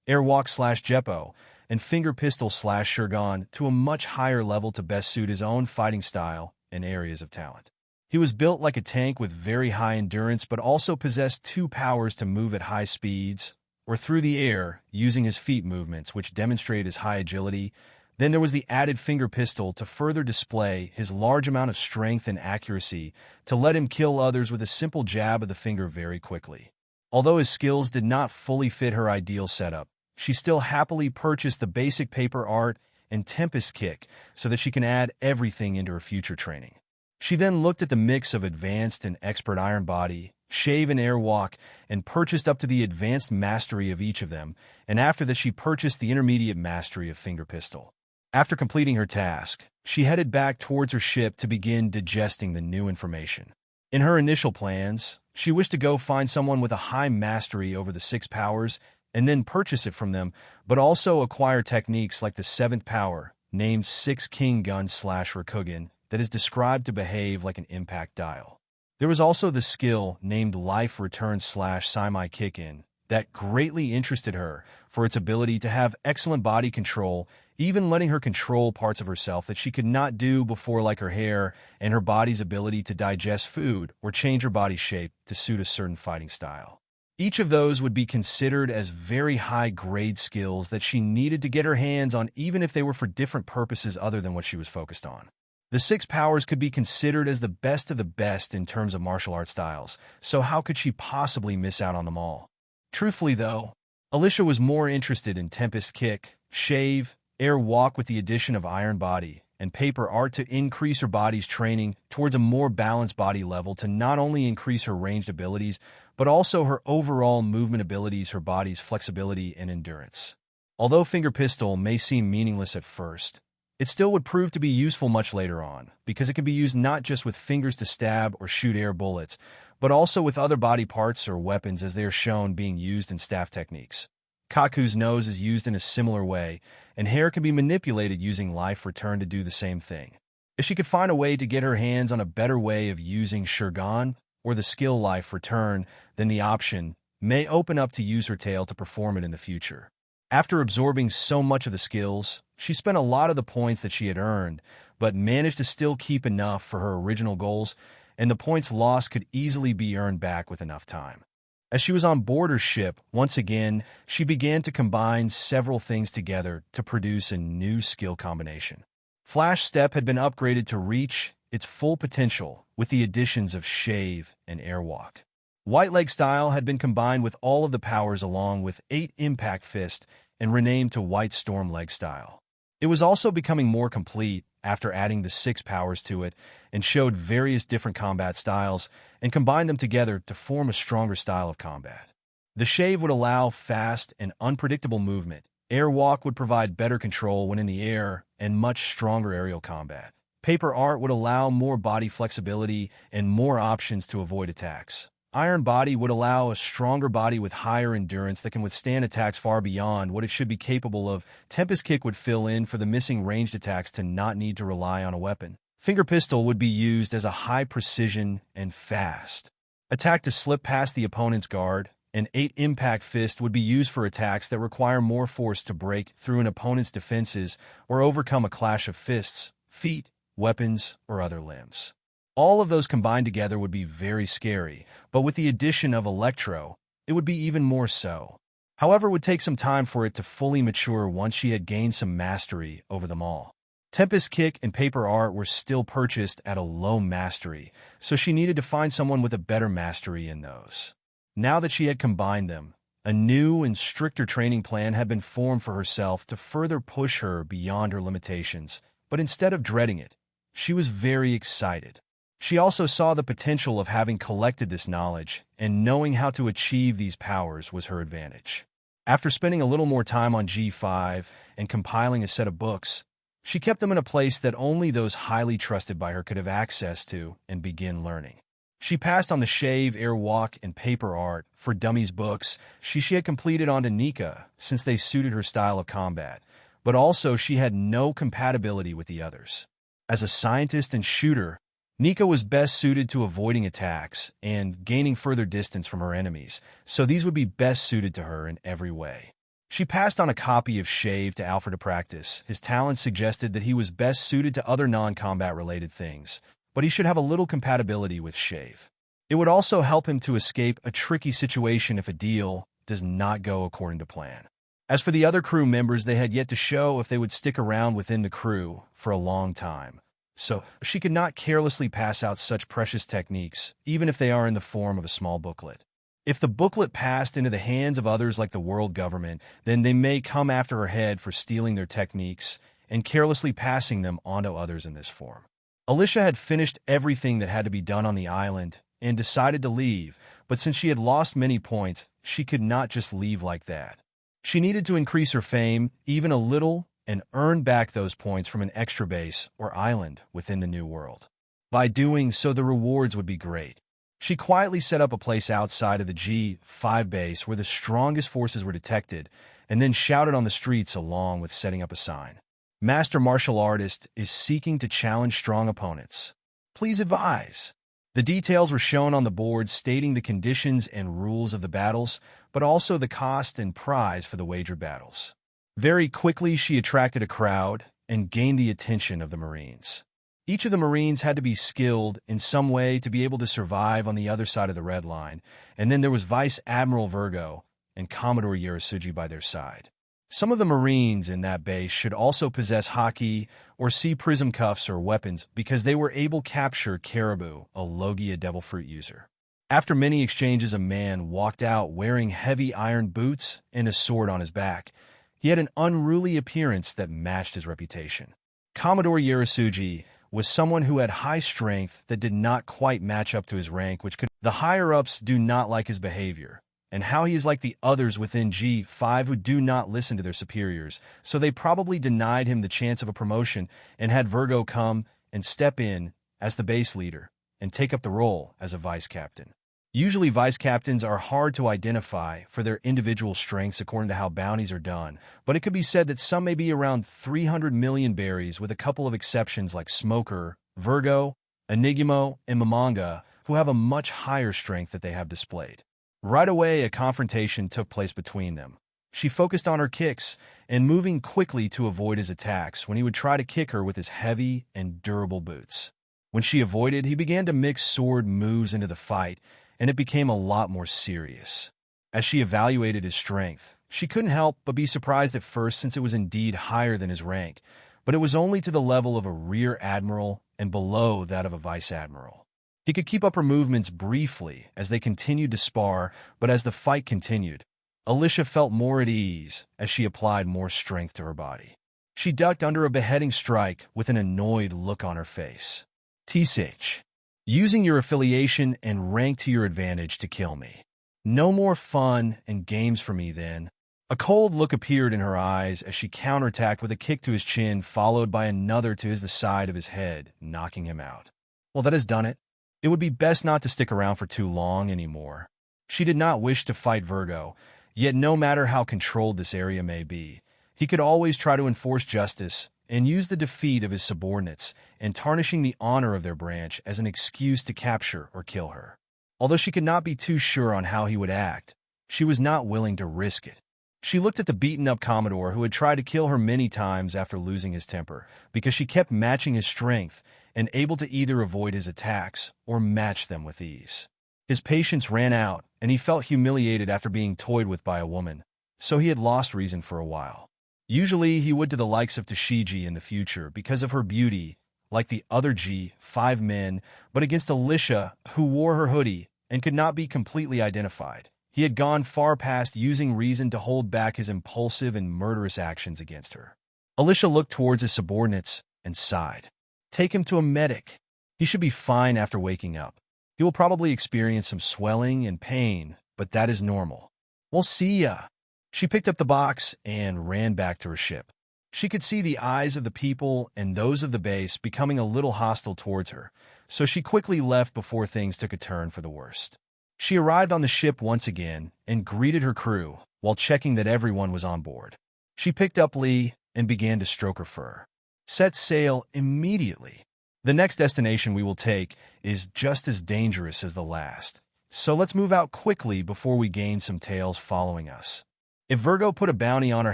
Airwalk /Jeppo, and Finger Pistol /Shurgon to a much higher level to best suit his own fighting style and areas of talent. He was built like a tank with very high endurance, but also possessed 2 powers to move at high speeds or through the air using his feet movements, which demonstrated his high agility. Then there was the added finger pistol to further display his large amount of strength and accuracy to let him kill others with a simple jab of the finger very quickly. Although his skills did not fully fit her ideal setup, she still happily purchased the basic paper art and Tempest Kick so that she can add everything into her future training. She then looked at the mix of advanced and expert Iron Body, Shave, and Airwalk and purchased up to the advanced mastery of each of them, and after that she purchased the intermediate mastery of Finger Pistol. After completing her task, she headed back towards her ship to begin digesting the new information. In her initial plans, she wished to go find someone with a high mastery over the 6 powers and then purchase it from them, but also acquire techniques like the 7th power, named 6 King Gun /Rakugan, that is described to behave like an impact dial. There was also the skill named Life Return /Saimai Kick-In, that greatly interested her for its ability to have excellent body control, even letting her control parts of herself that she could not do before, like her hair and her body's ability to digest food or change her body shape to suit a certain fighting style. Each of those would be considered as very high-grade skills that she needed to get her hands on, even if they were for different purposes other than what she was focused on. The 6 powers could be considered as the best of the best in terms of martial art styles, so how could she possibly miss out on them all? Truthfully, though, Alyssia was more interested in Tempest Kick, Shave, Air Walk with the addition of Iron Body, and Paper Art to increase her body's training towards a more balanced body level to not only increase her ranged abilities, but also her overall movement abilities, her body's flexibility and endurance. Although Finger Pistol may seem meaningless at first, it still would prove to be useful much later on, because it can be used not just with fingers to stab or shoot air bullets, but also with other body parts or weapons as they are shown being used in staff techniques. Kaku's nose is used in a similar way, and hair can be manipulated using Life Return to do the same thing. If she could find a way to get her hands on a better way of using Shurgan or the skill Life Return, then the option may open up to use her tail to perform it in the future. After absorbing so much of the skills, she spent a lot of the points that she had earned, but managed to still keep enough for her original goals, and the points lost could easily be earned back with enough time. As she was on board her ship, once again, she began to combine several things together to produce a new skill combination. Flash Step had been upgraded to reach its full potential with the additions of Shave and Airwalk. White Leg Style had been combined with all of the powers along with 8 Impact Fist and renamed to White Storm Leg Style. It was also becoming more complete after adding the 6 powers to it and showed various different combat styles and combined them together to form a stronger style of combat. The Shave would allow fast and unpredictable movement. Airwalk would provide better control when in the air and much stronger aerial combat. Paper Art would allow more body flexibility and more options to avoid attacks. Iron Body would allow a stronger body with higher endurance that can withstand attacks far beyond what it should be capable of. Tempest Kick would fill in for the missing ranged attacks to not need to rely on a weapon. Finger Pistol would be used as a high precision and fast attack to slip past the opponent's guard, and 8 Impact Fist would be used for attacks that require more force to break through an opponent's defenses or overcome a clash of fists, feet, weapons, or other limbs. All of those combined together would be very scary, but with the addition of Electro, it would be even more so. However, it would take some time for it to fully mature once she had gained some mastery over them all. Tempest Kick and Paper Art were still purchased at a low mastery, so she needed to find someone with a better mastery in those. Now that she had combined them, a new and stricter training plan had been formed for herself to further push her beyond her limitations, but instead of dreading it, she was very excited. She also saw the potential of having collected this knowledge, and knowing how to achieve these powers was her advantage. After spending a little more time on G5 and compiling a set of books, she kept them in a place that only those highly trusted by her could have access to and begin learning. She passed on the Shave, Airwalk, and Paper Art for Dummies books she had completed onto Nika since they suited her style of combat, but also she had no compatibility with the others. As a scientist and shooter, Nika was best suited to avoiding attacks and gaining further distance from her enemies, so these would be best suited to her in every way. She passed on a copy of Shave to Alfred to practice. His talents suggested that he was best suited to other non-combat related things, but he should have a little compatibility with Shave. It would also help him to escape a tricky situation if a deal does not go according to plan. As for the other crew members, they had yet to show if they would stick around within the crew for a long time, so she could not carelessly pass out such precious techniques, even if they are in the form of a small booklet. If the booklet passed into the hands of others like the world government, then they may come after her head for stealing their techniques and carelessly passing them onto others in this form. Alyssia had finished everything that had to be done on the island and decided to leave, but since she had lost many points, she could not just leave like that. She needed to increase her fame even a little and earn back those points from an extra base or island within the new world. By doing so, the rewards would be great. She quietly set up a place outside of the G5 base where the strongest forces were detected, and then shouted on the streets along with setting up a sign. Master Martial Artist is seeking to challenge strong opponents. Please advise. The details were shown on the board stating the conditions and rules of the battles, but also the cost and prize for the wager battles. Very quickly, she attracted a crowd and gained the attention of the Marines. Each of the Marines had to be skilled in some way to be able to survive on the other side of the red line, and then there was Vice Admiral Virgo and Commodore Yarasugi by their side. Some of the Marines in that base should also possess hockey or sea prism cuffs or weapons because they were able to capture Caribou, a Logia devil fruit user. After many exchanges, a man walked out wearing heavy iron boots and a sword on his back. He had an unruly appearance that matched his reputation. Commodore Yarasugi was someone who had high strength that did not quite match up to his rank, the higher-ups do not like his behavior, and how he is like the others within G5 who do not listen to their superiors, so they probably denied him the chance of a promotion and had Virgo come and step in as the base leader and take up the role as a vice captain. Usually vice captains are hard to identify for their individual strengths according to how bounties are done, but it could be said that some may be around 300 million berries with a couple of exceptions like Smoker, Virgo, Enigmo, and Mamanga, who have a much higher strength that they have displayed. Right away, a confrontation took place between them. She focused on her kicks and moving quickly to avoid his attacks when he would try to kick her with his heavy and durable boots. When she avoided, he began to mix sword moves into the fight, and it became a lot more serious. As she evaluated his strength, she couldn't help but be surprised at first since it was indeed higher than his rank, but it was only to the level of a rear admiral and below that of a vice admiral. He could keep up her movements briefly as they continued to spar, but as the fight continued, Alyssia felt more at ease as she applied more strength to her body. She ducked under a beheading strike with an annoyed look on her face. "Tsich, using your affiliation and rank to your advantage to kill me. No more fun and games for me then." A cold look appeared in her eyes as she counterattacked with a kick to his chin followed by another to the side of his head, knocking him out. Well, that has done it. It would be best not to stick around for too long anymore. She did not wish to fight Virgo, yet no matter how controlled this area may be, he could always try to enforce justice and use the defeat of his subordinates and tarnishing the honor of their branch as an excuse to capture or kill her. Although she could not be too sure on how he would act, she was not willing to risk it. She looked at the beaten-up Commodore who had tried to kill her many times after losing his temper, because she kept matching his strength and able to either avoid his attacks or match them with ease. His patience ran out, and he felt humiliated after being toyed with by a woman, so he had lost reason for a while. Usually, he would to the likes of Tashigi in the future because of her beauty, like the other G5 men, but against Alyssia, who wore her hoodie and could not be completely identified, he had gone far past using reason to hold back his impulsive and murderous actions against her. Alyssia looked towards his subordinates and sighed. "Take him to a medic. He should be fine after waking up. He will probably experience some swelling and pain, but that is normal. We'll see ya." She picked up the box and ran back to her ship. She could see the eyes of the people and those of the base becoming a little hostile towards her, so she quickly left before things took a turn for the worst. She arrived on the ship once again and greeted her crew while checking that everyone was on board. She picked up Lee and began to stroke her fur. "Set sail immediately. The next destination we will take is just as dangerous as the last, so let's move out quickly before we gain some tails following us." If Virgo put a bounty on her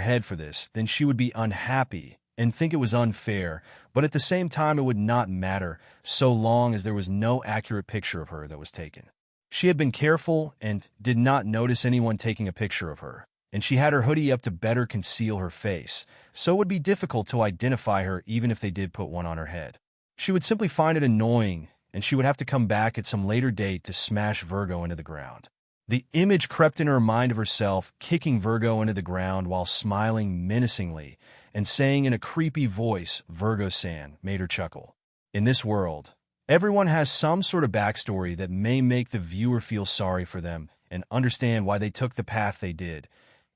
head for this, then she would be unhappy and think it was unfair, but at the same time it would not matter so long as there was no accurate picture of her that was taken. She had been careful and did not notice anyone taking a picture of her, and she had her hoodie up to better conceal her face, so it would be difficult to identify her even if they did put one on her head. She would simply find it annoying, and she would have to come back at some later date to smash Virgo into the ground. The image crept in her mind of herself kicking Virgo into the ground while smiling menacingly and saying in a creepy voice, "Virgo-san," made her chuckle. In this world, everyone has some sort of backstory that may make the viewer feel sorry for them and understand why they took the path they did.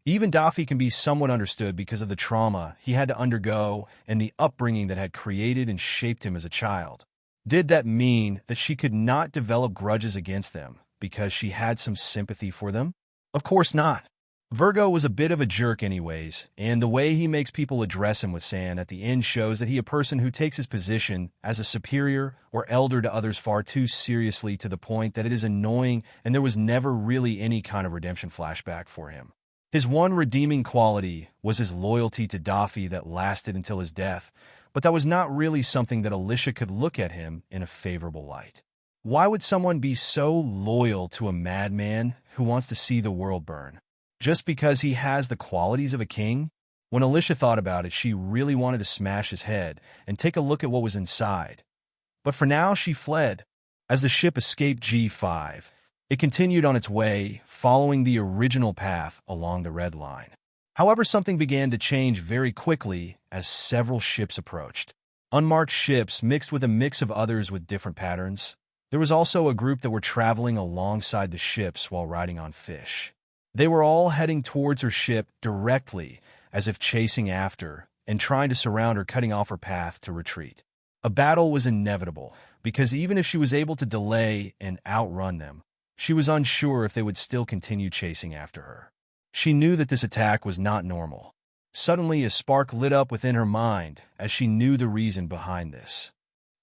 Even Daffy can be somewhat understood because of the trauma he had to undergo and the upbringing that had created and shaped him as a child. Did that mean that she could not develop grudges against them because she had some sympathy for them? Of course not. Virgo was a bit of a jerk anyways, and the way he makes people address him with "san" at the end shows that he a person who takes his position as a superior or elder to others far too seriously, to the point that it is annoying, and there was never really any kind of redemption flashback for him. His one redeeming quality was his loyalty to Daffy that lasted until his death, but that was not really something that Alyssia could look at him in a favorable light. Why would someone be so loyal to a madman who wants to see the world burn? Just because he has the qualities of a king? When Alyssia thought about it, she really wanted to smash his head and take a look at what was inside. But for now, she fled. As the ship escaped G5, it continued on its way, following the original path along the red line. However, something began to change very quickly as several ships approached. Unmarked ships mixed with a mix of others with different patterns. There was also a group that were traveling alongside the ships while riding on fish. They were all heading towards her ship directly, as if chasing after, and trying to surround her, cutting off her path to retreat. A battle was inevitable, because even if she was able to delay and outrun them, she was unsure if they would still continue chasing after her. She knew that this attack was not normal. Suddenly, a spark lit up within her mind as she knew the reason behind this.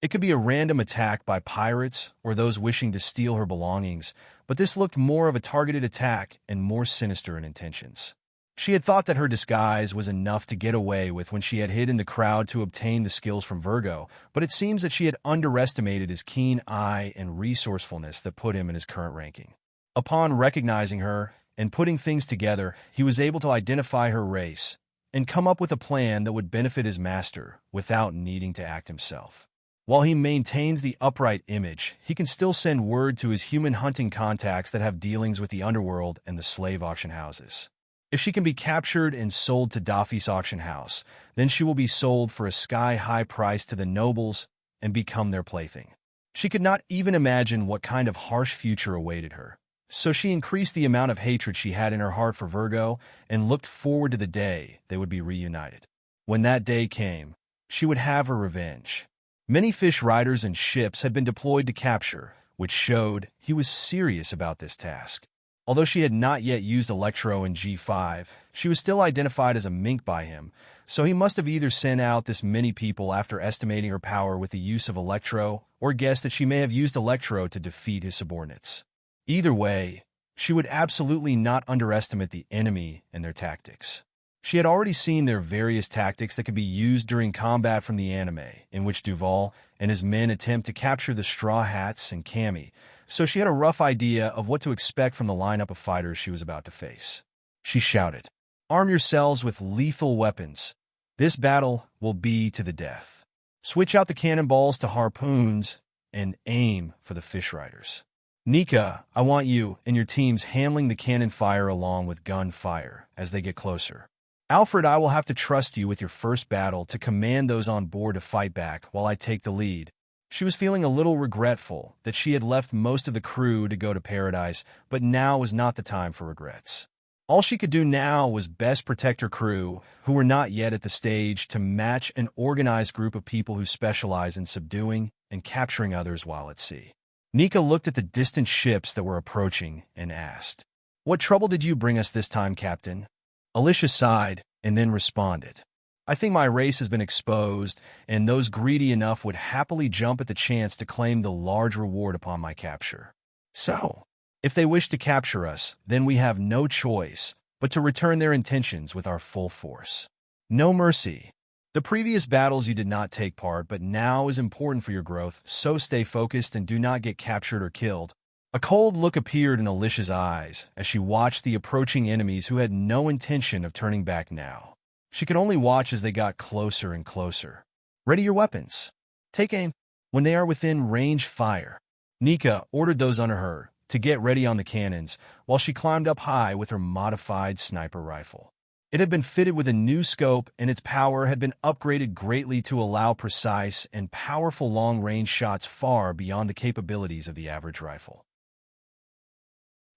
It could be a random attack by pirates or those wishing to steal her belongings, but this looked more of a targeted attack and more sinister in intentions. She had thought that her disguise was enough to get away with when she had hid in the crowd to obtain the skills from Virgo, but it seems that she had underestimated his keen eye and resourcefulness that put him in his current ranking. Upon recognizing her and putting things together, he was able to identify her race and come up with a plan that would benefit his master without needing to act himself. While he maintains the upright image, he can still send word to his human hunting contacts that have dealings with the underworld and the slave auction houses. If she can be captured and sold to Daffy's auction house, then she will be sold for a sky-high price to the nobles and become their plaything. She could not even imagine what kind of harsh future awaited her, so she increased the amount of hatred she had in her heart for Virgo and looked forward to the day they would be reunited. When that day came, she would have her revenge. Many fish riders and ships had been deployed to capture, which showed he was serious about this task. Although she had not yet used Electro in G5, she was still identified as a mink by him, so he must have either sent out this many people after estimating her power with the use of Electro, or guessed that she may have used Electro to defeat his subordinates. Either way, she would absolutely not underestimate the enemy and their tactics. She had already seen their various tactics that could be used during combat from the anime, in which Duval and his men attempt to capture the Straw Hats and Cammy, so she had a rough idea of what to expect from the lineup of fighters she was about to face. She shouted, "Arm yourselves with lethal weapons. This battle will be to the death. Switch out the cannonballs to harpoons and aim for the fish riders. Nika, I want you and your teams handling the cannon fire along with gun fire as they get closer. Alfred, I will have to trust you with your first battle to command those on board to fight back while I take the lead." She was feeling a little regretful that she had left most of the crew to go to paradise, but now was not the time for regrets. All she could do now was best protect her crew, who were not yet at the stage to match an organized group of people who specialize in subduing and capturing others while at sea. Nika looked at the distant ships that were approaching and asked, "What trouble did you bring us this time, Captain?" Alyssia sighed and then responded, "I think my race has been exposed, and those greedy enough would happily jump at the chance to claim the large reward upon my capture. So, if they wish to capture us, then we have no choice but to return their intentions with our full force. No mercy. The previous battles you did not take part, but now is important for your growth, so stay focused and do not get captured or killed." A cold look appeared in Alyssia's eyes as she watched the approaching enemies who had no intention of turning back now. She could only watch as they got closer and closer. "Ready your weapons. Take aim. When they are within range, fire." Nika ordered those under her to get ready on the cannons while she climbed up high with her modified sniper rifle. It had been fitted with a new scope, and its power had been upgraded greatly to allow precise and powerful long-range shots far beyond the capabilities of the average rifle.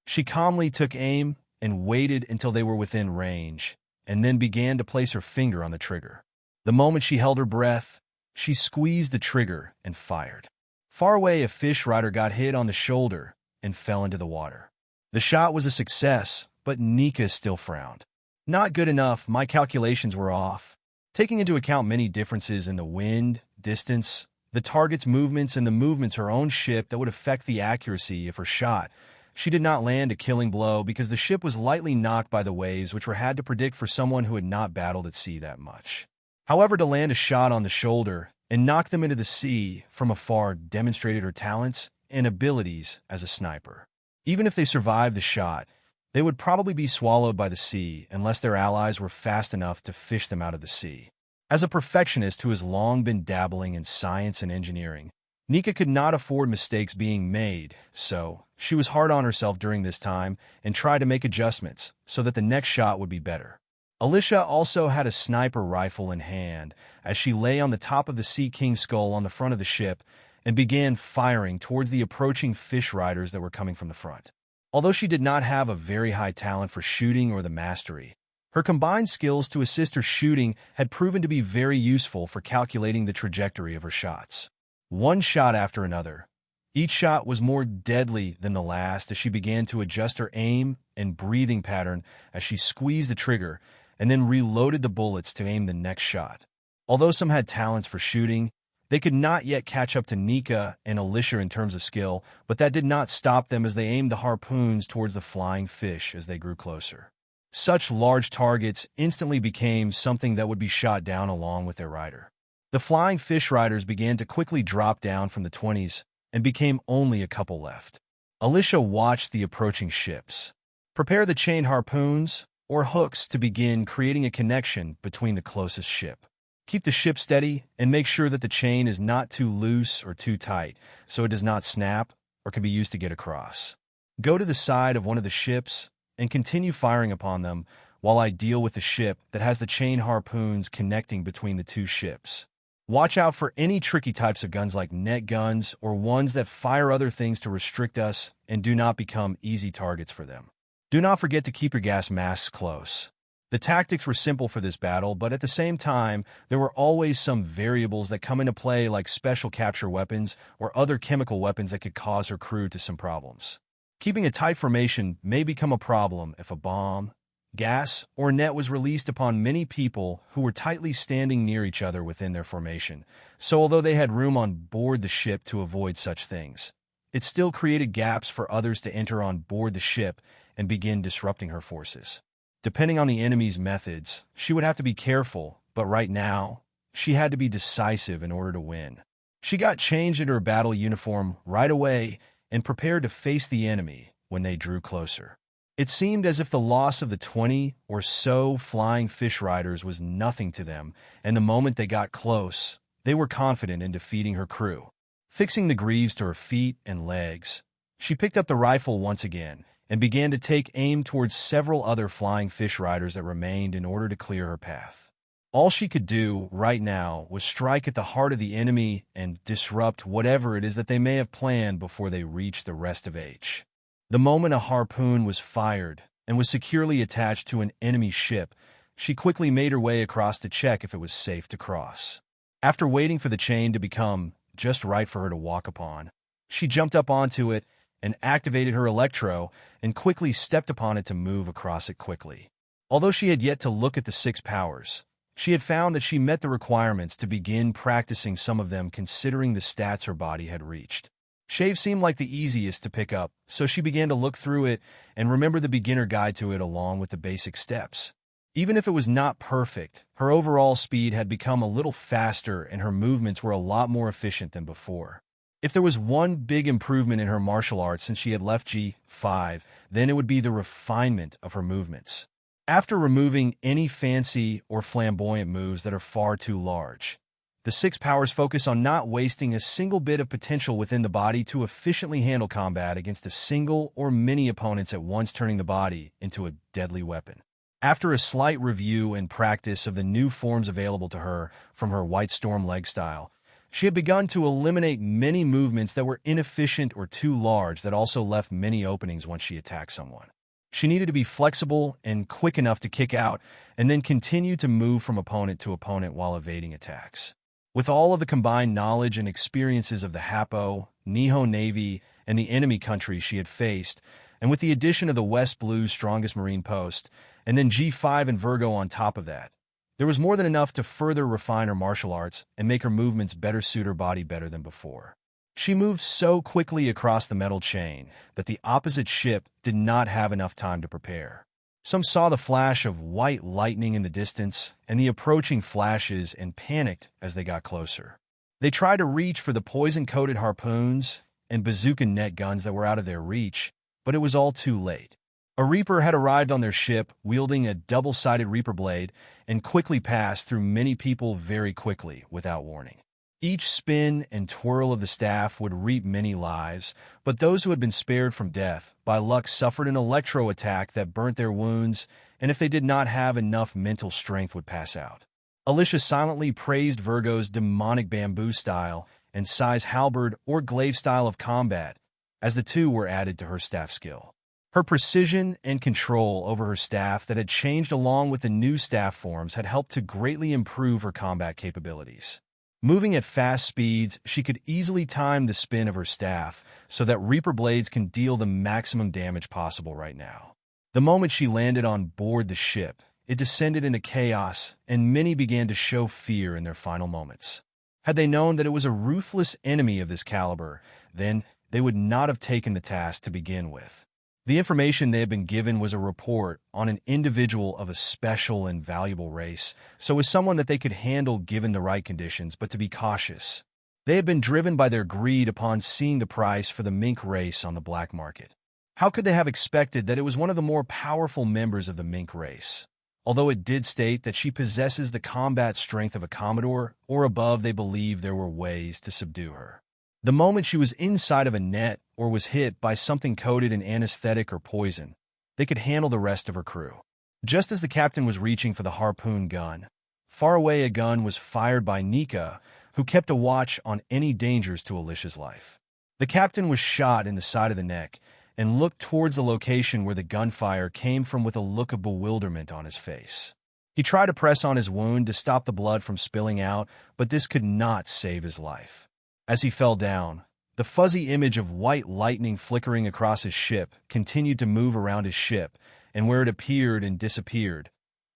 She calmly took aim and waited until they were within range, and then began to place her finger on the trigger. The moment she held her breath, she squeezed the trigger and fired. Far away, a fish rider got hit on the shoulder and fell into the water. The shot was a success, but Nika still frowned. Not good enough, my calculations were off. Taking into account many differences in the wind, distance, the target's movements, and the movements her own ship that would affect the accuracy of her shot, she did not land a killing blow because the ship was lightly knocked by the waves, which were had to predict for someone who had not battled at sea that much. However, to land a shot on the shoulder and knock them into the sea from afar demonstrated her talents and abilities as a sniper. Even if they survived the shot, they would probably be swallowed by the sea unless their allies were fast enough to fish them out of the sea. As a perfectionist who has long been dabbling in science and engineering, Nika could not afford mistakes being made, so she was hard on herself during this time and tried to make adjustments so that the next shot would be better. Alyssia also had a sniper rifle in hand as she lay on the top of the Sea King's skull on the front of the ship and began firing towards the approaching fish riders that were coming from the front. Although she did not have a very high talent for shooting or the mastery, her combined skills to assist her shooting had proven to be very useful for calculating the trajectory of her shots. One shot after another, each shot was more deadly than the last as she began to adjust her aim and breathing pattern as she squeezed the trigger and then reloaded the bullets to aim the next shot. Although some had talents for shooting, they could not yet catch up to Nika and Alyssia in terms of skill, but that did not stop them as they aimed the harpoons towards the flying fish as they grew closer. Such large targets instantly became something that would be shot down along with their rider. The flying fish riders began to quickly drop down from the 20s and became only a couple left. Alyssia watched the approaching ships. Prepare the chain harpoons or hooks to begin creating a connection between the closest ship. Keep the ship steady and make sure that the chain is not too loose or too tight so it does not snap or can be used to get across. Go to the side of one of the ships and continue firing upon them while I deal with the ship that has the chain harpoons connecting between the two ships. Watch out for any tricky types of guns like net guns or ones that fire other things to restrict us and do not become easy targets for them. Do not forget to keep your gas masks close. The tactics were simple for this battle, but at the same time, there were always some variables that come into play like special capture weapons or other chemical weapons that could cause her crew to some problems. Keeping a tight formation may become a problem if a bomb, gas, or net was released upon many people who were tightly standing near each other within their formation. So although they had room on board the ship to avoid such things, it still created gaps for others to enter on board the ship and begin disrupting her forces. Depending on the enemy's methods, she would have to be careful, but right now, she had to be decisive in order to win. She got changed into her battle uniform right away and prepared to face the enemy when they drew closer. It seemed as if the loss of the 20 or so flying fish riders was nothing to them, and the moment they got close, they were confident in defeating her crew. Fixing the greaves to her feet and legs, she picked up the rifle once again and began to take aim towards several other flying fish riders that remained in order to clear her path. All she could do right now was strike at the heart of the enemy and disrupt whatever it is that they may have planned before they reached the rest of H. The moment a harpoon was fired and was securely attached to an enemy ship, she quickly made her way across to check if it was safe to cross. After waiting for the chain to become just right for her to walk upon, she jumped up onto it and activated her electro and quickly stepped upon it to move across it quickly. Although she had yet to look at the 6 powers, she had found that she met the requirements to begin practicing some of them considering the stats her body had reached. Shave seemed like the easiest to pick up, so she began to look through it and remember the beginner guide to it along with the basic steps. Even if it was not perfect, her overall speed had become a little faster and her movements were a lot more efficient than before. If there was one big improvement in her martial arts since she had left G5, then it would be the refinement of her movements. After removing any fancy or flamboyant moves that are far too large, the 6 powers focus on not wasting a single bit of potential within the body to efficiently handle combat against a single or many opponents at once, turning the body into a deadly weapon. After a slight review and practice of the new forms available to her from her White Storm leg style, she had begun to eliminate many movements that were inefficient or too large that also left many openings once she attacked someone. She needed to be flexible and quick enough to kick out and then continue to move from opponent to opponent while evading attacks. With all of the combined knowledge and experiences of the Hapo, Nihon Navy, and the enemy countries she had faced, and with the addition of the West Blue's strongest marine post, and then G5 and Virgo on top of that, there was more than enough to further refine her martial arts and make her movements better suit her body better than before. She moved so quickly across the metal chain that the opposite ship did not have enough time to prepare. Some saw the flash of white lightning in the distance and the approaching flashes and panicked as they got closer. They tried to reach for the poison-coated harpoons and bazooka net guns that were out of their reach, but it was all too late. A Reaper had arrived on their ship, wielding a double-sided Reaper blade, and quickly passed through many people very quickly, without warning. Each spin and twirl of the staff would reap many lives, but those who had been spared from death, by luck suffered an electro attack that burnt their wounds, and if they did not have enough mental strength would pass out. Alyssia silently praised Virgo's demonic bamboo style and Sai's halberd or glaive style of combat, as the two were added to her staff skill. Her precision and control over her staff that had changed along with the new staff forms had helped to greatly improve her combat capabilities. Moving at fast speeds, she could easily time the spin of her staff so that Reaper blades can deal the maximum damage possible right now. The moment she landed on board the ship, it descended into chaos, and many began to show fear in their final moments. Had they known that it was a ruthless enemy of this caliber, then they would not have taken the task to begin with. The information they had been given was a report on an individual of a special and valuable race, so as someone that they could handle given the right conditions, but to be cautious. They had been driven by their greed upon seeing the price for the mink race on the black market. How could they have expected that it was one of the more powerful members of the mink race? Although it did state that she possesses the combat strength of a commodore, or above, they believed there were ways to subdue her. The moment she was inside of a net or was hit by something coated in anesthetic or poison, they could handle the rest of her crew. Just as the captain was reaching for the harpoon gun, far away a gun was fired by Nika, who kept a watch on any dangers to Alyssia's life. The captain was shot in the side of the neck and looked towards the location where the gunfire came from with a look of bewilderment on his face. He tried to press on his wound to stop the blood from spilling out, but this could not save his life. As he fell down, the fuzzy image of white lightning flickering across his ship continued to move around his ship, and where it appeared and disappeared,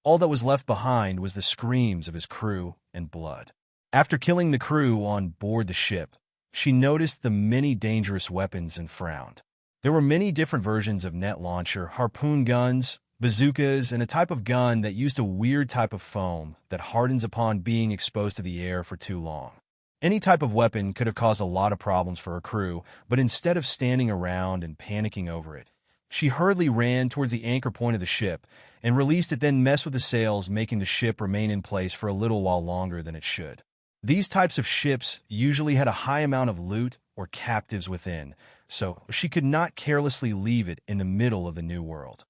all that was left behind was the screams of his crew and blood. After killing the crew on board the ship, she noticed the many dangerous weapons and frowned. There were many different versions of net launcher, harpoon guns, bazookas, and a type of gun that used a weird type of foam that hardens upon being exposed to the air for too long. Any type of weapon could have caused a lot of problems for her crew, but instead of standing around and panicking over it, she hurriedly ran towards the anchor point of the ship and released it, then messed with the sails, making the ship remain in place for a little while longer than it should. These types of ships usually had a high amount of loot or captives within, so she could not carelessly leave it in the middle of the new world.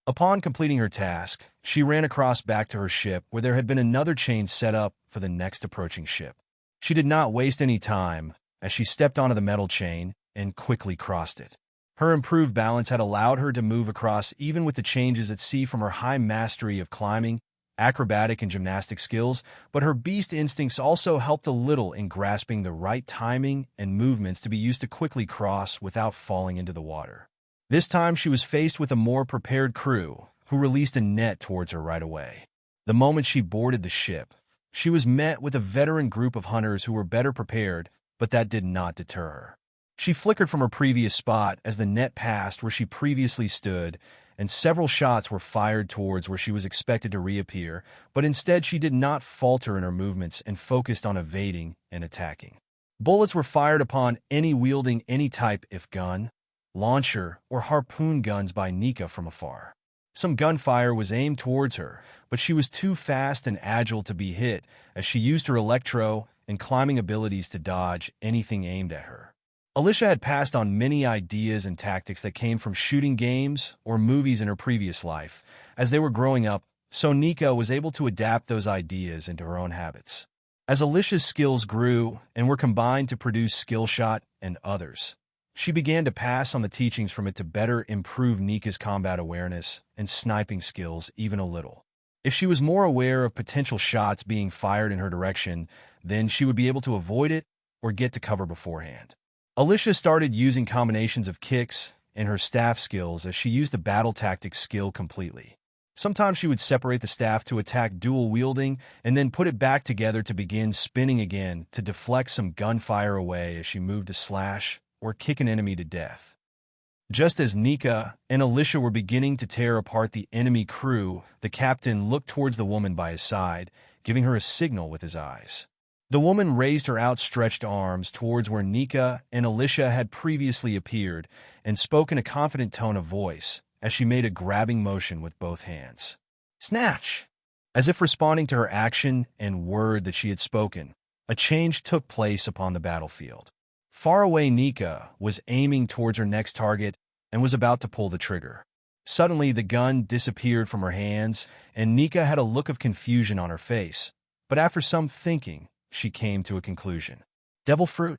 Upon completing her task, she ran across back to her ship where there had been another chain set up for the next approaching ship. She did not waste any time as she stepped onto the metal chain and quickly crossed it. Her improved balance had allowed her to move across even with the changes at sea from her high mastery of climbing, acrobatic, and gymnastic skills, but her beast instincts also helped a little in grasping the right timing and movements to be used to quickly cross without falling into the water. This time she was faced with a more prepared crew, who released a net towards her right away. The moment she boarded the ship, she was met with a veteran group of hunters who were better prepared, but that did not deter her. She flickered from her previous spot as the net passed where she previously stood, and several shots were fired towards where she was expected to reappear, but instead she did not falter in her movements and focused on evading and attacking. Bullets were fired upon any wielding any type of gun, launcher, or harpoon guns by Nika from afar. Some gunfire was aimed towards her, but she was too fast and agile to be hit as she used her electro and climbing abilities to dodge anything aimed at her. Alyssia had passed on many ideas and tactics that came from shooting games or movies in her previous life. As they were growing up, so Nika was able to adapt those ideas into her own habits. As Alyssia's skills grew and were combined to produce Skillshot and others, she began to pass on the teachings from it to better improve Nika's combat awareness and sniping skills even a little. If she was more aware of potential shots being fired in her direction, then she would be able to avoid it or get to cover beforehand. Alyssia started using combinations of kicks in her staff skills as she used the battle tactics skill completely. Sometimes she would separate the staff to attack dual wielding and then put it back together to begin spinning again to deflect some gunfire away as she moved to slash or kick an enemy to death. Just as Nika and Alyssia were beginning to tear apart the enemy crew, the captain looked towards the woman by his side, giving her a signal with his eyes. The woman raised her outstretched arms towards where Nika and Alyssia had previously appeared and spoke in a confident tone of voice as she made a grabbing motion with both hands. Snatch! As if responding to her action and word that she had spoken, a change took place upon the battlefield. Far away, Nika was aiming towards her next target and was about to pull the trigger. Suddenly, the gun disappeared from her hands, and Nika had a look of confusion on her face. But after some thinking, she came to a conclusion. Devil fruit?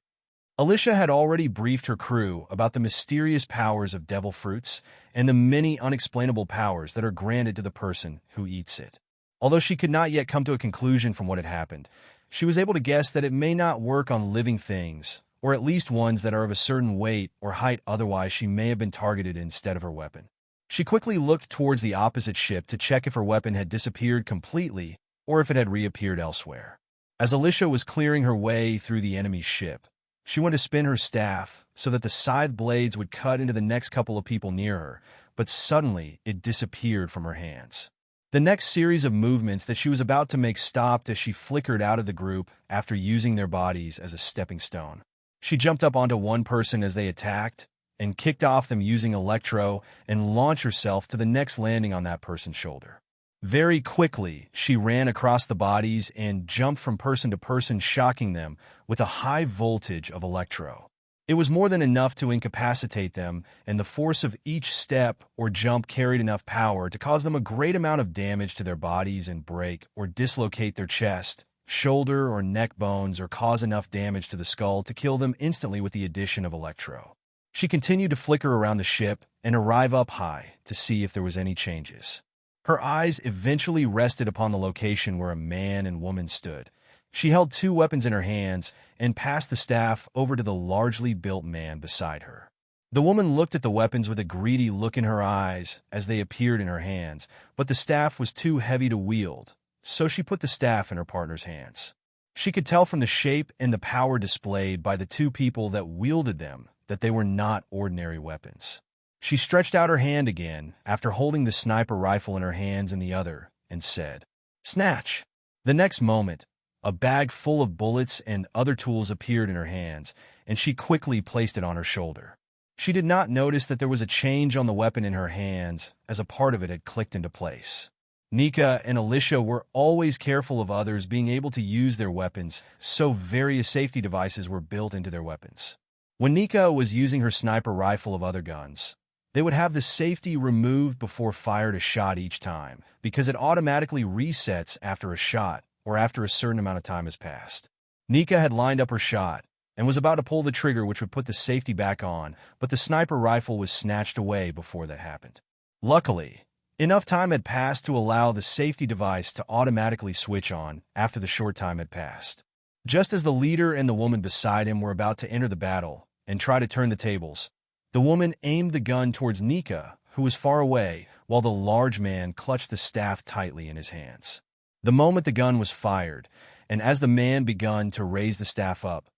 Alyssia had already briefed her crew about the mysterious powers of devil fruits and the many unexplainable powers that are granted to the person who eats it. Although she could not yet come to a conclusion from what had happened, she was able to guess that it may not work on living things, or at least ones that are of a certain weight or height, otherwise she may have been targeted instead of her weapon. She quickly looked towards the opposite ship to check if her weapon had disappeared completely or if it had reappeared elsewhere. As Alyssia was clearing her way through the enemy's ship, she went to spin her staff so that the scythe blades would cut into the next couple of people near her, but suddenly it disappeared from her hands. The next series of movements that she was about to make stopped as she flickered out of the group after using their bodies as a stepping stone. She jumped up onto one person as they attacked and kicked off them using electro and launched herself to the next landing on that person's shoulder. Very quickly, she ran across the bodies and jumped from person to person, shocking them with a high voltage of electro. It was more than enough to incapacitate them, and the force of each step or jump carried enough power to cause them a great amount of damage to their bodies and break or dislocate their chest, shoulder, or neck bones, or cause enough damage to the skull to kill them instantly with the addition of electro. She continued to flicker around the ship and arrive up high to see if there was any changes. Her eyes eventually rested upon the location where a man and woman stood. She held two weapons in her hands and passed the staff over to the largely built man beside her. The woman looked at the weapons with a greedy look in her eyes as they appeared in her hands, but the staff was too heavy to wield, so she put the staff in her partner's hands. She could tell from the shape and the power displayed by the two people that wielded them that they were not ordinary weapons. She stretched out her hand again after holding the sniper rifle in her hands in the other and said, "Snatch!" The next moment, a bag full of bullets and other tools appeared in her hands, and she quickly placed it on her shoulder. She did not notice that there was a change on the weapon in her hands as a part of it had clicked into place. Nika and Alyssia were always careful of others being able to use their weapons, so various safety devices were built into their weapons. When Nika was using her sniper rifle of other guns, they would have the safety removed before fired a shot each time, because it automatically resets after a shot or after a certain amount of time has passed. Nika had lined up her shot and was about to pull the trigger, which would put the safety back on, but the sniper rifle was snatched away before that happened. Luckily, enough time had passed to allow the safety device to automatically switch on after the short time had passed. Just as the leader and the woman beside him were about to enter the battle and try to turn the tables, the woman aimed the gun towards Nika, who was far away, while the large man clutched the staff tightly in his hands. The moment the gun was fired, and as the man begun to raise the staff up,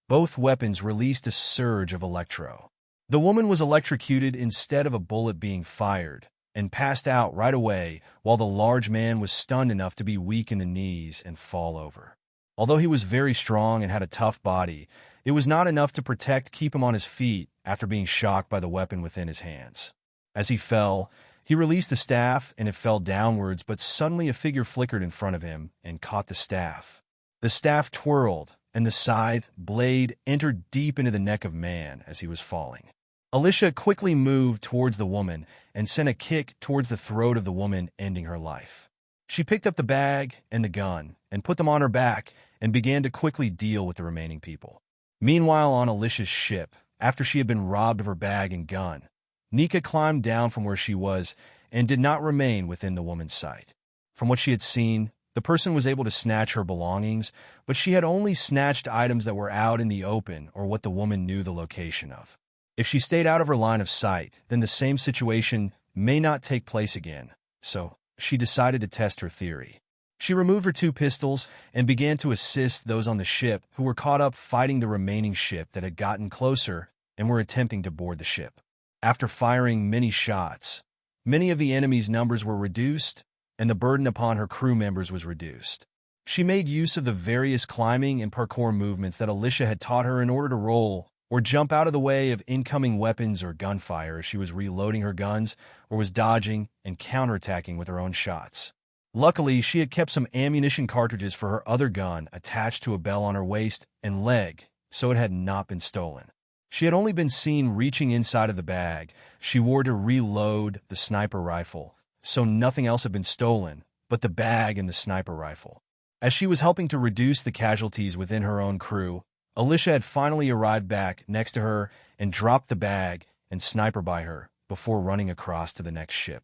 both weapons released a surge of electro. The woman was electrocuted instead of a bullet being fired, and passed out right away, while the large man was stunned enough to be weak in the knees and fall over. Although he was very strong and had a tough body, it was not enough to keep him on his feet after being shocked by the weapon within his hands. As he fell, he released the staff and it fell downwards, but suddenly a figure flickered in front of him and caught the staff. The staff twirled, and the scythe blade entered deep into the neck of man as he was falling. Alyssia quickly moved towards the woman and sent a kick towards the throat of the woman, ending her life. She picked up the bag and the gun and put them on her back and began to quickly deal with the remaining people. Meanwhile, on Alyssia's ship, after she had been robbed of her bag and gun, Nika climbed down from where she was and did not remain within the woman's sight. From what she had seen, the person was able to snatch her belongings, but she had only snatched items that were out in the open or what the woman knew the location of. If she stayed out of her line of sight, then the same situation may not take place again. So, she decided to test her theory. She removed her 2 pistols and began to assist those on the ship who were caught up fighting the remaining ship that had gotten closer and were attempting to board the ship. After firing many shots, many of the enemy's numbers were reduced, and the burden upon her crew members was reduced. She made use of the various climbing and parkour movements that Alyssia had taught her in order to roll or jump out of the way of incoming weapons or gunfire as she was reloading her guns or was dodging and counterattacking with her own shots. Luckily, she had kept some ammunition cartridges for her other gun attached to a bell on her waist and leg, so it had not been stolen. She had only been seen reaching inside of the bag she wore to reload the sniper rifle, so nothing else had been stolen but the bag and the sniper rifle. As she was helping to reduce the casualties within her own crew, Alyssia had finally arrived back next to her and dropped the bag and sniper by her before running across to the next ship.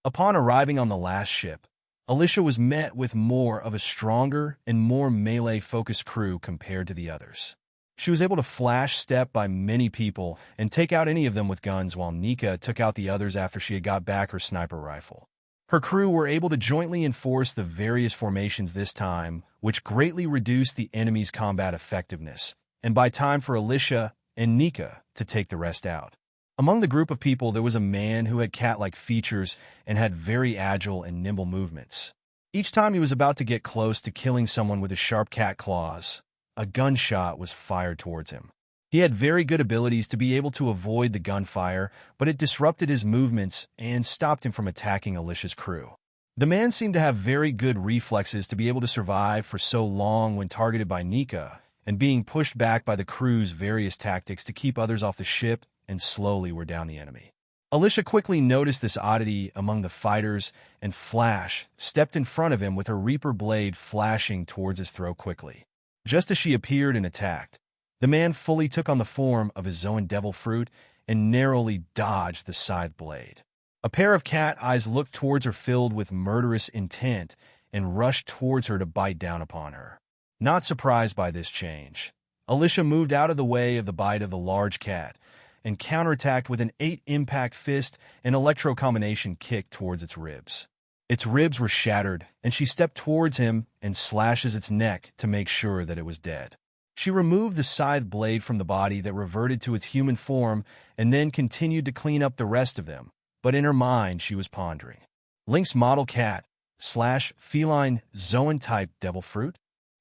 Upon arriving on the last ship, Alyssia was met with more of a stronger and more melee-focused crew compared to the others. She was able to flash step by many people and take out any of them with guns, while Nika took out the others after she had got back her sniper rifle. Her crew were able to jointly enforce the various formations this time, which greatly reduced the enemy's combat effectiveness, and by time for Alyssia and Nika to take the rest out. Among the group of people, there was a man who had cat-like features and had very agile and nimble movements. Each time he was about to get close to killing someone with his sharp cat claws, a gunshot was fired towards him. He had very good abilities to be able to avoid the gunfire, but it disrupted his movements and stopped him from attacking Alyssia's crew. The man seemed to have very good reflexes to be able to survive for so long when targeted by Nika, and being pushed back by the crew's various tactics to keep others off the ship and slowly wear down the enemy. Alyssia quickly noticed this oddity among the fighters, and Flash stepped in front of him with her Reaper blade flashing towards his throat quickly. Just as she appeared and attacked, the man fully took on the form of his Zoan Devil Fruit and narrowly dodged the scythe blade. A pair of cat eyes looked towards her filled with murderous intent and rushed towards her to bite down upon her. Not surprised by this change, Alyssia moved out of the way of the bite of the large cat and counterattacked with an 8-impact fist and electro combination kick towards its ribs. Its ribs were shattered, and she stepped towards him and slashes its neck to make sure that it was dead. She removed the scythe blade from the body that reverted to its human form and then continued to clean up the rest of them, but in her mind she was pondering. Link's model cat / feline Zoan-type devil fruit?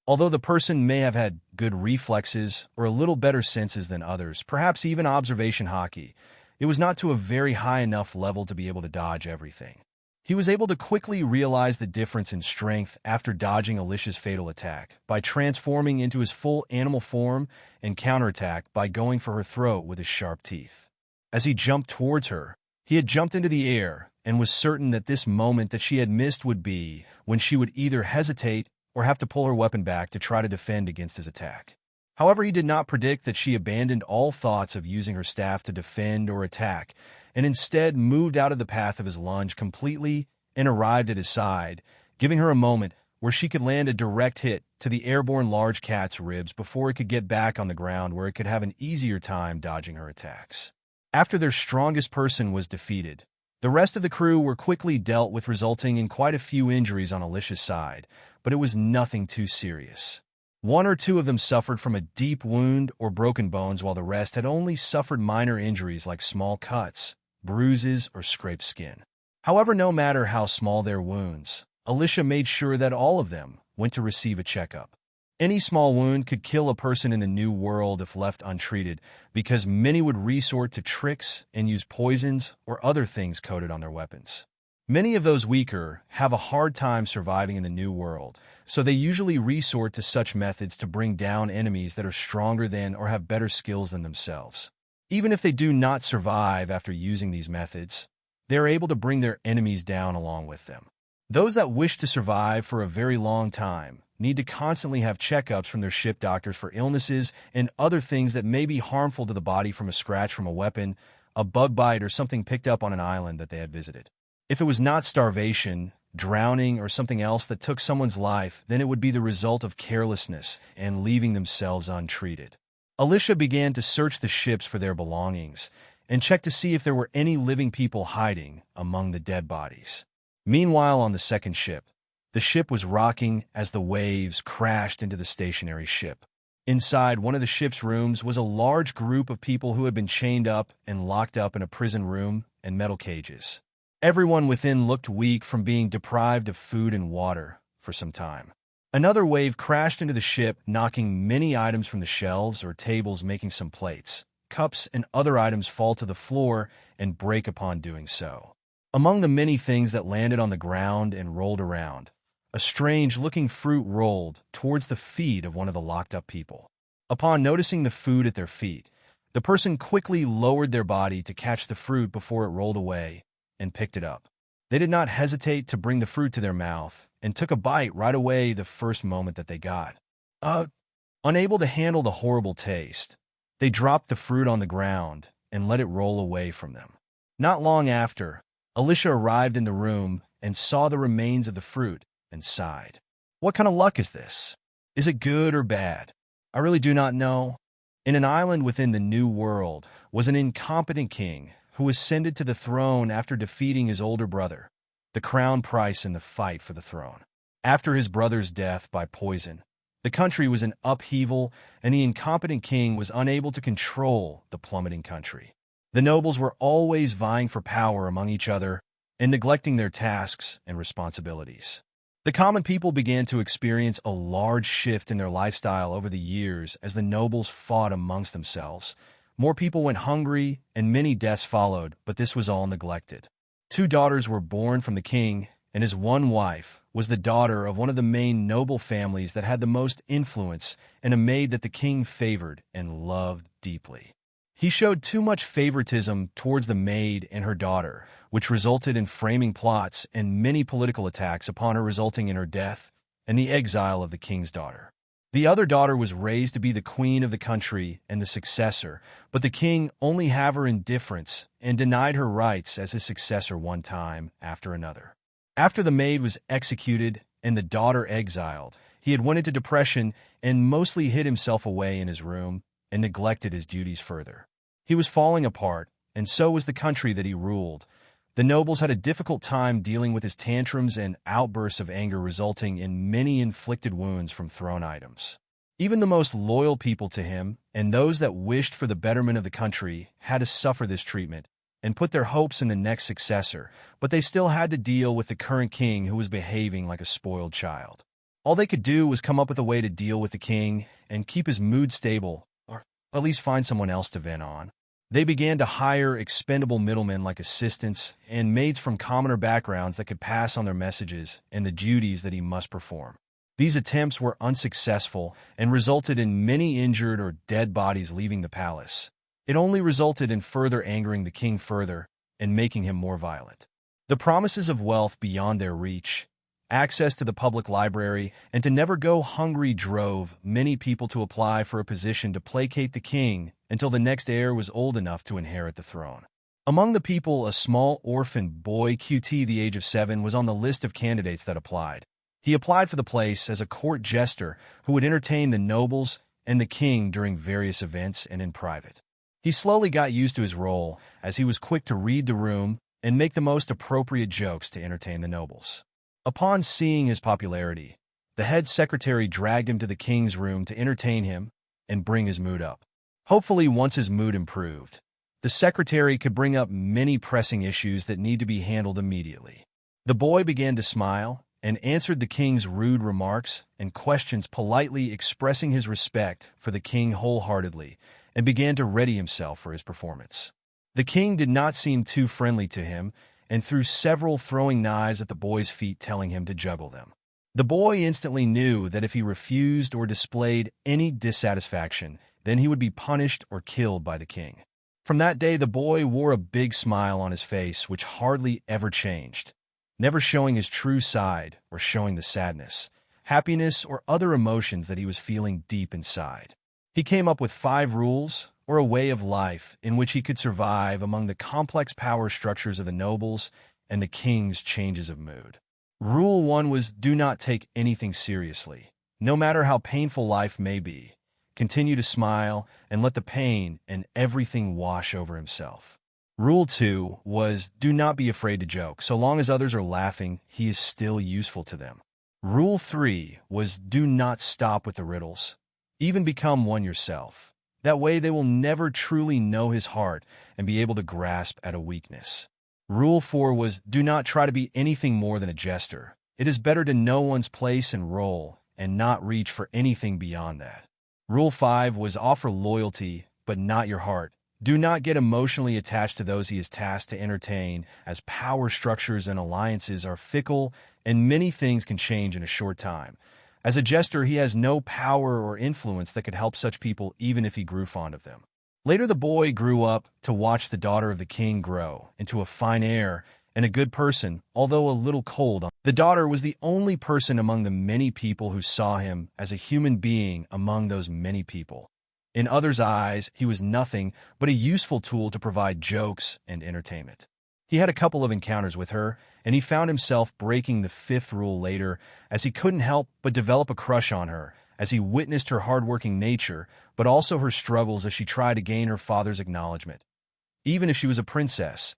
Although the person may have had good reflexes or a little better senses than others, perhaps even observation hockey, it was not to a very high enough level to be able to dodge everything. He was able to quickly realize the difference in strength after dodging Alyssia's fatal attack by transforming into his full animal form and counterattack by going for her throat with his sharp teeth. As he jumped towards her, he had jumped into the air and was certain that this moment that she had missed would be when she would either hesitate or have to pull her weapon back to try to defend against his attack. However, he did not predict that she abandoned all thoughts of using her staff to defend or attack, and instead moved out of the path of his lunge completely and arrived at his side, giving her a moment where she could land a direct hit to the airborne large cat's ribs before it could get back on the ground, where it could have an easier time dodging her attacks. After their strongest person was defeated, the rest of the crew were quickly dealt with, resulting in quite a few injuries on Alyssia's side, but it was nothing too serious. 1 or 2 of them suffered from a deep wound or broken bones, while the rest had only suffered minor injuries like small cuts, bruises, or scraped skin. However, no matter how small their wounds, Alyssia made sure that all of them went to receive a checkup. Any small wound could kill a person in the new world if left untreated, because many would resort to tricks and use poisons or other things coated on their weapons. Many of those weaker have a hard time surviving in the new world, so they usually resort to such methods to bring down enemies that are stronger than or have better skills than themselves. Even if they do not survive after using these methods, they are able to bring their enemies down along with them. Those that wish to survive for a very long time need to constantly have checkups from their ship doctors for illnesses and other things that may be harmful to the body, from a scratch from a weapon, a bug bite, or something picked up on an island that they had visited. If it was not starvation, drowning, or something else that took someone's life, then it would be the result of carelessness and leaving themselves untreated. Alyssia began to search the ships for their belongings and check to see if there were any living people hiding among the dead bodies. Meanwhile, on the second ship, the ship was rocking as the waves crashed into the stationary ship. Inside one of the ship's rooms was a large group of people who had been chained up and locked up in a prison room and metal cages. Everyone within looked weak from being deprived of food and water for some time. Another wave crashed into the ship, knocking many items from the shelves or tables, making some plates, cups, and other items fall to the floor and break upon doing so. Among the many things that landed on the ground and rolled around, a strange-looking fruit rolled towards the feet of one of the locked-up people. Upon noticing the food at their feet, the person quickly lowered their body to catch the fruit before it rolled away and picked it up. They did not hesitate to bring the fruit to their mouth and took a bite right away the first moment that they got. Unable to handle the horrible taste, they dropped the fruit on the ground and let it roll away from them. Not long after, Alyssia arrived in the room and saw the remains of the fruit and sighed. What kind of luck is this? Is it good or bad? I really do not know. In an island within the New World was an incompetent king who ascended to the throne after defeating his older brother, the crown prince, in the fight for the throne. After his brother's death by poison, the country was in upheaval, and the incompetent king was unable to control the plummeting country. The nobles were always vying for power among each other and neglecting their tasks and responsibilities. The common people began to experience a large shift in their lifestyle over the years as the nobles fought amongst themselves. More people went hungry, and many deaths followed, but this was all neglected. 2 daughters were born from the king, and his one wife was the daughter of one of the main noble families that had the most influence and a maid that the king favored and loved deeply. He showed too much favoritism towards the maid and her daughter, which resulted in framing plots and many political attacks upon her, resulting in her death and the exile of the king's daughter. The other daughter was raised to be the queen of the country and the successor, but the king only had her indifference and denied her rights as his successor one time after another. After the maid was executed and the daughter exiled, he had went into depression and mostly hid himself away in his room and neglected his duties further. He was falling apart, and so was the country that he ruled. The nobles had a difficult time dealing with his tantrums and outbursts of anger, resulting in many inflicted wounds from thrown items. Even the most loyal people to him, and those that wished for the betterment of the country, had to suffer this treatment and put their hopes in the next successor, but they still had to deal with the current king who was behaving like a spoiled child. All they could do was come up with a way to deal with the king and keep his mood stable, or at least find someone else to vent on. They began to hire expendable middlemen like assistants and maids from commoner backgrounds that could pass on their messages and the duties that he must perform. These attempts were unsuccessful and resulted in many injured or dead bodies leaving the palace. It only resulted in further angering the king further and making him more violent. The promises of wealth beyond their reach, access to the public library, and to never go hungry drove many people to apply for a position to placate the king until the next heir was old enough to inherit the throne. Among the people, a small orphan boy, QT, the age of 7, was on the list of candidates that applied. He applied for the place as a court jester who would entertain the nobles and the king during various events and in private. He slowly got used to his role, as he was quick to read the room and make the most appropriate jokes to entertain the nobles. Upon seeing his popularity, the head secretary dragged him to the king's room to entertain him and bring his mood up. Hopefully, once his mood improved, the secretary could bring up many pressing issues that need to be handled immediately. The boy began to smile and answered the king's rude remarks and questions politely, expressing his respect for the king wholeheartedly, and began to ready himself for his performance. The king did not seem too friendly to him and threw several throwing knives at the boy's feet, telling him to juggle them. The boy instantly knew that if he refused or displayed any dissatisfaction, then he would be punished or killed by the king. From that day, the boy wore a big smile on his face, which hardly ever changed, never showing his true side or showing the sadness, happiness, or other emotions that he was feeling deep inside. He came up with 5 rules, or a way of life, in which he could survive among the complex power structures of the nobles and the king's changes of mood. Rule 1 was, do not take anything seriously. No matter how painful life may be, continue to smile, and let the pain and everything wash over himself. Rule 2 was do not be afraid to joke. So long as others are laughing, he is still useful to them. Rule 3 was do not stop with the riddles. Even become one yourself. That way they will never truly know his heart and be able to grasp at a weakness. Rule 4 was do not try to be anything more than a jester. It is better to know one's place and role and not reach for anything beyond that. Rule 5 was offer loyalty, but not your heart. Do not get emotionally attached to those he is tasked to entertain, as power structures and alliances are fickle and many things can change in a short time. As a jester, he has no power or influence that could help such people even if he grew fond of them. Later the boy grew up to watch the daughter of the king grow into a fine heir and a good person, although a little cold. The daughter was the only person among the many people who saw him as a human being among those many people. In others' eyes, he was nothing but a useful tool to provide jokes and entertainment. He had a couple of encounters with her, and he found himself breaking the 5th rule later, as he couldn't help but develop a crush on her, as he witnessed her hardworking nature, but also her struggles as she tried to gain her father's acknowledgement. Even if she was a princess,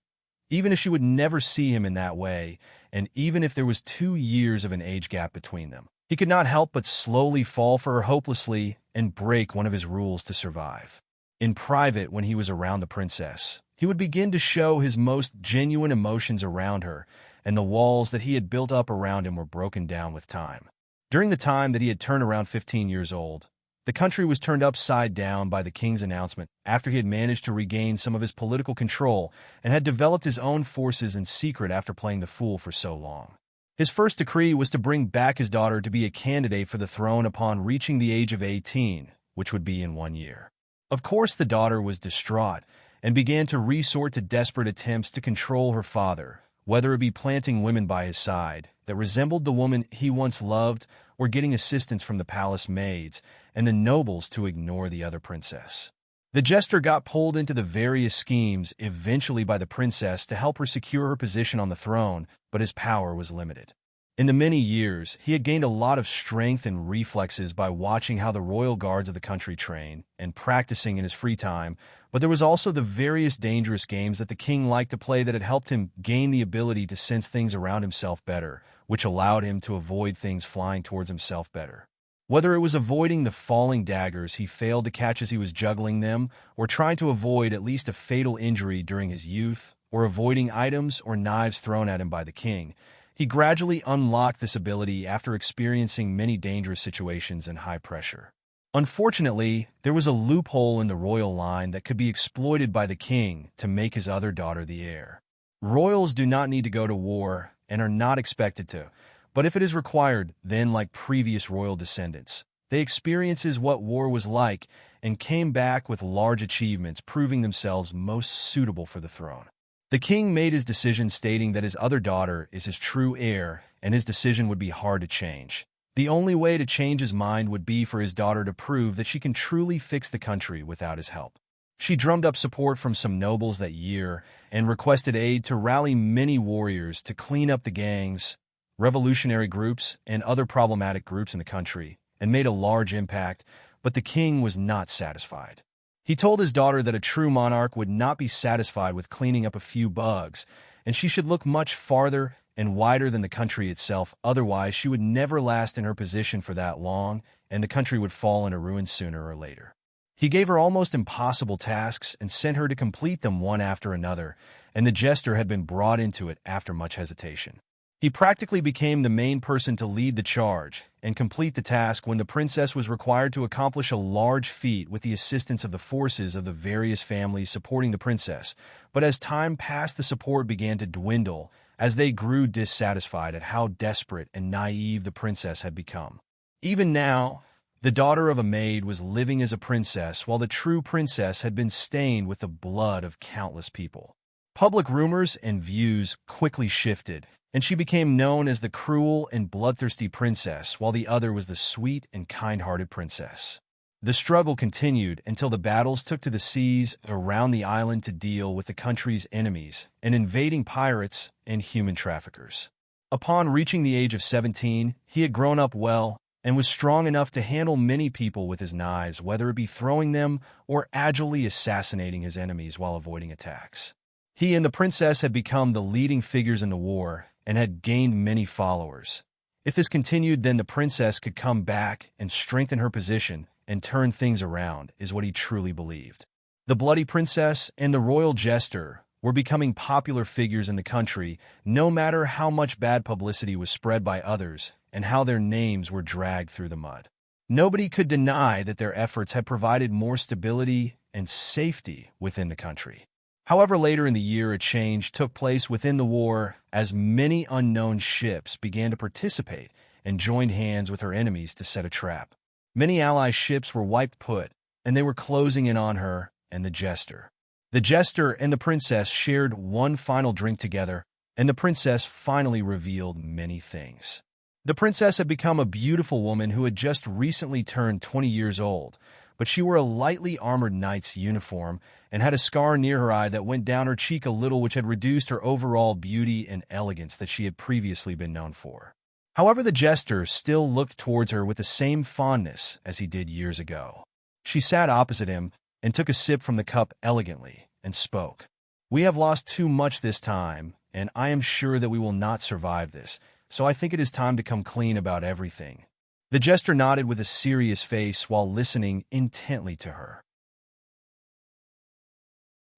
even if she would never see him in that way, and even if there was 2 years of an age gap between them, he could not help but slowly fall for her hopelessly and break one of his rules to survive. In private, when he was around the princess, he would begin to show his most genuine emotions around her, and the walls that he had built up around him were broken down with time. During the time that he had turned around 15 years old, the country was turned upside down by the king's announcement after he had managed to regain some of his political control and had developed his own forces in secret after playing the fool for so long. His first decree was to bring back his daughter to be a candidate for the throne upon reaching the age of 18, which would be in 1 year. Of course, the daughter was distraught and began to resort to desperate attempts to control her father, whether it be planting women by his side that resembled the woman he once loved or getting assistance from the palace maids and the nobles to ignore the other princess. The jester got pulled into the various schemes eventually by the princess to help her secure her position on the throne, but his power was limited. In the many years, he had gained a lot of strength and reflexes by watching how the royal guards of the country train and practicing in his free time, but there was also the various dangerous games that the king liked to play that had helped him gain the ability to sense things around himself better, which allowed him to avoid things flying towards himself better. Whether it was avoiding the falling daggers he failed to catch as he was juggling them, or trying to avoid at least a fatal injury during his youth, or avoiding items or knives thrown at him by the king, he gradually unlocked this ability after experiencing many dangerous situations and high pressure. Unfortunately, there was a loophole in the royal line that could be exploited by the king to make his other daughter the heir. Royals do not need to go to war and are not expected to, but if it is required, then like previous royal descendants, they experiences what war was like and came back with large achievements, proving themselves most suitable for the throne. The king made his decision stating that his other daughter is his true heir, and his decision would be hard to change. The only way to change his mind would be for his daughter to prove that she can truly fix the country without his help. She drummed up support from some nobles that year and requested aid to rally many warriors to clean up the gangs, revolutionary groups, and other problematic groups in the country, and made a large impact, but the king was not satisfied. He told his daughter that a true monarch would not be satisfied with cleaning up a few bugs, and she should look much farther and wider than the country itself, otherwise she would never last in her position for that long, and the country would fall into ruin sooner or later. He gave her almost impossible tasks and sent her to complete them one after another, and the jester had been brought into it after much hesitation. He practically became the main person to lead the charge and complete the task when the princess was required to accomplish a large feat with the assistance of the forces of the various families supporting the princess. But as time passed, the support began to dwindle as they grew dissatisfied at how desperate and naive the princess had become. Even now, the daughter of a maid was living as a princess while the true princess had been stained with the blood of countless people. Public rumors and views quickly shifted, and she became known as the cruel and bloodthirsty princess, while the other was the sweet and kind-hearted princess. The struggle continued until the battles took to the seas around the island to deal with the country's enemies and invading pirates and human traffickers. Upon reaching the age of 17, he had grown up well and was strong enough to handle many people with his knives, whether it be throwing them or agilely assassinating his enemies while avoiding attacks. He and the princess had become the leading figures in the war and had gained many followers. If this continued, then the princess could come back and strengthen her position and turn things around, is what he truly believed. The Bloody Princess and the Royal Jester were becoming popular figures in the country, no matter how much bad publicity was spread by others and how their names were dragged through the mud. Nobody could deny that their efforts had provided more stability and safety within the country. However, later in the year, a change took place within the war as many unknown ships began to participate and joined hands with her enemies to set a trap. Many ally ships were wiped put, and they were closing in on her and the Jester. The Jester and the princess shared one final drink together, and the princess finally revealed many things. The princess had become a beautiful woman who had just recently turned 20 years old, but she wore a lightly armored knight's uniform and had a scar near her eye that went down her cheek a little, which had reduced her overall beauty and elegance that she had previously been known for. However, the Jester still looked towards her with the same fondness as he did years ago. She sat opposite him and took a sip from the cup elegantly and spoke. "We have lost too much this time, and I am sure that we will not survive this, so I think it is time to come clean about everything." The Jester nodded with a serious face while listening intently to her.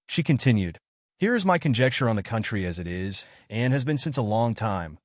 She continued, "Here is my conjecture on the country as it is, and has been since a long time.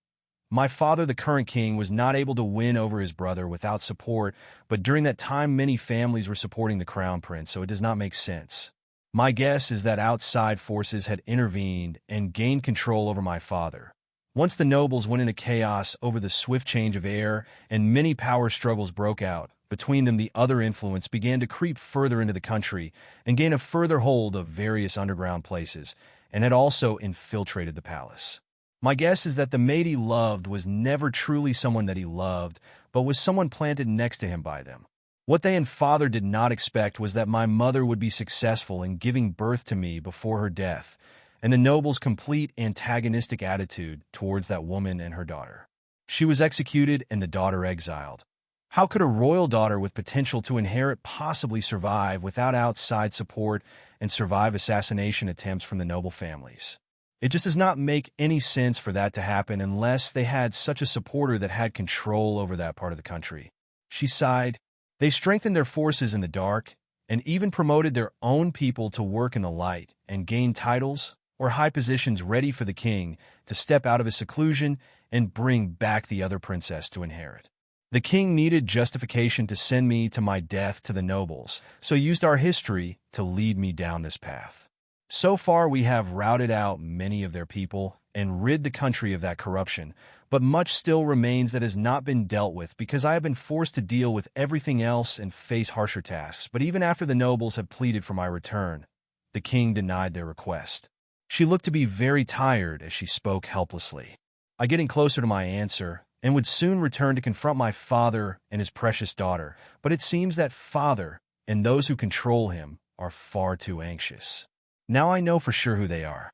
My father, the current king, was not able to win over his brother without support, but during that time many families were supporting the crown prince, so it does not make sense. My guess is that outside forces had intervened and gained control over my father. Once the nobles went into chaos over the swift change of heir and many power struggles broke out, between them the other influence began to creep further into the country and gain a further hold of various underground places, and had also infiltrated the palace. My guess is that the maid he loved was never truly someone that he loved, but was someone planted next to him by them. What they and father did not expect was that my mother would be successful in giving birth to me before her death, and the nobles' complete antagonistic attitude towards that woman and her daughter. She was executed and the daughter exiled. How could a royal daughter with potential to inherit possibly survive without outside support and survive assassination attempts from the noble families? It just does not make any sense for that to happen unless they had such a supporter that had control over that part of the country." She sighed. "They strengthened their forces in the dark and even promoted their own people to work in the light and gain titles or high positions ready for the king to step out of his seclusion and bring back the other princess to inherit. The king needed justification to send me to my death to the nobles, so he used our history to lead me down this path. So far, we have routed out many of their people and rid the country of that corruption, but much still remains that has not been dealt with because I have been forced to deal with everything else and face harsher tasks. But even after the nobles have pleaded for my return, the king denied their request." She looked to be very tired as she spoke helplessly. "I getting closer to my answer and would soon return to confront my father and his precious daughter, but it seems that father and those who control him are far too anxious. Now I know for sure who they are,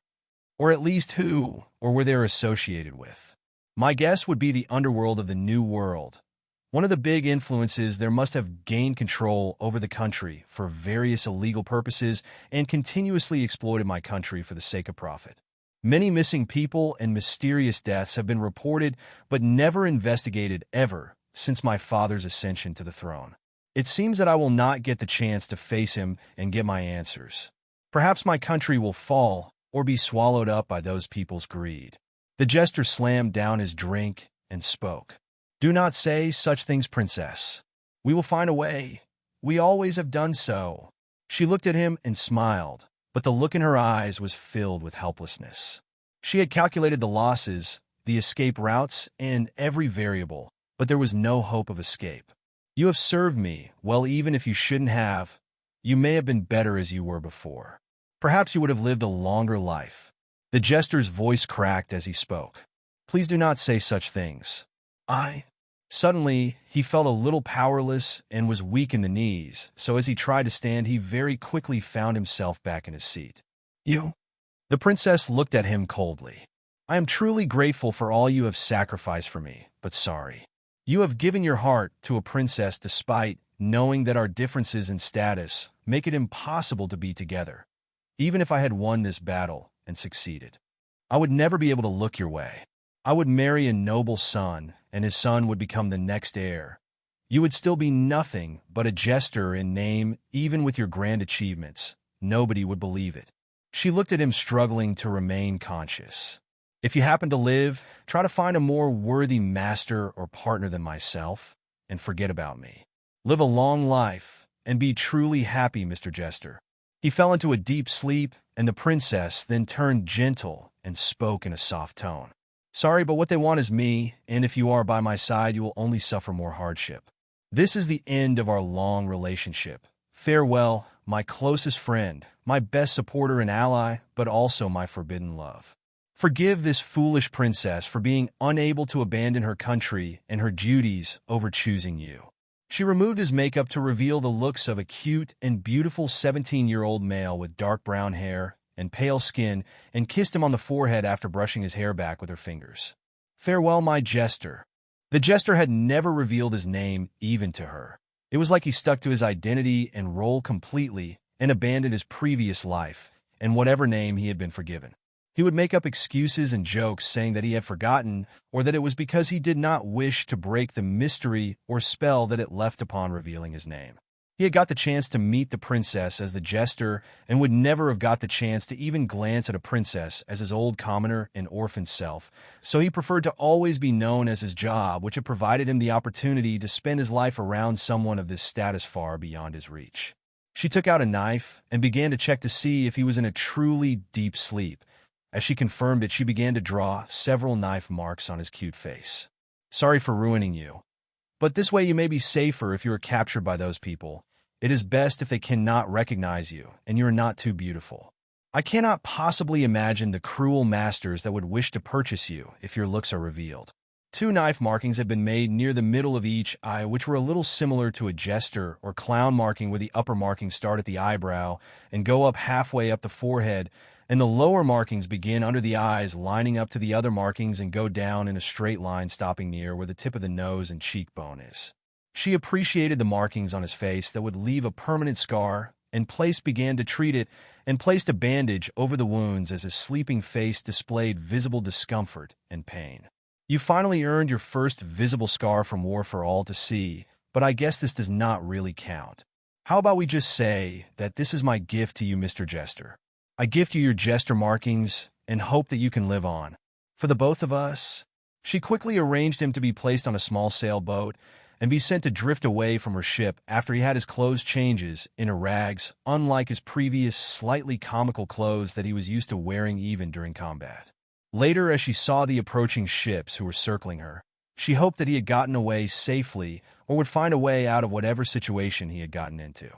or at least who or where they're associated with. My guess would be the underworld of the New World. One of the big influences there must have gained control over the country for various illegal purposes and continuously exploited my country for the sake of profit. Many missing people and mysterious deaths have been reported but never investigated ever since my father's ascension to the throne. It seems that I will not get the chance to face him and get my answers. Perhaps my country will fall or be swallowed up by those people's greed." The Jester slammed down his drink and spoke. "Do not say such things, princess. We will find a way. We always have done so." She looked at him and smiled, but the look in her eyes was filled with helplessness. She had calculated the losses, the escape routes, and every variable, but there was no hope of escape. "You have served me, well, even if you shouldn't have. You may have been better as you were before. Perhaps you would have lived a longer life." The Jester's voice cracked as he spoke. "Please do not say such things. Suddenly, he felt a little powerless and was weak in the knees, so as he tried to stand, he very quickly found himself back in his seat. "You?" The princess looked at him coldly. "I am truly grateful for all you have sacrificed for me, but sorry. You have given your heart to a princess despite knowing that our differences in status make it impossible to be together. Even if I had won this battle and succeeded, I would never be able to look your way. I would marry a noble son, and his son would become the next heir. You would still be nothing but a jester in name, even with your grand achievements. Nobody would believe it. She looked at him, struggling to remain conscious. If you happen to live, try to find a more worthy master or partner than myself, and forget about me. Live a long life, and be truly happy, Mr. Jester. He fell into a deep sleep, and the princess then turned gentle and spoke in a soft tone. Sorry, but what they want is me, and if you are by my side, you will only suffer more hardship. This is the end of our long relationship. Farewell, my closest friend, my best supporter and ally, but also my forbidden love. Forgive this foolish princess for being unable to abandon her country and her duties over choosing you. She removed his makeup to reveal the looks of a cute and beautiful 17-year-old male with dark brown hair and pale skin, and kissed him on the forehead after brushing his hair back with her fingers. Farewell, my jester. The jester had never revealed his name even to her. It was like he stuck to his identity and role completely and abandoned his previous life and whatever name he had been forgiven. He would make up excuses and jokes saying that he had forgotten, or that it was because he did not wish to break the mystery or spell that it left upon revealing his name. He had got the chance to meet the princess as the jester and would never have got the chance to even glance at a princess as his old commoner and orphan self, so he preferred to always be known as his job, which had provided him the opportunity to spend his life around someone of this status far beyond his reach. She took out a knife and began to check to see if he was in a truly deep sleep. As she confirmed it, she began to draw several knife marks on his cute face. Sorry for ruining you, but this way you may be safer if you are captured by those people. It is best if they cannot recognize you, and you are not too beautiful. I cannot possibly imagine the cruel masters that would wish to purchase you if your looks are revealed. 2 knife markings had been made near the middle of each eye, which were a little similar to a jester or clown marking, where the upper markings start at the eyebrow and go up halfway up the forehead, and the lower markings begin under the eyes, lining up to the other markings and go down in a straight line, stopping near where the tip of the nose and cheekbone is. She appreciated the markings on his face that would leave a permanent scar, and began to treat it and placed a bandage over the wounds as his sleeping face displayed visible discomfort and pain. You finally earned your first visible scar from war for all to see, but I guess this does not really count. How about we just say that this is my gift to you, Mr. Jester? I gift you your jester markings and hope that you can live on. For the both of us. She quickly arranged him to be placed on a small sailboat and be sent to drift away from her ship after he had his clothes changes into rags, unlike his previous slightly comical clothes that he was used to wearing even during combat. Later, as she saw the approaching ships who were circling her, she hoped that he had gotten away safely or would find a way out of whatever situation he had gotten into.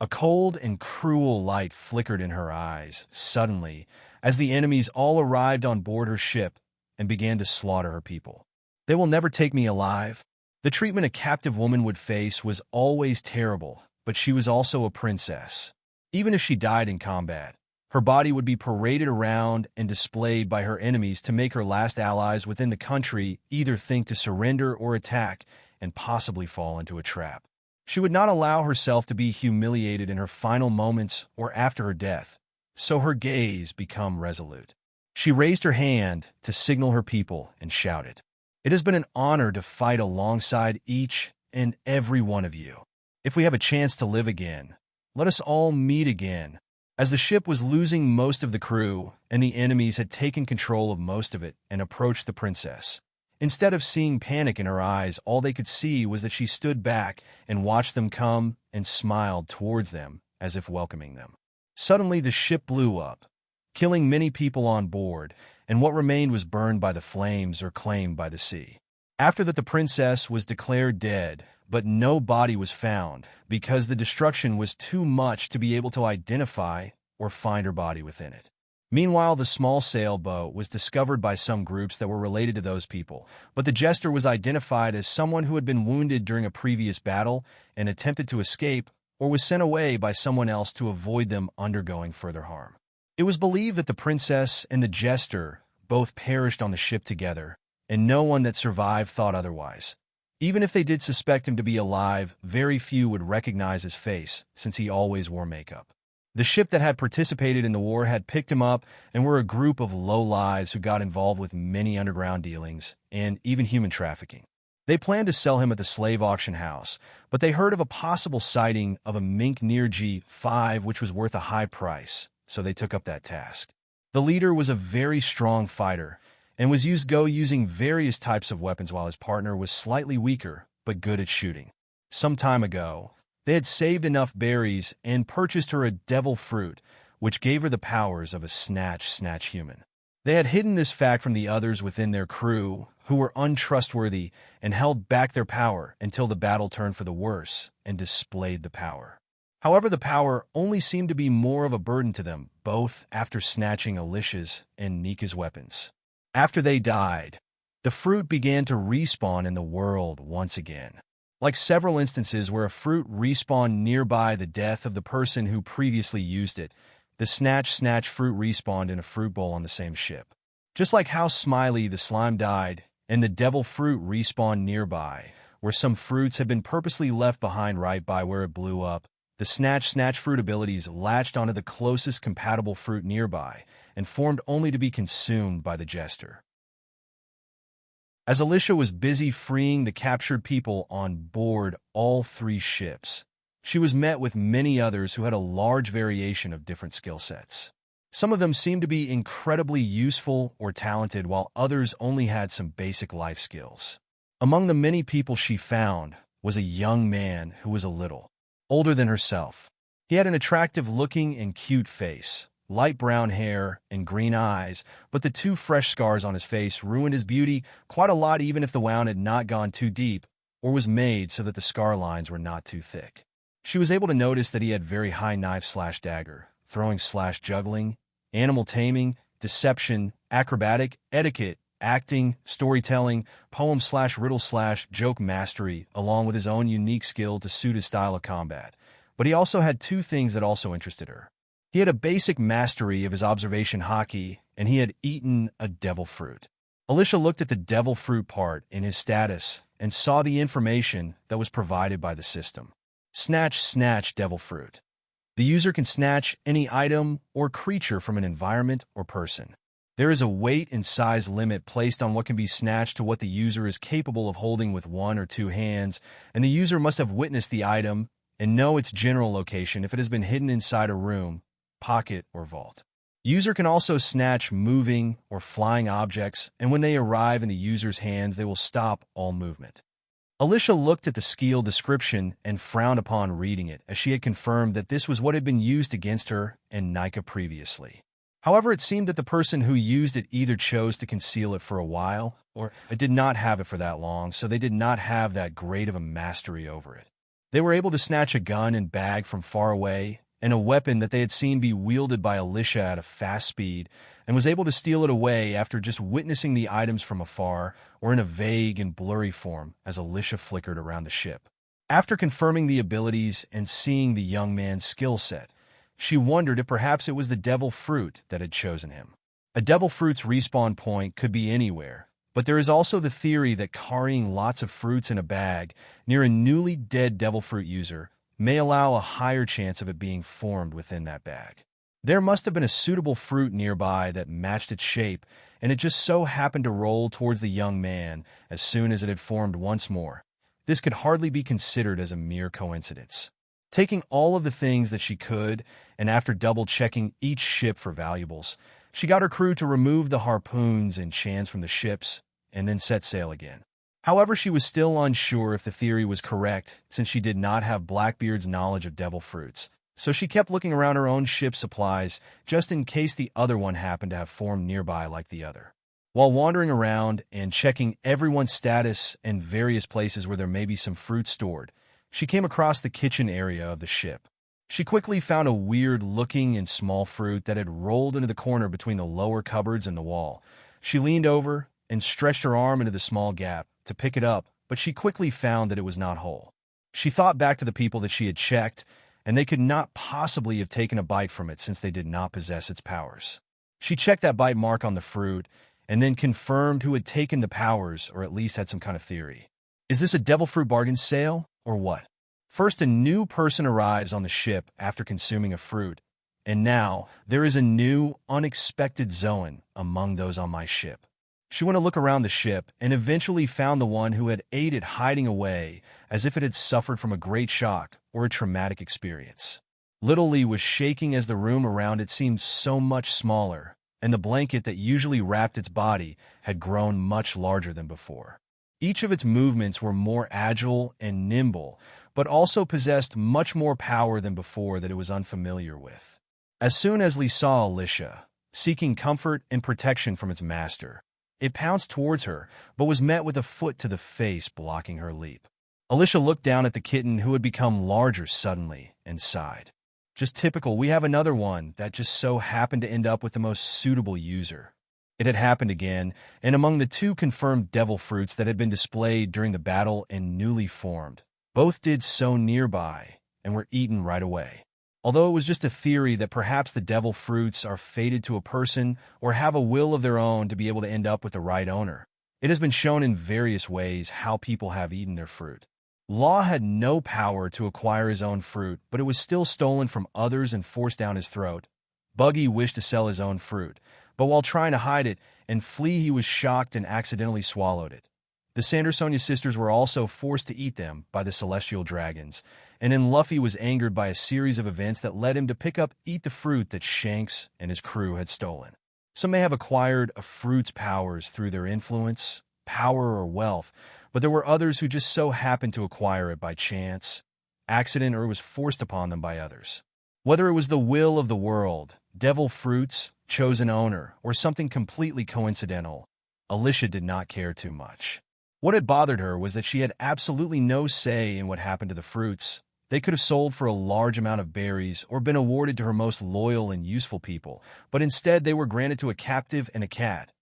A cold and cruel light flickered in her eyes suddenly as the enemies all arrived on board her ship and began to slaughter her people. They will never take me alive. The treatment a captive woman would face was always terrible, but she was also a princess. Even if she died in combat, her body would be paraded around and displayed by her enemies to make her last allies within the country either think to surrender or attack and possibly fall into a trap. She would not allow herself to be humiliated in her final moments or after her death, so her gaze became resolute. She raised her hand to signal her people and shouted, "It has been an honor to fight alongside each and every one of you. If we have a chance to live again, let us all meet again." As the ship was losing most of the crew and the enemies had taken control of most of it and approached the princess, instead of seeing panic in her eyes, all they could see was that she stood back and watched them come and smiled towards them as if welcoming them. Suddenly, the ship blew up, killing many people on board, and what remained was burned by the flames or claimed by the sea. After that, the princess was declared dead, but no body was found because the destruction was too much to be able to identify or find her body within it. Meanwhile, the small sailboat was discovered by some groups that were related to those people, but the jester was identified as someone who had been wounded during a previous battle and attempted to escape or was sent away by someone else to avoid them undergoing further harm. It was believed that the princess and the jester both perished on the ship together, and no one that survived thought otherwise. Even if they did suspect him to be alive, very few would recognize his face, since he always wore makeup. The ship that had participated in the war had picked him up and were a group of low-lives who got involved with many underground dealings and even human trafficking. They planned to sell him at the slave auction house, but they heard of a possible sighting of a mink near G5 which was worth a high price, so they took up that task. The leader was a very strong fighter and was using various types of weapons while his partner was slightly weaker but good at shooting. Some time ago, they had saved enough berries and purchased her a devil fruit, which gave her the powers of a snatch human. They had hidden this fact from the others within their crew, who were untrustworthy and held back their power until the battle turned for the worse and displayed the power. However, the power only seemed to be more of a burden to them, both after snatching Alyssia's and Nika's weapons. After they died, the fruit began to respawn in the world once again. Like several instances where a fruit respawned nearby the death of the person who previously used it, the snatch fruit respawned in a fruit bowl on the same ship. Just like how Smiley the slime died and the devil fruit respawned nearby, where some fruits had been purposely left behind right by where it blew up, the snatch fruit abilities latched onto the closest compatible fruit nearby and formed only to be consumed by the jester. As Alyssia was busy freeing the captured people on board all 3 ships, she was met with many others who had a large variation of different skill sets. Some of them seemed to be incredibly useful or talented, while others only had some basic life skills. Among the many people she found was a young man who was a little older than herself. He had an attractive-looking and cute face, light brown hair, and green eyes, but the 2 fresh scars on his face ruined his beauty quite a lot, even if the wound had not gone too deep or was made so that the scar lines were not too thick. She was able to notice that he had very high knife/dagger, throwing/juggling, animal taming, deception, acrobatic, etiquette, acting, storytelling, poem/riddle/joke mastery, along with his own unique skill to suit his style of combat. But he also had 2 things that also interested her. He had a basic mastery of his observation hockey, and he had eaten a devil fruit. Alyssia looked at the devil fruit part in his status and saw the information that was provided by the system. Snatch devil fruit. The user can snatch any item or creature from an environment or person. There is a weight and size limit placed on what can be snatched to what the user is capable of holding with 1 or 2 hands, and the user must have witnessed the item and know its general location if it has been hidden inside a room, pocket, or vault. User can also snatch moving or flying objects, and when they arrive in the user's hands, they will stop all movement. Alyssia looked at the skill description and frowned upon reading it, as she had confirmed that this was what had been used against her and Nika previously. However, it seemed that the person who used it either chose to conceal it for a while, or it did not have it for that long, so they did not have that great of a mastery over it. They were able to snatch a gun and bag from far away, and a weapon that they had seen be wielded by Alyssia at a fast speed, and was able to steal it away after just witnessing the items from afar or in a vague and blurry form as Alyssia flickered around the ship. After confirming the abilities and seeing the young man's skill set, she wondered if perhaps it was the devil fruit that had chosen him. A devil fruit's respawn point could be anywhere, but there is also the theory that carrying lots of fruits in a bag near a newly dead devil fruit user may allow a higher chance of it being formed within that bag. There must have been a suitable fruit nearby that matched its shape, and it just so happened to roll towards the young man as soon as it had formed once more. This could hardly be considered as a mere coincidence. Taking all of the things that she could, and after double-checking each ship for valuables, she got her crew to remove the harpoons and chans from the ships, and then set sail again. However, she was still unsure if the theory was correct, since she did not have Blackbeard's knowledge of devil fruits, so she kept looking around her own ship's supplies, just in case the other one happened to have formed nearby like the other. While wandering around and checking everyone's status and various places where there may be some fruit stored, she came across the kitchen area of the ship. She quickly found a weird-looking and small fruit that had rolled into the corner between the lower cupboards and the wall. She leaned over and stretched her arm into the small gap to pick it up, but she quickly found that it was not whole. She thought back to the people that she had checked, and they could not possibly have taken a bite from it since they did not possess its powers. She checked that bite mark on the fruit, and then confirmed who had taken the powers, or at least had some kind of theory. Is this a devil fruit bargain sale, or what? First, a new person arrives on the ship after consuming a fruit, and now there is a new, unexpected Zoan among those on my ship. She went to look around the ship and eventually found the one who had ate it hiding away as if it had suffered from a great shock or a traumatic experience. Little Lee was shaking as the room around it seemed so much smaller, and the blanket that usually wrapped its body had grown much larger than before. Each of its movements were more agile and nimble, but also possessed much more power than before that it was unfamiliar with. As soon as Lee saw Alyssia, seeking comfort and protection from its master, it pounced towards her, but was met with a foot to the face blocking her leap. Alyssia looked down at the kitten who had become larger suddenly and sighed. Just typical, we have another one that just so happened to end up with the most suitable user. It had happened again, and among the two confirmed devil fruits that had been displayed during the battle and newly formed, both did so nearby and were eaten right away. Although it was just a theory that perhaps the devil fruits are fated to a person or have a will of their own to be able to end up with the right owner, it has been shown in various ways how people have eaten their fruit. Law had no power to acquire his own fruit, but it was still stolen from others and forced down his throat. Buggy wished to sell his own fruit, but while trying to hide it and flee, he was shocked and accidentally swallowed it. The Sandersonia sisters were also forced to eat them by the celestial dragons, and then Luffy was angered by a series of events that led him to eat the fruit that Shanks and his crew had stolen. Some may have acquired a fruit's powers through their influence, power, or wealth, but there were others who just so happened to acquire it by chance, accident, or it was forced upon them by others. Whether it was the will of the world, devil fruits, chosen owner, or something completely coincidental, Alyssia did not care too much. What had bothered her was that she had absolutely no say in what happened to the fruits. They could have sold for a large amount of berries or been awarded to her most loyal and useful people, but instead they were granted to a captive and a cat.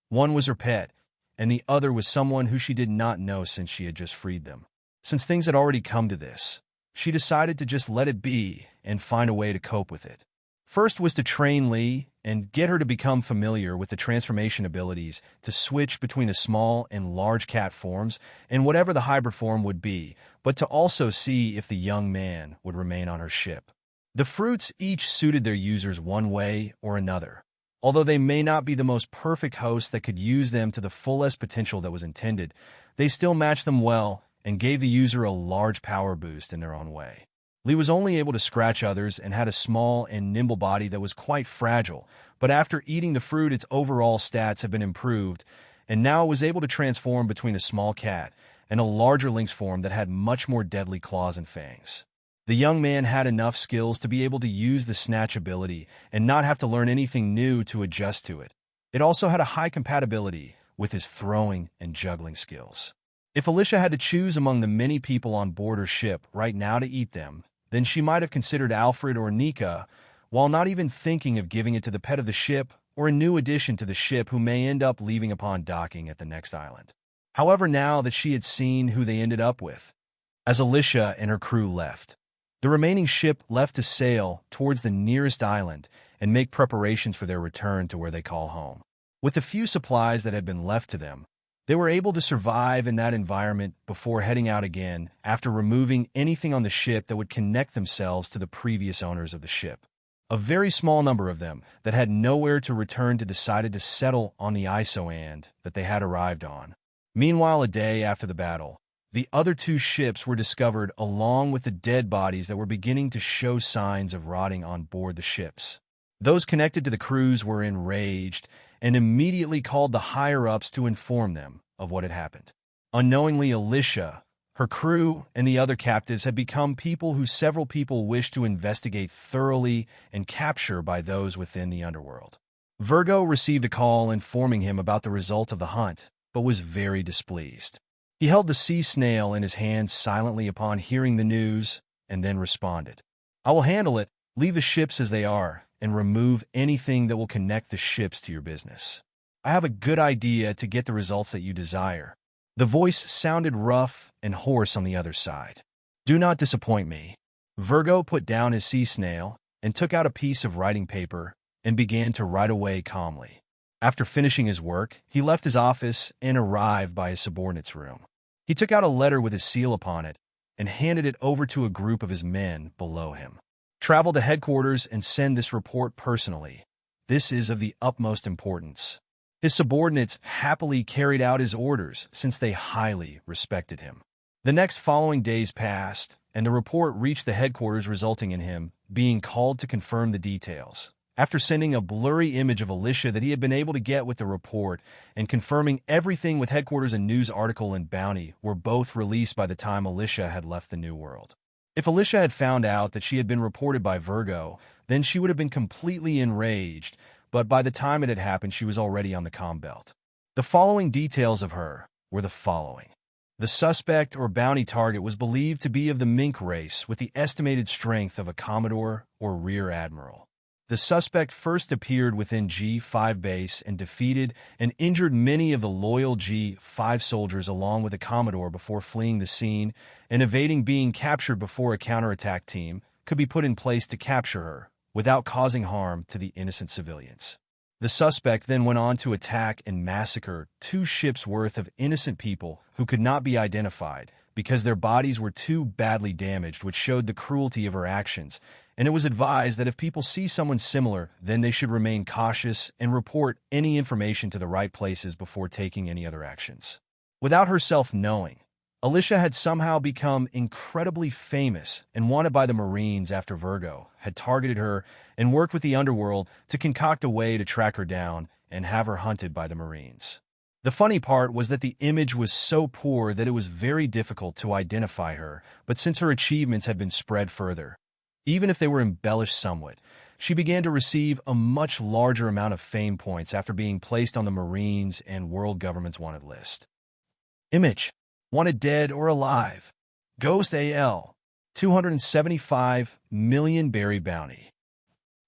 One was her pet, and the other was someone who she did not know since she had just freed them. Since things had already come to this, she decided to just let it be and find a way to cope with it. First was to train Lee and get her to become familiar with the transformation abilities to switch between a small and large cat forms and whatever the hybrid form would be, but to also see if the young man would remain on her ship. The fruits each suited their users one way or another. Although they may not be the most perfect host that could use them to the fullest potential that was intended, they still matched them well and gave the user a large power boost in their own way. Lee was only able to scratch others and had a small and nimble body that was quite fragile, but after eating the fruit, its overall stats have been improved, and now it was able to transform between a small cat and a larger lynx form that had much more deadly claws and fangs. The young man had enough skills to be able to use the snatch ability and not have to learn anything new to adjust to it. It also had a high compatibility with his throwing and juggling skills. If Alyssia had to choose among the many people on board her ship right now to eat them, then she might have considered Alfred or Nika, while not even thinking of giving it to the pet of the ship or a new addition to the ship who may end up leaving upon docking at the next island. However, now that she had seen who they ended up with, as Alyssia and her crew left, the remaining ship left to sail towards the nearest island and make preparations for their return to where they call home. With the few supplies that had been left to them, they were able to survive in that environment before heading out again after removing anything on the ship that would connect themselves to the previous owners of the ship. A very small number of them that had nowhere to return decided to settle on the Isoand that they had arrived on. Meanwhile, a day after the battle, the other two ships were discovered along with the dead bodies that were beginning to show signs of rotting on board the ships. Those connected to the crews were enraged and immediately called the higher-ups to inform them of what had happened. Unknowingly, Alyssia, her crew, and the other captives had become people who several people wished to investigate thoroughly and capture by those within the underworld. Virgo received a call informing him about the result of the hunt, but was very displeased. He held the sea snail in his hand silently upon hearing the news, and then responded, "I will handle it. Leave the ships as they are, and remove anything that will connect the ships to your business. I have a good idea to get the results that you desire." The voice sounded rough and hoarse on the other side. "Do not disappoint me." Virgo put down his sea snail and took out a piece of writing paper and began to write away calmly. After finishing his work, he left his office and arrived by his subordinate's room. He took out a letter with his seal upon it and handed it over to a group of his men below him. Travel to headquarters and send this report personally. This is of the utmost importance. His subordinates happily carried out his orders since they highly respected him. The next following days passed, and the report reached the headquarters, resulting in him being called to confirm the details. After sending a blurry image of Alyssia that he had been able to get with the report and confirming everything with headquarters, a news article and bounty were both released by the time Alyssia had left the New World. If Alyssia had found out that she had been reported by Virgo, then she would have been completely enraged, but by the time it had happened, she was already on the comm belt. The following details of her were the following. The suspect or bounty target was believed to be of the mink race with the estimated strength of a commodore or rear admiral. The suspect first appeared within G5 base and defeated and injured many of the loyal G5 soldiers along with the commodore before fleeing the scene and evading being captured before a counterattack team could be put in place to capture her without causing harm to the innocent civilians. The suspect then went on to attack and massacre 2 ships worth of innocent people who could not be identified because their bodies were too badly damaged, which showed the cruelty of her actions, and it was advised that if people see someone similar, then they should remain cautious and report any information to the right places before taking any other actions. Without herself knowing, Alyssia had somehow become incredibly famous and wanted by the Marines after Virgo had targeted her and worked with the underworld to concoct a way to track her down and have her hunted by the Marines. The funny part was that the image was so poor that it was very difficult to identify her, but since her achievements had been spread further, even if they were embellished somewhat, she began to receive a much larger amount of fame points after being placed on the Marines and world government's wanted list. Image: wanted dead or alive. Ghost AL. 275 million berry bounty.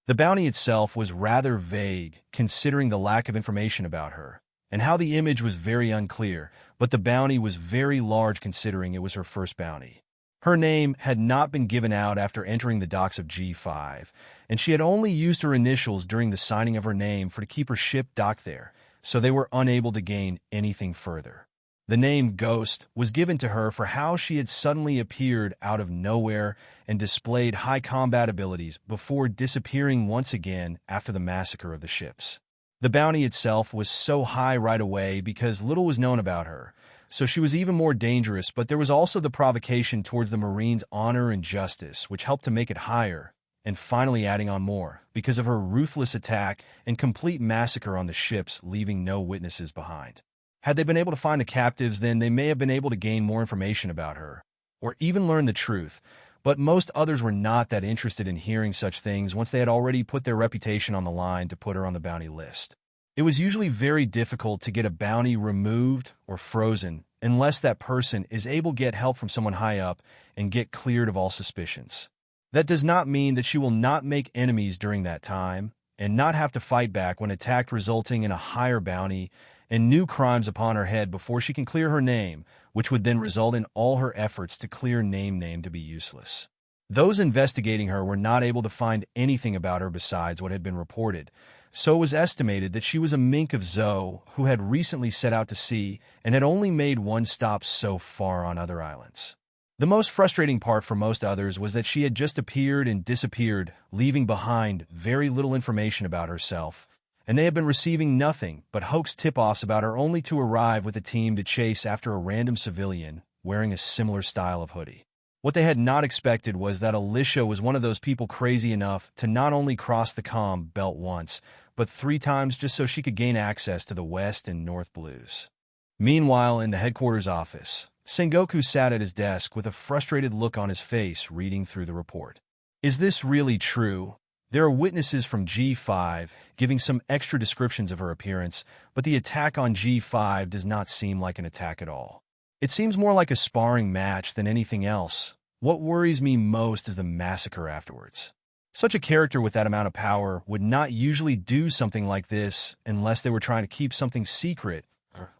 The bounty itself was rather vague, considering the lack of information about her, and how the image was very unclear, but the bounty was very large considering it was her first bounty. Her name had not been given out after entering the docks of G5, and she had only used her initials during the signing of her name to keep her ship docked there, so they were unable to gain anything further. The name Ghost was given to her for how she had suddenly appeared out of nowhere and displayed high combat abilities before disappearing once again after the massacre of the ships. The bounty itself was so high right away because little was known about her, so she was even more dangerous, but there was also the provocation towards the Marines' honor and justice, which helped to make it higher, and finally adding on more, because of her ruthless attack and complete massacre on the ships, leaving no witnesses behind. Had they been able to find the captives, then they may have been able to gain more information about her, or even learn the truth, but most others were not that interested in hearing such things once they had already put their reputation on the line to put her on the bounty list. It was usually very difficult to get a bounty removed or frozen unless that person is able to get help from someone high up and get cleared of all suspicions. That does not mean that she will not make enemies during that time and not have to fight back when attacked, resulting in a higher bounty and new crimes upon her head before she can clear her name, which would then result in all her efforts to clear name to be useless. Those investigating her were not able to find anything about her besides what had been reported, so it was estimated that she was a mink of Zo who had recently set out to sea and had only made one stop so far on other islands. The most frustrating part for most others was that she had just appeared and disappeared, leaving behind very little information about herself, and they had been receiving nothing but hoax tip-offs about her, only to arrive with a team to chase after a random civilian wearing a similar style of hoodie. What they had not expected was that Alyssia was one of those people crazy enough to not only cross the comm belt once, but 3 times just so she could gain access to the West and North Blues. Meanwhile, in the headquarters office, Sengoku sat at his desk with a frustrated look on his face, reading through the report. Is this really true? There are witnesses from G5 giving some extra descriptions of her appearance, but the attack on G5 does not seem like an attack at all. It seems more like a sparring match than anything else. What worries me most is the massacre afterwards. Such a character with that amount of power would not usually do something like this unless they were trying to keep something secret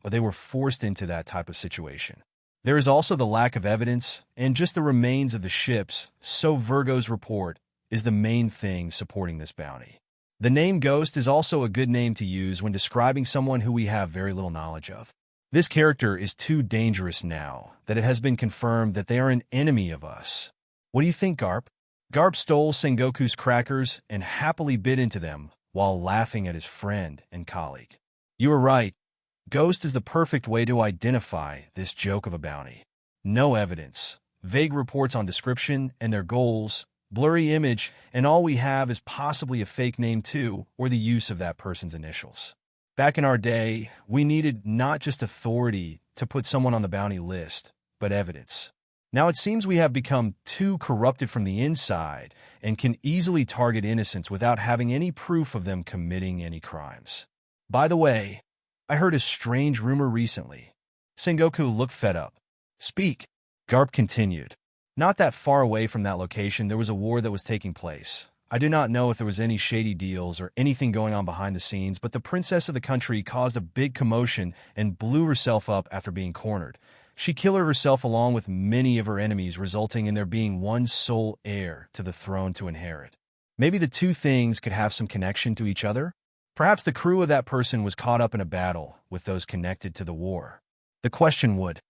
or they were forced into that type of situation. There is also the lack of evidence and just the remains of the ships, so Virgo's report is the main thing supporting this bounty. The name Ghost is also a good name to use when describing someone who we have very little knowledge of. This character is too dangerous now that it has been confirmed that they are an enemy of us. What do you think, Garp? Garp stole Sengoku's crackers and happily bit into them while laughing at his friend and colleague. You were right. Ghost is the perfect way to identify this joke of a bounty. No evidence, vague reports on description and their goals, blurry image, and all we have is possibly a fake name too, or the use of that person's initials. Back in our day, we needed not just authority to put someone on the bounty list, but evidence. Now it seems we have become too corrupted from the inside and can easily target innocents without having any proof of them committing any crimes. By the way, I heard a strange rumor recently. Sengoku looked fed up. Speak, Garp continued. Not that far away from that location, there was a war that was taking place. I do not know if there was any shady deals or anything going on behind the scenes, but the princess of the country caused a big commotion and blew herself up after being cornered. She killed herself along with many of her enemies, resulting in there being one sole heir to the throne to inherit. Maybe the two things could have some connection to each other? Perhaps the crew of that person was caught up in a battle with those connected to the war. The question would,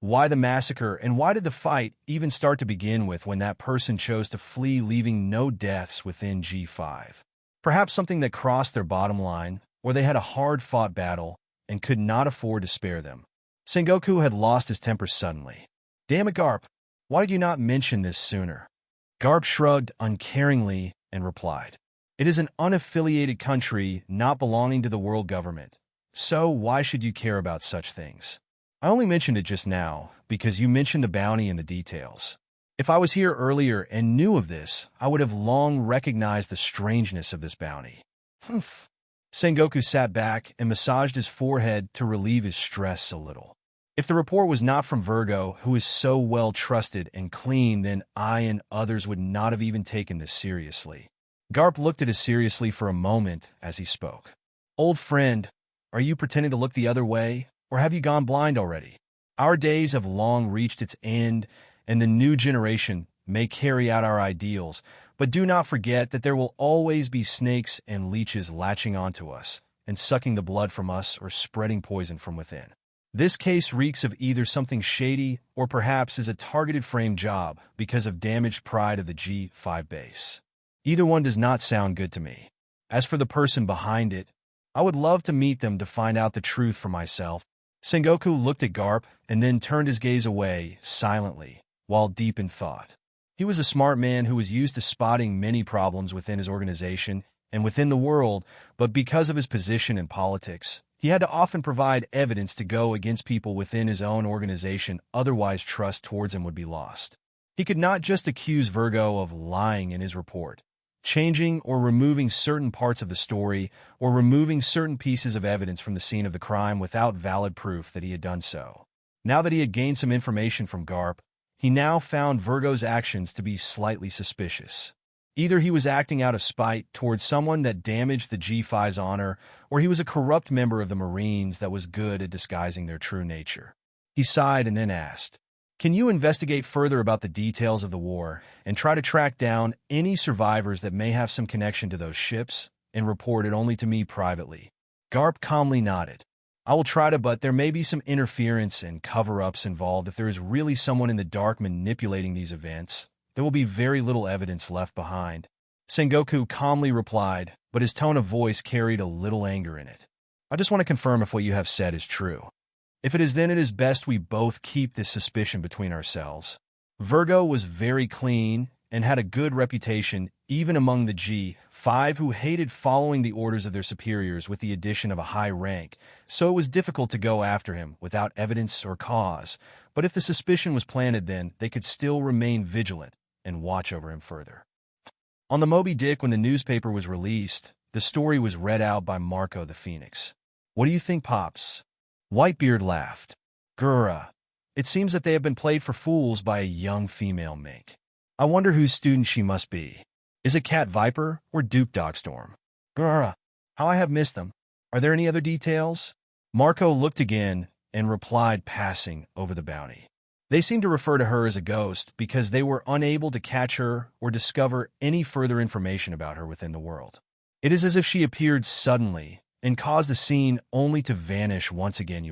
why the massacre, and why did the fight even start to begin with when that person chose to flee, leaving no deaths within G5? Perhaps something that crossed their bottom line, or they had a hard-fought battle and could not afford to spare them. Sengoku had lost his temper suddenly. Damn it, Garp, why did you not mention this sooner? Garp shrugged uncaringly and replied, It is an unaffiliated country not belonging to the world government, so why should you care about such things? I only mentioned it just now because you mentioned the bounty and the details. If I was here earlier and knew of this, I would have long recognized the strangeness of this bounty. Humph. Sengoku sat back and massaged his forehead to relieve his stress a little. If the report was not from Virgo, who is so well trusted and clean, then I and others would not have even taken this seriously. Garp looked at us seriously for a moment as he spoke. Old friend, are you pretending to look the other way? Or have you gone blind already? Our days have long reached its end, and the new generation may carry out our ideals, but do not forget that there will always be snakes and leeches latching onto us and sucking the blood from us or spreading poison from within. This case reeks of either something shady or perhaps is a targeted frame job because of damaged pride of the G5 base. Either one does not sound good to me. As for the person behind it, I would love to meet them to find out the truth for myself. Sengoku looked at Garp and then turned his gaze away silently, while deep in thought. He was a smart man who was used to spotting many problems within his organization and within the world, but because of his position in politics, he had to often provide evidence to go against people within his own organization, otherwise trust towards him would be lost. He could not just accuse Virgo of lying in his report, changing or removing certain parts of the story, or removing certain pieces of evidence from the scene of the crime without valid proof that he had done so. Now that he had gained some information from Garp, he now found Virgo's actions to be slightly suspicious. Either he was acting out of spite towards someone that damaged the G5's honor, or he was a corrupt member of the Marines that was good at disguising their true nature. He sighed and then asked, Can you investigate further about the details of the war and try to track down any survivors that may have some connection to those ships and report it only to me privately? Garp calmly nodded. I will try to, but there may be some interference and cover-ups involved. If there is really someone in the dark manipulating these events, there will be very little evidence left behind. Sengoku calmly replied, but his tone of voice carried a little anger in it. I just want to confirm if what you have said is true. If it is, then it is best we both keep this suspicion between ourselves. Virgo was very clean and had a good reputation even among the G5 who hated following the orders of their superiors with the addition of a high rank, so it was difficult to go after him without evidence or cause. But if the suspicion was planted, then they could still remain vigilant and watch over him further. On the Moby Dick, when the newspaper was released, the story was read out by Marco the Phoenix. What do you think, Pops? Whitebeard laughed. Grr. It seems that they have been played for fools by a young female mink. I wonder whose student she must be. Is it Cat Viper or Duke Dogstorm? Grr. How I have missed them. Are there any other details? Marco looked again and replied, passing over the bounty. They seemed to refer to her as a ghost because they were unable to catch her or discover any further information about her within the world. It is as if she appeared suddenly and caused the scene only to vanish once again.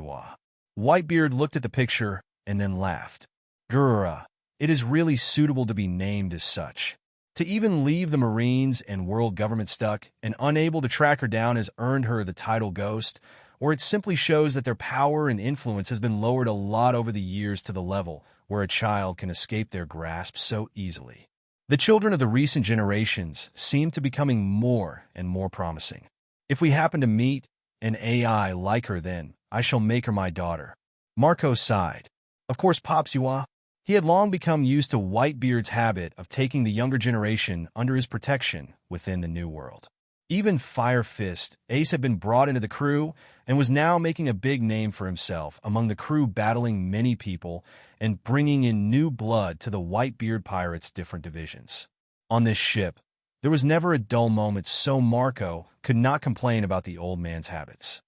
Whitebeard looked at the picture and then laughed. Grr, it is really suitable to be named as such. To even leave the Marines and world government stuck and unable to track her down has earned her the title Ghost, or it simply shows that their power and influence has been lowered a lot over the years to the level where a child can escape their grasp so easily. The children of the recent generations seem to be becoming more and more promising. If we happen to meet an AI like her, then I shall make her my daughter. Marco sighed. Of course, Pops, you are. He had long become used to Whitebeard's habit of taking the younger generation under his protection within the new world. Even Fire Fist, Ace had been brought into the crew and was now making a big name for himself among the crew, battling many people and bringing in new blood to the Whitebeard Pirates' different divisions. On this ship, there was never a dull moment, so Marco could not complain about the old man's habits.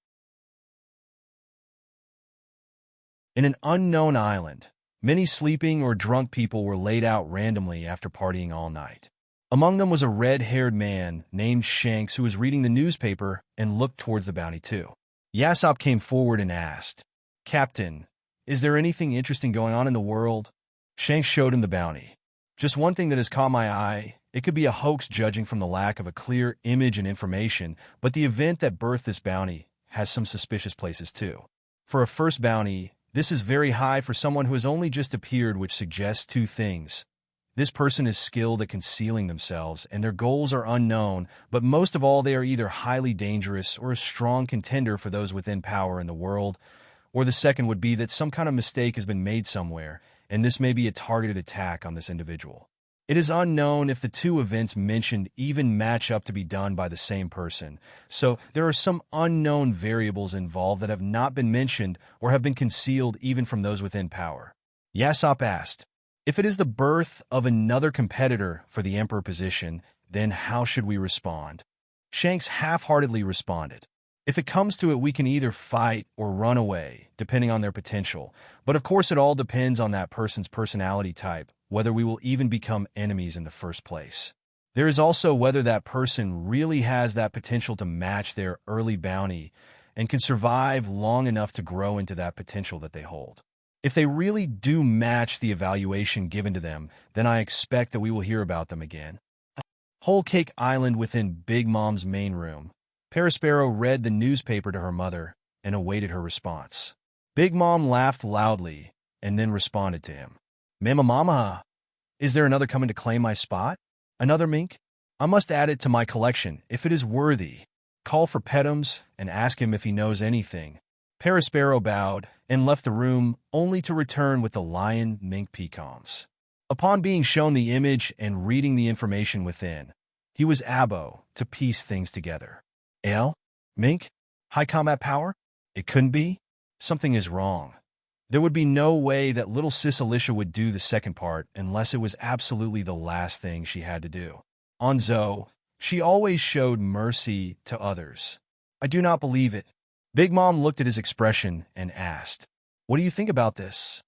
In an unknown island, many sleeping or drunk people were laid out randomly after partying all night. Among them was a red-haired man named Shanks who was reading the newspaper and looked towards the bounty too. Yasopp came forward and asked, "Captain, is there anything interesting going on in the world?" Shanks showed him the bounty. "Just one thing that has caught my eye. It could be a hoax judging from the lack of a clear image and information, but the event that birthed this bounty has some suspicious places too. For a first bounty, this is very high for someone who has only just appeared, which suggests two things. This person is skilled at concealing themselves, and their goals are unknown, but most of all, they are either highly dangerous or a strong contender for those within power in the world. Or the second would be that some kind of mistake has been made somewhere, and this may be a targeted attack on this individual. It is unknown if the two events mentioned even match up to be done by the same person, so there are some unknown variables involved that have not been mentioned or have been concealed even from those within power." Yasopp asked, "If it is the birth of another competitor for the Emperor position, then how should we respond?" Shanks half-heartedly responded, "If it comes to it, we can either fight or run away, depending on their potential. But of course it all depends on that person's personality type, whether we will even become enemies in the first place. There is also whether that person really has that potential to match their early bounty and can survive long enough to grow into that potential that they hold. If they really do match the evaluation given to them, then I expect that we will hear about them again." Whole Cake Island within Big Mom's main room. Perisparrow read the newspaper to her mother and awaited her response. Big Mom laughed loudly and then responded to him. Mama, is there another coming to claim my spot? Another mink? I must add it to my collection if it is worthy. Call for Petums and ask him if he knows anything." Perisparrow bowed and left the room, only to return with the lion mink Pecoms. Upon being shown the image and reading the information within, he was able to piece things together. Mink? High combat power? It couldn't be? Something is wrong. There would be no way that little sis Alyssia would do the second part unless it was absolutely the last thing she had to do. On Zoe, she always showed mercy to others. I do not believe it. Big Mom looked at his expression and asked, "What do you think about this?"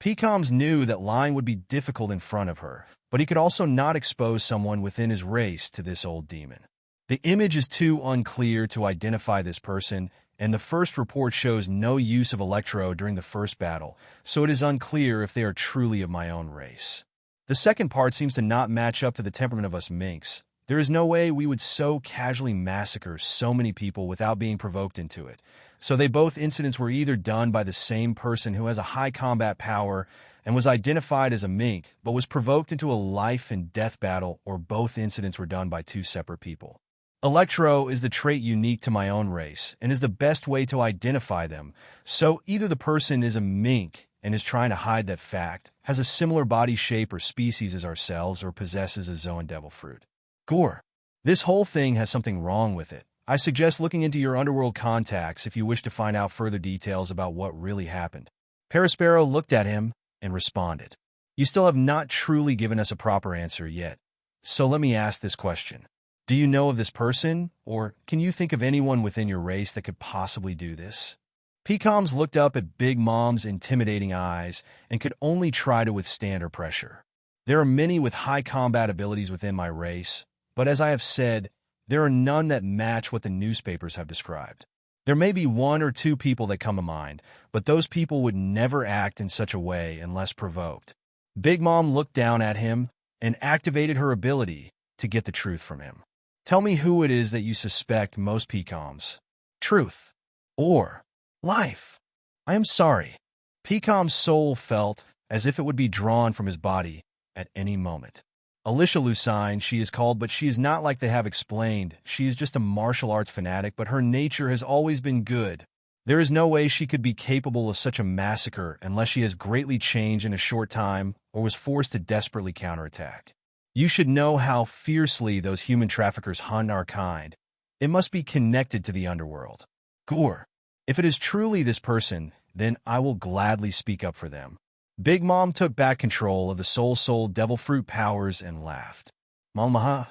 Pecoms knew that lying would be difficult in front of her, but he could also not expose someone within his race to this old demon. The image is too unclear to identify this person, and the first report shows no use of Electro during the first battle, so it is unclear if they are truly of my own race. The second part seems to not match up to the temperament of us minks. There is no way we would so casually massacre so many people without being provoked into it. So both incidents were either done by the same person who has a high combat power and was identified as a mink, but was provoked into a life and death battle, or both incidents were done by two separate people. Electro is the trait unique to my own race and is the best way to identify them, so either the person is a mink and is trying to hide that fact, has a similar body shape or species as ourselves, or possesses a Zoan devil fruit. Gore. This whole thing has something wrong with it. I suggest looking into your underworld contacts if you wish to find out further details about what really happened. Perisparrow looked at him and responded, "You still have not truly given us a proper answer yet, so let me ask this question. Do you know of this person, or can you think of anyone within your race that could possibly do this?" Pecoms looked up at Big Mom's intimidating eyes and could only try to withstand her pressure. There are many with high combat abilities within my race, but as I have said, there are none that match what the newspapers have described. There may be one or two people that come to mind, but those people would never act in such a way unless provoked. Big Mom looked down at him and activated her ability to get the truth from him. Tell me who it is that you suspect most PCOMs. Truth. Or life. I am sorry. PCOM's soul felt as if it would be drawn from his body at any moment. Alyssia Lucine, she is called, but she is not like they have explained. She is just a martial arts fanatic, but her nature has always been good. There is no way she could be capable of such a massacre unless she has greatly changed in a short time or was forced to desperately counterattack. You should know how fiercely those human traffickers hunt our kind. It must be connected to the underworld. Gore. If it is truly this person, then I will gladly speak up for them. Big Mom took back control of the soul devil fruit powers and laughed. Malmaha,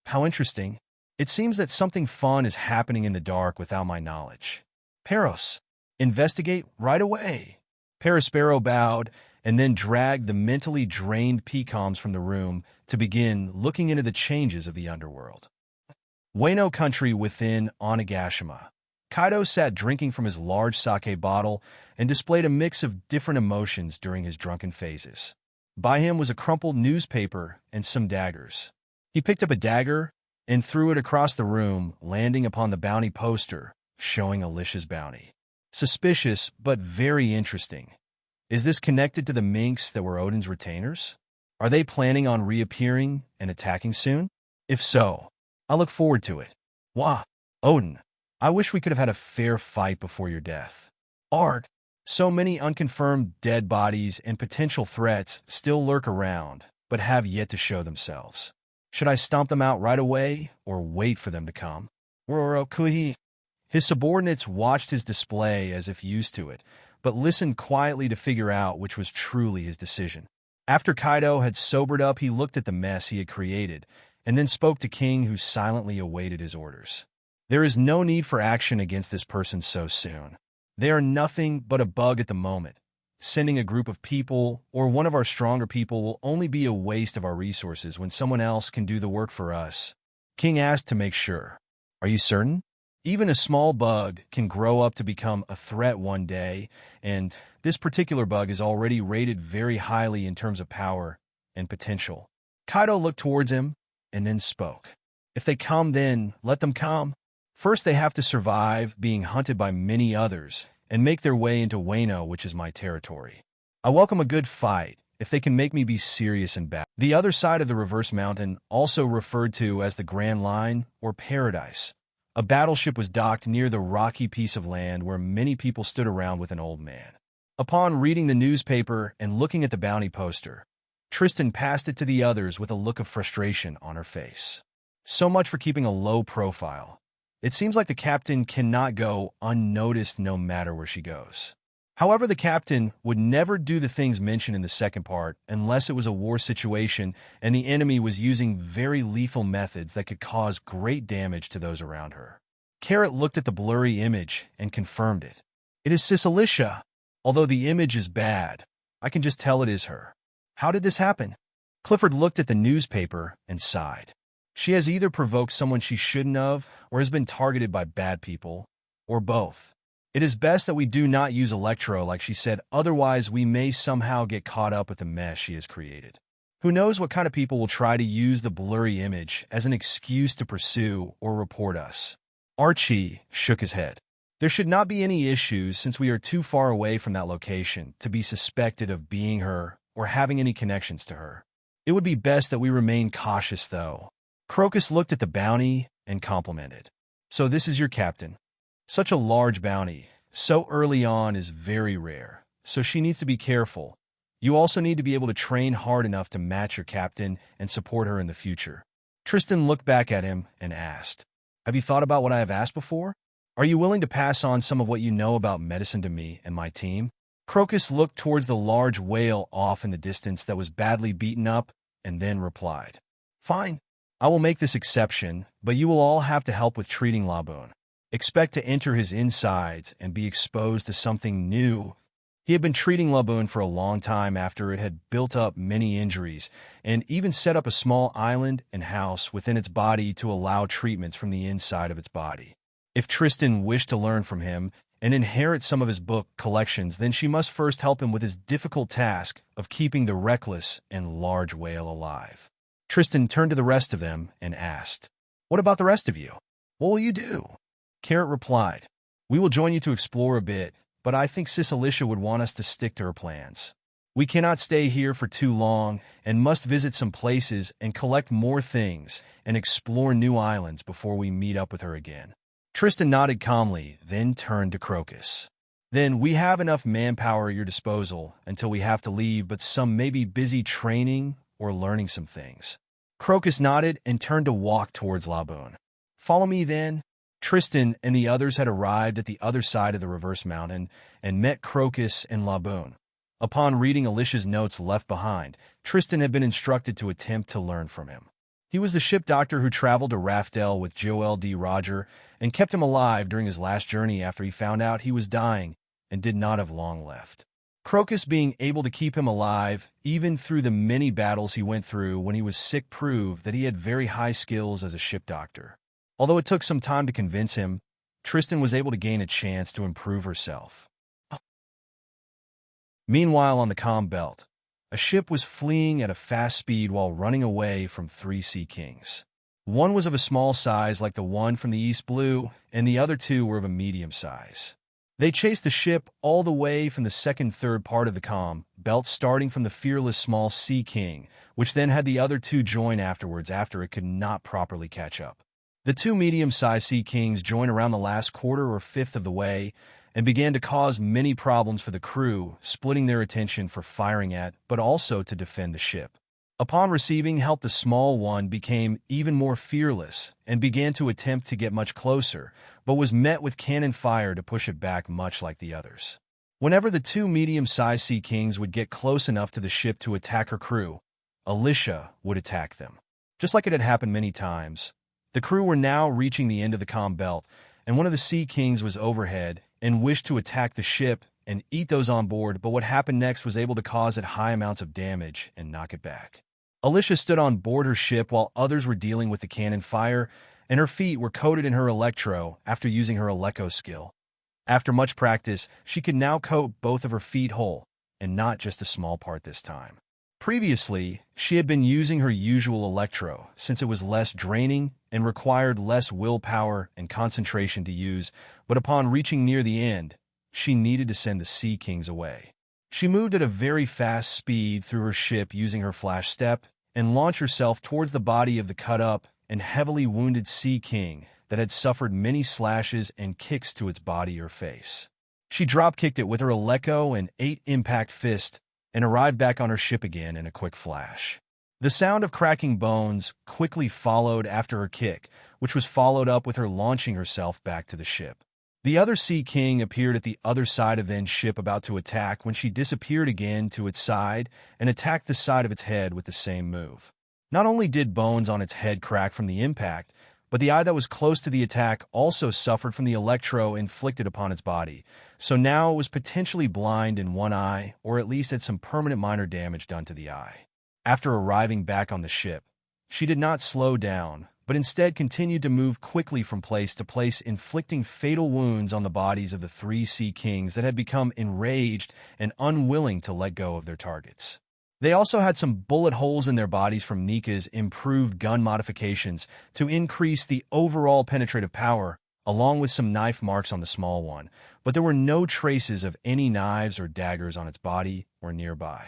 how interesting. It seems that something fun is happening in the dark without my knowledge. Peros, investigate right away. Perospero bowed and then dragged the mentally drained PCOMs from the room to begin looking into the changes of the underworld. Wano country within Onigashima. Kaido sat drinking from his large sake bottle and displayed a mix of different emotions during his drunken phases. By him was a crumpled newspaper and some daggers. He picked up a dagger and threw it across the room, landing upon the bounty poster, showing Alyssia's bounty. Suspicious, but very interesting. Is this connected to the minks that were Odin's retainers? Are they planning on reappearing and attacking soon? If so, I look forward to it. Wah, Odin. I wish we could have had a fair fight before your death. Art. So many unconfirmed dead bodies and potential threats still lurk around, but have yet to show themselves. Should I stomp them out right away, or wait for them to come? Rorokuhi. His subordinates watched his display as if used to it, but listened quietly to figure out which was truly his decision. After Kaido had sobered up, he looked at the mess he had created, and then spoke to King, who silently awaited his orders. There is no need for action against this person so soon. They are nothing but a bug at the moment. Sending a group of people, or one of our stronger people, will only be a waste of our resources when someone else can do the work for us. King asked to make sure. Are you certain? Even a small bug can grow up to become a threat one day, and this particular bug is already rated very highly in terms of power and potential. Kaido looked towards him and then spoke. If they come, then let them come. First, they have to survive being hunted by many others and make their way into Wano, which is my territory. I welcome a good fight if they can make me be serious and bad. The other side of the reverse mountain, also referred to as the Grand Line or Paradise. A battleship was docked near the rocky piece of land where many people stood around with an old man. Upon reading the newspaper and looking at the bounty poster, Tristan passed it to the others with a look of frustration on her face. So much for keeping a low profile. It seems like the captain cannot go unnoticed no matter where she goes. However, the captain would never do the things mentioned in the second part unless it was a war situation and the enemy was using very lethal methods that could cause great damage to those around her. Carrot looked at the blurry image and confirmed it. It is Sis Alyssia. Although the image is bad, I can just tell it is her. How did this happen? Clifford looked at the newspaper and sighed. She has either provoked someone she shouldn't have, or has been targeted by bad people, or both. It is best that we do not use Electro like she said, otherwise we may somehow get caught up with the mess she has created. Who knows what kind of people will try to use the blurry image as an excuse to pursue or report us. Archie shook his head. There should not be any issues since we are too far away from that location to be suspected of being her or having any connections to her. It would be best that we remain cautious, though. Crocus looked at the bounty and complimented. So this is your captain. Such a large bounty, so early on, is very rare, so she needs to be careful. You also need to be able to train hard enough to match your captain and support her in the future. Tristan looked back at him and asked, Have you thought about what I have asked before? Are you willing to pass on some of what you know about medicine to me and my team? Crocus looked towards the large whale off in the distance that was badly beaten up and then replied, Fine. I will make this exception, but you will all have to help with treating Laboon. Expect to enter his insides and be exposed to something new. He had been treating Laboon for a long time after it had built up many injuries, and even set up a small island and house within its body to allow treatments from the inside of its body. If Tristan wished to learn from him and inherit some of his book collections, then she must first help him with his difficult task of keeping the reckless and large whale alive. Tristan turned to the rest of them and asked, "What about the rest of you? What will you do?" Carrot replied, "We will join you to explore a bit, but I think Sis Alyssia would want us to stick to her plans. We cannot stay here for too long and must visit some places and collect more things and explore new islands before we meet up with her again." Tristan nodded calmly, then turned to Crocus. "Then we have enough manpower at your disposal until we have to leave, but some may be busy training or learning some things." Crocus nodded and turned to walk towards Laboon. "Follow me then." Tristan and the others had arrived at the other side of the reverse mountain and met Crocus and Laboon. Upon reading Alyssia's notes left behind, Tristan had been instructed to attempt to learn from him. He was the ship doctor who traveled to Raftel with Joel D. Roger and kept him alive during his last journey after he found out he was dying and did not have long left. Crocus being able to keep him alive, even through the many battles he went through when he was sick, proved that he had very high skills as a ship doctor. Although it took some time to convince him, Tristan was able to gain a chance to improve herself. Meanwhile, on the calm belt, a ship was fleeing at a fast speed while running away from 3 sea kings. One was of a small size like the one from the East Blue, and the other 2 were of a medium size. They chased the ship all the way from the third part of the calm belt, starting from the fearless small sea king, which then had the other 2 join afterwards after it could not properly catch up. The 2 medium-sized sea kings joined around the last quarter or fifth of the way and began to cause many problems for the crew, splitting their attention for firing at, but also to defend the ship. Upon receiving help, the small one became even more fearless and began to attempt to get much closer, but was met with cannon fire to push it back, much like the others. Whenever the 2 medium-sized sea kings would get close enough to the ship to attack her crew, Alyssia would attack them. Just like it had happened many times, the crew were now reaching the end of the calm belt, and one of the sea kings was overhead and wished to attack the ship and eat those on board, but what happened next was able to cause it high amounts of damage and knock it back. Alyssia stood on board her ship while others were dealing with the cannon fire, and her feet were coated in her electro after using her Eleco skill. After much practice, she could now coat both of her feet whole, and not just a small part this time. Previously, she had been using her usual electro, since it was less draining and required less willpower and concentration to use, but upon reaching near the end, she needed to send the Sea Kings away. She moved at a very fast speed through her ship using her flash step and launched herself towards the body of the cut-up and heavily wounded Sea King that had suffered many slashes and kicks to its body or face. She drop-kicked it with her Eleco and 8 impact fist and arrived back on her ship again in a quick flash. The sound of cracking bones quickly followed after her kick, which was followed up with her launching herself back to the ship. The other Sea King appeared at the other side of Ven's ship about to attack when she disappeared again to its side and attacked the side of its head with the same move. Not only did bones on its head crack from the impact, but the eye that was close to the attack also suffered from the electro inflicted upon its body, so now it was potentially blind in one eye, or at least had some permanent minor damage done to the eye. After arriving back on the ship, she did not slow down, but instead continued to move quickly from place to place, inflicting fatal wounds on the bodies of the 3 Sea Kings that had become enraged and unwilling to let go of their targets. They also had some bullet holes in their bodies from Nika's improved gun modifications to increase the overall penetrative power, along with some knife marks on the small one, but there were no traces of any knives or daggers on its body or nearby.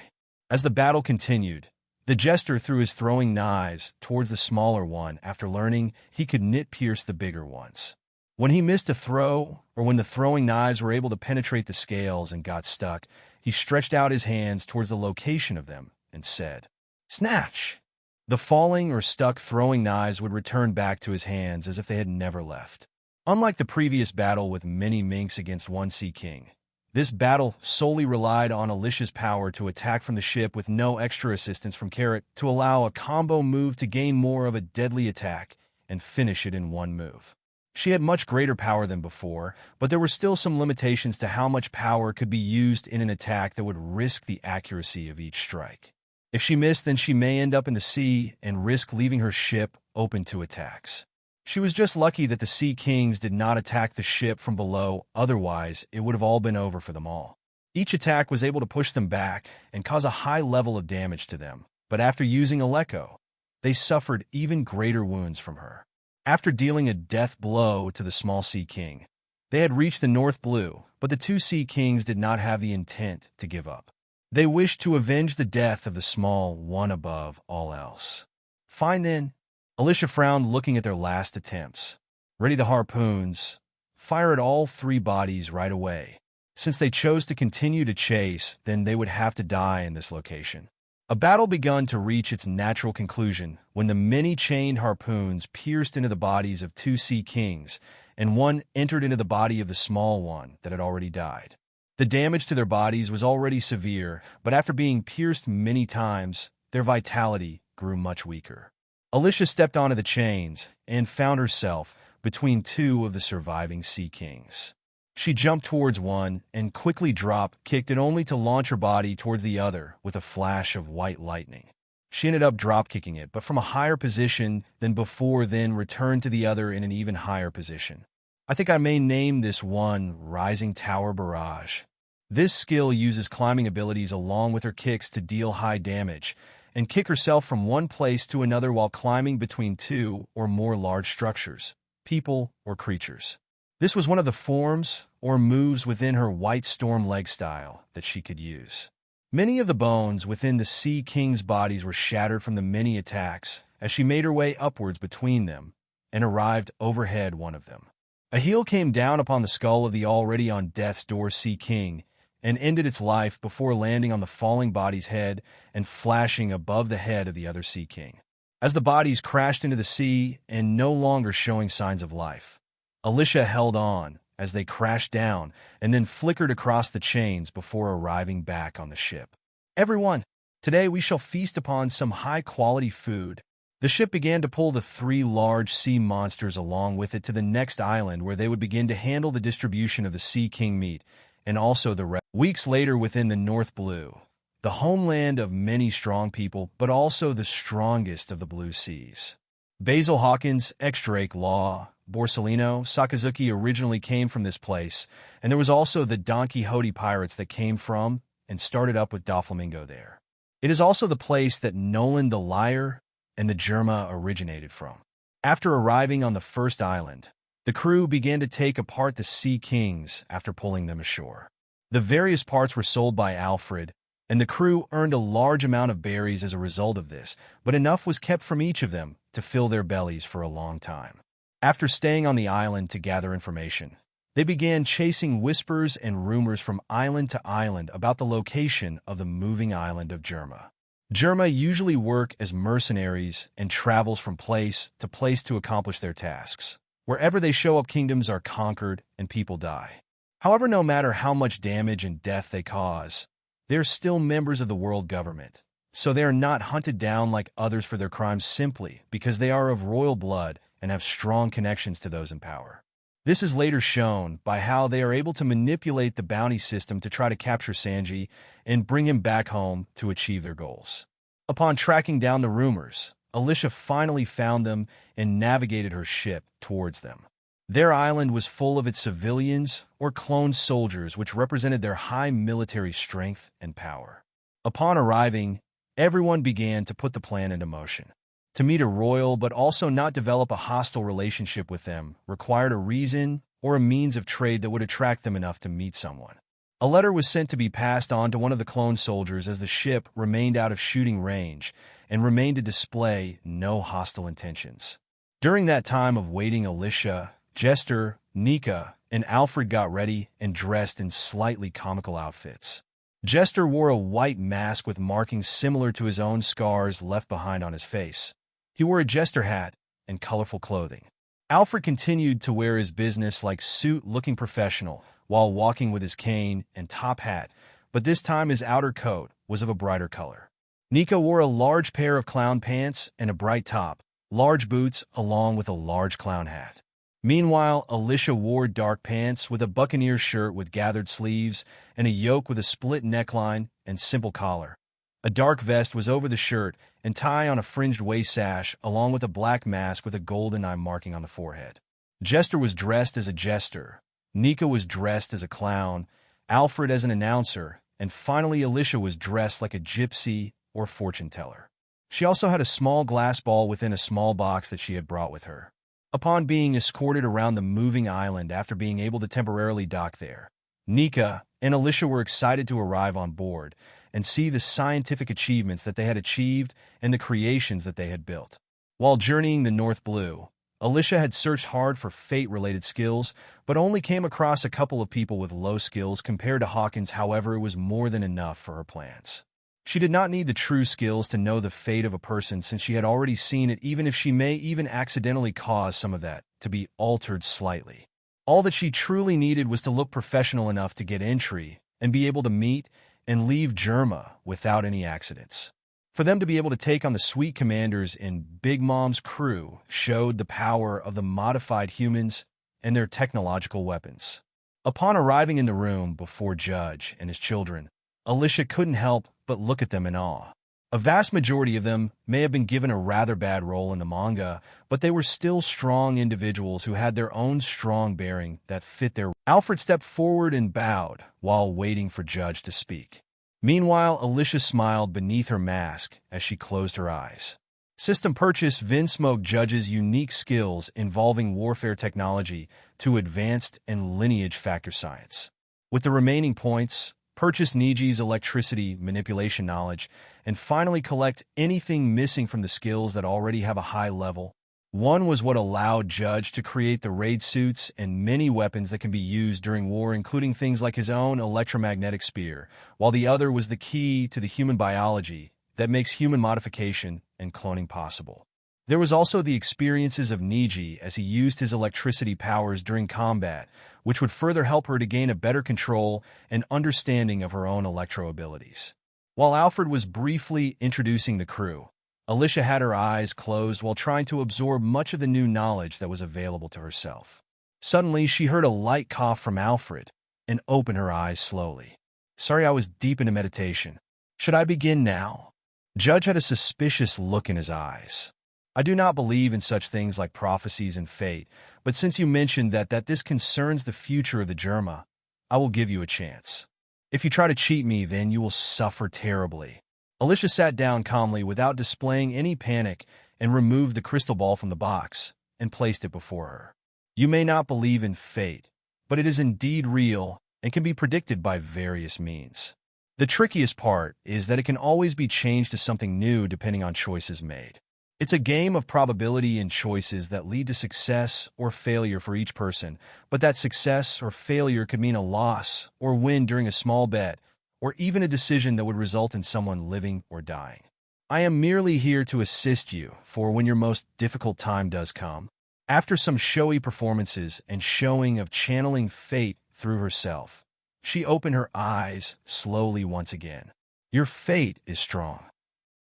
As the battle continued, the jester threw his throwing knives towards the smaller one after learning he could nit-pierce the bigger ones. When he missed a throw, or when the throwing knives were able to penetrate the scales and got stuck, he stretched out his hands towards the location of them and said, "Snatch!" The falling or stuck throwing knives would return back to his hands as if they had never left. Unlike the previous battle with many minks against 1 Sea King, this battle solely relied on Alyssia's power to attack from the ship with no extra assistance from Carrot to allow a combo move to gain more of a deadly attack and finish it in one move. She had much greater power than before, but there were still some limitations to how much power could be used in an attack that would risk the accuracy of each strike. If she missed, then she may end up in the sea and risk leaving her ship open to attacks. She was just lucky that the Sea Kings did not attack the ship from below, otherwise it would have all been over for them all. Each attack was able to push them back and cause a high level of damage to them, but after using Aleko, they suffered even greater wounds from her. After dealing a death blow to the small Sea King, they had reached the North Blue, but the two Sea Kings did not have the intent to give up. They wished to avenge the death of the small one above all else. Fine then. Alyssia frowned, looking at their last attempts. Ready the harpoons. Fire at all three bodies right away. Since they chose to continue to chase, then they would have to die in this location. A battle begun to reach its natural conclusion when the many chained harpoons pierced into the bodies of two Sea Kings, and one entered into the body of the small one that had already died. The damage to their bodies was already severe, but after being pierced many times, their vitality grew much weaker. Alyssia stepped onto the chains and found herself between two of the surviving Sea Kings. She jumped towards one and quickly drop-kicked it only to launch her body towards the other with a flash of white lightning. She ended up drop-kicking it, but from a higher position than before, then returned to the other in an even higher position. I think I may name this one Rising Tower Barrage. This skill uses climbing abilities along with her kicks to deal high damage, and kick herself from one place to another while climbing between two or more large structures, people, or creatures. This was one of the forms or moves within her White Storm leg style that she could use. Many of the bones within the Sea King's bodies were shattered from the many attacks as she made her way upwards between them and arrived overhead one of them. A heel came down upon the skull of the already on death's door Sea King and ended its life before landing on the falling body's head and flashing above the head of the other Sea King. As the bodies crashed into the sea and no longer showing signs of life, Alyssia held on as they crashed down and then flickered across the chains before arriving back on the ship. Everyone, today we shall feast upon some high-quality food. The ship began to pull the three large sea monsters along with it to the next island where they would begin to handle the distribution of the Sea King meat and also the rest. Weeks later within the North Blue, the homeland of many strong people, but also the strongest of the Blue Seas. Basil Hawkins, ex-Drake Law, Borsellino, Sakazuki originally came from this place, and there was also the Don Quixote pirates that came from and started up with Doflamingo there. It is also the place that Nolan the Liar and the Germa originated from. After arriving on the first island, the crew began to take apart the Sea Kings after pulling them ashore. The various parts were sold by Alfred, and the crew earned a large amount of berries as a result of this, but enough was kept from each of them to fill their bellies for a long time. After staying on the island to gather information, they began chasing whispers and rumors from island to island about the location of the moving island of Germa. Germa usually work as mercenaries and travels from place to accomplish their tasks. Wherever they show up, kingdoms are conquered and people die. However, no matter how much damage and death they cause, they are still members of the world government, so they are not hunted down like others for their crimes simply because they are of royal blood and have strong connections to those in power. This is later shown by how they are able to manipulate the bounty system to try to capture Sanji and bring him back home to achieve their goals. Upon tracking down the rumors, Alyssia finally found them and navigated her ship towards them. Their island was full of its civilians or cloned soldiers, which represented their high military strength and power. Upon arriving, everyone began to put the plan into motion. To meet a royal but also not develop a hostile relationship with them required a reason or a means of trade that would attract them enough to meet someone. A letter was sent to be passed on to one of the clone soldiers as the ship remained out of shooting range and remained to display no hostile intentions. During that time of waiting, Alyssia, Jester, Nika, and Alfred got ready and dressed in slightly comical outfits. Jester wore a white mask with markings similar to his own scars left behind on his face. He wore a jester hat and colorful clothing. Alfred continued to wear his business-like suit looking professional while walking with his cane and top hat, but this time his outer coat was of a brighter color. Nika wore a large pair of clown pants and a bright top, large boots along with a large clown hat. Meanwhile, Alyssia wore dark pants with a buccaneer shirt with gathered sleeves and a yoke with a split neckline and simple collar. A dark vest was over the shirt and tie on a fringed waist sash, along with a black mask with a golden eye marking on the forehead. Jester was dressed as a jester. Nika was dressed as a clown, Alfred as an announcer, and finally Alyssia was dressed like a gypsy or fortune teller. She also had a small glass ball within a small box that she had brought with her. Upon being escorted around the moving island after being able to temporarily dock there, Nika and Alyssia were excited to arrive on board and see the scientific achievements that they had achieved and the creations that they had built. While journeying the North Blue, Alyssia had searched hard for fate-related skills, but only came across a couple of people with low skills compared to Hawkins. However, it was more than enough for her plans. She did not need the true skills to know the fate of a person, since she had already seen it, even if she may even accidentally cause some of that to be altered slightly. All that she truly needed was to look professional enough to get entry and be able to meet and leave Germa without any accidents. For them to be able to take on the sweet commanders in Big Mom's crew showed the power of the modified humans and their technological weapons. Upon arriving in the room before Judge and his children, Alyssia couldn't help but look at them in awe. A vast majority of them may have been given a rather bad role in the manga, but they were still strong individuals who had their own strong bearing that fit their... Alfred stepped forward and bowed while waiting for Judge to speak. Meanwhile, Alyssia smiled beneath her mask as she closed her eyes. System purchase Vinsmoke Judge's unique skills involving warfare technology to advanced and lineage factor science. With the remaining points, purchase Niji's electricity manipulation knowledge, and finally collect anything missing from the skills that already have a high level. One was what allowed Judge to create the raid suits and many weapons that can be used during war, including things like his own electromagnetic spear, while the other was the key to the human biology that makes human modification and cloning possible. There was also the experiences of Niji as he used his electricity powers during combat, which would further help her to gain a better control and understanding of her own electro abilities. While Alfred was briefly introducing the crew, Alyssia had her eyes closed while trying to absorb much of the new knowledge that was available to herself. Suddenly, she heard a light cough from Alfred and opened her eyes slowly. "Sorry, I was deep into meditation. Should I begin now?" Judge had a suspicious look in his eyes. "I do not believe in such things like prophecies and fate, but since you mentioned that this concerns the future of the Germa, I will give you a chance. If you try to cheat me, then you will suffer terribly." Alyssia sat down calmly without displaying any panic and removed the crystal ball from the box and placed it before her. "You may not believe in fate, but it is indeed real and can be predicted by various means. The trickiest part is that it can always be changed to something new depending on choices made. It's a game of probability and choices that lead to success or failure for each person, but that success or failure could mean a loss or win during a small bet, or even a decision that would result in someone living or dying. I am merely here to assist you for when your most difficult time does come." After some showy performances and showing of channeling fate through herself, she opened her eyes slowly once again. "Your fate is strong.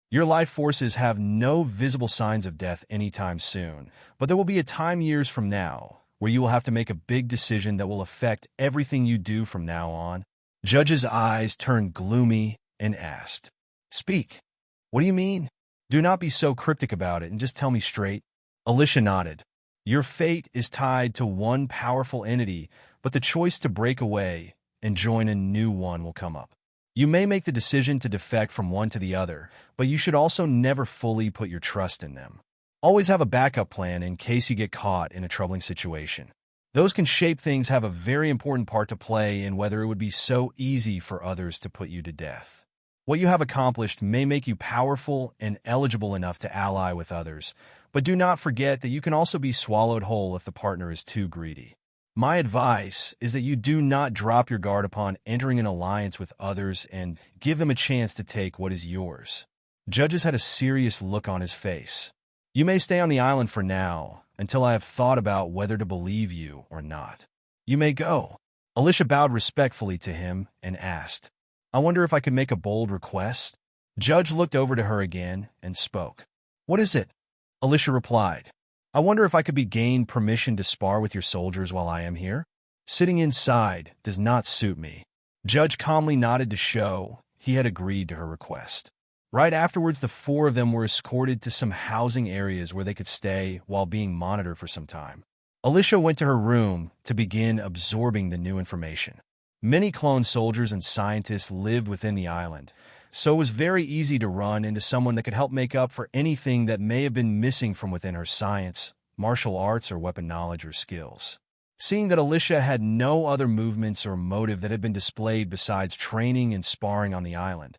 Your life forces have no visible signs of death anytime soon, but there will be a time years from now where you will have to make a big decision that will affect everything you do from now on." Judge's eyes turned gloomy and asked, "Speak. What do you mean? Do not be so cryptic about it and just tell me straight." Alyssia nodded. "Your fate is tied to one powerful entity, but the choice to break away and join a new one will come up. You may make the decision to defect from one to the other, but you should also never fully put your trust in them. Always have a backup plan in case you get caught in a troubling situation. Those can shape things, have a very important part to play in whether it would be so easy for others to put you to death. What you have accomplished may make you powerful and eligible enough to ally with others, but do not forget that you can also be swallowed whole if the partner is too greedy. My advice is that you do not drop your guard upon entering an alliance with others and give them a chance to take what is yours." Judges had a serious look on his face. "You may stay on the island for now, until I have thought about whether to believe you or not. You may go." Alyssia bowed respectfully to him and asked, "I wonder if I could make a bold request?" Judge looked over to her again and spoke. "What is it?" Alyssia replied, "I wonder if I could be gained permission to spar with your soldiers while I am here? Sitting inside does not suit me." Judge calmly nodded to show he had agreed to her request. Right afterwards, the four of them were escorted to some housing areas where they could stay while being monitored for some time. Alyssia went to her room to begin absorbing the new information. Many clone soldiers and scientists lived within the island, so it was very easy to run into someone that could help make up for anything that may have been missing from within her science, martial arts, or weapon knowledge or skills. Seeing that Alyssia had no other movements or motive that had been displayed besides training and sparring on the island,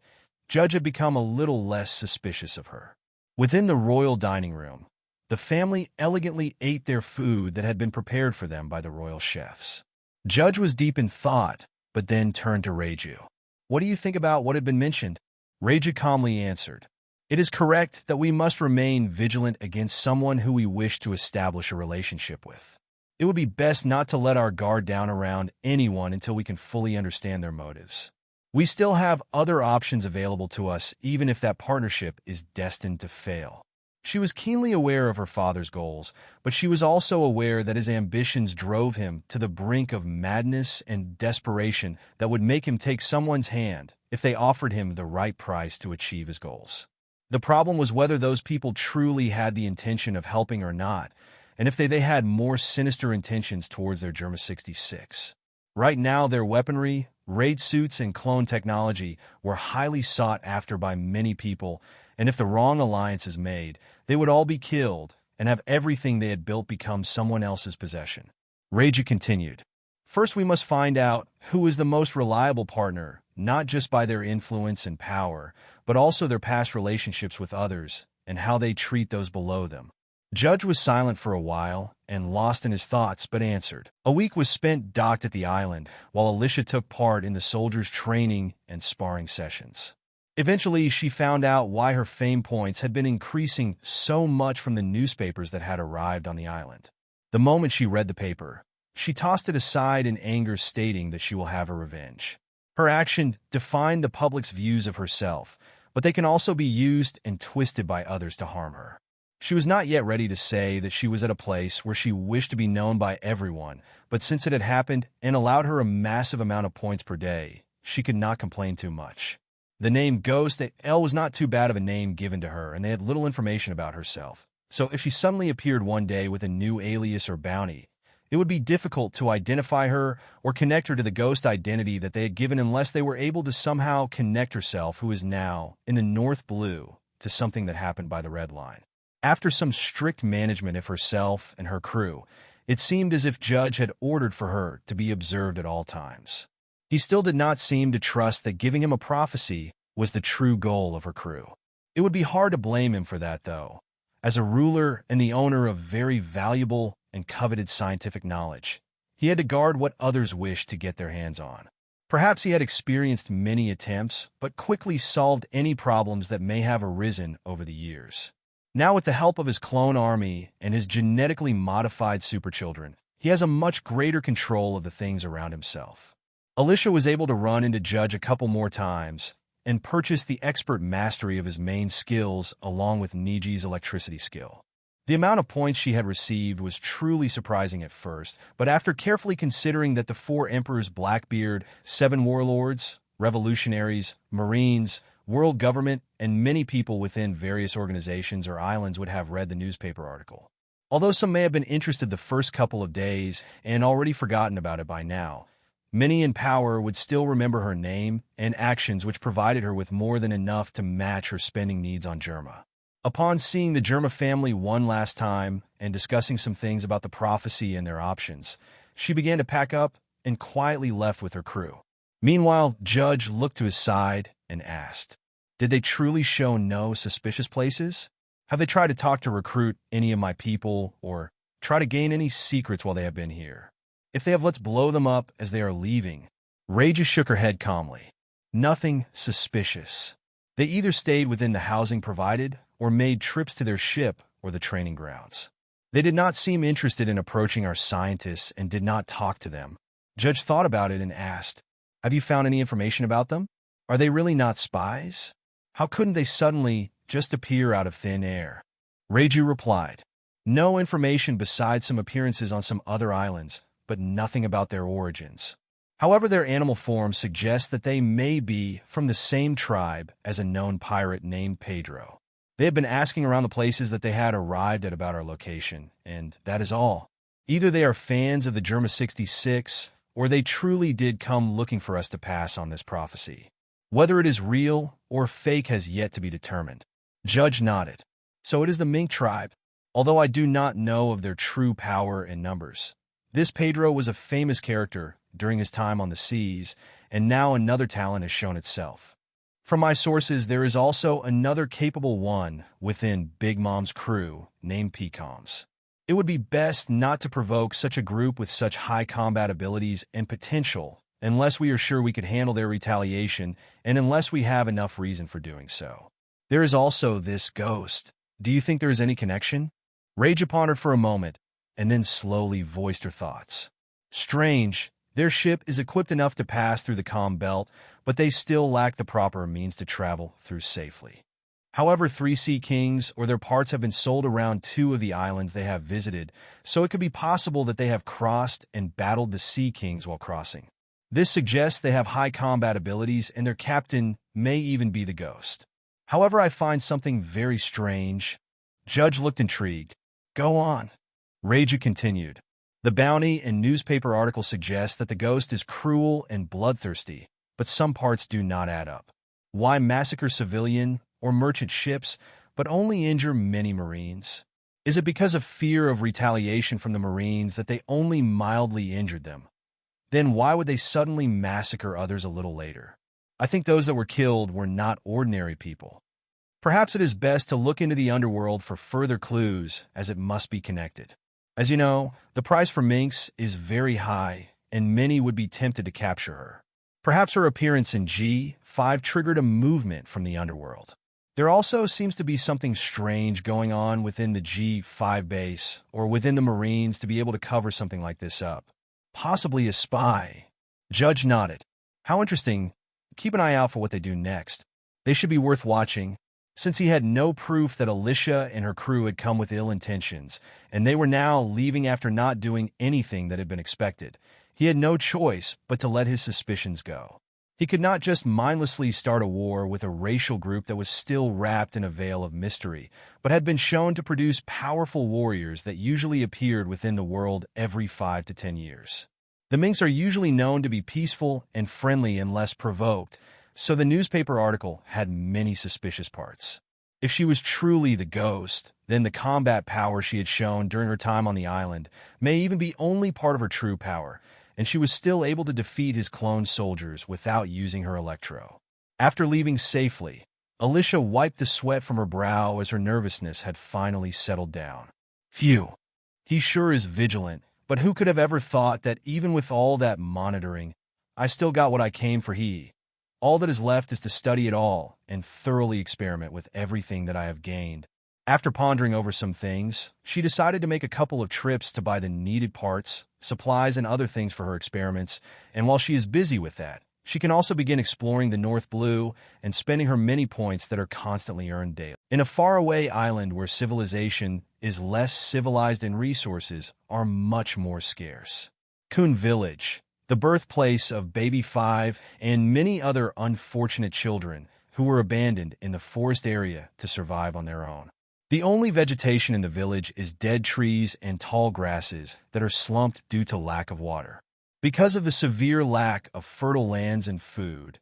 Judge had become a little less suspicious of her. Within the royal dining room, the family elegantly ate their food that had been prepared for them by the royal chefs. Judge was deep in thought, but then turned to Reiju. "What do you think about what had been mentioned?" Reiju calmly answered, "It is correct that we must remain vigilant against someone who we wish to establish a relationship with. It would be best not to let our guard down around anyone until we can fully understand their motives. We still have other options available to us, even if that partnership is destined to fail." She was keenly aware of her father's goals, but she was also aware that his ambitions drove him to the brink of madness and desperation that would make him take someone's hand if they offered him the right price to achieve his goals. The problem was whether those people truly had the intention of helping or not, and if they had more sinister intentions towards their Germa 66. Right now, their weaponry, raid suits, and clone technology were highly sought after by many people, and if the wrong alliance is made, they would all be killed and have everything they had built become someone else's possession. Reiju continued, "First, we must find out who is the most reliable partner, not just by their influence and power, but also their past relationships with others and how they treat those below them." Judge was silent for a while and lost in his thoughts, but answered. A week was spent docked at the island, while Alyssia took part in the soldiers' training and sparring sessions. Eventually, she found out why her fame points had been increasing so much from the newspapers that had arrived on the island. The moment she read the paper, she tossed it aside in anger, stating that she will have her revenge. Her action defined the public's views of herself, but they can also be used and twisted by others to harm her. She was not yet ready to say that she was at a place where she wished to be known by everyone, but since it had happened and allowed her a massive amount of points per day, she could not complain too much. The name Ghost L was not too bad of a name given to her, and they had little information about herself. So if she suddenly appeared one day with a new alias or bounty, it would be difficult to identify her or connect her to the ghost identity that they had given unless they were able to somehow connect herself, who is now in the North Blue, to something that happened by the Red Line. After some strict management of herself and her crew, it seemed as if Judge had ordered for her to be observed at all times. He still did not seem to trust that giving him a prophecy was the true goal of her crew. It would be hard to blame him for that, though. As a ruler and the owner of very valuable and coveted scientific knowledge, he had to guard what others wished to get their hands on. Perhaps he had experienced many attempts, but quickly solved any problems that may have arisen over the years. Now, with the help of his clone army and his genetically modified superchildren, he has a much greater control of the things around himself. Alyssia was able to run into Judge a couple more times and purchase the expert mastery of his main skills along with Niji's electricity skill. The amount of points she had received was truly surprising at first, but after carefully considering that the 4 emperors Blackbeard, 7 warlords, revolutionaries, marines, world government, and many people within various organizations or islands would have read the newspaper article. Although some may have been interested the first couple of days and already forgotten about it by now, many in power would still remember her name and actions, which provided her with more than enough to match her spending needs on Germa. Upon seeing the Germa family one last time and discussing some things about the prophecy and their options, she began to pack up and quietly left with her crew. Meanwhile, Judge looked to his side and asked, "Did they truly show no suspicious places? Have they tried to talk to recruit any of my people or try to gain any secrets while they have been here? If they have, let's blow them up as they are leaving." Reiju shook her head calmly. "Nothing suspicious. They either stayed within the housing provided or made trips to their ship or the training grounds. They did not seem interested in approaching our scientists and did not talk to them." Judge thought about it and asked, "Have you found any information about them? Are they really not spies? How couldn't they suddenly just appear out of thin air?" Reiju replied, "No information besides some appearances on some other islands, but nothing about their origins. However, their animal form suggests that they may be from the same tribe as a known pirate named Pedro. They have been asking around the places that they had arrived at about our location, and that is all. Either they are fans of the Germa 66, or they truly did come looking for us to pass on this prophecy. Whether it is real or fake has yet to be determined. Judge nodded. So it is the mink tribe, although I do not know of their true power and numbers. This Pedro was a famous character during his time on the seas, and now another talent has shown itself. From my sources, there is also another capable one within Big Mom's crew named Pecoms. It would be best not to provoke such a group with such high combat abilities and potential unless we are sure we could handle their retaliation and unless we have enough reason for doing so. There is also this ghost. Do you think there is any connection? Rage pondered for a moment and then slowly voiced her thoughts. Strange. Their ship is equipped enough to pass through the calm belt, but they still lack the proper means to travel through safely. However, 3 Sea Kings or their parts have been sold around 2 of the islands they have visited, so it could be possible that they have crossed and battled the Sea Kings while crossing. This suggests they have high combat abilities and their captain may even be the ghost. However, I find something very strange. Judge looked intrigued. Go on. Reiju continued. The bounty and newspaper article suggest that the ghost is cruel and bloodthirsty, but some parts do not add up. Why massacre civilian or merchant ships, but only injure many Marines? Is it because of fear of retaliation from the Marines that they only mildly injured them? Then why would they suddenly massacre others a little later? I think those that were killed were not ordinary people. Perhaps it is best to look into the underworld for further clues, as it must be connected. As you know, the price for minks is very high, and many would be tempted to capture her. Perhaps her appearance in G5 triggered a movement from the underworld. There also seems to be something strange going on within the G5 base, or within the Marines to be able to cover something like this up. Possibly a spy. Judge nodded. How interesting. Keep an eye out for what they do next. They should be worth watching, since he had no proof that Alyssia and her crew had come with ill intentions, and they were now leaving after not doing anything that had been expected. He had no choice but to let his suspicions go. He could not just mindlessly start a war with a racial group that was still wrapped in a veil of mystery, but had been shown to produce powerful warriors that usually appeared within the world every 5 to 10 years. The minks are usually known to be peaceful and friendly unless provoked, so the newspaper article had many suspicious parts. If she was truly the ghost, then the combat power she had shown during her time on the island may even be only part of her true power, and she was still able to defeat his clone soldiers without using her electro. After leaving safely, Alyssia wiped the sweat from her brow as her nervousness had finally settled down. Phew. He sure is vigilant, but who could have ever thought that even with all that monitoring, I still got what I came for. All that is left is to study it all and thoroughly experiment with everything that I have gained. After pondering over some things, she decided to make a couple of trips to buy the needed parts, supplies, and other things for her experiments, and while she is busy with that, she can also begin exploring the North Blue and spending her many points that are constantly earned daily. In a faraway island where civilization is less civilized and resources are much more scarce. Kun Village, the birthplace of Baby 5 and many other unfortunate children who were abandoned in the forest area to survive on their own. The only vegetation in the village is dead trees and tall grasses that are slumped due to lack of water. Because of the severe lack of fertile lands and food,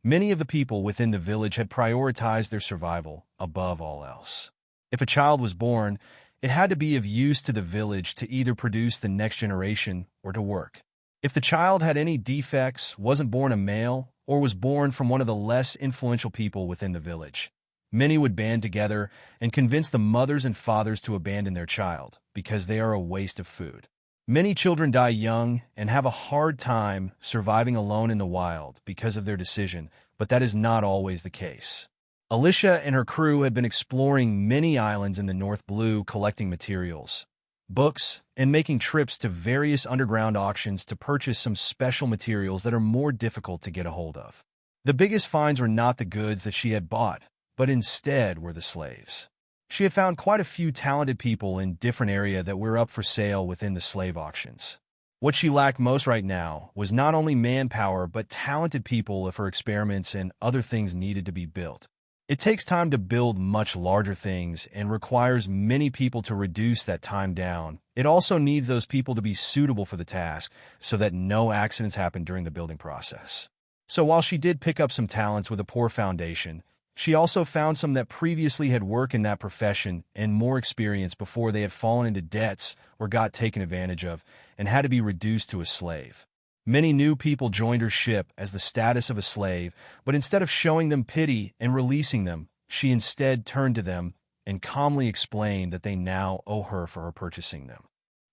many of the people within the village had prioritized their survival above all else. If a child was born, it had to be of use to the village to either produce the next generation or to work. If the child had any defects, wasn't born a male, or was born from one of the less influential people within the village, many would band together and convince the mothers and fathers to abandon their child because they are a waste of food. Many children die young and have a hard time surviving alone in the wild because of their decision, but that is not always the case. Alyssia and her crew had been exploring many islands in the North Blue collecting materials, books, and making trips to various underground auctions to purchase some special materials that are more difficult to get a hold of. The biggest finds were not the goods that she had bought, but instead were the slaves. She had found quite a few talented people in different areas that were up for sale within the slave auctions. What she lacked most right now was not only manpower but talented people if her experiments and other things needed to be built. It takes time to build much larger things and requires many people to reduce that time down. It also needs those people to be suitable for the task so that no accidents happen during the building process. So while she did pick up some talents with a poor foundation, she also found some that previously had worked in that profession and more experience before they had fallen into debts or got taken advantage of and had to be reduced to a slave. Many new people joined her ship as the status of a slave, but instead of showing them pity and releasing them, she instead turned to them and calmly explained that they now owe her for her purchasing them.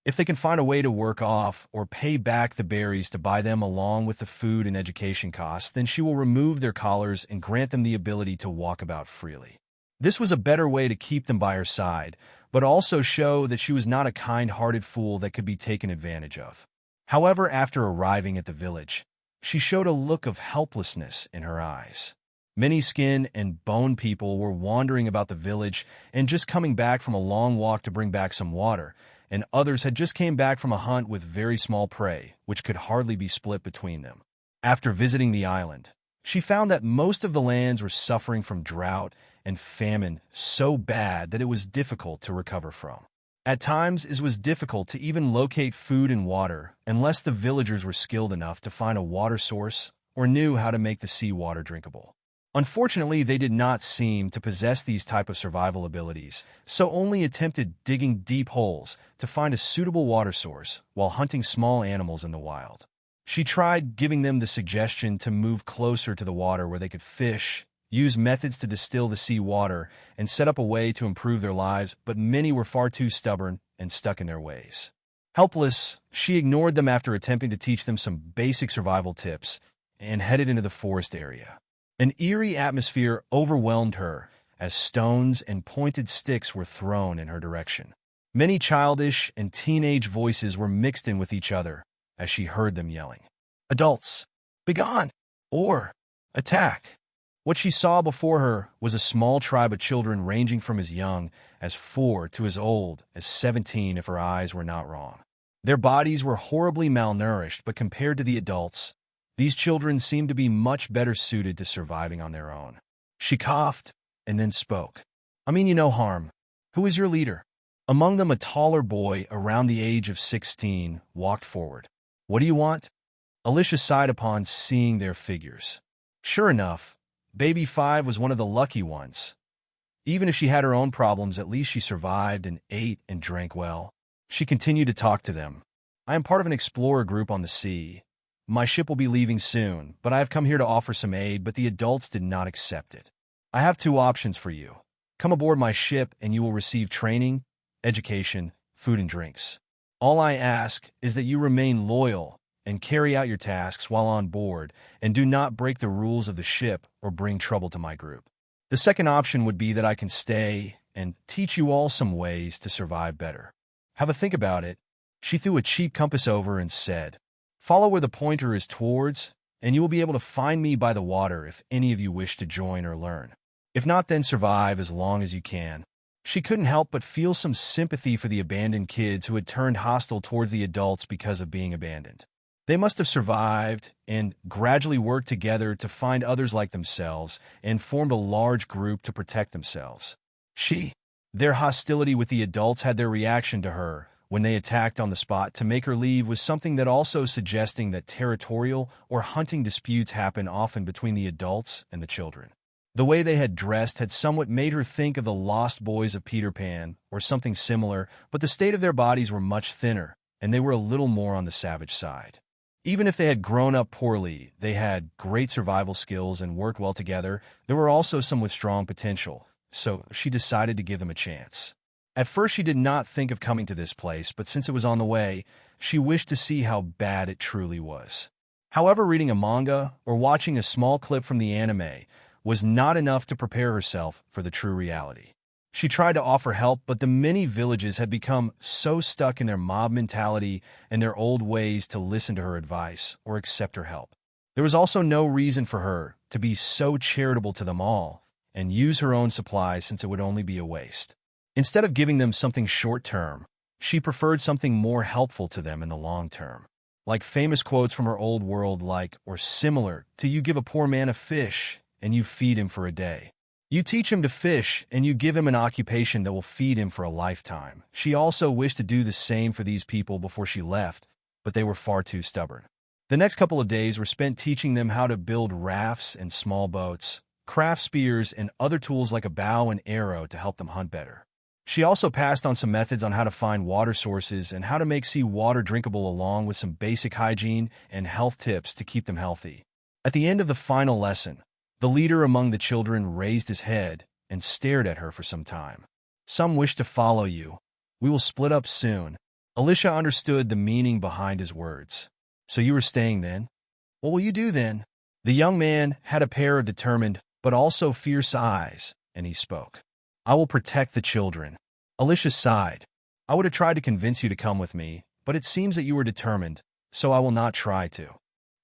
If they can find a way to work off or pay back the berries to buy them along with the food and education costs, then she will remove their collars and grant them the ability to walk about freely. This was a better way to keep them by her side, but also show that she was not a kind-hearted fool that could be taken advantage of. However, after arriving at the village, she showed a look of helplessness in her eyes. Many skin and bone people were wandering about the village and just coming back from a long walk to bring back some water, and others had just came back from a hunt with very small prey, which could hardly be split between them. After visiting the island, she found that most of the lands were suffering from drought and famine so bad that it was difficult to recover from. At times, it was difficult to even locate food and water unless the villagers were skilled enough to find a water source or knew how to make the seawater drinkable. Unfortunately, they did not seem to possess these type of survival abilities, so only attempted digging deep holes to find a suitable water source while hunting small animals in the wild. She tried giving them the suggestion to move closer to the water where they could fish, use methods to distill the seawater, and set up a way to improve their lives, but many were far too stubborn and stuck in their ways. Helpless, she ignored them after attempting to teach them some basic survival tips and headed into the forest area. An eerie atmosphere overwhelmed her as stones and pointed sticks were thrown in her direction. Many childish and teenage voices were mixed in with each other as she heard them yelling, "Adults, begone!" or "Attack!" What she saw before her was a small tribe of children ranging from as young as 4 to as old as 17 if her eyes were not wrong. Their bodies were horribly malnourished, but compared to the adults, these children seemed to be much better suited to surviving on their own. She coughed and then spoke. "I mean you no harm. Who is your leader?" Among them, a taller boy around the age of 16 walked forward. "What do you want?" Alyssia sighed upon seeing their figures. Sure enough, Baby 5 was one of the lucky ones. Even if she had her own problems, at least she survived and ate and drank well. She continued to talk to them. "I am part of an explorer group on the sea. My ship will be leaving soon, but I have come here to offer some aid, but the adults did not accept it. I have 2 options for you. Come aboard my ship and you will receive training, education, food and drinks. All I ask is that you remain loyal and carry out your tasks while on board, and do not break the rules of the ship or bring trouble to my group. The second option would be that I can stay and teach you all some ways to survive better. Have a think about it." She threw a cheap compass over and said, "Follow where the pointer is towards, and you will be able to find me by the water if any of you wish to join or learn. If not, then survive as long as you can." She couldn't help but feel some sympathy for the abandoned kids who had turned hostile towards the adults because of being abandoned. They must have survived and gradually worked together to find others like themselves and formed a large group to protect themselves. Their hostility with the adults had their reaction to her when they attacked on the spot to make her leave was something that also suggesting that territorial or hunting disputes happen often between the adults and the children. The way they had dressed had somewhat made her think of the Lost Boys of Peter Pan or something similar, but the state of their bodies were much thinner, and they were a little more on the savage side. Even if they had grown up poorly, they had great survival skills and worked well together. There were also some with strong potential, so she decided to give them a chance. At first, she did not think of coming to this place, but since it was on the way, she wished to see how bad it truly was. However, reading a manga or watching a small clip from the anime was not enough to prepare herself for the true reality. She tried to offer help, but the many villages had become so stuck in their mob mentality and their old ways to listen to her advice or accept her help. There was also no reason for her to be so charitable to them all and use her own supplies, since it would only be a waste. Instead of giving them something short-term, she preferred something more helpful to them in the long term. like famous quotes from her old world like, or similar to you give a poor man a fish and you feed him for a day. You teach him to fish and you give him an occupation that will feed him for a lifetime. She also wished to do the same for these people before she left, but they were far too stubborn. The next couple of days were spent teaching them how to build rafts and small boats, craft spears, and other tools like a bow and arrow to help them hunt better. She also passed on some methods on how to find water sources and how to make seawater drinkable, along with some basic hygiene and health tips to keep them healthy. At the end of the final lesson, the leader among the children raised his head and stared at her for some time. Some wish to follow you. We will split up soon. Alyssia understood the meaning behind his words. So you were staying then? What will you do then? The young man had a pair of determined but also fierce eyes, and he spoke. I will protect the children. Alyssia sighed. I would have tried to convince you to come with me, but it seems that you were determined, so I will not try to.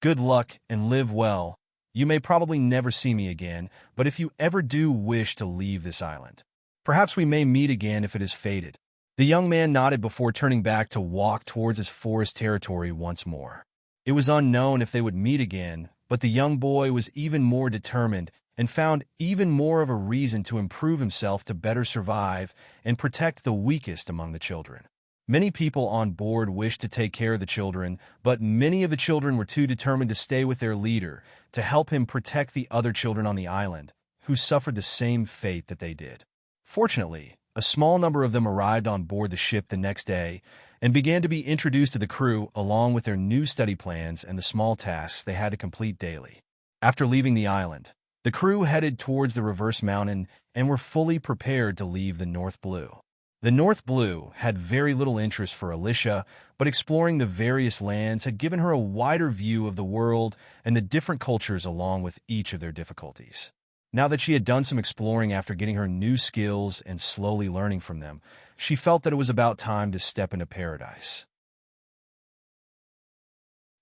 Good luck and live well. You may probably never see me again, but if you ever do wish to leave this island, perhaps we may meet again if it is fated. The young man nodded before turning back to walk towards his forest territory once more. It was unknown if they would meet again, but the young boy was even more determined and found even more of a reason to improve himself to better survive and protect the weakest among the children. Many people on board wished to take care of the children, but many of the children were too determined to stay with their leader to help him protect the other children on the island, who suffered the same fate that they did. Fortunately, a small number of them arrived on board the ship the next day and began to be introduced to the crew along with their new study plans and the small tasks they had to complete daily. After leaving the island, the crew headed towards the reverse mountain and were fully prepared to leave the North Blue. The North Blue had very little interest for Alyssia, but exploring the various lands had given her a wider view of the world and the different cultures along with each of their difficulties. Now that she had done some exploring after getting her new skills and slowly learning from them, she felt that it was about time to step into paradise.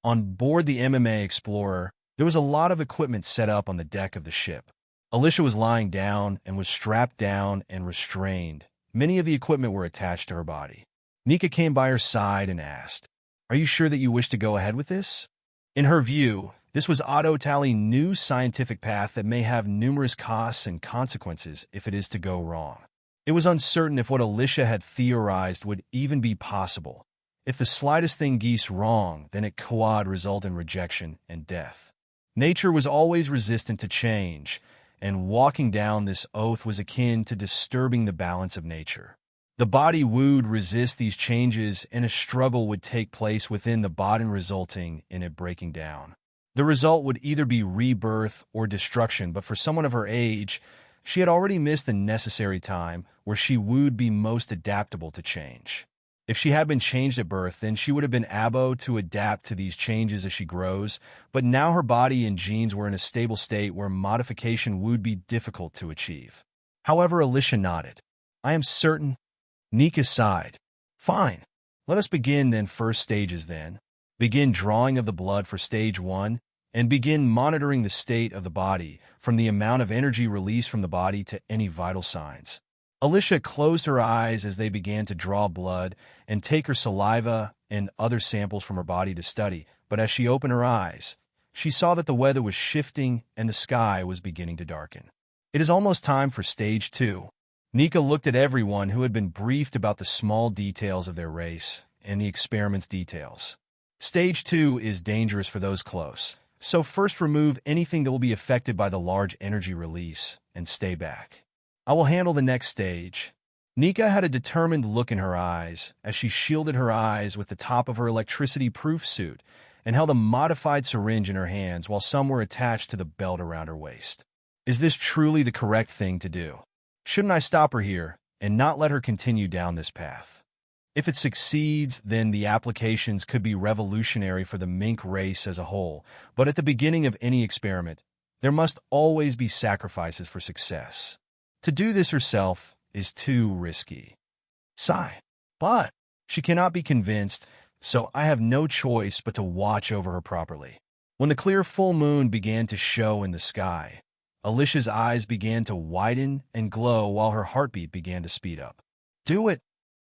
On board the MMA Explorer, there was a lot of equipment set up on the deck of the ship. Alyssia was lying down and was strapped down and restrained. Many of the equipment were attached to her body. Nika came by her side and asked, "Are you sure that you wish to go ahead with this?" In her view, this was Autotally's new scientific path that may have numerous costs and consequences if it is to go wrong. It was uncertain if what Alyssia had theorized would even be possible. If the slightest thing goes wrong, then it could result in rejection and death. Nature was always resistant to change, and walking down this oath was akin to disturbing the balance of nature. The body would resist these changes, and a struggle would take place within the body, resulting in it breaking down. The result would either be rebirth or destruction, but for someone of her age, she had already missed the necessary time where she would be most adaptable to change. If she had been changed at birth, then she would have been able to adapt to these changes as she grows, but now her body and genes were in a stable state where modification would be difficult to achieve. However, Alyssia nodded. I am certain. Nika sighed. Fine. Let us begin then. First stages then. Begin drawing of the blood for stage 1, and begin monitoring the state of the body, from the amount of energy released from the body to any vital signs. Alyssia closed her eyes as they began to draw blood and take her saliva and other samples from her body to study, but as she opened her eyes, she saw that the weather was shifting and the sky was beginning to darken. It is almost time for stage 2. Nika looked at everyone who had been briefed about the small details of their race and the experiment's details. Stage 2 is dangerous for those close, so first remove anything that will be affected by the large energy release and stay back. I will handle the next stage. Nika had a determined look in her eyes as she shielded her eyes with the top of her electricity-proof suit and held a modified syringe in her hands while some were attached to the belt around her waist. Is this truly the correct thing to do? Shouldn't I stop her here and not let her continue down this path? If it succeeds, then the applications could be revolutionary for the mink race as a whole, but at the beginning of any experiment, there must always be sacrifices for success. To do this herself is too risky. Sigh. But she cannot be convinced, so I have no choice but to watch over her properly. When the clear full moon began to show in the sky, Alyssia's eyes began to widen and glow while her heartbeat began to speed up. Do it!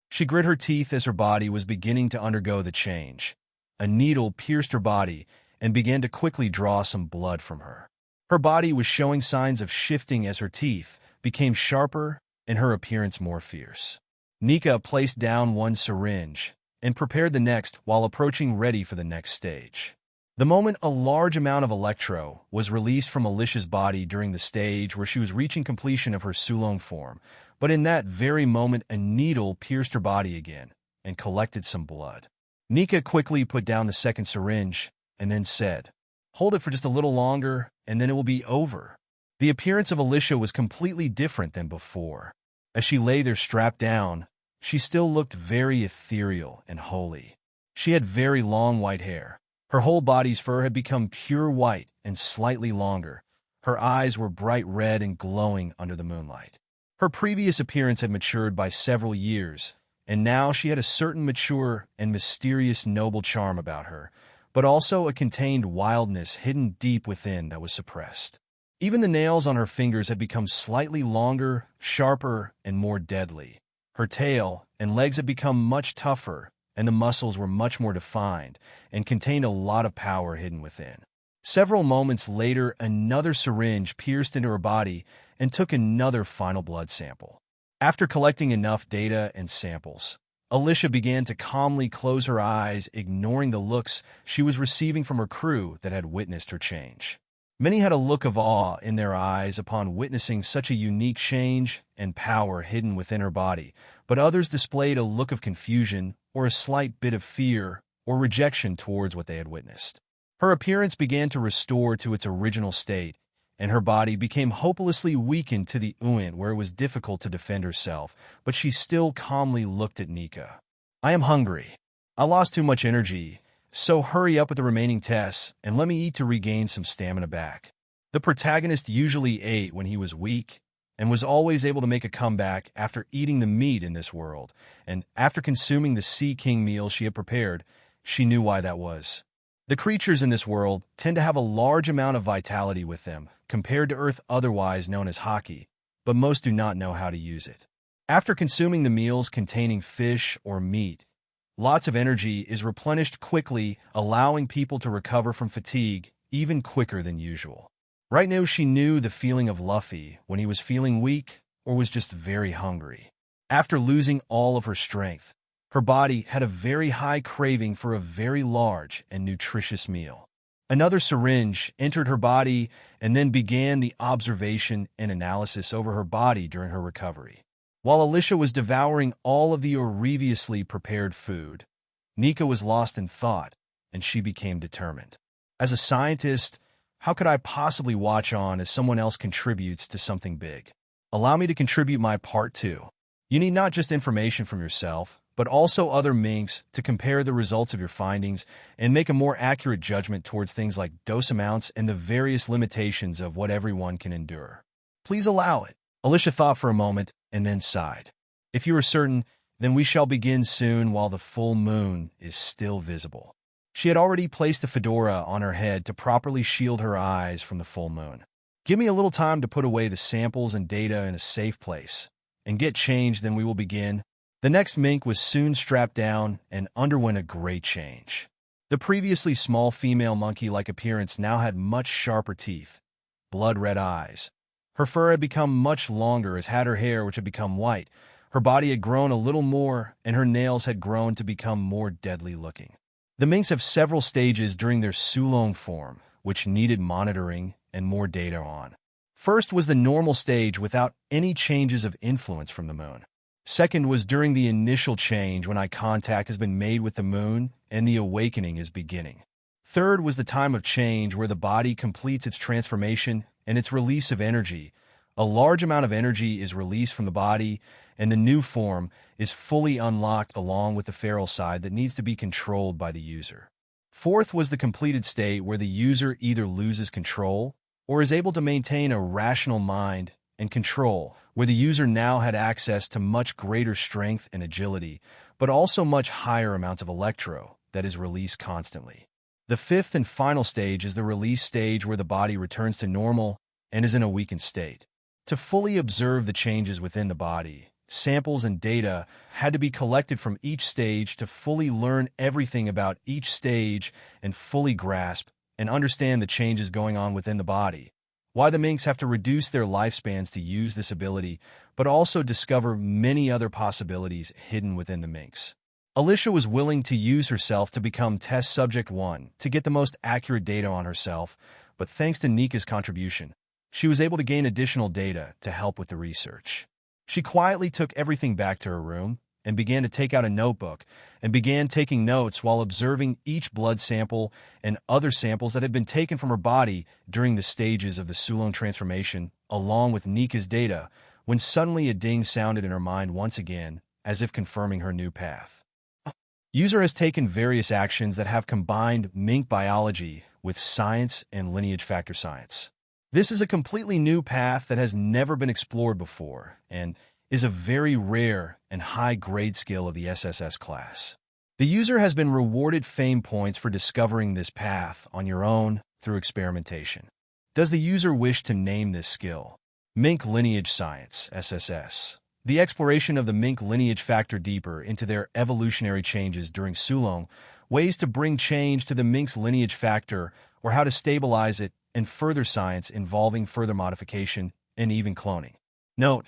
She grit her teeth as her body was beginning to undergo the change. a needle pierced her body and began to quickly draw some blood from her. Her body was showing signs of shifting as her teeth became sharper and her appearance more fierce. Nika placed down one syringe and prepared the next while approaching ready for the next stage. The moment a large amount of electro was released from Alyssia's body during the stage where she was reaching completion of her Sulong form, but in that very moment a needle pierced her body again and collected some blood. Nika quickly put down the second syringe and then said, "Hold it for just a little longer and then it will be over." The appearance of Alyssia was completely different than before. As she lay there strapped down, she still looked very ethereal and holy. She had very long white hair. Her whole body's fur had become pure white and slightly longer. Her eyes were bright red and glowing under the moonlight. Her previous appearance had matured by several years, and now she had a certain mature and mysterious noble charm about her, but also a contained wildness hidden deep within that was suppressed. Even the nails on her fingers had become slightly longer, sharper, and more deadly. Her tail and legs had become much tougher, and the muscles were much more defined and contained a lot of power hidden within. Several moments later, another syringe pierced into her body and took another final blood sample. After collecting enough data and samples, Alyssia began to calmly close her eyes, ignoring the looks she was receiving from her crew that had witnessed her change. Many had a look of awe in their eyes upon witnessing such a unique change and power hidden within her body, but others displayed a look of confusion or a slight bit of fear or rejection towards what they had witnessed. Her appearance began to restore to its original state, and her body became hopelessly weakened to the point where it was difficult to defend herself, but she still calmly looked at Nika. "I am hungry. I lost too much energy, so hurry up with the remaining tests and let me eat to regain some stamina back." The protagonist usually ate when he was weak and was always able to make a comeback after eating the meat in this world, and after consuming the Sea King meal she had prepared, she knew why that was. The creatures in this world tend to have a large amount of vitality with them, compared to Earth, otherwise known as Haki, but most do not know how to use it. After consuming the meals containing fish or meat, lots of energy is replenished quickly, allowing people to recover from fatigue even quicker than usual. Right now, she knew the feeling of Luffy when he was feeling weak or was just very hungry. After losing all of her strength, her body had a very high craving for a very large and nutritious meal. Another syringe entered her body and then began the observation and analysis over her body during her recovery. While Alyssia was devouring all of the previously prepared food, Nika was lost in thought, and she became determined. As a scientist, how could I possibly watch on as someone else contributes to something big? Allow me to contribute my part too. You need not just information from yourself, but also other minks to compare the results of your findings and make a more accurate judgment towards things like dose amounts and the various limitations of what everyone can endure. Please allow it. Alyssia thought for a moment and then sighed. If you are certain, then we shall begin soon while the full moon is still visible. She had already placed the fedora on her head to properly shield her eyes from the full moon. Give me a little time to put away the samples and data in a safe place and get changed, then we will begin. The next mink was soon strapped down and underwent a great change. The previously small female monkey-like appearance now had much sharper teeth, blood-red eyes. Her fur had become much longer, as had her hair, which had become white. Her body had grown a little more, and her nails had grown to become more deadly-looking. The minks have several stages during their Sulong form, which needed monitoring and more data on. First was the normal stage without any changes of influence from the moon. Second was during the initial change when eye contact has been made with the moon and the awakening is beginning. Third was the time of change where the body completes its transformation and its release of energy. A large amount of energy is released from the body, and the new form is fully unlocked along with the feral side that needs to be controlled by the user. Fourth was the completed state where the user either loses control or is able to maintain a rational mind and control, where the user now had access to much greater strength and agility, but also much higher amounts of electro that is released constantly. The fifth and final stage is the release stage where the body returns to normal and is in a weakened state. To fully observe the changes within the body, samples and data had to be collected from each stage to fully learn everything about each stage and fully grasp and understand the changes going on within the body. Why the minks have to reduce their lifespans to use this ability, but also discover many other possibilities hidden within the minks. Alyssia was willing to use herself to become test subject 1 to get the most accurate data on herself, but thanks to Nika's contribution, she was able to gain additional data to help with the research. She quietly took everything back to her room and began to take out a notebook and began taking notes while observing each blood sample and other samples that had been taken from her body during the stages of the Sulong transformation, along with Nika's data, when suddenly a ding sounded in her mind once again, as if confirming her new path. User has taken various actions that have combined mink biology with science and lineage factor science. This is a completely new path that has never been explored before and is a very rare and high-grade skill of the SSS class. The user has been rewarded fame points for discovering this path on your own through experimentation. Does the user wish to name this skill? Mink Lineage Science, SSS. The exploration of the mink lineage factor deeper into their evolutionary changes during Sulong, ways to bring change to the mink's lineage factor or how to stabilize it, and further science involving further modification and even cloning. Note,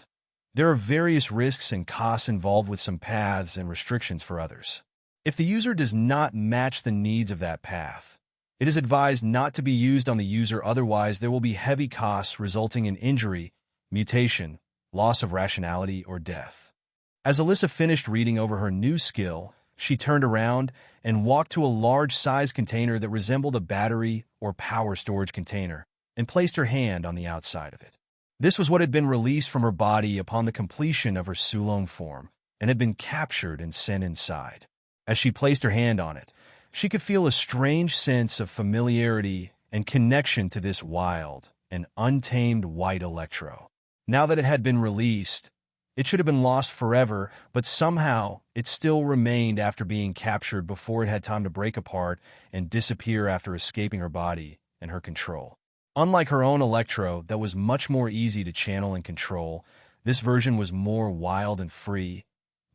there are various risks and costs involved with some paths and restrictions for others. If the user does not match the needs of that path, it is advised not to be used on the user, otherwise there will be heavy costs resulting in injury, mutation, loss of rationality, or death. As Alyssia finished reading over her new skill, she turned around and walked to a large-sized container that resembled a battery or power storage container and placed her hand on the outside of it. This was what had been released from her body upon the completion of her Sulong form and had been captured and sent inside. As she placed her hand on it, she could feel a strange sense of familiarity and connection to this wild and untamed white electro. Now that it had been released, it should have been lost forever, but somehow it still remained after being captured before it had time to break apart and disappear after escaping her body and her control. Unlike her own electro that was much more easy to channel and control, this version was more wild and free,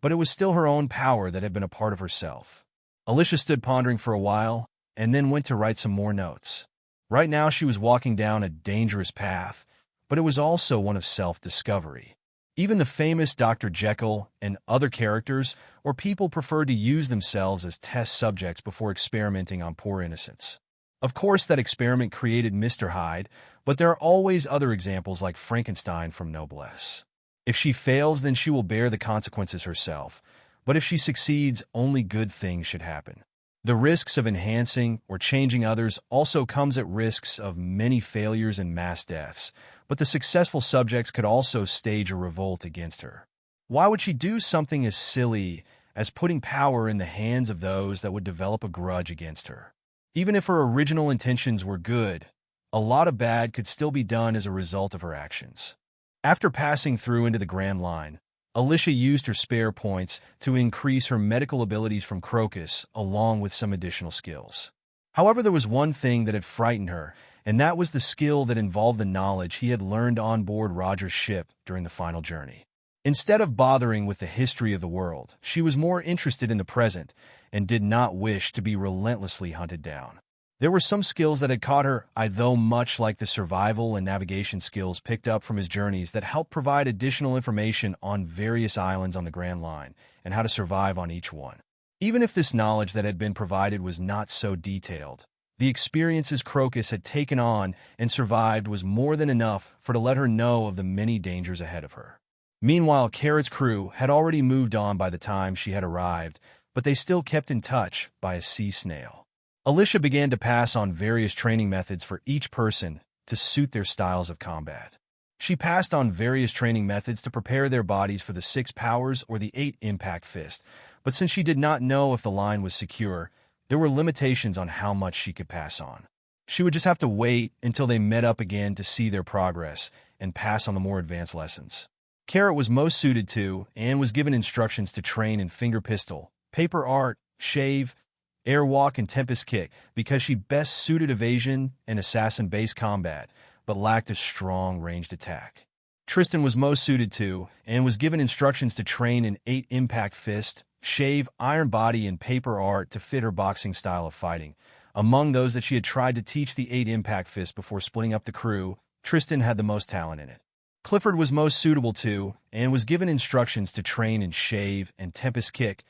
but it was still her own power that had been a part of herself. Alyssia stood pondering for a while and then went to write some more notes. Right now she was walking down a dangerous path, but it was also one of self-discovery. Even the famous Dr. Jekyll and other characters or people preferred to use themselves as test subjects before experimenting on poor innocents. Of course, that experiment created Mr. Hyde, but there are always other examples like Frankenstein from Noblesse. If she fails, then she will bear the consequences herself, but if she succeeds, only good things should happen. The risks of enhancing or changing others also comes at risks of many failures and mass deaths, but the successful subjects could also stage a revolt against her. Why would she do something as silly as putting power in the hands of those that would develop a grudge against her? Even if her original intentions were good, a lot of bad could still be done as a result of her actions. After passing through into the Grand Line, Alyssia used her spare points to increase her medical abilities from Crocus along with some additional skills. However, there was one thing that had frightened her, and that was the skill that involved the knowledge he had learned on board Roger's ship during the final journey. Instead of bothering with the history of the world, she was more interested in the present and did not wish to be relentlessly hunted down. There were some skills that had caught her eye, though, much like the survival and navigation skills picked up from his journeys that helped provide additional information on various islands on the Grand Line and how to survive on each one. Even if this knowledge that had been provided was not so detailed, the experiences Crocus had taken on and survived was more than enough to let her know of the many dangers ahead of her. Meanwhile, Carrot's crew had already moved on by the time she had arrived, but they still kept in touch by a sea snail. Alyssia began to pass on various training methods for each person to suit their styles of combat. She passed on various training methods to prepare their bodies for the 6 powers or the 8 impact fist, but since she did not know if the line was secure, there were limitations on how much she could pass on. She would just have to wait until they met up again to see their progress and pass on the more advanced lessons. Carrot was most suited to and was given instructions to train in finger pistol, paper art, shave, airwalk, and tempest kick because she best suited evasion and assassin-based combat, but lacked a strong ranged attack. Tristan was most suited to, and was given instructions to train an 8-impact fist, shave, iron body, and paper art to fit her boxing style of fighting. Among those that she had tried to teach the 8-impact fist before splitting up the crew, Tristan had the most talent in it. Clifford was most suitable to, and was given instructions to train in shave and tempest kick.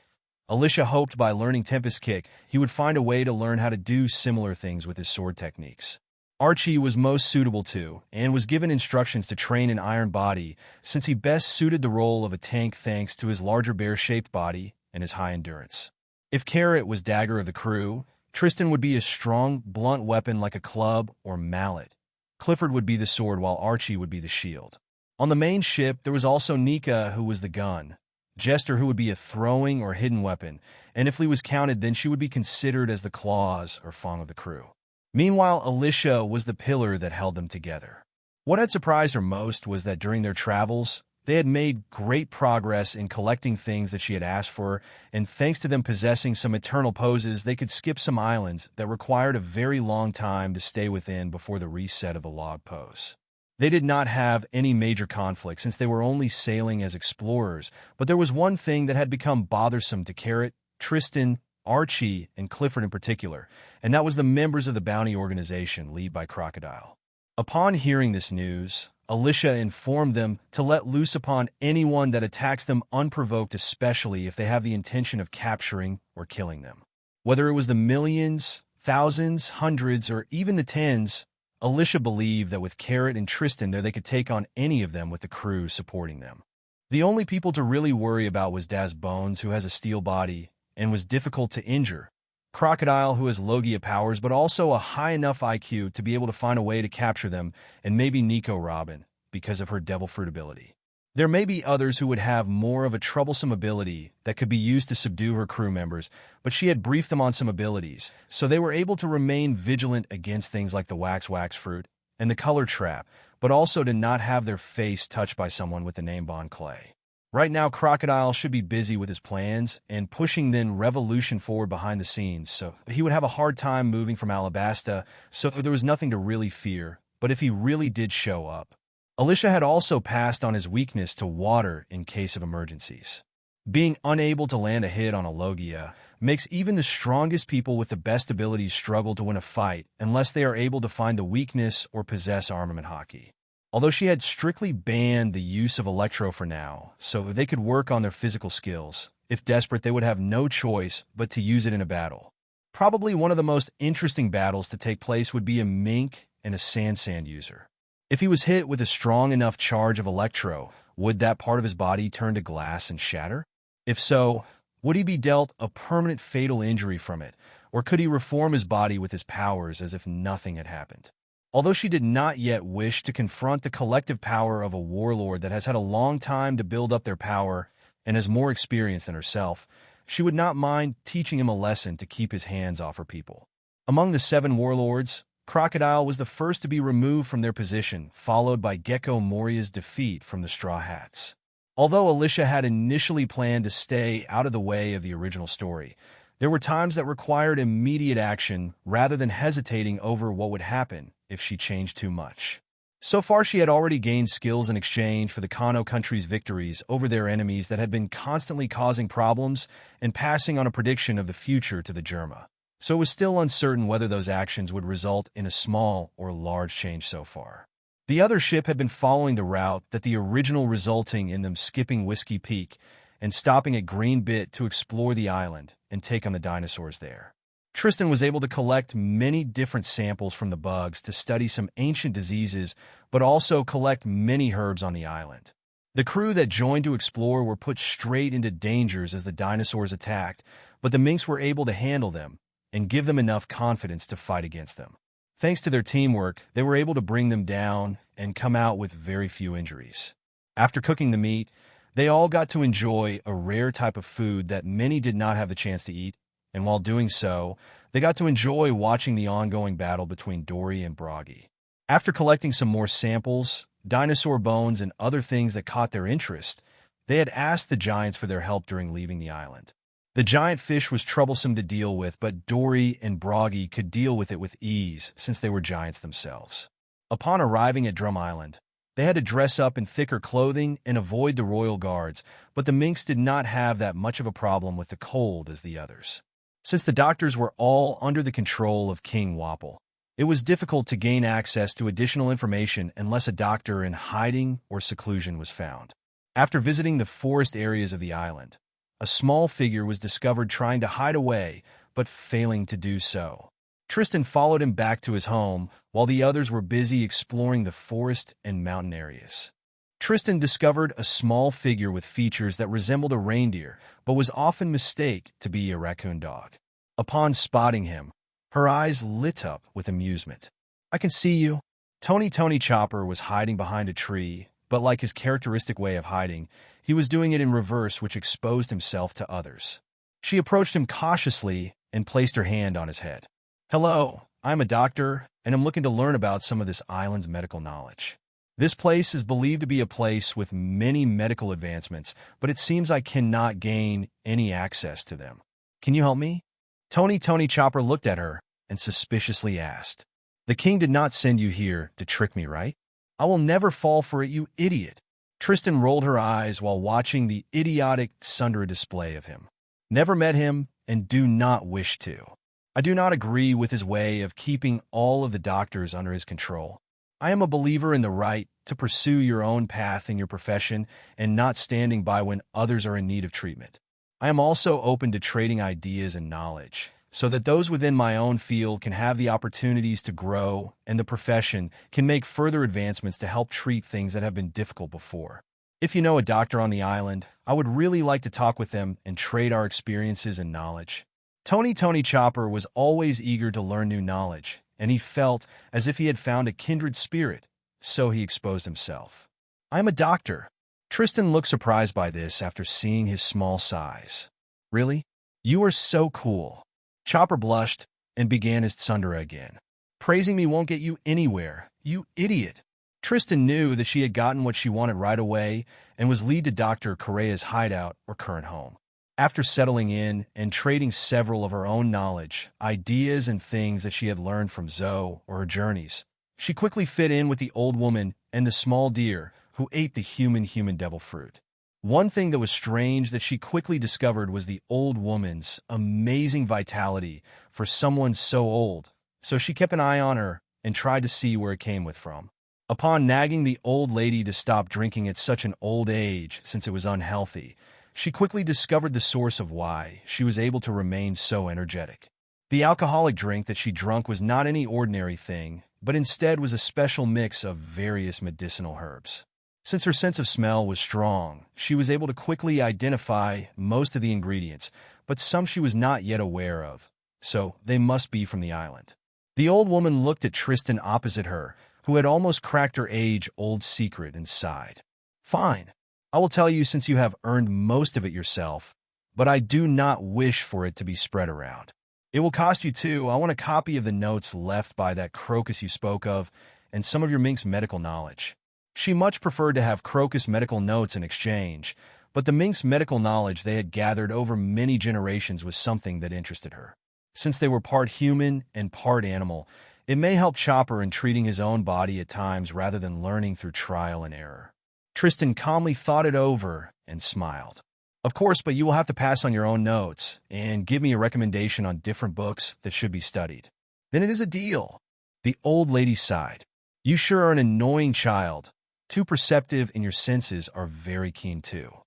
Alyssia hoped by learning tempest kick, he would find a way to learn how to do similar things with his sword techniques. Archie was most suitable to, and was given instructions to train an iron body, since he best suited the role of a tank thanks to his larger bear-shaped body and his high endurance. If Carrot was dagger of the crew, Tristan would be a strong, blunt weapon like a club or mallet. Clifford would be the sword while Archie would be the shield. On the main ship, there was also Nika, who was the gun, Jester, who would be a throwing or hidden weapon, and if Lee was counted, then she would be considered as the claws or fang of the crew. Meanwhile, Alyssia was the pillar that held them together. What had surprised her most was that during their travels, they had made great progress in collecting things that she had asked for, and thanks to them possessing some eternal poses, they could skip some islands that required a very long time to stay within before the reset of the log pose. They did not have any major conflict since they were only sailing as explorers, but there was one thing that had become bothersome to Carrot, Tristan, Archie, and Clifford in particular, and that was the members of the bounty organization led by Crocodile. Upon hearing this news, Alyssia informed them to let loose upon anyone that attacks them unprovoked, especially if they have the intention of capturing or killing them. Whether it was the millions, thousands, hundreds, or even the tens, Alyssia believed that with Carrot and Tristan there they could take on any of them with the crew supporting them. The only people to really worry about was Daz Bones, who has a steel body and was difficult to injure, Crocodile, who has Logia powers but also a high enough IQ to be able to find a way to capture them, and maybe Nico Robin, because of her devil fruit ability. There may be others who would have more of a troublesome ability that could be used to subdue her crew members, but she had briefed them on some abilities, so they were able to remain vigilant against things like the wax fruit and the color trap, but also to not have their face touched by someone with the name Bon Clay. Right now, Crocodile should be busy with his plans and pushing then Revolution forward behind the scenes, so he would have a hard time moving from Alabasta, so there was nothing to really fear, but if he really did show up. Alyssia had also passed on his weakness to water in case of emergencies. Being unable to land a hit on a Logia makes even the strongest people with the best abilities struggle to win a fight unless they are able to find the weakness or possess armament hockey. Although she had strictly banned the use of Electro for now, so they could work on their physical skills. If desperate, they would have no choice but to use it in a battle. Probably one of the most interesting battles to take place would be a Mink and a Sand user. If he was hit with a strong enough charge of Electro, would that part of his body turn to glass and shatter? If so, would he be dealt a permanent fatal injury from it, or could he reform his body with his powers as if nothing had happened? Although she did not yet wish to confront the collective power of a warlord that has had a long time to build up their power and has more experience than herself, she would not mind teaching him a lesson to keep his hands off her people. Among the 7 warlords, Crocodile was the first to be removed from their position, followed by Gecko Moria's defeat from the Straw Hats. Although Alyssia had initially planned to stay out of the way of the original story, there were times that required immediate action rather than hesitating over what would happen if she changed too much. So far, she had already gained skills in exchange for the Kano country's victories over their enemies that had been constantly causing problems and passing on a prediction of the future to the Germa. So it was still uncertain whether those actions would result in a small or large change so far. The other ship had been following the route that the original, resulting in them skipping Whiskey Peak and stopping at Green Bit to explore the island and take on the dinosaurs there. Tristan was able to collect many different samples from the bugs to study some ancient diseases, but also collect many herbs on the island. The crew that joined to explore were put straight into dangers as the dinosaurs attacked, but the minks were able to handle them and give them enough confidence to fight against them. Thanks to their teamwork, they were able to bring them down and come out with very few injuries. After cooking the meat, they all got to enjoy a rare type of food that many did not have the chance to eat, and while doing so, they got to enjoy watching the ongoing battle between Dory and Broggy. After collecting some more samples, dinosaur bones, and other things that caught their interest, they had asked the giants for their help during leaving the island. The giant fish was troublesome to deal with, but Dory and Broggy could deal with it with ease since they were giants themselves. Upon arriving at Drum Island, They had to dress up in thicker clothing and avoid the royal guards, but the minks did not have that much of a problem with the cold as the others. Since the doctors were all under the control of King Wapple, it was difficult to gain access to additional information unless a doctor in hiding or seclusion was found. After visiting the forest areas of the island, a small figure was discovered trying to hide away, but failing to do so. Tristan followed him back to his home, while the others were busy exploring the forest and mountain areas. Tristan discovered a small figure with features that resembled a reindeer, but was often mistaken to be a raccoon dog. Upon spotting him, her eyes lit up with amusement. "I can see you." Tony Chopper was hiding behind a tree, but like his characteristic way of hiding, he was doing it in reverse, which exposed himself to others. She approached him cautiously and placed her hand on his head. "Hello, I'm a doctor, and I'm looking to learn about some of this island's medical knowledge. This place is believed to be a place with many medical advancements, but it seems I cannot gain any access to them. Can you help me?" Tony Chopper looked at her and suspiciously asked, "The king did not send you here to trick me, right?" "I will never fall for it, you idiot." Tristan rolled her eyes while watching the idiotic Sundra display of him. "Never met him and do not wish to. I do not agree with his way of keeping all of the doctors under his control. I am a believer in the right to pursue your own path in your profession and not standing by when others are in need of treatment. I am also open to trading ideas and knowledge, so that those within my own field can have the opportunities to grow and the profession can make further advancements to help treat things that have been difficult before. If you know a doctor on the island, I would really like to talk with them and trade our experiences and knowledge." Tony Chopper was always eager to learn new knowledge, and he felt as if he had found a kindred spirit, so he exposed himself. "I am a doctor." Tristan looked surprised by this after seeing his small size. "Really? You are so cool." Chopper blushed and began his tsundere again. "Praising me won't get you anywhere, you idiot." Tristan knew that she had gotten what she wanted right away and was led to Dr. Correa's hideout or current home. After settling in and trading several of her own knowledge, ideas, and things that she had learned from Zoe or her journeys, she quickly fit in with the old woman and the small deer who ate the human devil fruit. One thing that was strange that she quickly discovered was the old woman's amazing vitality for someone so old, so she kept an eye on her and tried to see where it came from. Upon nagging the old lady to stop drinking at such an old age since it was unhealthy, she quickly discovered the source of why she was able to remain so energetic. The alcoholic drink that she drank was not any ordinary thing, but instead was a special mix of various medicinal herbs. Since her sense of smell was strong, she was able to quickly identify most of the ingredients, but some she was not yet aware of, so they must be from the island. The old woman looked at Tristan opposite her, who had almost cracked her age-old secret, and sighed. "Fine. I will tell you since you have earned most of it yourself, but I do not wish for it to be spread around. It will cost you too. I want a copy of the notes left by that Crocus you spoke of and some of your mink's medical knowledge." She much preferred to have Crocus medical notes in exchange, but the mink's medical knowledge they had gathered over many generations was something that interested her. Since they were part human and part animal, it may help Chopper in treating his own body at times rather than learning through trial and error. Tristan calmly thought it over and smiled. "Of course, but you will have to pass on your own notes and give me a recommendation on different books that should be studied." "Then it is a deal." The old lady sighed. "You sure are an annoying child. Too perceptive, and your senses are very keen too."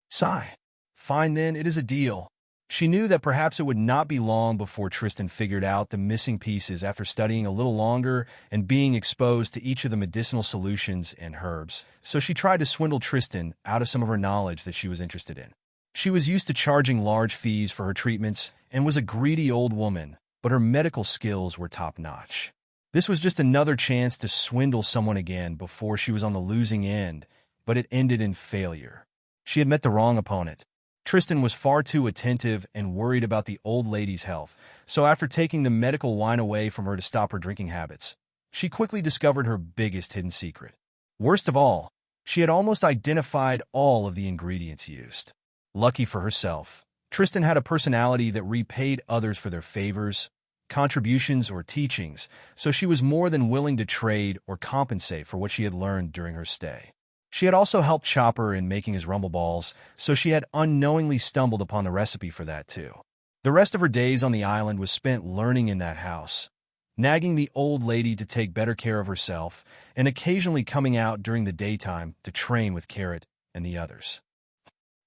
Sigh. "Fine then, it is a deal." She knew that perhaps it would not be long before Tristan figured out the missing pieces after studying a little longer and being exposed to each of the medicinal solutions and herbs, so she tried to swindle Tristan out of some of her knowledge that she was interested in. She was used to charging large fees for her treatments and was a greedy old woman, but her medical skills were top-notch. This was just another chance to swindle someone again before she was on the losing end, but it ended in failure. She had met the wrong opponent. Tristan was far too attentive and worried about the old lady's health, so after taking the medical wine away from her to stop her drinking habits, she quickly discovered her biggest hidden secret. Worst of all, she had almost identified all of the ingredients used. Lucky for herself, Tristan had a personality that repaid others for their favors, contributions, or teachings, so she was more than willing to trade or compensate for what she had learned during her stay. She had also helped Chopper in making his rumble balls, so she had unknowingly stumbled upon the recipe for that too. The rest of her days on the island was spent learning in that house, nagging the old lady to take better care of herself, and occasionally coming out during the daytime to train with Carrot and the others.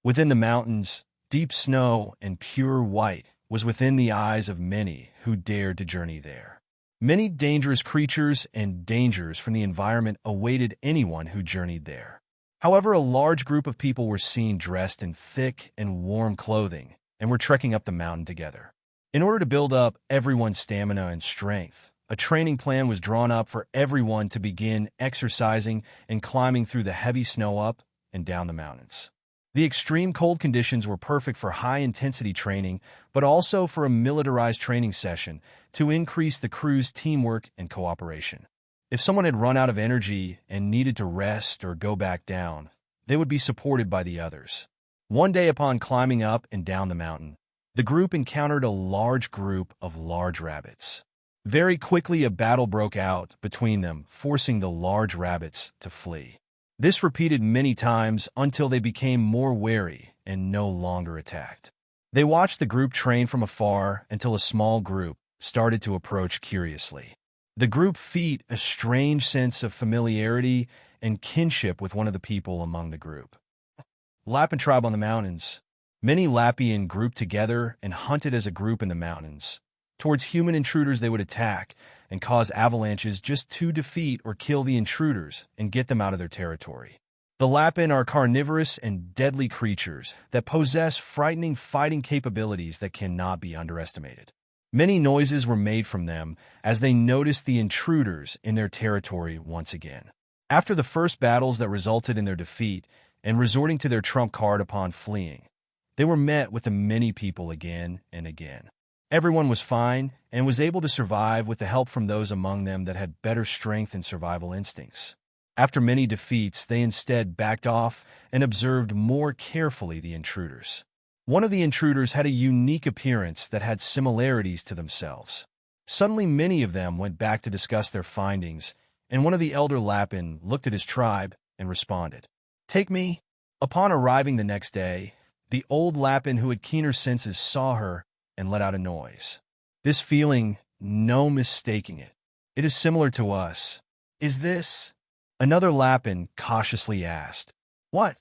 Within the mountains, deep snow and pure white was within the eyes of many who dared to journey there. Many dangerous creatures and dangers from the environment awaited anyone who journeyed there. However, a large group of people were seen dressed in thick and warm clothing and were trekking up the mountain together. In order to build up everyone's stamina and strength, a training plan was drawn up for everyone to begin exercising and climbing through the heavy snow up and down the mountains. The extreme cold conditions were perfect for high-intensity training, but also for a militarized training session to increase the crew's teamwork and cooperation. If someone had run out of energy and needed to rest or go back down, they would be supported by the others. One day upon climbing up and down the mountain, the group encountered a large group of large rabbits. Very quickly, a battle broke out between them, forcing the large rabbits to flee. This repeated many times until they became more wary and no longer attacked. They watched the group train from afar until a small group started to approach curiously. The group felt a strange sense of familiarity and kinship with one of the people among the group. Lappan tribe on the mountains. Many Lappian grouped together and hunted as a group in the mountains. Towards human intruders they would attack and cause avalanches just to defeat or kill the intruders and get them out of their territory. The Lappan are carnivorous and deadly creatures that possess frightening fighting capabilities that cannot be underestimated. Many noises were made from them as they noticed the intruders in their territory once again. After the first battles that resulted in their defeat and resorting to their trump card upon fleeing, they were met with the many people again and again. Everyone was fine and was able to survive with the help from those among them that had better strength and survival instincts. After many defeats, they instead backed off and observed more carefully the intruders. One of the intruders had a unique appearance that had similarities to themselves. Suddenly, many of them went back to discuss their findings, and one of the elder Lappan looked at his tribe and responded, "Take me." Upon arriving the next day, the old Lappan who had keener senses saw her and let out a noise. This feeling, no mistaking it. It is similar to us. Is this? Another Lappan cautiously asked. What?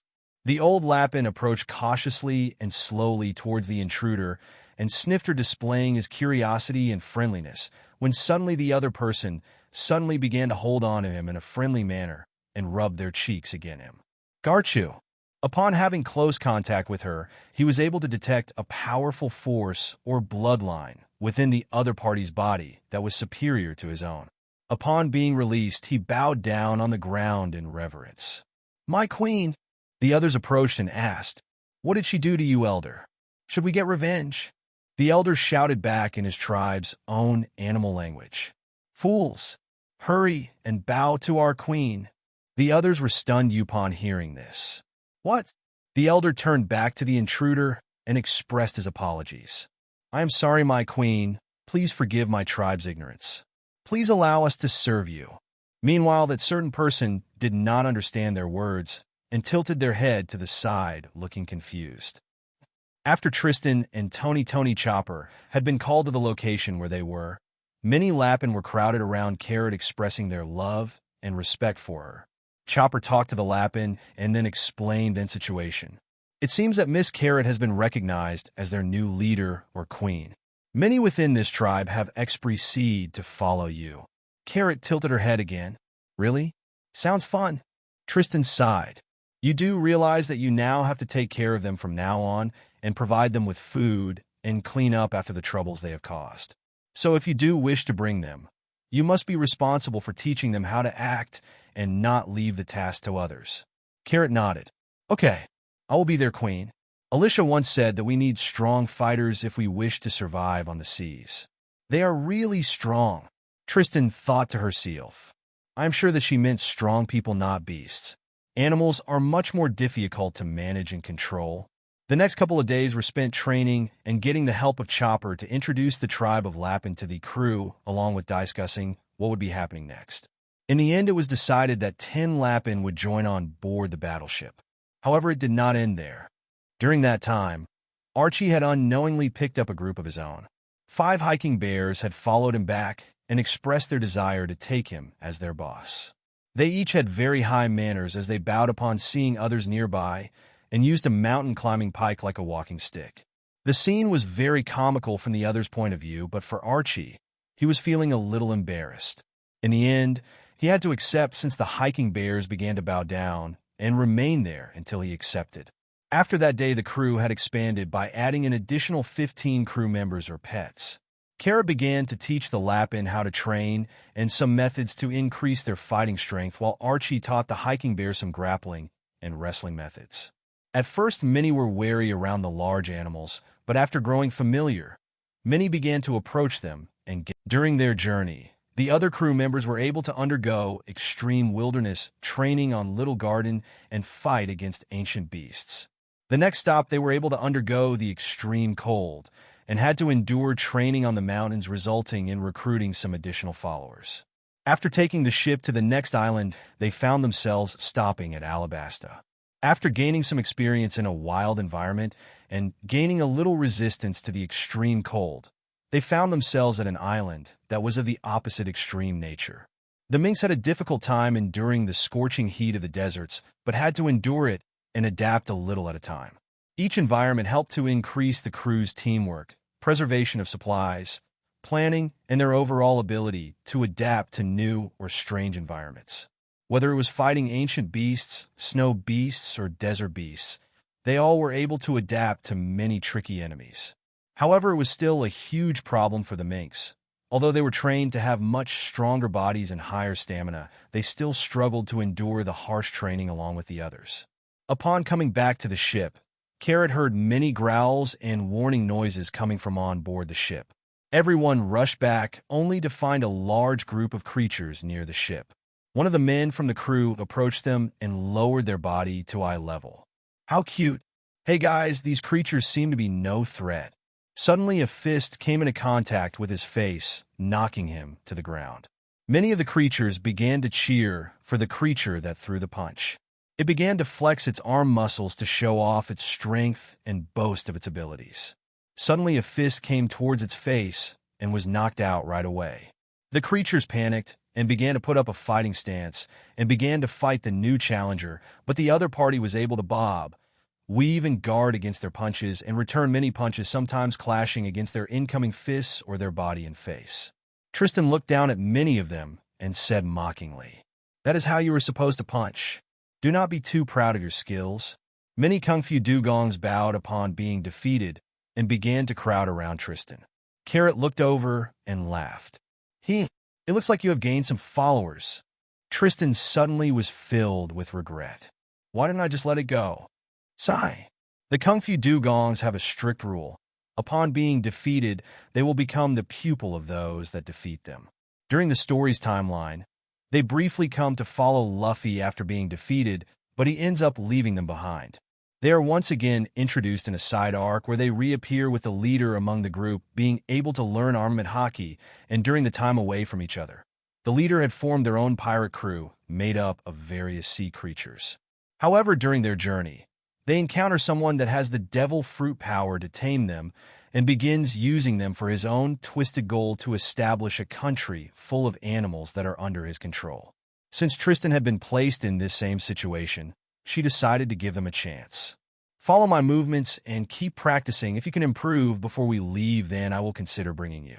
The old Lappan approached cautiously and slowly towards the intruder and sniffed her, displaying his curiosity and friendliness, when suddenly the other person suddenly began to hold on to him in a friendly manner and rub their cheeks against him. Garchu. Upon having close contact with her, he was able to detect a powerful force or bloodline within the other party's body that was superior to his own. Upon being released, he bowed down on the ground in reverence. "My queen." The others approached and asked, "What did she do to you, elder? Should we get revenge?" The elder shouted back in his tribe's own animal language, "Fools, hurry and bow to our queen." The others were stunned upon hearing this. "What?" The elder turned back to the intruder and expressed his apologies. "I am sorry, my queen. Please forgive my tribe's ignorance. Please allow us to serve you." Meanwhile, that certain person did not understand their words and tilted their head to the side, looking confused. After Tristan and Tony Chopper had been called to the location where they were, many Lappan were crowded around Carrot, expressing their love and respect for her. Chopper talked to the Lappan and then explained the situation. It seems that Miss Carrot has been recognized as their new leader or queen. Many within this tribe have expressed to follow you. Carrot tilted her head again. Really? Sounds fun. Tristan sighed. You do realize that you now have to take care of them from now on and provide them with food and clean up after the troubles they have caused. So if you do wish to bring them, you must be responsible for teaching them how to act and not leave the task to others. Carrot nodded. Okay, I will be their queen. Alyssia once said that we need strong fighters if we wish to survive on the seas. They are really strong. Tristan thought to herself. I'm sure that she meant strong people, not beasts. Animals are much more difficult to manage and control. The next couple of days were spent training and getting the help of Chopper to introduce the tribe of Lapin to the crew, along with discussing what would be happening next. In the end, it was decided that 10 Lapin would join on board the battleship. However, it did not end there. During that time, Archie had unknowingly picked up a group of his own. 5 hiking bears had followed him back and expressed their desire to take him as their boss. They each had very high manners as they bowed upon seeing others nearby and used a mountain climbing pike like a walking stick. The scene was very comical from the other's point of view, but for Archie, he was feeling a little embarrassed. In the end, he had to accept since the hiking bears began to bow down and remain there until he accepted. After that day, the crew had expanded by adding an additional 15 crew members or pets. Kara began to teach the Lapin how to train and some methods to increase their fighting strength, while Archie taught the hiking bear some grappling and wrestling methods. At first, many were wary around the large animals, but after growing familiar, many began to approach them and during their journey, the other crew members were able to undergo extreme wilderness training on Little Garden and fight against ancient beasts. The next stop, they were able to undergo the extreme cold and had to endure training on the mountains, resulting in recruiting some additional followers. After taking the ship to the next island, they found themselves stopping at Alabasta. After gaining some experience in a wild environment and gaining a little resistance to the extreme cold, they found themselves at an island that was of the opposite extreme nature. The minks had a difficult time enduring the scorching heat of the deserts, but had to endure it and adapt a little at a time. Each environment helped to increase the crew's teamwork, preservation of supplies, planning, and their overall ability to adapt to new or strange environments. Whether it was fighting ancient beasts, snow beasts, or desert beasts, they all were able to adapt to many tricky enemies. However, it was still a huge problem for the minks. Although they were trained to have much stronger bodies and higher stamina, they still struggled to endure the harsh training along with the others. Upon coming back to the ship, Carrot heard many growls and warning noises coming from on board the ship. Everyone rushed back, only to find a large group of creatures near the ship. One of the men from the crew approached them and lowered their body to eye level. "How cute! Hey guys, these creatures seem to be no threat." Suddenly, a fist came into contact with his face, knocking him to the ground. Many of the creatures began to cheer for the creature that threw the punch. It began to flex its arm muscles to show off its strength and boast of its abilities. Suddenly, a fist came towards its face and was knocked out right away. The creatures panicked and began to put up a fighting stance and began to fight the new challenger, but the other party was able to bob, weave, and guard against their punches and return many punches, sometimes clashing against their incoming fists or their body and face. Tristan looked down at many of them and said mockingly, "That is how you were supposed to punch. Do not be too proud of your skills." Many Kung Fu dugongs bowed upon being defeated and began to crowd around Tristan. Carrot looked over and laughed. It looks like you have gained some followers." Tristan suddenly was filled with regret. Why didn't I just let it go? Sigh. The Kung Fu dugongs have a strict rule. Upon being defeated, they will become the pupil of those that defeat them. During the story's timeline, they briefly come to follow Luffy after being defeated, but he ends up leaving them behind. They are once again introduced in a side arc where they reappear with the leader among the group being able to learn armament hockey and during the time away from each other. The leader had formed their own pirate crew made up of various sea creatures. However, during their journey, they encounter someone that has the devil fruit power to tame them and begins using them for his own twisted goal to establish a country full of animals that are under his control. Since Tristan had been placed in this same situation, she decided to give them a chance. Follow my movements and keep practicing. If you can improve before we leave, then I will consider bringing you.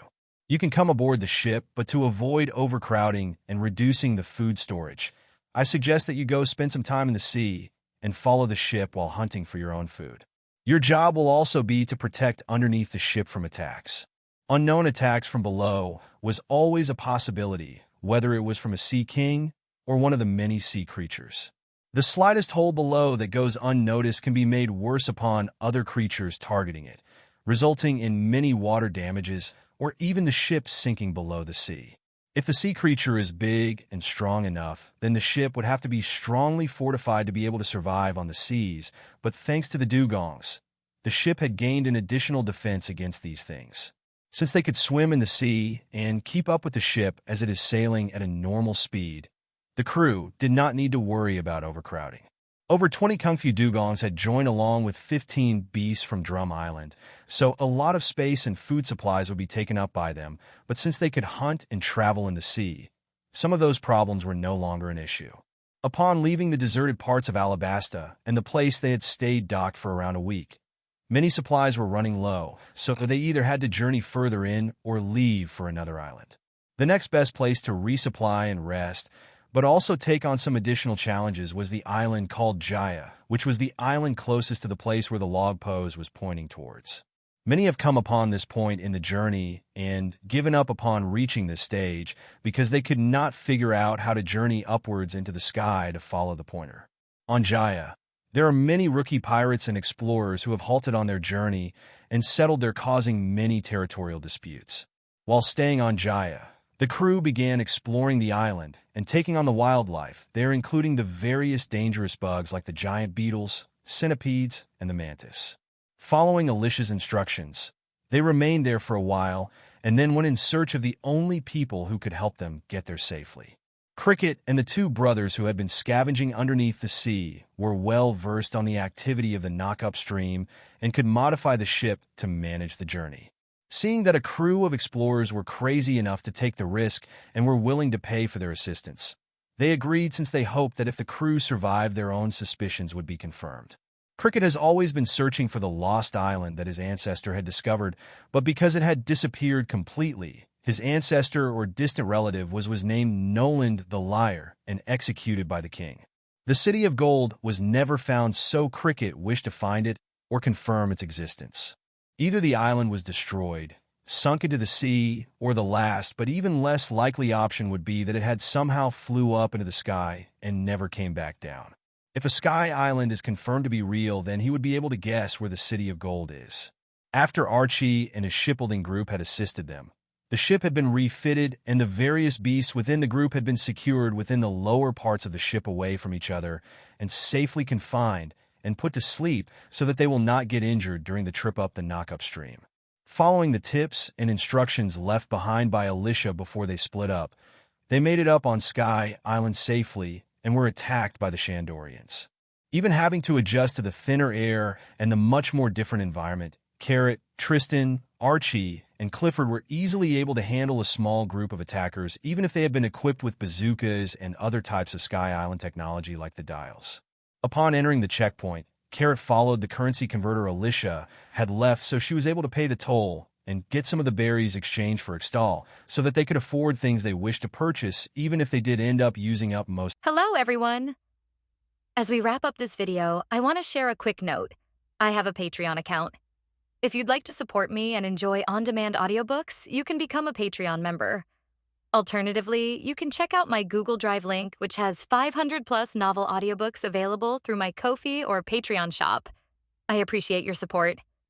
You can come aboard the ship, but to avoid overcrowding and reducing the food storage, I suggest that you go spend some time in the sea and follow the ship while hunting for your own food. Your job will also be to protect underneath the ship from attacks. Unknown attacks from below was always a possibility, whether it was from a sea king or one of the many sea creatures. The slightest hole below that goes unnoticed can be made worse upon other creatures targeting it, resulting in many water damages or even the ship sinking below the sea. If the sea creature is big and strong enough, then the ship would have to be strongly fortified to be able to survive on the seas, but thanks to the dugongs, the ship had gained an additional defense against these things. Since they could swim in the sea and keep up with the ship as it is sailing at a normal speed, the crew did not need to worry about overcrowding. Over 20 kung fu dugongs had joined along with 15 beasts from Drum Island, so a lot of space and food supplies would be taken up by them, but since they could hunt and travel in the sea, some of those problems were no longer an issue. Upon leaving the deserted parts of Alabasta and the place they had stayed docked for around a week, many supplies were running low, so they either had to journey further in or leave for another island. The next best place to resupply and rest, but also take on some additional challenges, was the island called Jaya, which was the island closest to the place where the log pose was pointing towards. Many have come upon this point in the journey and given up upon reaching this stage because they could not figure out how to journey upwards into the sky to follow the pointer. On Jaya, there are many rookie pirates and explorers who have halted on their journey and settled there, causing many territorial disputes. While staying on Jaya, the crew began exploring the island and taking on the wildlife there, including the various dangerous bugs like the giant beetles, centipedes, and the mantis. Following Alyssia's instructions, they remained there for a while and then went in search of the only people who could help them get there safely. Cricket and the two brothers who had been scavenging underneath the sea were well versed on the activity of the knock-up stream and could modify the ship to manage the journey. Seeing that a crew of explorers were crazy enough to take the risk and were willing to pay for their assistance, they agreed since they hoped that if the crew survived, their own suspicions would be confirmed. Cricket has always been searching for the lost island that his ancestor had discovered, but because it had disappeared completely, his ancestor or distant relative was named Noland the Liar and executed by the king. The City of Gold was never found, so Cricket wished to find it or confirm its existence. Either the island was destroyed, sunk into the sea, or the last, but even less likely option would be that it had somehow flew up into the sky and never came back down. If a sky island is confirmed to be real, then he would be able to guess where the City of Gold is. After Archie and his shipbuilding group had assisted them, the ship had been refitted and the various beasts within the group had been secured within the lower parts of the ship away from each other and safely confined and put to sleep so that they will not get injured during the trip up the knock-up stream. Following the tips and instructions left behind by Alyssia before they split up, they made it up on Sky Island safely and were attacked by the Shandorians. Even having to adjust to the thinner air and the much more different environment, Carrot, Tristan, Archie, and Clifford were easily able to handle a small group of attackers, even if they had been equipped with bazookas and other types of Sky Island technology like the dials. Upon entering the checkpoint, Carrot followed the currency converter Alyssia had left, so she was able to pay the toll and get some of the berries exchanged for Extol so that they could afford things they wished to purchase, even if they did end up using up most. Hello, everyone! As we wrap up this video, I want to share a quick note. I have a Patreon account. If you'd like to support me and enjoy on-demand audiobooks, you can become a Patreon member. Alternatively, you can check out my Google Drive link, which has 500+ novel audiobooks available through my Ko-fi or Patreon shop. I appreciate your support.